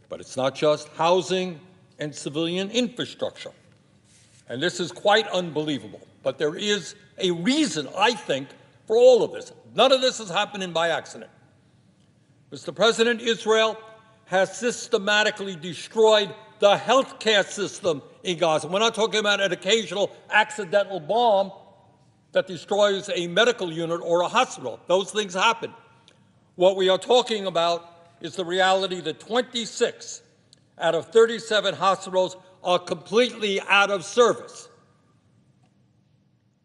But it's not just housing and civilian infrastructure. And this is quite unbelievable. But there is a reason, I think, for all of this. None of this is happening by accident. Mr. President, Israel has systematically destroyed the healthcare system in Gaza. We're not talking about an occasional accidental bomb that destroys a medical unit or a hospital. Those things happen. What we are talking about is the reality that 26 out of 37 hospitals are completely out of service.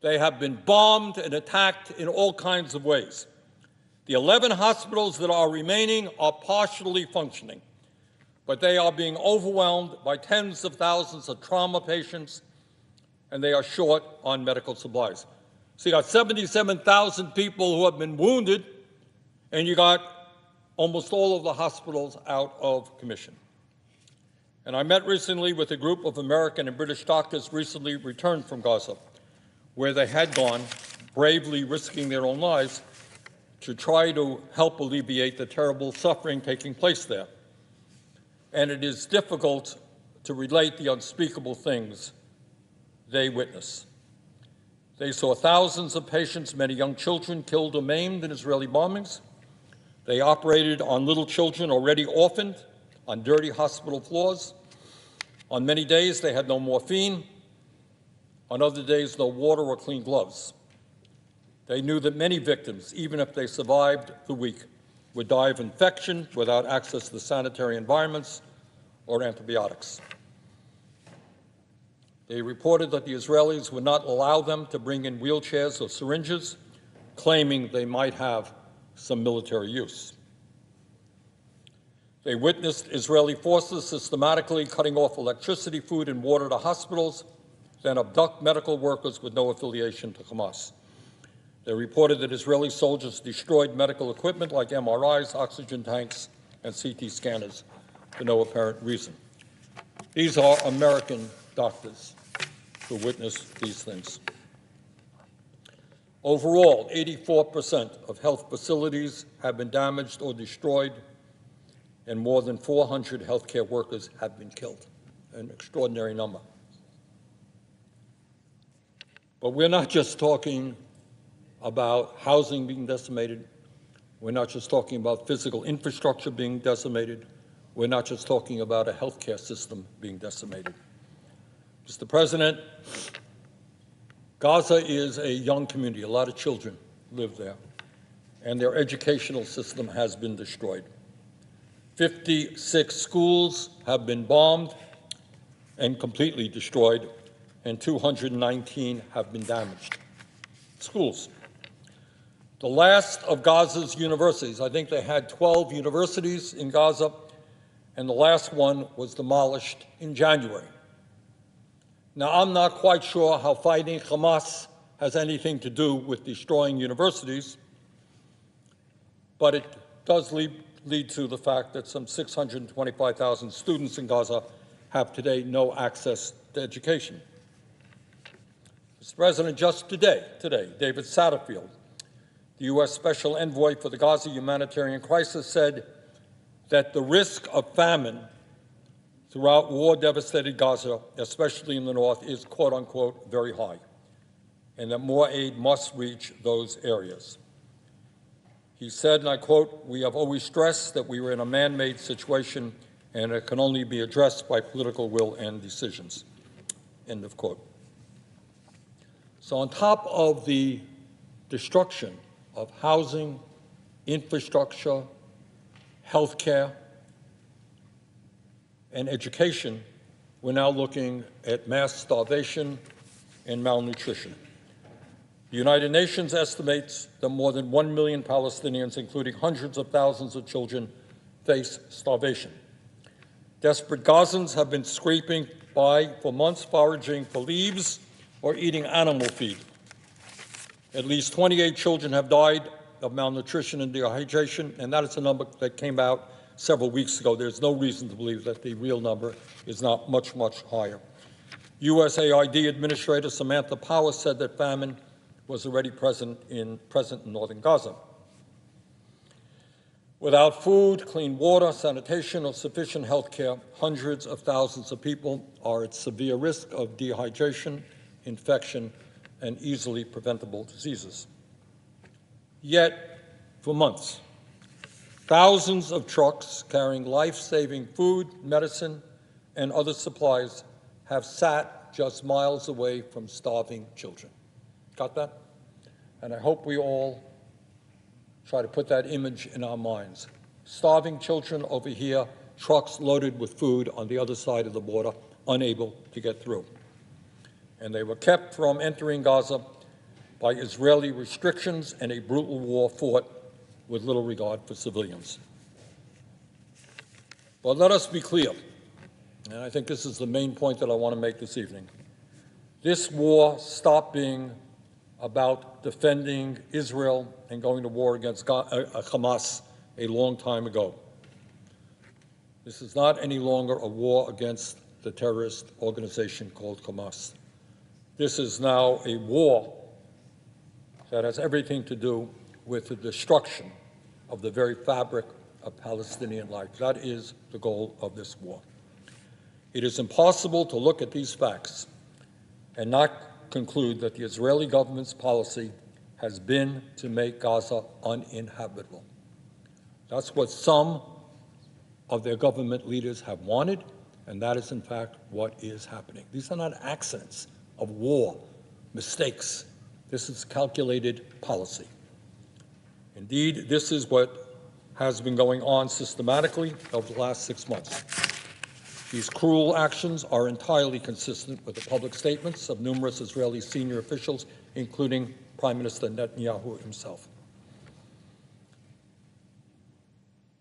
They have been bombed and attacked in all kinds of ways. The 11 hospitals that are remaining are partially functioning, but they are being overwhelmed by tens of thousands of trauma patients, and they are short on medical supplies. So you got 77,000 people who have been wounded, and you got almost all of the hospitals out of commission. And I met recently with a group of American and British doctors recently returned from Gaza, where they had gone, bravely risking their own lives, to try to help alleviate the terrible suffering taking place there. And it is difficult to relate the unspeakable things they witness. They saw thousands of patients, many young children, killed or maimed in Israeli bombings. They operated on little children already orphaned on dirty hospital floors. On many days, they had no morphine. On other days, no water or clean gloves. They knew that many victims, even if they survived the week, would die of infection without access to sanitary environments or antibiotics. They reported that the Israelis would not allow them to bring in wheelchairs or syringes, claiming they might have some military use. They witnessed Israeli forces systematically cutting off electricity, food, and water to hospitals, then abduct medical workers with no affiliation to Hamas. They reported that Israeli soldiers destroyed medical equipment like MRIs, oxygen tanks, and CT scanners for no apparent reason. These are American doctors who witnessed these things. Overall, 84% of health facilities have been damaged or destroyed, and more than 400 healthcare workers have been killed, an extraordinary number. But we're not just talking about housing being decimated. We're not just talking about physical infrastructure being decimated. We're not just talking about a healthcare system being decimated. Mr. President, Gaza is a young community. A lot of children live there, and their educational system has been destroyed. 56 schools have been bombed and completely destroyed, and 219 have been damaged. Schools. The last of Gaza's universities, I think they had 12 universities in Gaza, and the last one was demolished in January. Now, I'm not quite sure how fighting Hamas has anything to do with destroying universities, but it does lead to the fact that some 625,000 students in Gaza have today no access to education. Mr. President, just today, David Satterfield, the U.S. Special Envoy for the Gaza humanitarian crisis, said that the risk of famine throughout war-devastated Gaza, especially in the north, is, quote-unquote, very high, and that more aid must reach those areas. He said, and I quote, "We have always stressed that we were in a man-made situation, and it can only be addressed by political will and decisions," end of quote. So on top of the destruction of housing, infrastructure, health care, and education, we're now looking at mass starvation and malnutrition. The United Nations estimates that more than 1 million Palestinians, including hundreds of thousands of children, face starvation. Desperate Gazans have been scraping by for months, foraging for leaves or eating animal feed. At least 28 children have died of malnutrition and dehydration, and that is a number that came out several weeks ago. There's no reason to believe that the real number is not much, much higher. USAID Administrator Samantha Power said that famine was already present in northern Gaza. Without food, clean water, sanitation, or sufficient health care, hundreds of thousands of people are at severe risk of dehydration, infection, and easily preventable diseases. Yet, for months, thousands of trucks carrying life-saving food, medicine, and other supplies have sat just miles away from starving children. Got that? And I hope we all try to put that image in our minds. Starving children over here, trucks loaded with food on the other side of the border, unable to get through. And they were kept from entering Gaza by Israeli restrictions and a brutal war fought with little regard for civilians. But let us be clear, and I think this is the main point that I want to make this evening. This war stopped being about defending Israel and going to war against Hamas a long time ago. This is not any longer a war against the terrorist organization called Hamas. This is now a war that has everything to do with the destruction of the very fabric of Palestinian life. That is the goal of this war. It is impossible to look at these facts and not conclude that the Israeli government's policy has been to make Gaza uninhabitable. That's what some of their government leaders have wanted, and that is, in fact, what is happening. These are not accidents of war, mistakes. This is calculated policy. Indeed, this is what has been going on systematically over the last 6 months. These cruel actions are entirely consistent with the public statements of numerous Israeli senior officials, including Prime Minister Netanyahu himself.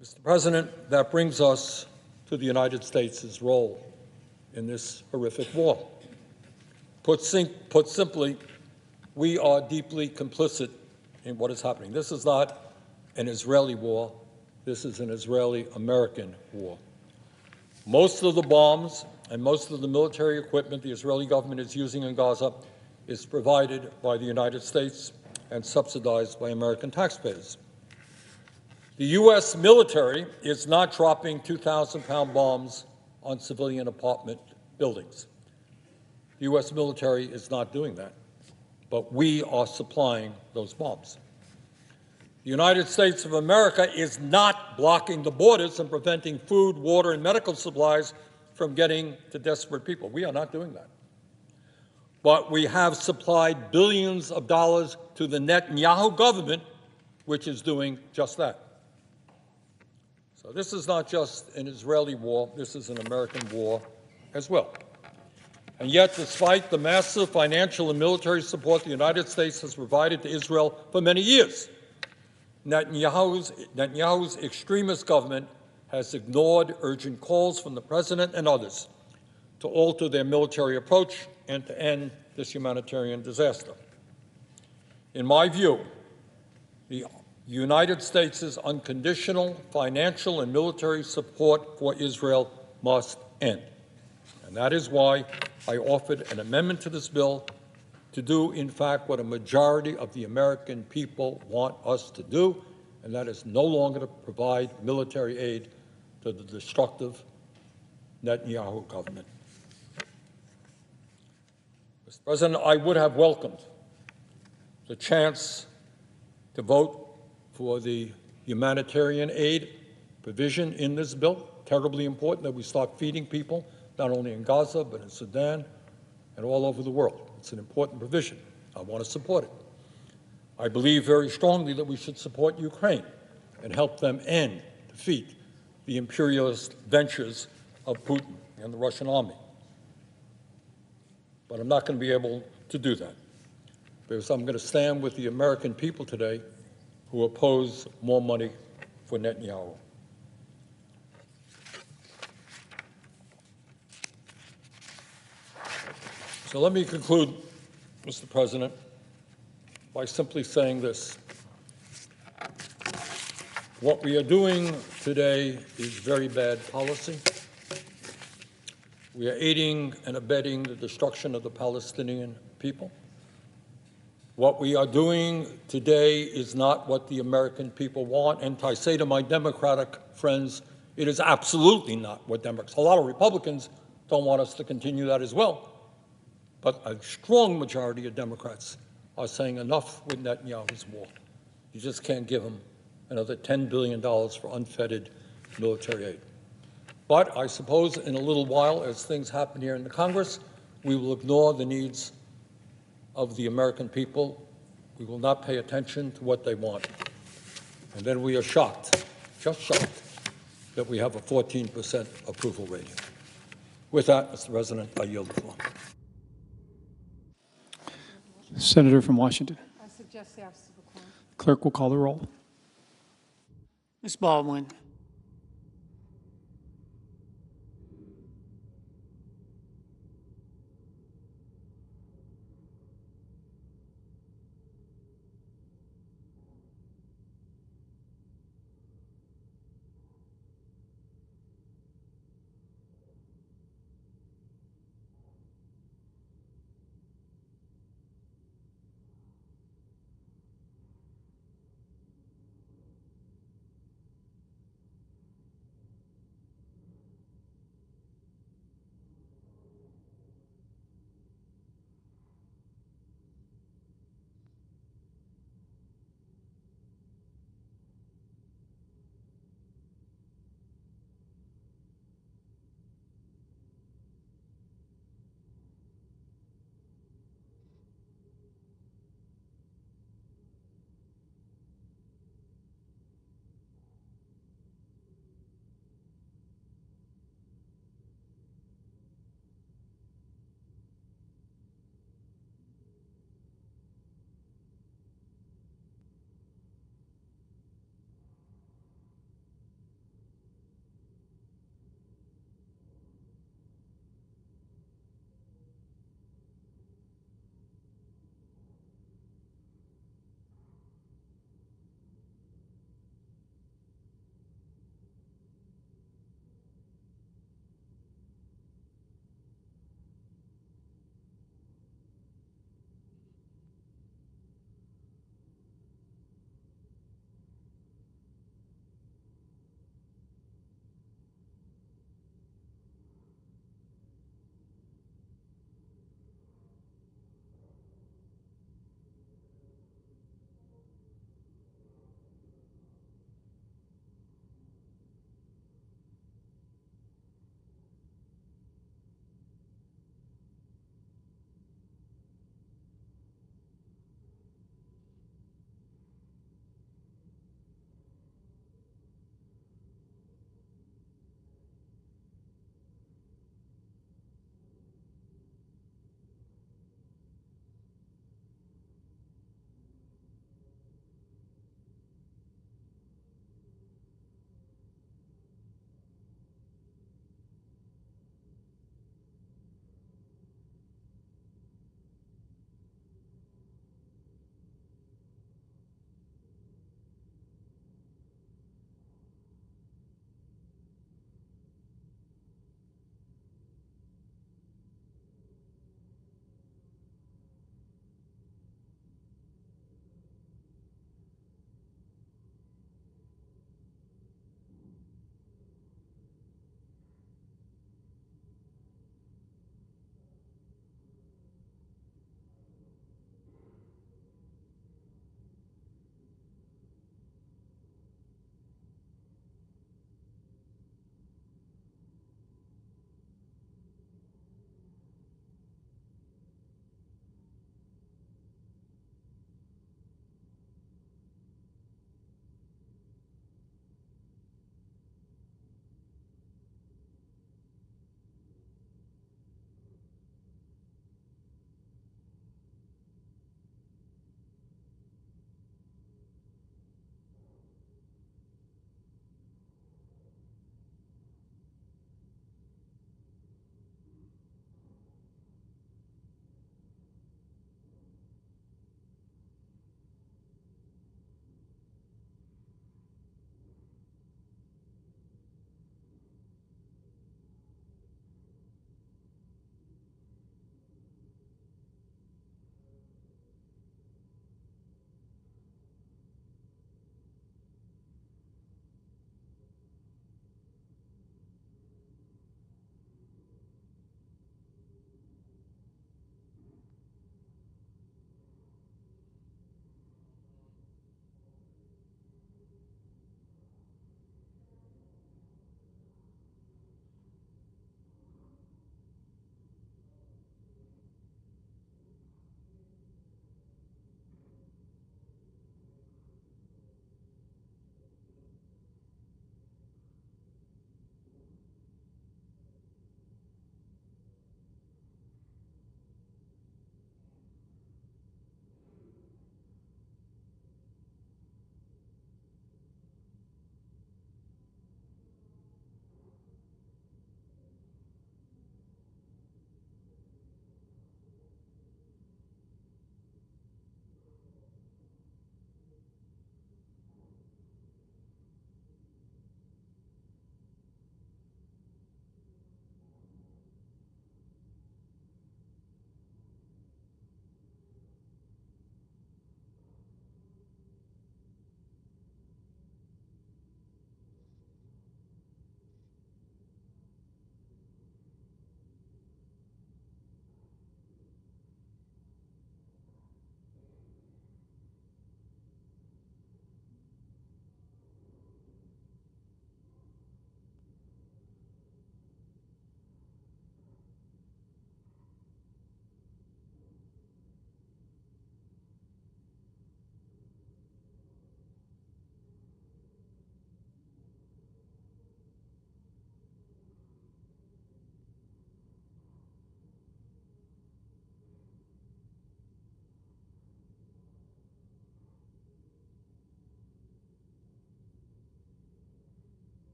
Mr. President, that brings us to the United States' role in this horrific war. Put simply, we are deeply complicit in what is happening. This is not an Israeli war. This is an Israeli-American war. Most of the bombs and most of the military equipment the Israeli government is using in Gaza is provided by the United States and subsidized by American taxpayers. The U.S. military is not dropping 2,000-pound bombs on civilian apartment buildings. The U.S. military is not doing that, but we are supplying those bombs. The United States of America is not blocking the borders and preventing food, water, and medical supplies from getting to desperate people. We are not doing that. But we have supplied billions of dollars to the Netanyahu government, which is doing just that. So this is not just an Israeli war, this is an American war as well. And yet, despite the massive financial and military support the United States has provided to Israel for many years, Netanyahu's extremist government has ignored urgent calls from the president and others to alter their military approach and to end this humanitarian disaster. In my view, the United States' unconditional financial and military support for Israel must end. And that is why I offered an amendment to this bill to do, in fact, what a majority of the American people want us to do, and that is no longer to provide military aid to the destructive Netanyahu government. Mr. President, I would have welcomed the chance to vote for the humanitarian aid provision in this bill. Terribly important that we start feeding people, not only in Gaza, but in Sudan and all over the world. It's an important provision. I want to support it. I believe very strongly that we should support Ukraine and help them end, defeat the imperialist ventures of Putin and the Russian army. But I'm not going to be able to do that because I'm going to stand with the American people today who oppose more money for Netanyahu. So let me conclude, Mr. President, by simply saying this. What we are doing today is very bad policy. We are aiding and abetting the destruction of the Palestinian people. What we are doing today is not what the American people want. And I say to my Democratic friends, it is absolutely not what Democrats. A lot of Republicans don't want us to continue that as well. But a strong majority of Democrats are saying enough with Netanyahu's wall. You just can't give him another $10 billion for unfettered military aid. But I suppose in a little while, as things happen here in the Congress, we will ignore the needs of the American people. We will not pay attention to what they want. And then we are shocked, just shocked, that we have a 14% approval rating. With that, Mr. President, I yield the floor. Senator from Washington. I suggest the absence of a quorum. Clerk will call the roll. Ms. Baldwin.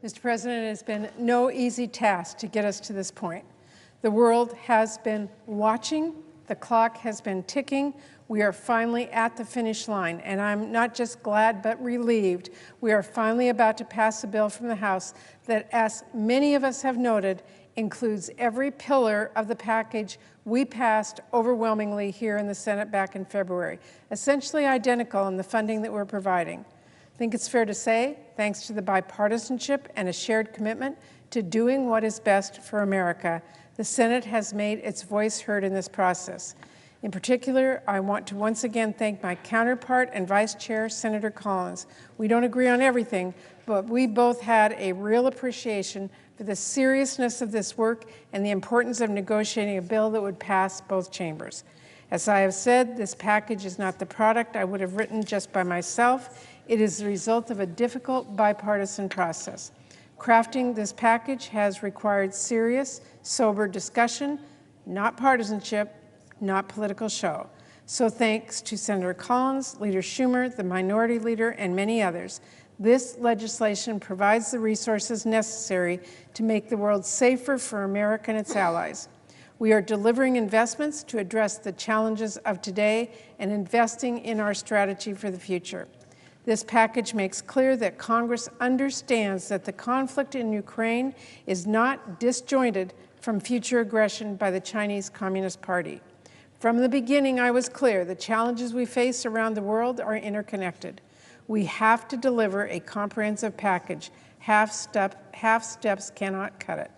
Mr. President, it has been no easy task to get us to this point. The world has been watching. The clock has been ticking. We are finally at the finish line, and I'm not just glad but relieved. We are finally about to pass a bill from the House that, as many of us have noted, includes every pillar of the package we passed overwhelmingly here in the Senate back in February, essentially identical in the funding that we're providing. I think it's fair to say, thanks to the bipartisanship and a shared commitment to doing what is best for America, the Senate has made its voice heard in this process. In particular, I want to once again thank my counterpart and Vice Chair, Senator Collins. We don't agree on everything, but we both had a real appreciation for the seriousness of this work and the importance of negotiating a bill that would pass both chambers. As I have said, this package is not the product I would have written just by myself. It is the result of a difficult bipartisan process. Crafting this package has required serious, sober discussion, not partisanship, not political show. So thanks to Senator Collins, Leader Schumer, the Minority Leader, and many others, this legislation provides the resources necessary to make the world safer for America and its allies. We are delivering investments to address the challenges of today and investing in our strategy for the future. This package makes clear that Congress understands that the conflict in Ukraine is not disjointed from future aggression by the Chinese Communist Party. From the beginning, I was clear the challenges we face around the world are interconnected. We have to deliver a comprehensive package. Half steps cannot cut it.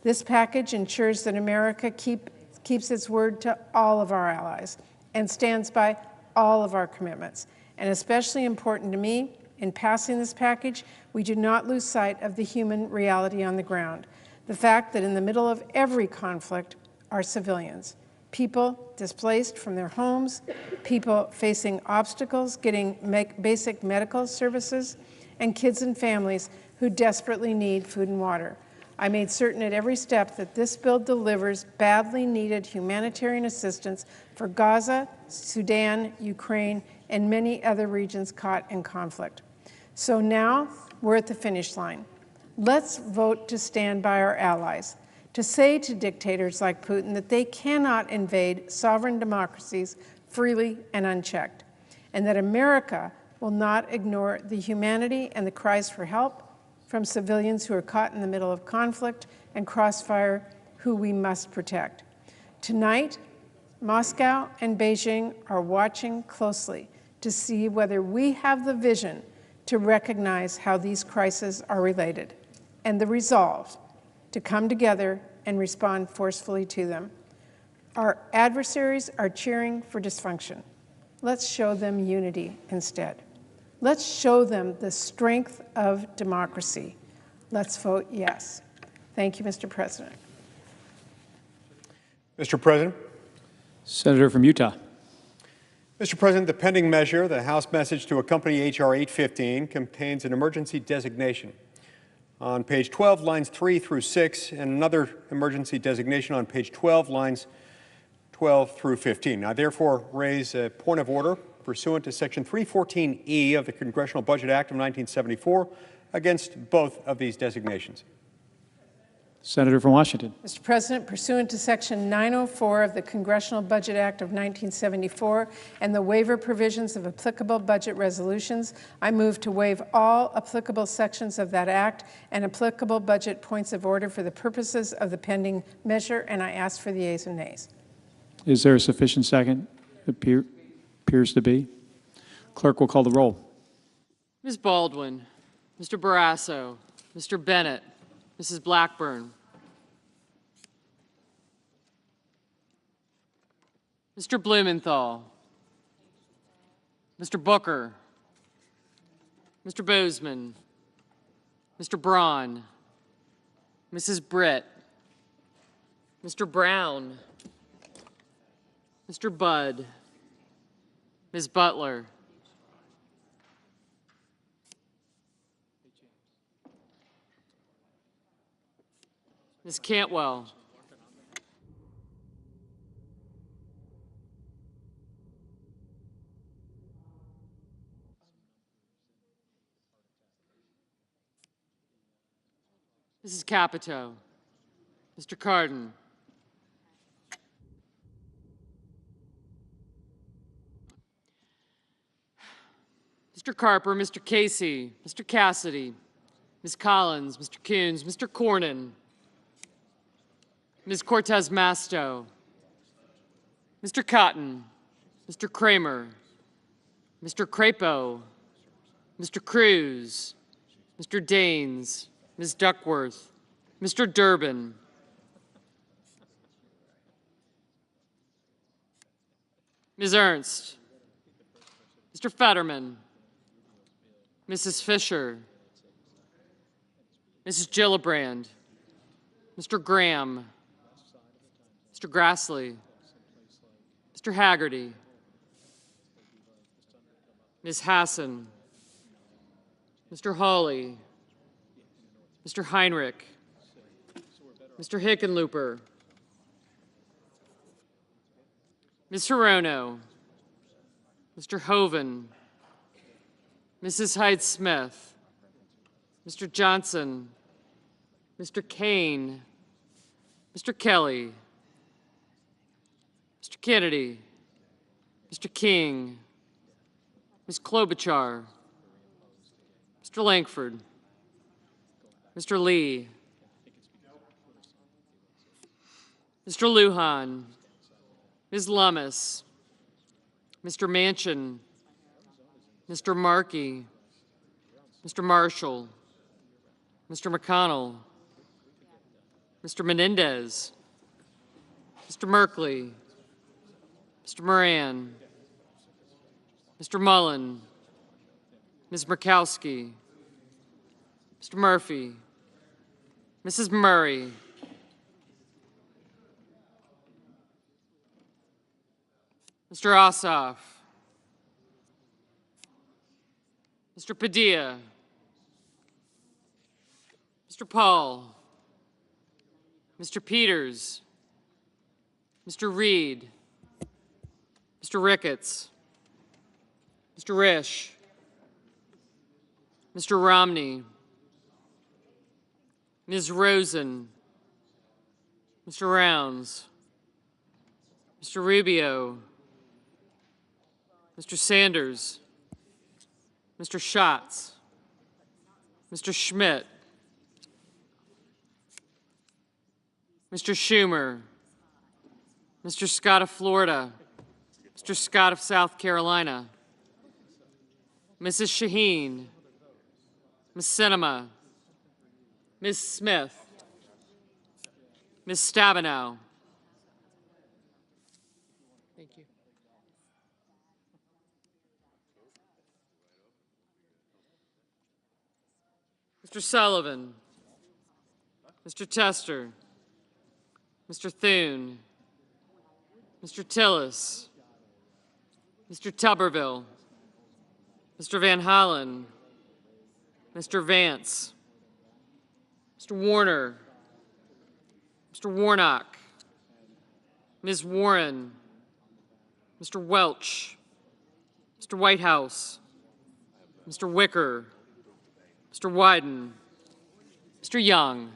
This package ensures that America keeps its word to all of our allies and stands by all of our commitments. And especially important to me, in passing this package, we do not lose sight of the human reality on the ground. The fact that in the middle of every conflict are civilians, people displaced from their homes, people facing obstacles getting basic medical services, and kids and families who desperately need food and water. I made certain at every step that this bill delivers badly needed humanitarian assistance for Gaza, Sudan, Ukraine, and many other regions caught in conflict. So now we're at the finish line. Let's vote to stand by our allies, to say to dictators like Putin that they cannot invade sovereign democracies freely and unchecked, and that America will not ignore the humanity and the cries for help from civilians who are caught in the middle of conflict and crossfire, who we must protect. Tonight, Moscow and Beijing are watching closely to see whether we have the vision to recognize how these crises are related and the resolve to come together and respond forcefully to them. Our adversaries are cheering for dysfunction. Let's show them unity instead. Let's show them the strength of democracy. Let's vote yes. Thank you, Mr. President. Mr. President. Senator from Utah. Mr. President, the pending measure, the House message to accompany H.R. 815, contains an emergency designation on page 12, lines 3 through 6, and another emergency designation on page 12, lines 12 through 15. I therefore raise a point of order pursuant to Section 314E of the Congressional Budget Act of 1974 against both of these designations. Senator from Washington. Mr. President, pursuant to Section 904 of the Congressional Budget Act of 1974 and the waiver provisions of applicable budget resolutions, I move to waive all applicable sections of that act and applicable budget points of order for the purposes of the pending measure, and I ask for the ayes and nays. Is there a sufficient second? Appears to be. Clerk will call the roll. Ms. Baldwin, Mr. Barrasso, Mr. Bennett, Mrs. Blackburn, Mr. Blumenthal, Mr. Booker, Mr. Bozeman, Mr. Braun, Mrs. Britt, Mr. Brown, Mr. Budd, Ms. Butler, Ms. Cantwell, Mrs. Capito, Mr. Cardin, Mr. Carper, Mr. Casey, Mr. Cassidy, Ms. Collins, Mr. Coons, Mr. Cornyn, Ms. Cortez Masto, Mr. Cotton, Mr. Kramer, Mr. Crapo, Mr. Cruz, Mr. Daines, Ms. Duckworth, Mr. Durbin, Ms. Ernst, Mr. Fetterman, Mrs. Fisher, Mrs. Gillibrand, Mr. Graham, Mr. Grassley, Mr. Haggerty, Ms. Hassan, Mr. Hawley, Mr. Heinrich, Mr. Hickenlooper, Ms. Hirono, Mr. Hoven, Mrs. Hyde-Smith, Mr. Johnson, Mr. Kane, Mr. Kelly, Mr. Kennedy, Mr. King, Ms. Klobuchar, Mr. Langford, Mr. Lee, Mr. Lujan, Ms. Lummis, Mr. Manchin, Mr. Markey, Mr. Marshall, Mr. McConnell, Mr. Menendez, Mr. Merkley, Mr. Moran, Mr. Mullen, Ms. Murkowski, Mr. Murphy, Mrs. Murray, Mr. Ossoff, Mr. Padilla, Mr. Paul, Mr. Peters, Mr. Reed, Mr. Ricketts, Mr. Risch, Mr. Romney, Ms. Rosen, Mr. Rounds, Mr. Rubio, Mr. Sanders, Mr. Schatz, Mr. Schmidt, Mr. Schumer, Mr. Scott of Florida, Mr. Scott of South Carolina, Mrs. Shaheen, Ms. Sinema, Ms. Smith, Ms. Stabenow. Thank you. Mr. Sullivan, Mr. Tester, Mr. Thune, Mr. Tillis, Mr. Tuberville, Mr. Van Hollen, Mr. Vance, Mr. Warner, Mr. Warnock, Ms. Warren, Mr. Welch, Mr. Whitehouse, Mr. Wicker, Mr. Wyden, Mr. Young.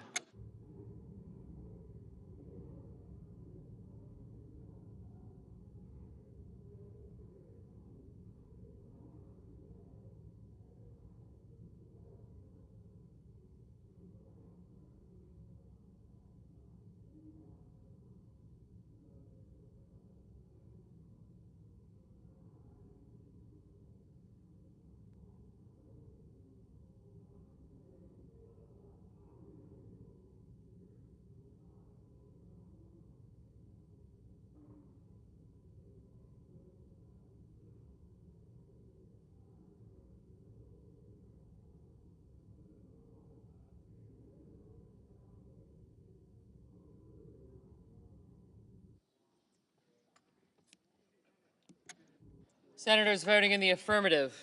Senators voting in the affirmative: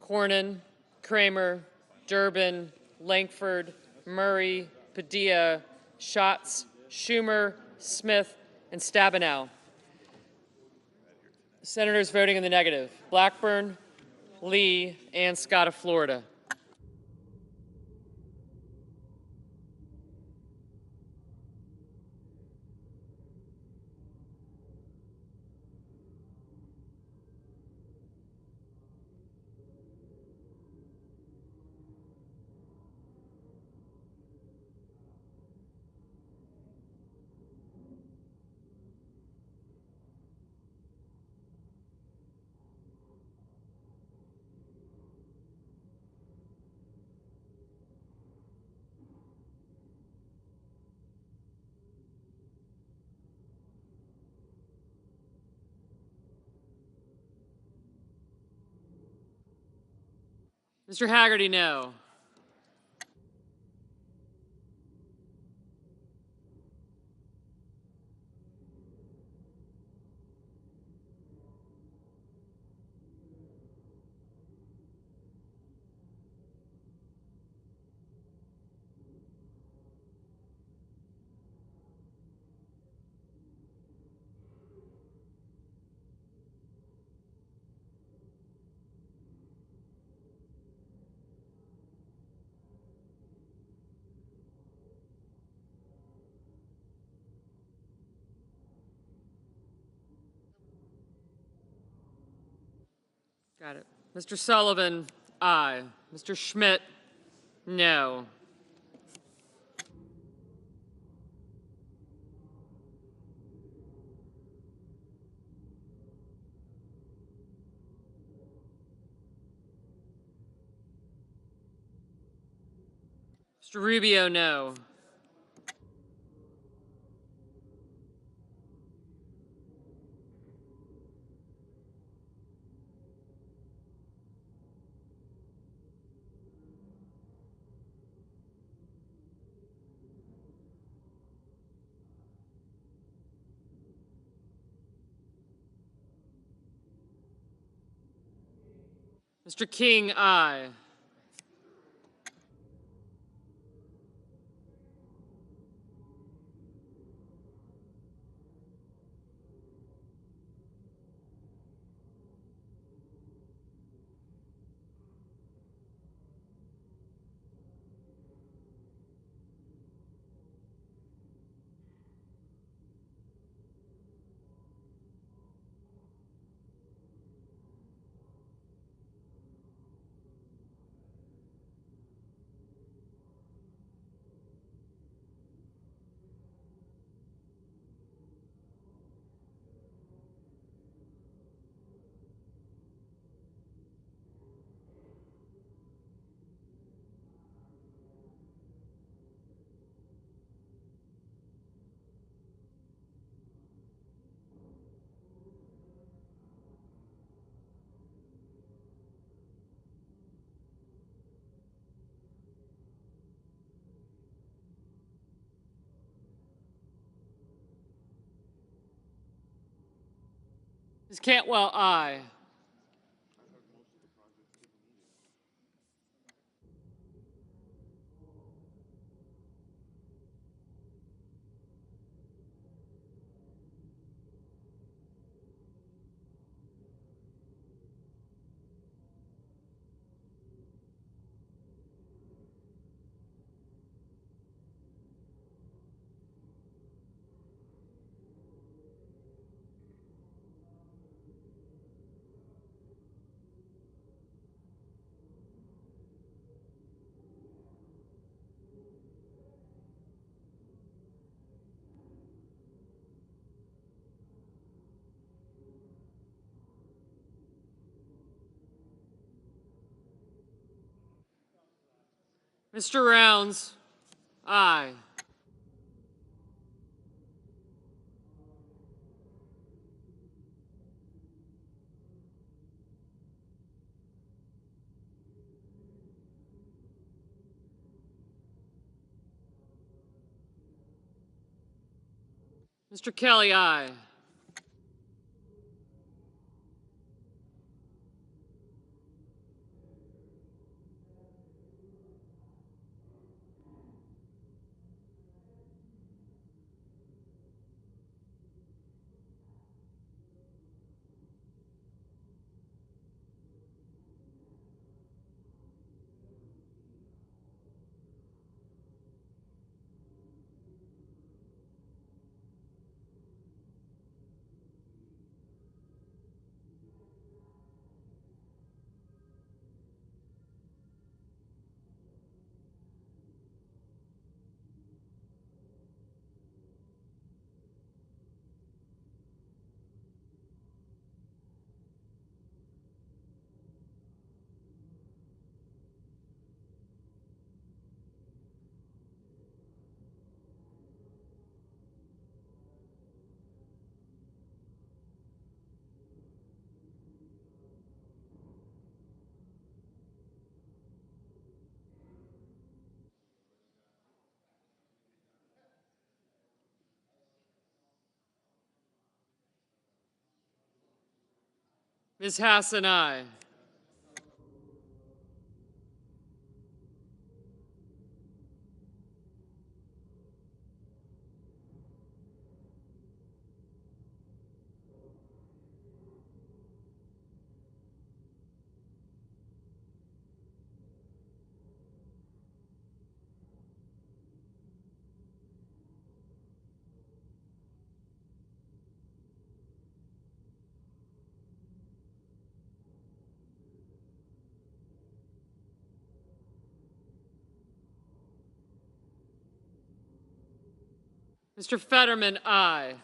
Cornyn, Kramer, Durbin, Lankford, Murray, Padilla, Schatz, Schumer, Smith, and Stabenow. Senators voting in the negative: Blackburn, Lee, and Scott of Florida. Mr. Haggerty, no. Got it. Mr. Sullivan, aye. Mr. Schmidt, no. Mr. Rubio, no. Mr. King, aye. Ms. Cantwell, aye. Mr. Rounds, aye. Mr. Kelly, aye. Ms. Hassan, aye. Mr. Fetterman, aye.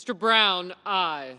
Mr. Brown, aye.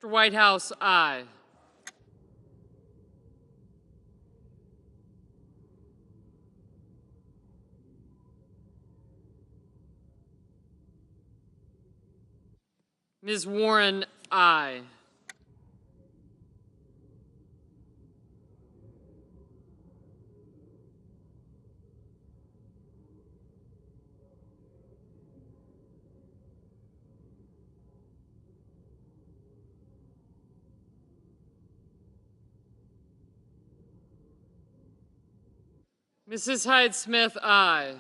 Mr. Whitehouse, aye. Ms. Warren, aye. Mrs. Hyde-Smith, aye.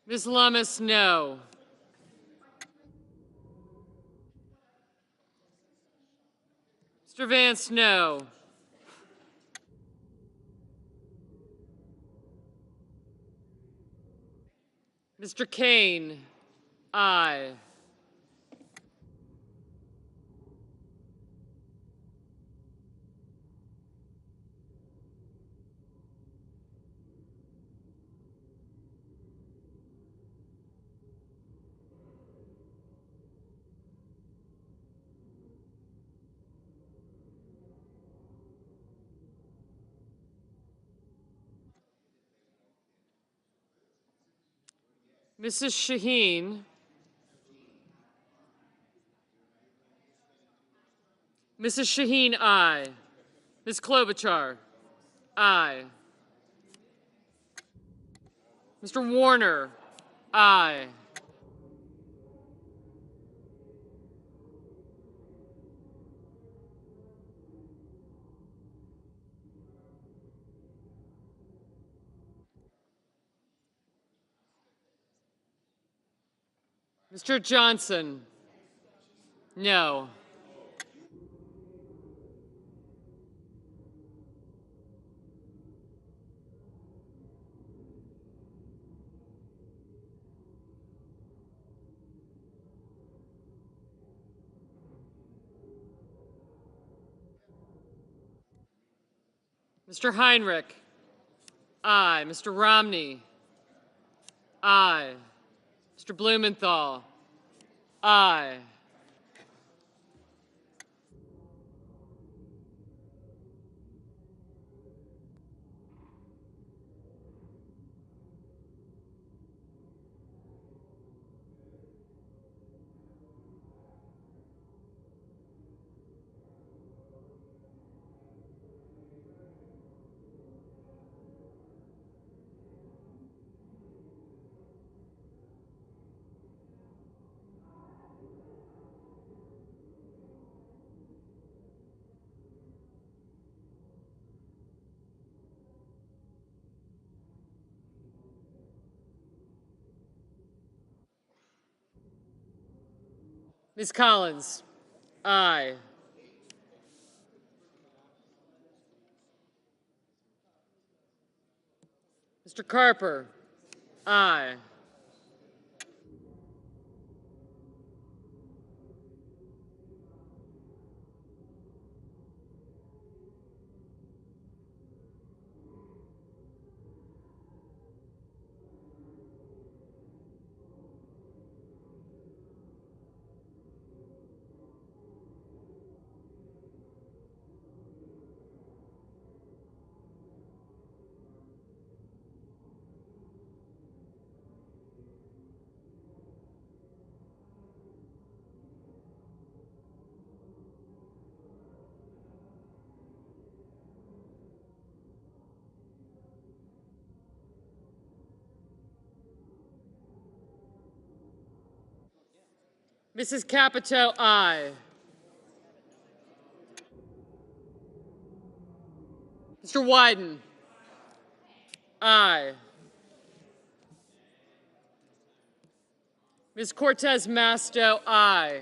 Ms. Lummis, no. Mr. Vance, no. Mr. Kane, aye. Mrs. Shaheen, Mrs. Shaheen, aye. Ms. Klobuchar, aye. Mr. Warner, aye. Mr. Johnson, no. Mr. Heinrich, aye. Mr. Romney, aye. Mr. Blumenthal, aye. Ms. Collins, aye. Mr. Carper, aye. Mrs. Capito, aye. Mr. Wyden, aye. Ms. Cortez Masto, aye.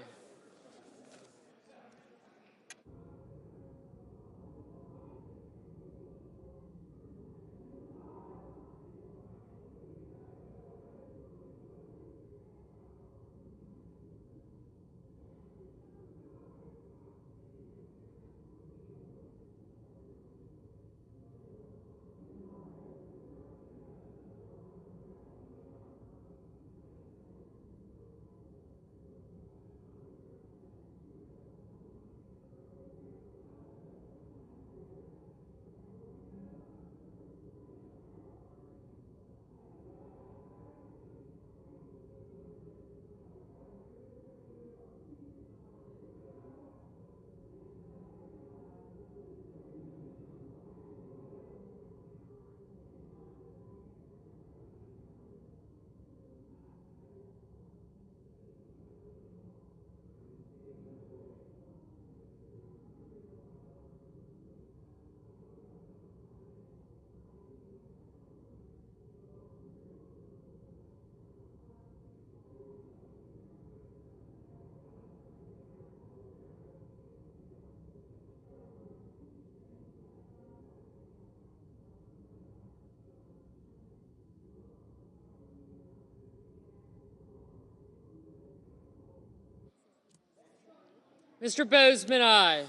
Mr. Bozeman, aye.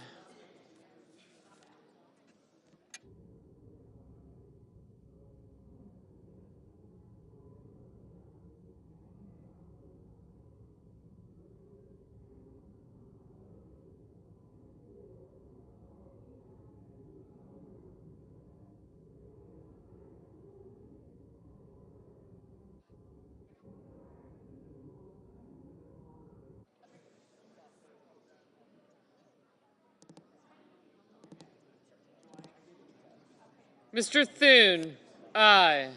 Mr. Thune, aye.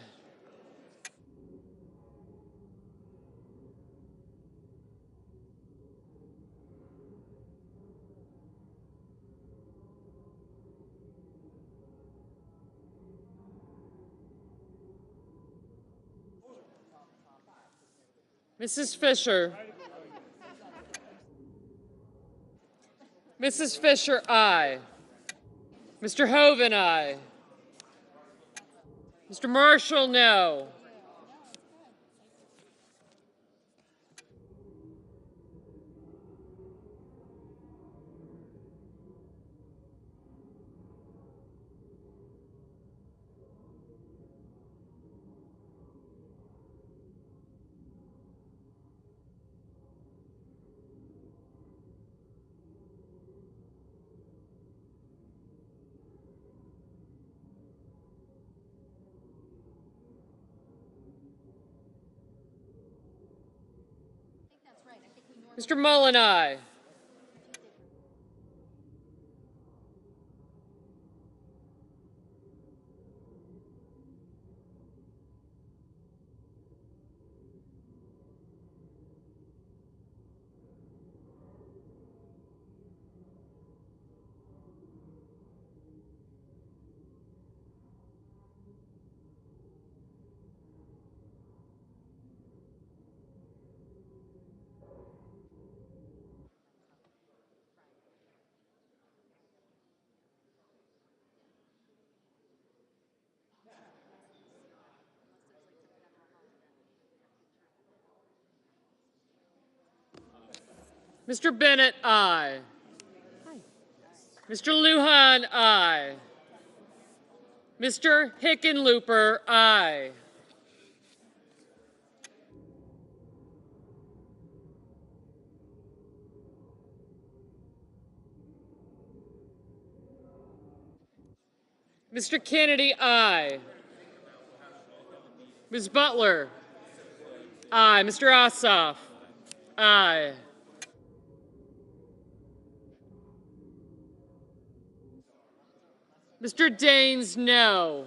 Mrs. Fisher. Mrs. Fisher, aye. Mr. Hoven, aye. Mr. Marshall, no. Mr. Mullen, aye. Mr. Bennett, aye. Mr. Lujan, aye. Mr. Hickenlooper, aye. Mr. Kennedy, aye. Ms. Butler, aye. Mr. Ossoff, aye. Mr. Daines, no.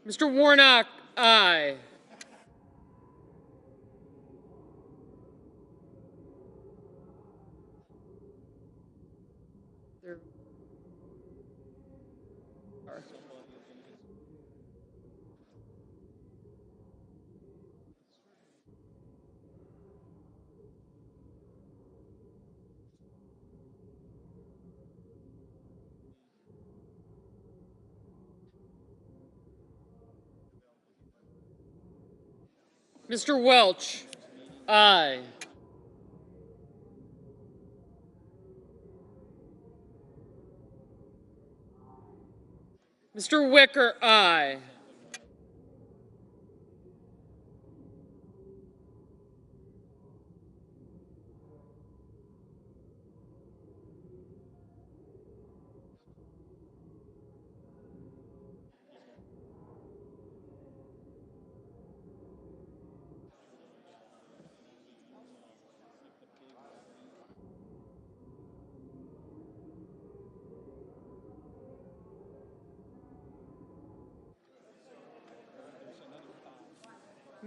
Mr. Warnock, aye. Mr. Welch, aye. Mr. Wicker, aye.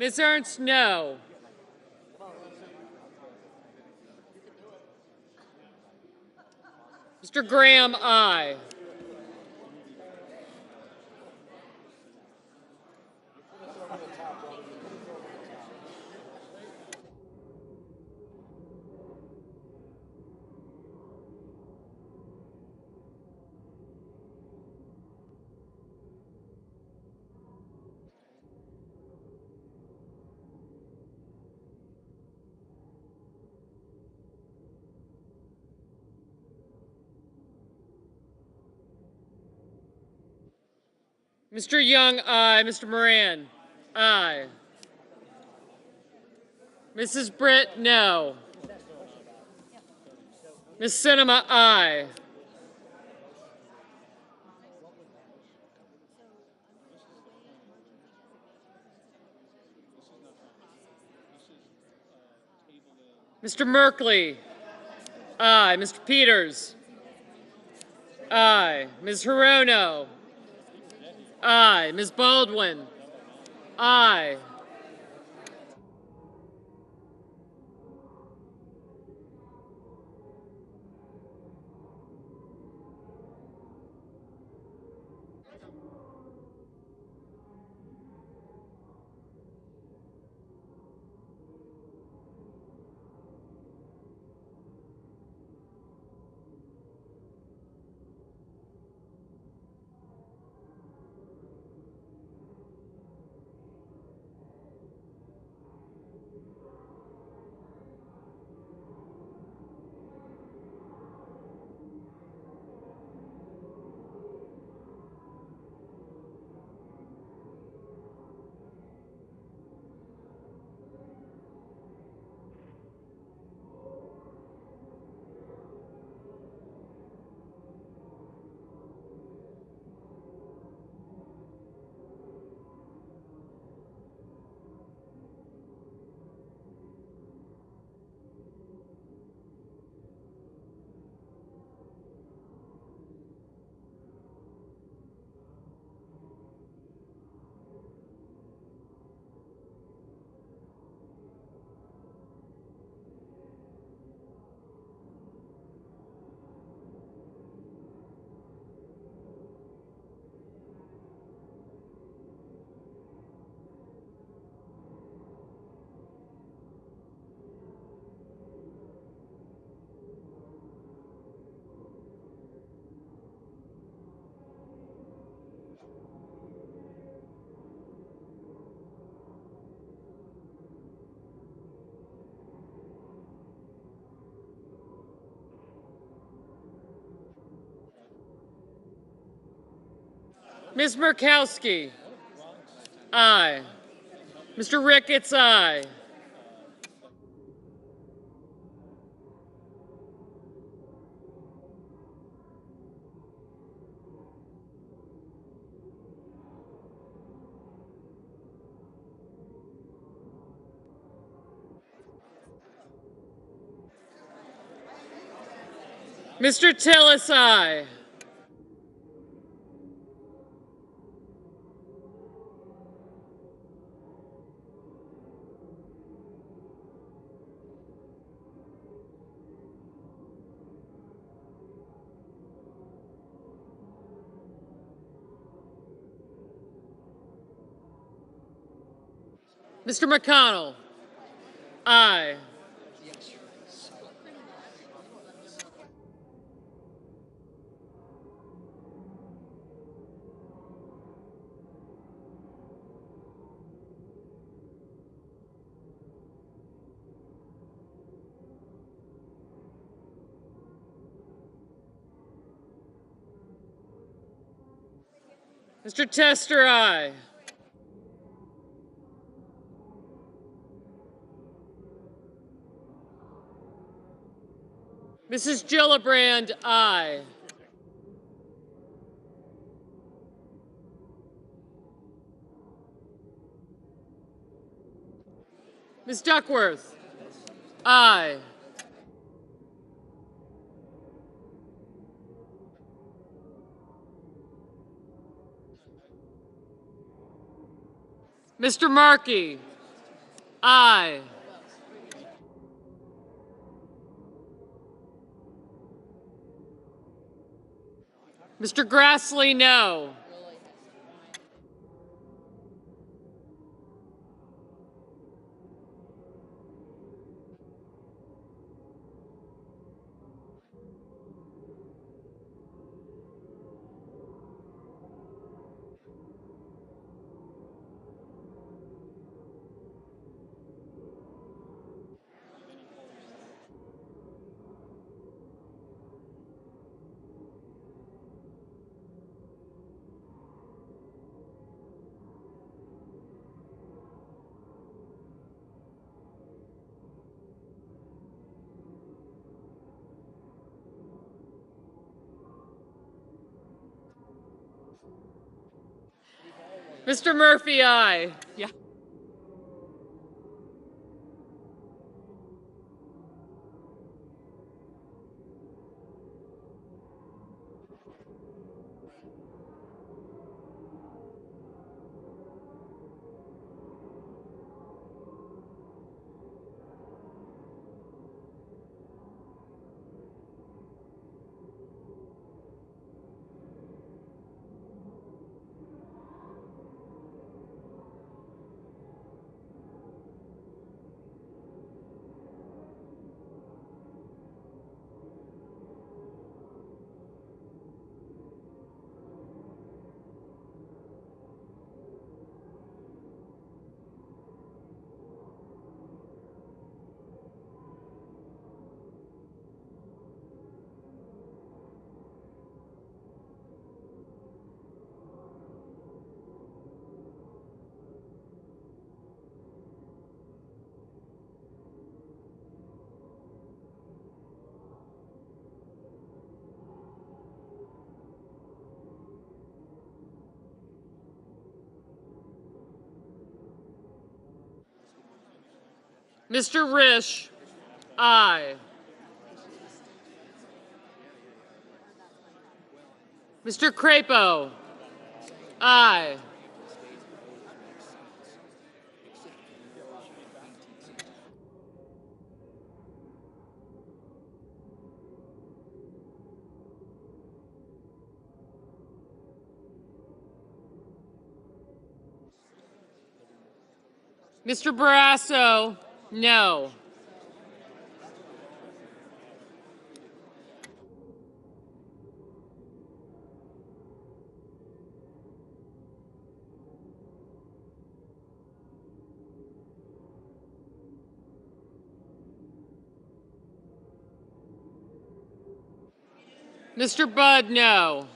Ms. Ernst, no. Mr. Graham, aye. Mr. Young, aye. Mr. Moran, aye. Mrs. Britt, no. Ms. Sinema, aye. Mr. Merkley? Aye. Mr. Peters? Aye. Ms. Hirono? Aye. Ms. Baldwin? Aye. Ms. Murkowski? Aye. Mr. Ricketts? Aye. Mr. Tillis? Aye. Mr. McConnell? Aye. Mr. Tester? Aye. Mrs. Gillibrand? Aye. Ms. Duckworth? Aye. Mr. Markey? Aye. Mr. Grassley? No. Mr. Murphy? Aye. Yeah. Mr. Risch, aye. Mr. Crapo, aye. Mr. Barrasso, no. Mr. Budd, no.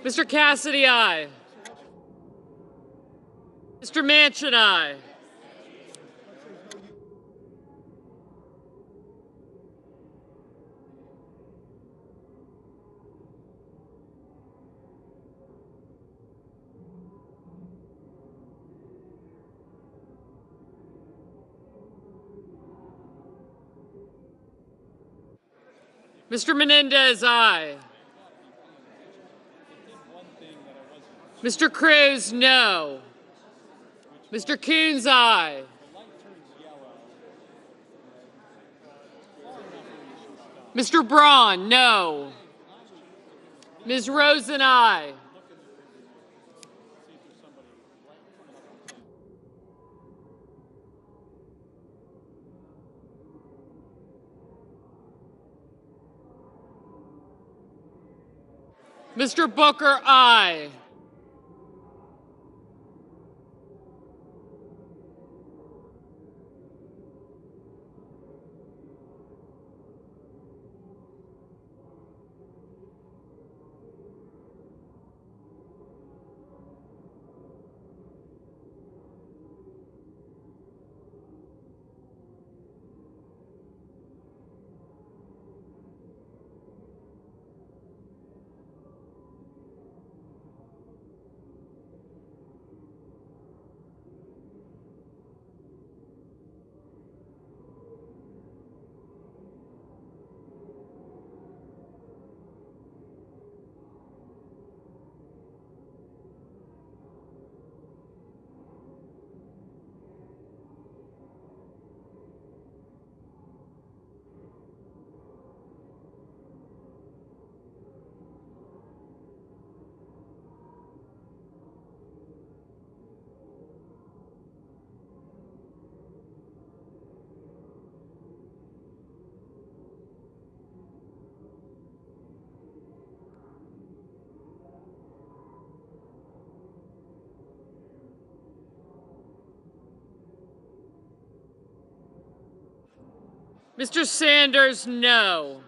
Mr. Cassidy, aye. Mr. Manchin, aye. Mr. Menendez, aye. Mr. Cruz, no. Mr. Coons, aye. Mr. Braun, no. Ms. Rosen, aye. Mr. Booker, aye. Mr. Sanders, no.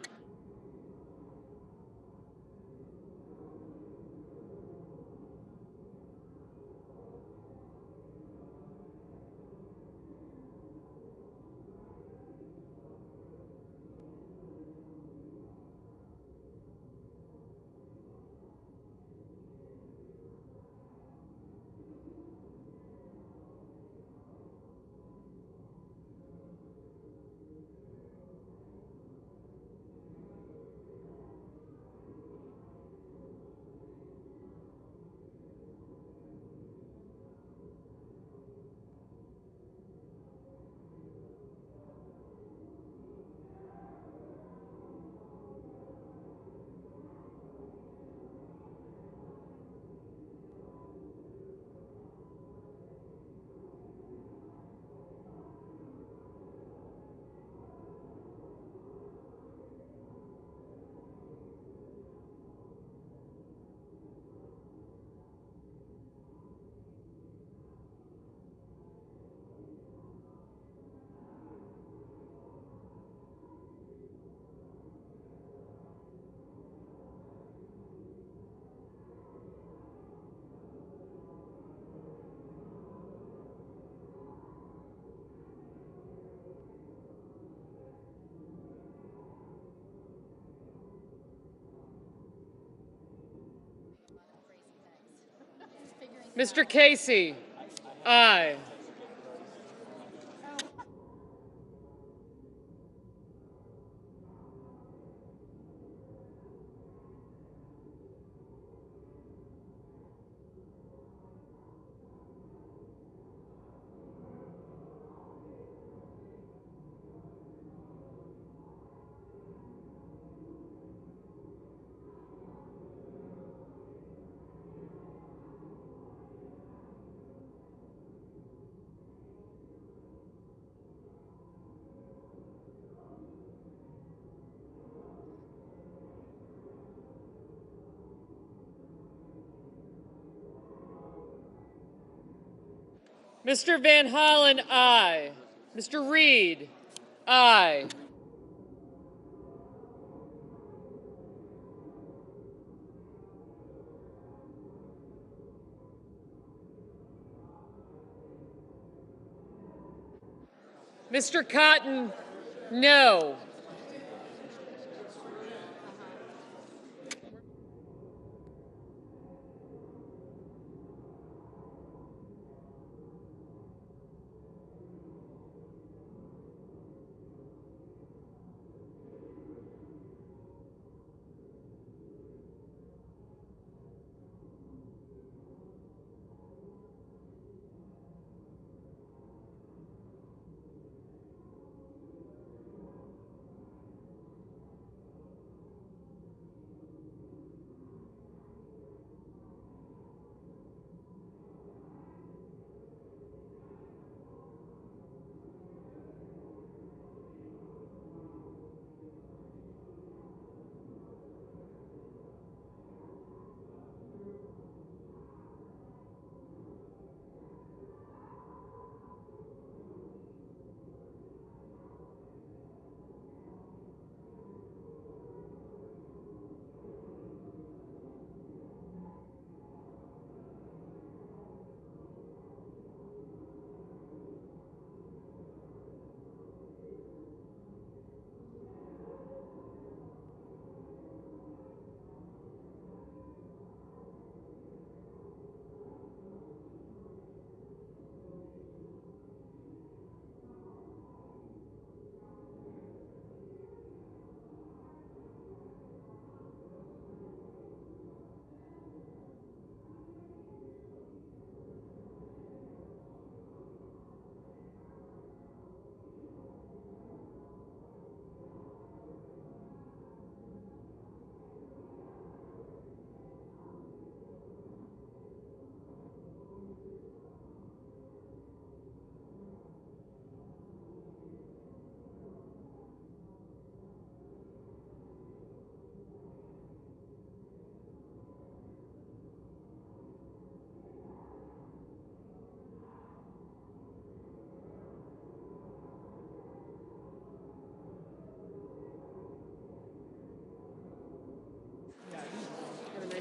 Mr. Casey, aye. Mr. Van Hollen, aye. Mr. Reed, aye. Mr. Cotton, no.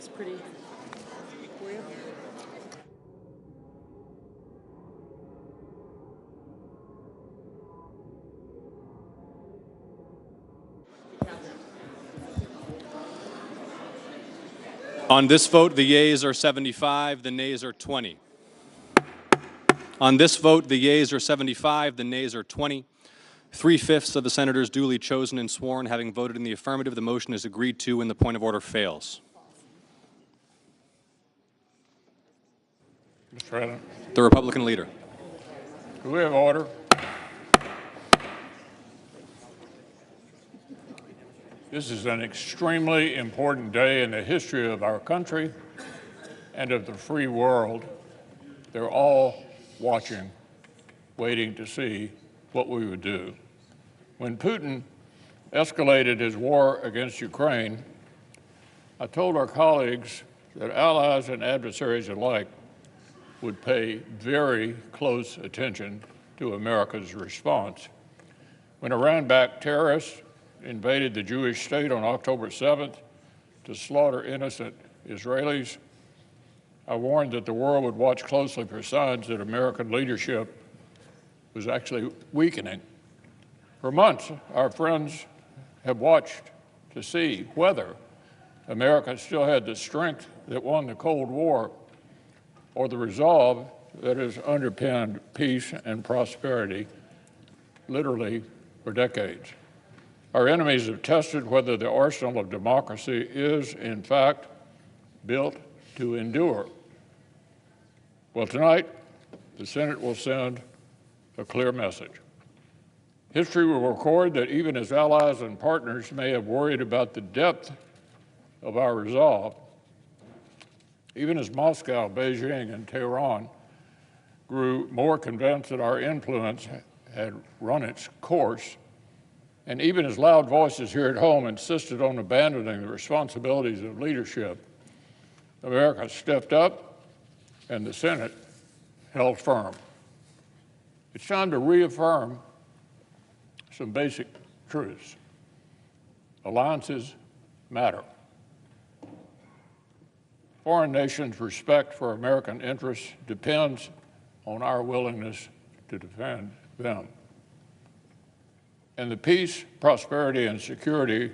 It's pretty for you. On this vote, the yeas are 75, the nays are 20. On this vote, the yeas are 75, the nays are 20. 3/5 of the senators duly chosen and sworn having voted in the affirmative, the motion is agreed to and the point of order fails. Mr. President. The Republican leader. Do we have order? This is an extremely important day in the history of our country and of the free world. They're all watching, waiting to see what we would do. When Putin escalated his war against Ukraine, I told our colleagues that allies and adversaries alike would pay very close attention to America's response. When Iran-backed terrorists invaded the Jewish state on October 7th to slaughter innocent Israelis, I warned that the world would watch closely for signs that American leadership was actually weakening. For months, our friends have watched to see whether America still had the strength that won the Cold War or the resolve that has underpinned peace and prosperity literally for decades. Our enemies have tested whether the arsenal of democracy is, in fact, built to endure. Well, tonight, the Senate will send a clear message. History will record that even as allies and partners may have worried about the depth of our resolve, even as Moscow, Beijing, and Tehran grew more convinced that our influence had run its course, and even as loud voices here at home insisted on abandoning the responsibilities of leadership, America stepped up and the Senate held firm. It's time to reaffirm some basic truths. Alliances matter. Foreign nations' respect for American interests depends on our willingness to defend them. And the peace, prosperity, and security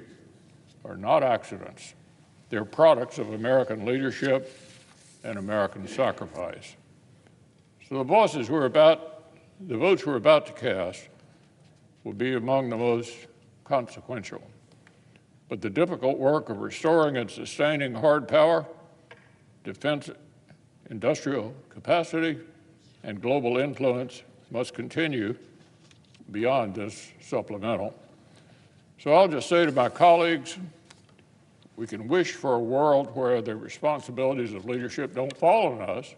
are not accidents. They're products of American leadership and American sacrifice. So the votes we're about to cast will be among the most consequential. But the difficult work of restoring and sustaining hard power, defense, industrial capacity, and global influence must continue beyond this supplemental. So I'll just say to my colleagues, we can wish for a world where the responsibilities of leadership don't fall on us,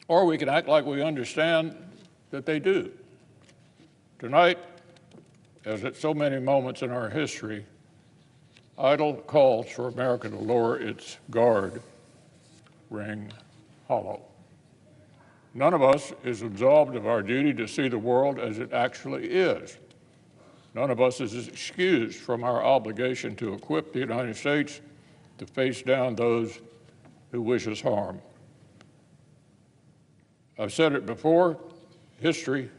or we can act like we understand that they do. Tonight, as at so many moments in our history, idle calls for America to lower its guard ring hollow. None of us is absolved of our duty to see the world as it actually is. None of us is excused from our obligation to equip the United States to face down those who wish us harm. I've said it before, history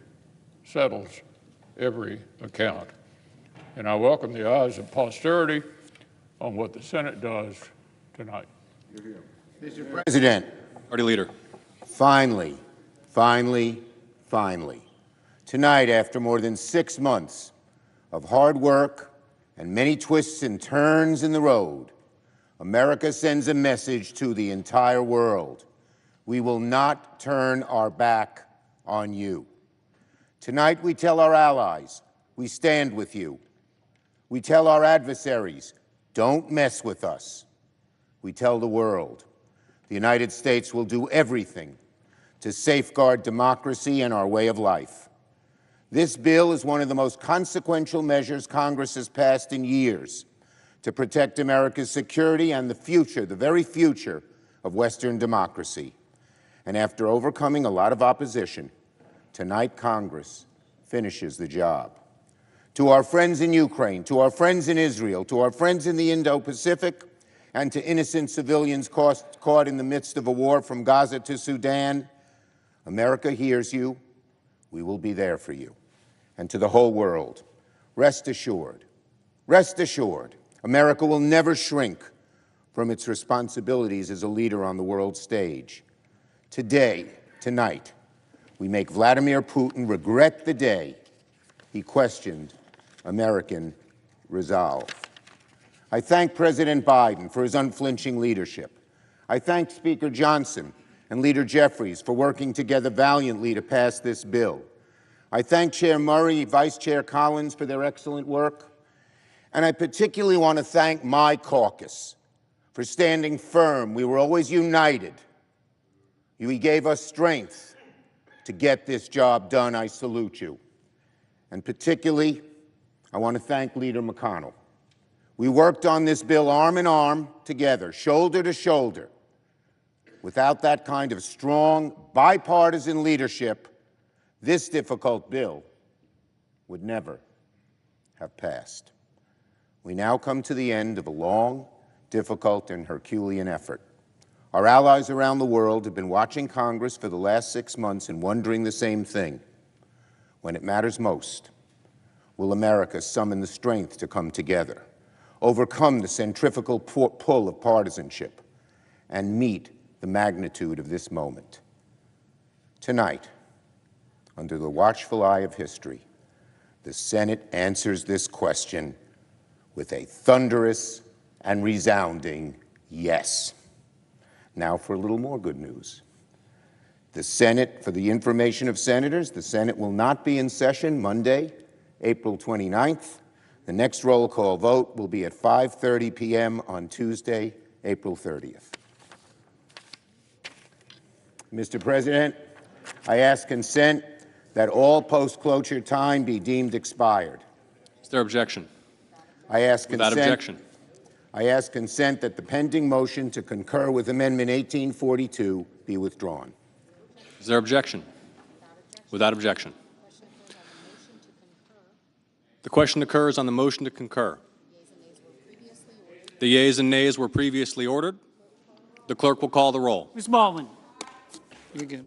settles every account. And I welcome the eyes of posterity on what the Senate does tonight. Mr. President. Party leader. Finally, tonight, after more than 6 months of hard work and many twists and turns in the road, America sends a message to the entire world. We will not turn our back on you. Tonight, we tell our allies, we stand with you. We tell our adversaries, don't mess with us. We tell the world, the United States will do everything to safeguard democracy and our way of life. This bill is one of the most consequential measures Congress has passed in years to protect America's security and the future, the very future of Western democracy. And after overcoming a lot of opposition, tonight Congress finishes the job. To our friends in Ukraine, to our friends in Israel, to our friends in the Indo-Pacific, and to innocent civilians caught in the midst of a war from Gaza to Sudan, America hears you. We will be there for you. And to the whole world, rest assured, America will never shrink from its responsibilities as a leader on the world stage. Today, tonight, we make Vladimir Putin regret the day he questioned American resolve. I thank President Biden for his unflinching leadership. I thank Speaker Johnson and Leader Jeffries for working together valiantly to pass this bill. I thank Chair Murray, Vice Chair Collins for their excellent work. And I particularly want to thank my caucus for standing firm. We were always united. You gave us strength to get this job done. I salute you. And particularly, I want to thank Leader McConnell. We worked on this bill arm in arm together, shoulder to shoulder. Without that kind of strong, bipartisan leadership, this difficult bill would never have passed. We now come to the end of a long, difficult, and Herculean effort. Our allies around the world have been watching Congress for the last 6 months and wondering the same thing. When it matters most, will America summon the strength to come together, overcome the centrifugal pull of partisanship, and meet the magnitude of this moment? Tonight, under the watchful eye of history, the Senate answers this question with a thunderous and resounding yes. Now for a little more good news. The Senate, for the information of senators, the Senate will not be in session Monday, April 29th. The next roll call vote will be at 5:30 p.m. on Tuesday, April 30th. Mr. President, I ask consent that all post-closure time be deemed expired. Is there objection? I ask Without consent. objection. I ask consent that the pending motion to concur with Amendment 1842 be withdrawn. Is there objection? Without objection. The question occurs on the motion to concur. The yeas and nays were previously ordered. The clerk will call the roll. Ms. Baldwin. You're good.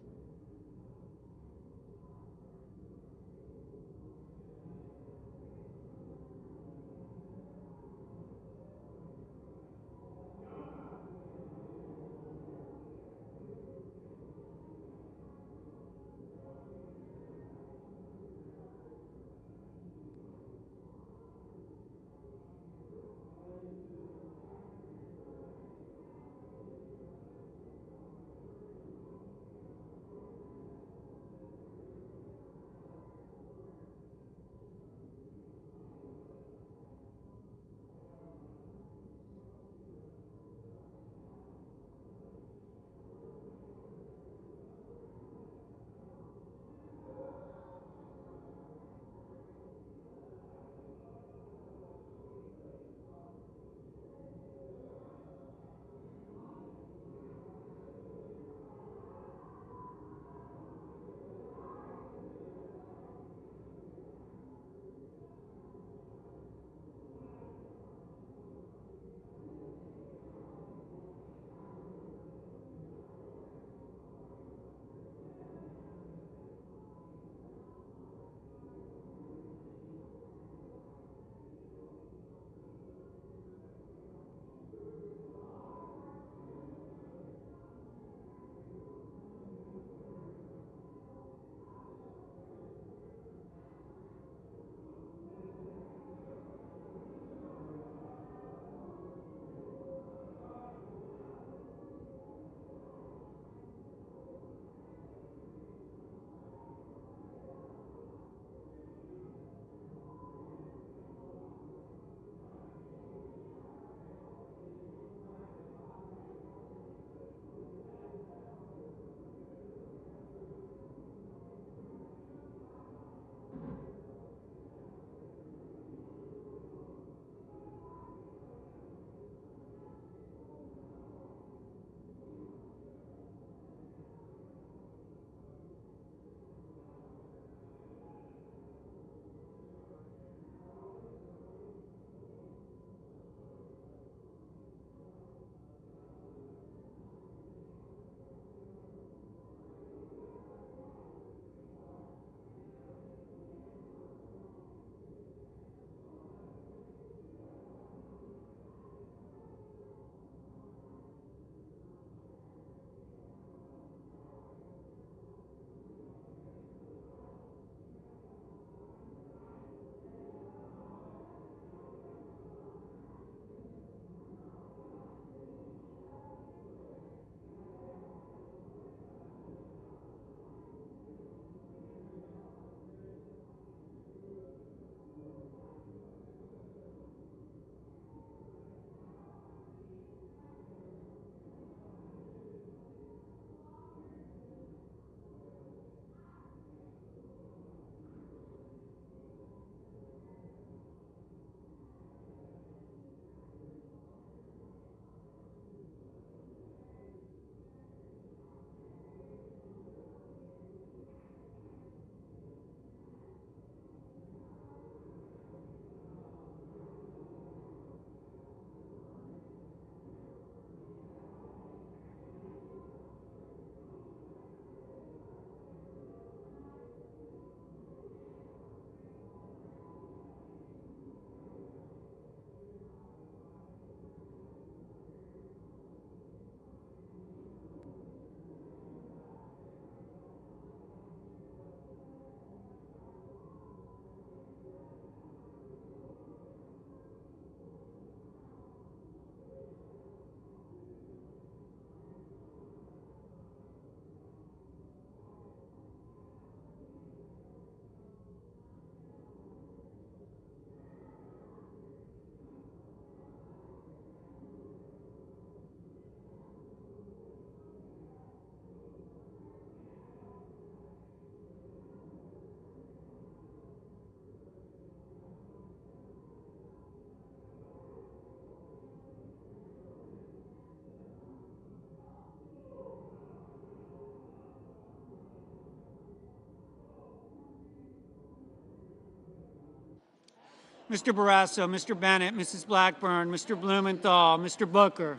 Mr. Barrasso, Mr. Bennett, Mrs. Blackburn, Mr. Blumenthal, Mr. Booker,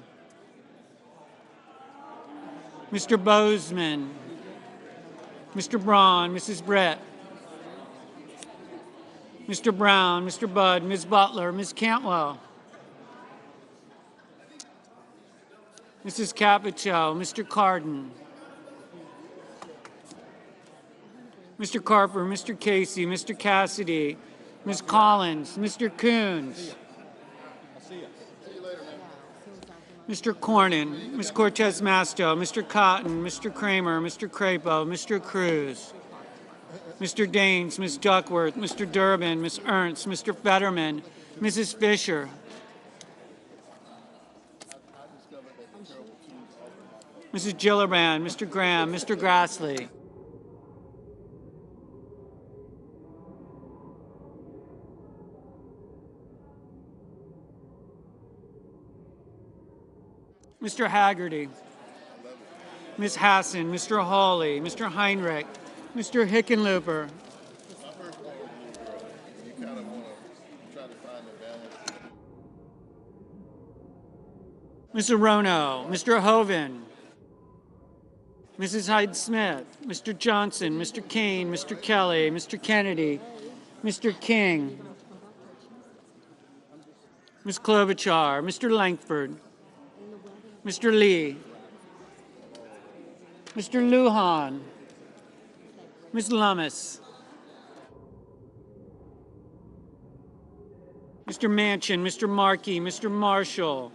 Mr. Bozeman, Mr. Braun, Mrs. Brett, Mr. Brown, Mr. Budd, Ms. Butler, Ms. Cantwell, Mrs. Capito, Mr. Cardin, Mr. Carper, Mr. Casey, Mr. Cassidy, Ms. Collins, Mr. Coons, Mr. Cornyn, Ms. Cortez Masto, Mr. Cotton, Mr. Kramer, Mr. Crapo, Mr. Cruz, Mr. Daines, Ms. Duckworth, Mr. Durbin, Ms. Ernst, Mr. Fetterman, Mrs. Fisher, Mrs. Gillibrand, Mr. Graham, Mr. Grassley, Mr. Haggerty, Ms. Hassan, Mr. Hawley, Mr. Heinrich, Mr. Hickenlooper, Mr. Rono, Mr. Hoven, Mrs. Hyde-Smith, Mr. Johnson, Mr. Kane, Mr. Kelly, Mr. Kennedy, Mr. King, Ms. Klobuchar, Mr. Langford, Mr. Lee, Mr. Lujan, Ms. Lummis, Mr. Manchin, Mr. Markey, Mr. Marshall,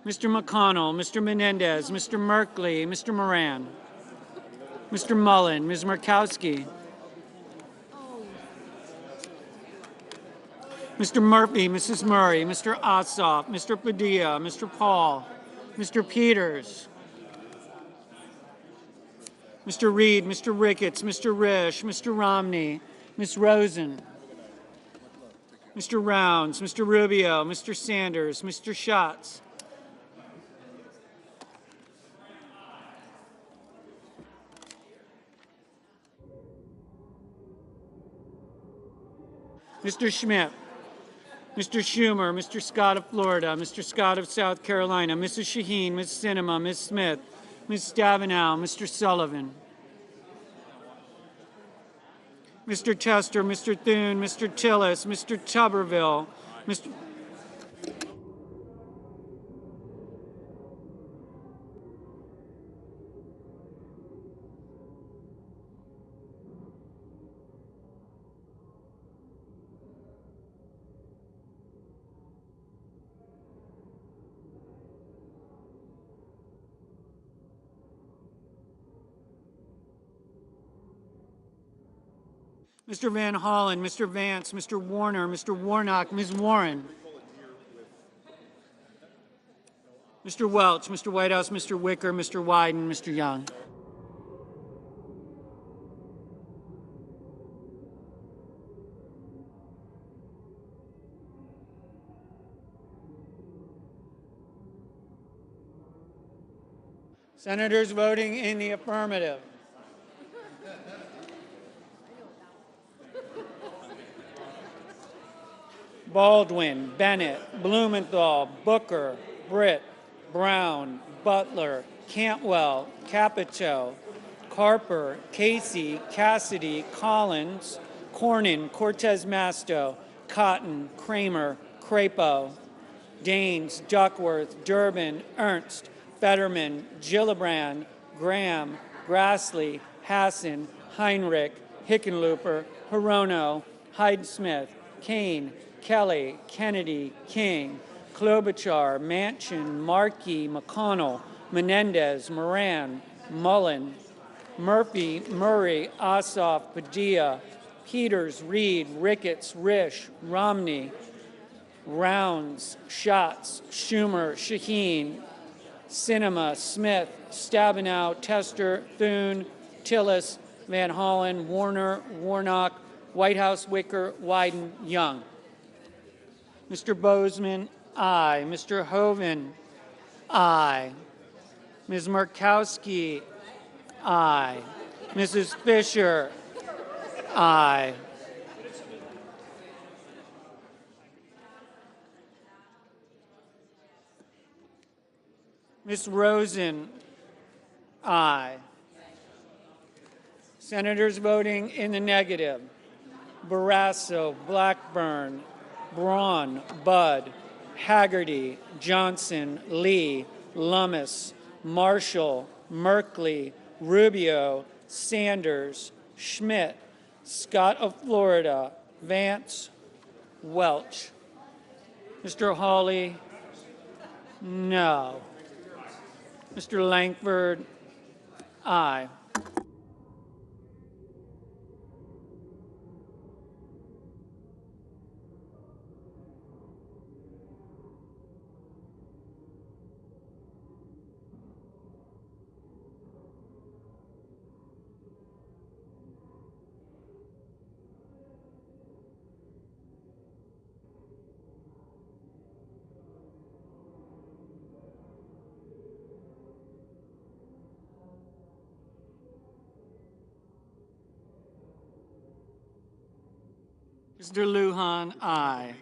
Mr. McConnell, Mr. Menendez, Mr. Merkley, Mr. Moran, Mr. Mullen, Ms. Murkowski, Mr. Murphy, Mrs. Murray, Mr. Ossoff, Mr. Padilla, Mr. Paul, Mr. Peters, Mr. Reed, Mr. Ricketts, Mr. Risch, Mr. Romney, Ms. Rosen, Mr. Rounds, Mr. Rubio, Mr. Sanders, Mr. Schatz, Mr. Schmidt, Mr. Schumer, Mr. Scott of Florida, Mr. Scott of South Carolina, Mrs. Shaheen, Ms. Sinema, Ms. Smith, Ms. Stabenow, Mr. Sullivan, Mr. Tester, Mr. Thune, Mr. Tillis, Mr. Tuberville, Mr. Mr. Van Hollen, Mr. Vance, Mr. Warner, Mr. Warnock, Ms. Warren, Mr. Welch, Mr. Whitehouse, Mr. Wicker, Mr. Wyden, Mr. Young. Senators voting in the affirmative. Baldwin, Bennett, Blumenthal, Booker, Britt, Brown, Butler, Cantwell, Capito, Carper, Casey, Cassidy, Collins, Cornyn, Cortez Masto, Cotton, Kramer, Crapo, Daines, Duckworth, Durbin, Ernst, Fetterman, Gillibrand, Graham, Grassley, Hassan, Heinrich, Hickenlooper, Hirono, Hyde-Smith, Kane, Kelly, Kennedy, King, Klobuchar, Manchin, Markey, McConnell, Menendez, Moran, Mullen, Murphy, Murray, Ossoff, Padilla, Peters, Reed, Ricketts, Risch, Romney, Rounds, Schatz, Schumer, Shaheen, Sinema, Smith, Stabenow, Tester, Thune, Tillis, Van Hollen, Warner, Warnock, Whitehouse, Wicker, Wyden, Young. Mr. Bozeman, aye. Mr. Hoven, aye. Ms. Murkowski, aye. Mrs. Fisher, aye. Ms. Rosen, aye. Senators voting in the negative: Barrasso, Blackburn, Braun, Budd, Haggerty, Johnson, Lee, Lummis, Marshall, Merkley, Rubio, Sanders, Schmidt, Scott of Florida, Vance, Welch. Mr. Hawley, no. Mr. Langford, aye. Mr. Lujan, aye.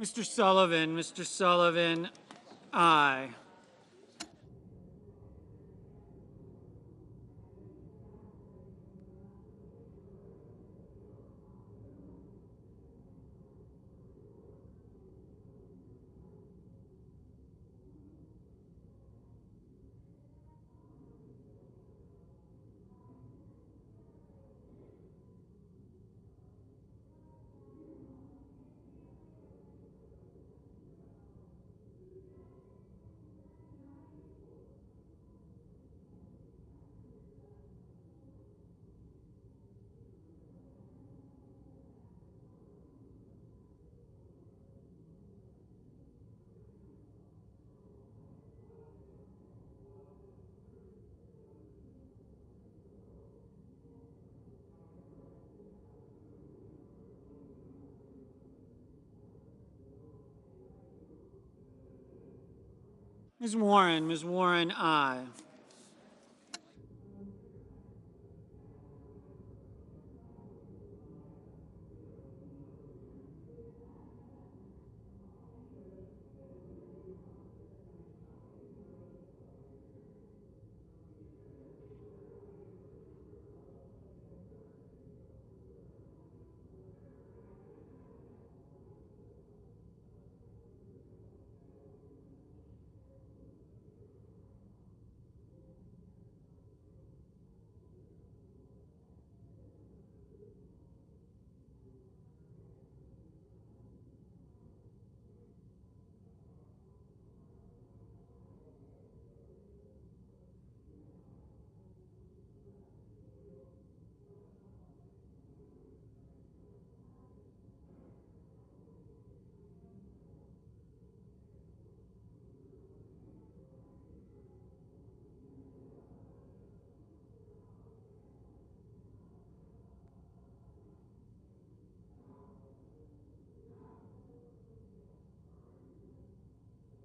Mr. Sullivan, aye. Ms. Warren, aye.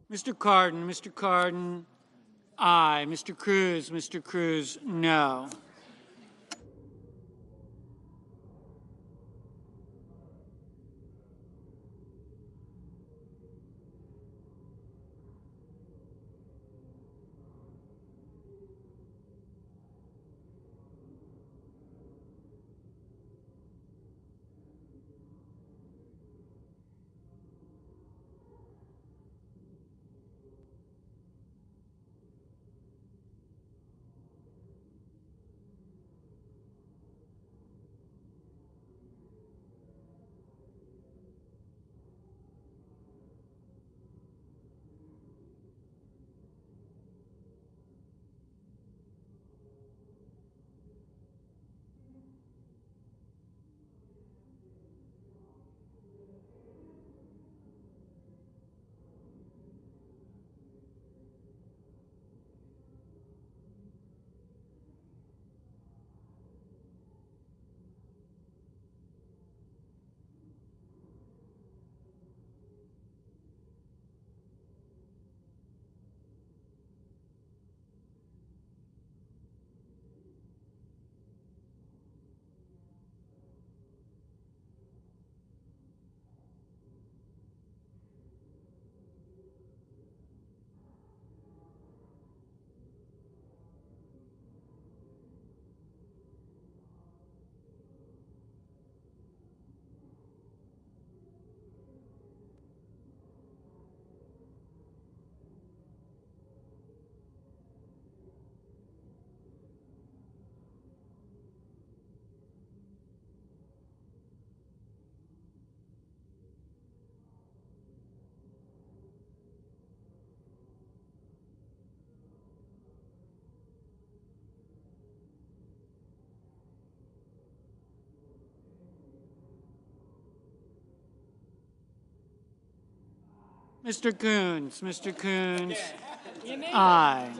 Mr. Cardin, aye. Mr. Cruz, no. Mr. Coons, aye.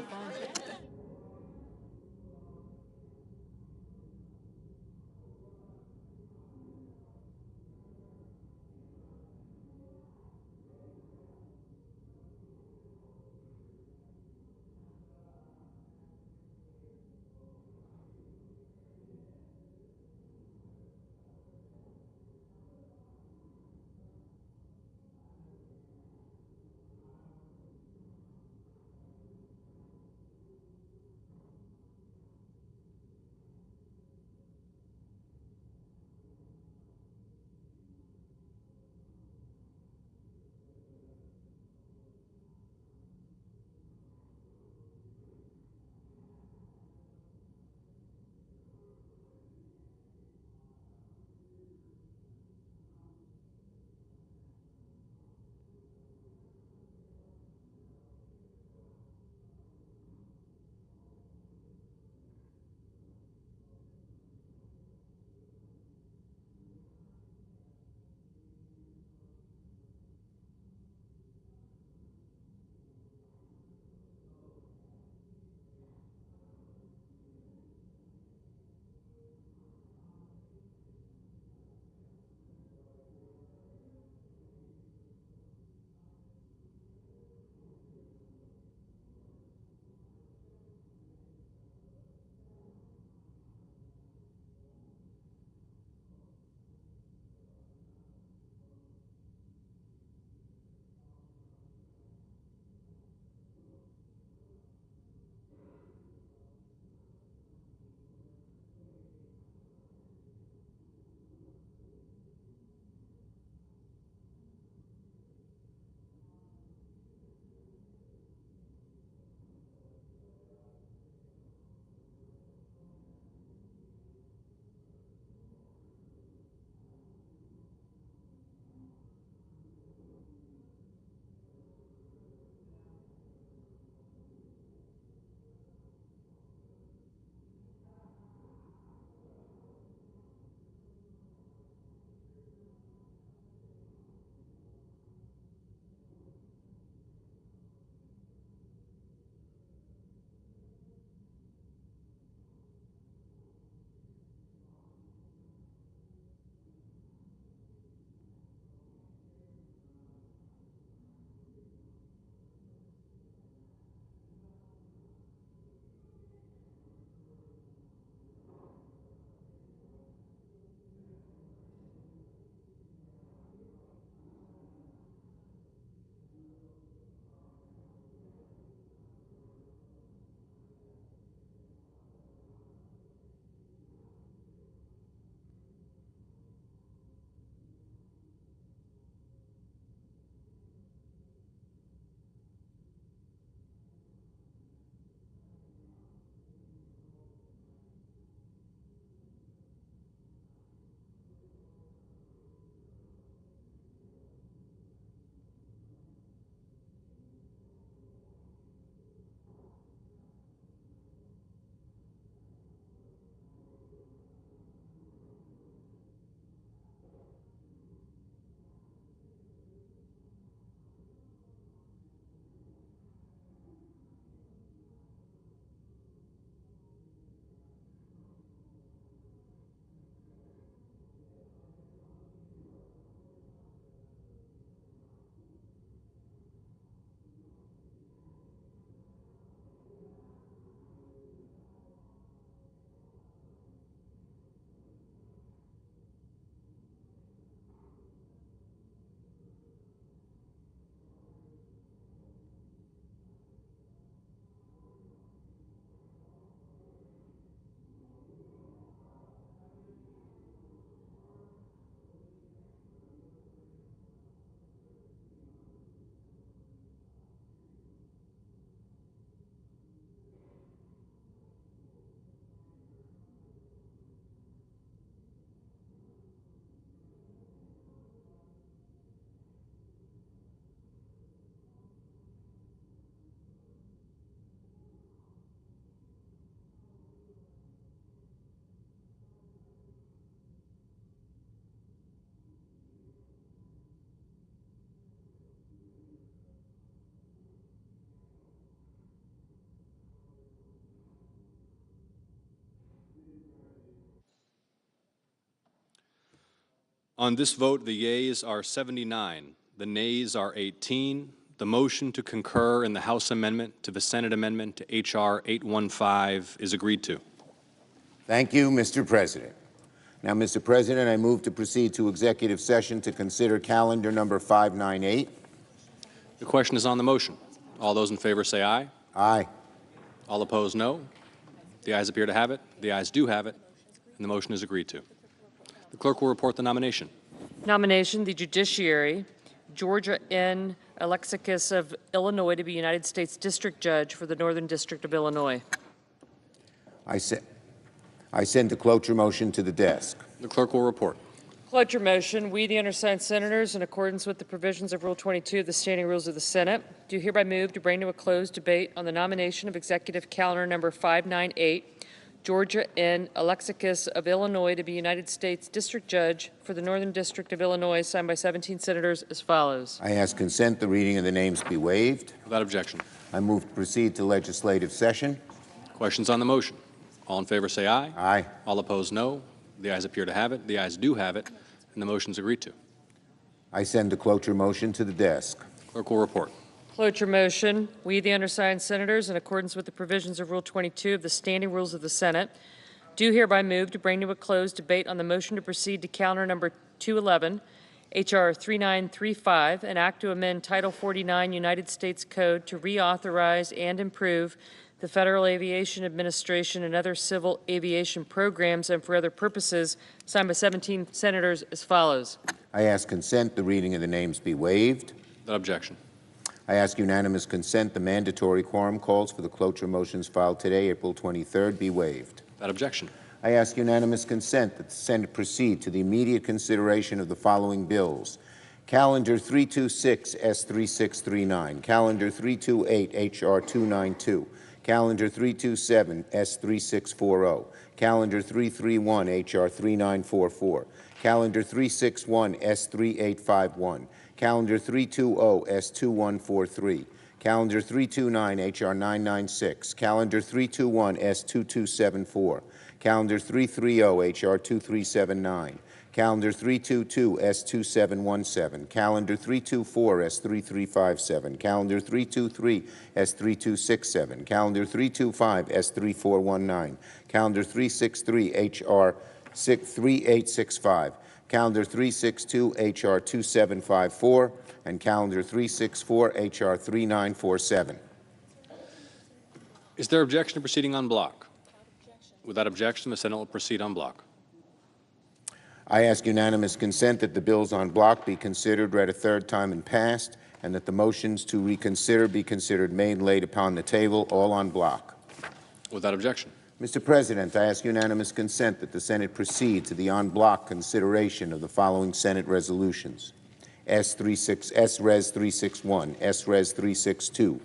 On this vote, the yeas are 79, the nays are 18. The motion to concur in the House amendment to the Senate amendment to H.R. 815 is agreed to. Thank you, Mr. President. Now, Mr. President, I move to proceed to executive session to consider calendar number 598. The question is on the motion. All those in favor say aye. Aye. All opposed, no. The ayes appear to have it. The ayes do have it, and the motion is agreed to. The clerk will report the nomination. Nomination, the judiciary, Georgia N. Alexakis of Illinois to be United States District Judge for the Northern District of Illinois. I send the cloture motion to the desk. The clerk will report. Cloture motion, we, the undersigned senators, in accordance with the provisions of Rule 22 of the Standing Rules of the Senate, do hereby move to bring to a close debate on the nomination of Executive Calendar Number 598, Georgia N. Alexakis of Illinois to be United States District Judge for the Northern District of Illinois, signed by 17 senators as follows. I ask consent the reading of the names be waived. Without objection. I move to proceed to legislative session. Questions on the motion? All in favor say aye. Aye. All opposed, no. The ayes appear to have it. The ayes do have it, and the motion is agreed to. I send the cloture motion to the desk. Clerk will report. Cloture motion, we, the undersigned senators, in accordance with the provisions of Rule 22 of the Standing Rules of the Senate, do hereby move to bring to a close debate on the motion to proceed to calendar number 211, H.R. 3935, an act to amend Title 49 United States Code to reauthorize and improve the Federal Aviation Administration and other civil aviation programs and for other purposes, signed by 17 senators as follows. I ask consent the reading of the names be waived. Without objection. I ask unanimous consent the mandatory quorum calls for the cloture motions filed today, April 23rd, be waived. Without objection. I ask unanimous consent that the Senate proceed to the immediate consideration of the following bills. Calendar 326 S3639, Calendar 328 HR 292, Calendar 327 S3640, Calendar 331 HR 3944, Calendar 361 S3851, Calendar 320 S2143, Calendar 329 HR 996, Calendar 321 S2274, Calendar 330 HR 2379, Calendar 322 S2717, Calendar 324 S3357, Calendar 323 S3267, Calendar 325 S3419, Calendar 363 HR 3865, Calendar 362 HR 2754, and Calendar 364 HR 3947. Is there objection to proceeding on block? Without objection, the Senate will proceed on block. I ask unanimous consent that the bills on block be considered, read a third time and passed, and that the motions to reconsider be considered made, laid upon the table, all on block. Without objection. Mr. President, I ask unanimous consent that the Senate proceed to the en bloc consideration of the following Senate resolutions. S-Res 361, S-Res 362,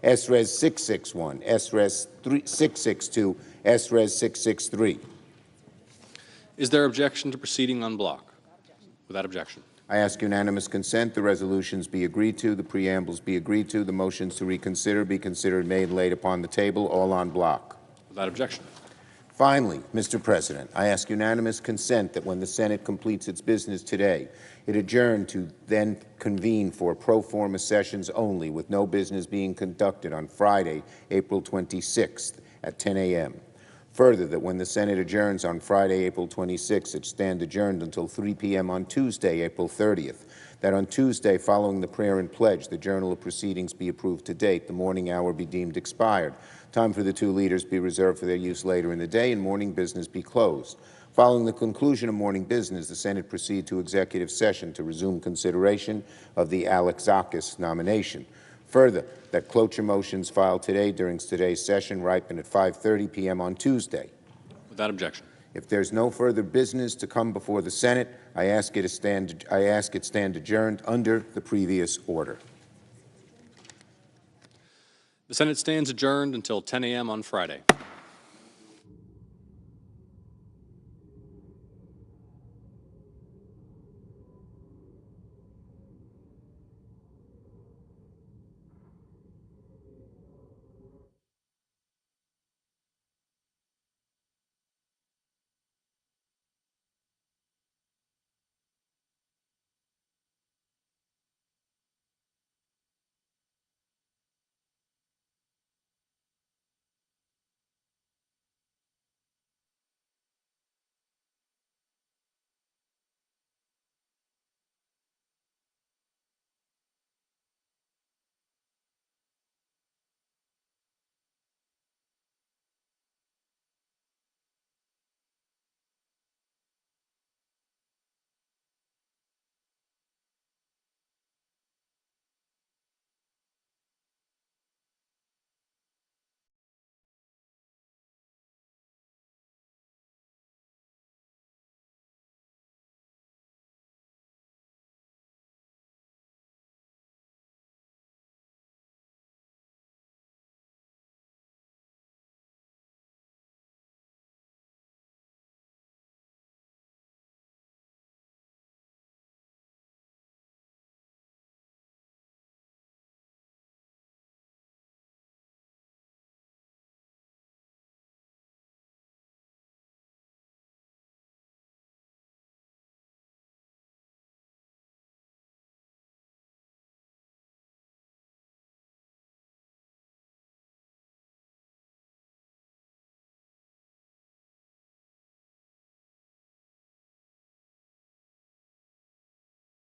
S-Res 661, S-Res 662, S-Res 663. Is there objection to proceeding on block? Without objection. I ask unanimous consent the resolutions be agreed to, the preambles be agreed to, the motions to reconsider be considered made, laid upon the table, all on block. Without objection. Finally, Mr. President, I ask unanimous consent that when the Senate completes its business today, it adjourn to then convene for pro forma sessions only, with no business being conducted on Friday, April 26th at 10 a.m. Further, that when the Senate adjourns on Friday, April 26th, it stand adjourned until 3 p.m. on Tuesday, April 30th. That on Tuesday, following the prayer and pledge, the Journal of Proceedings be approved to date, the morning hour be deemed expired, time for the two leaders be reserved for their use later in the day, and morning business be closed. Following the conclusion of morning business, the Senate proceed to executive session to resume consideration of the Alexakis nomination. Further, that cloture motions filed today during today's session ripen at 5:30 p.m. on Tuesday. Without objection. If there's no further business to come before the Senate, I ask it stand adjourned under the previous order. The Senate stands adjourned until 10 a.m. on Friday.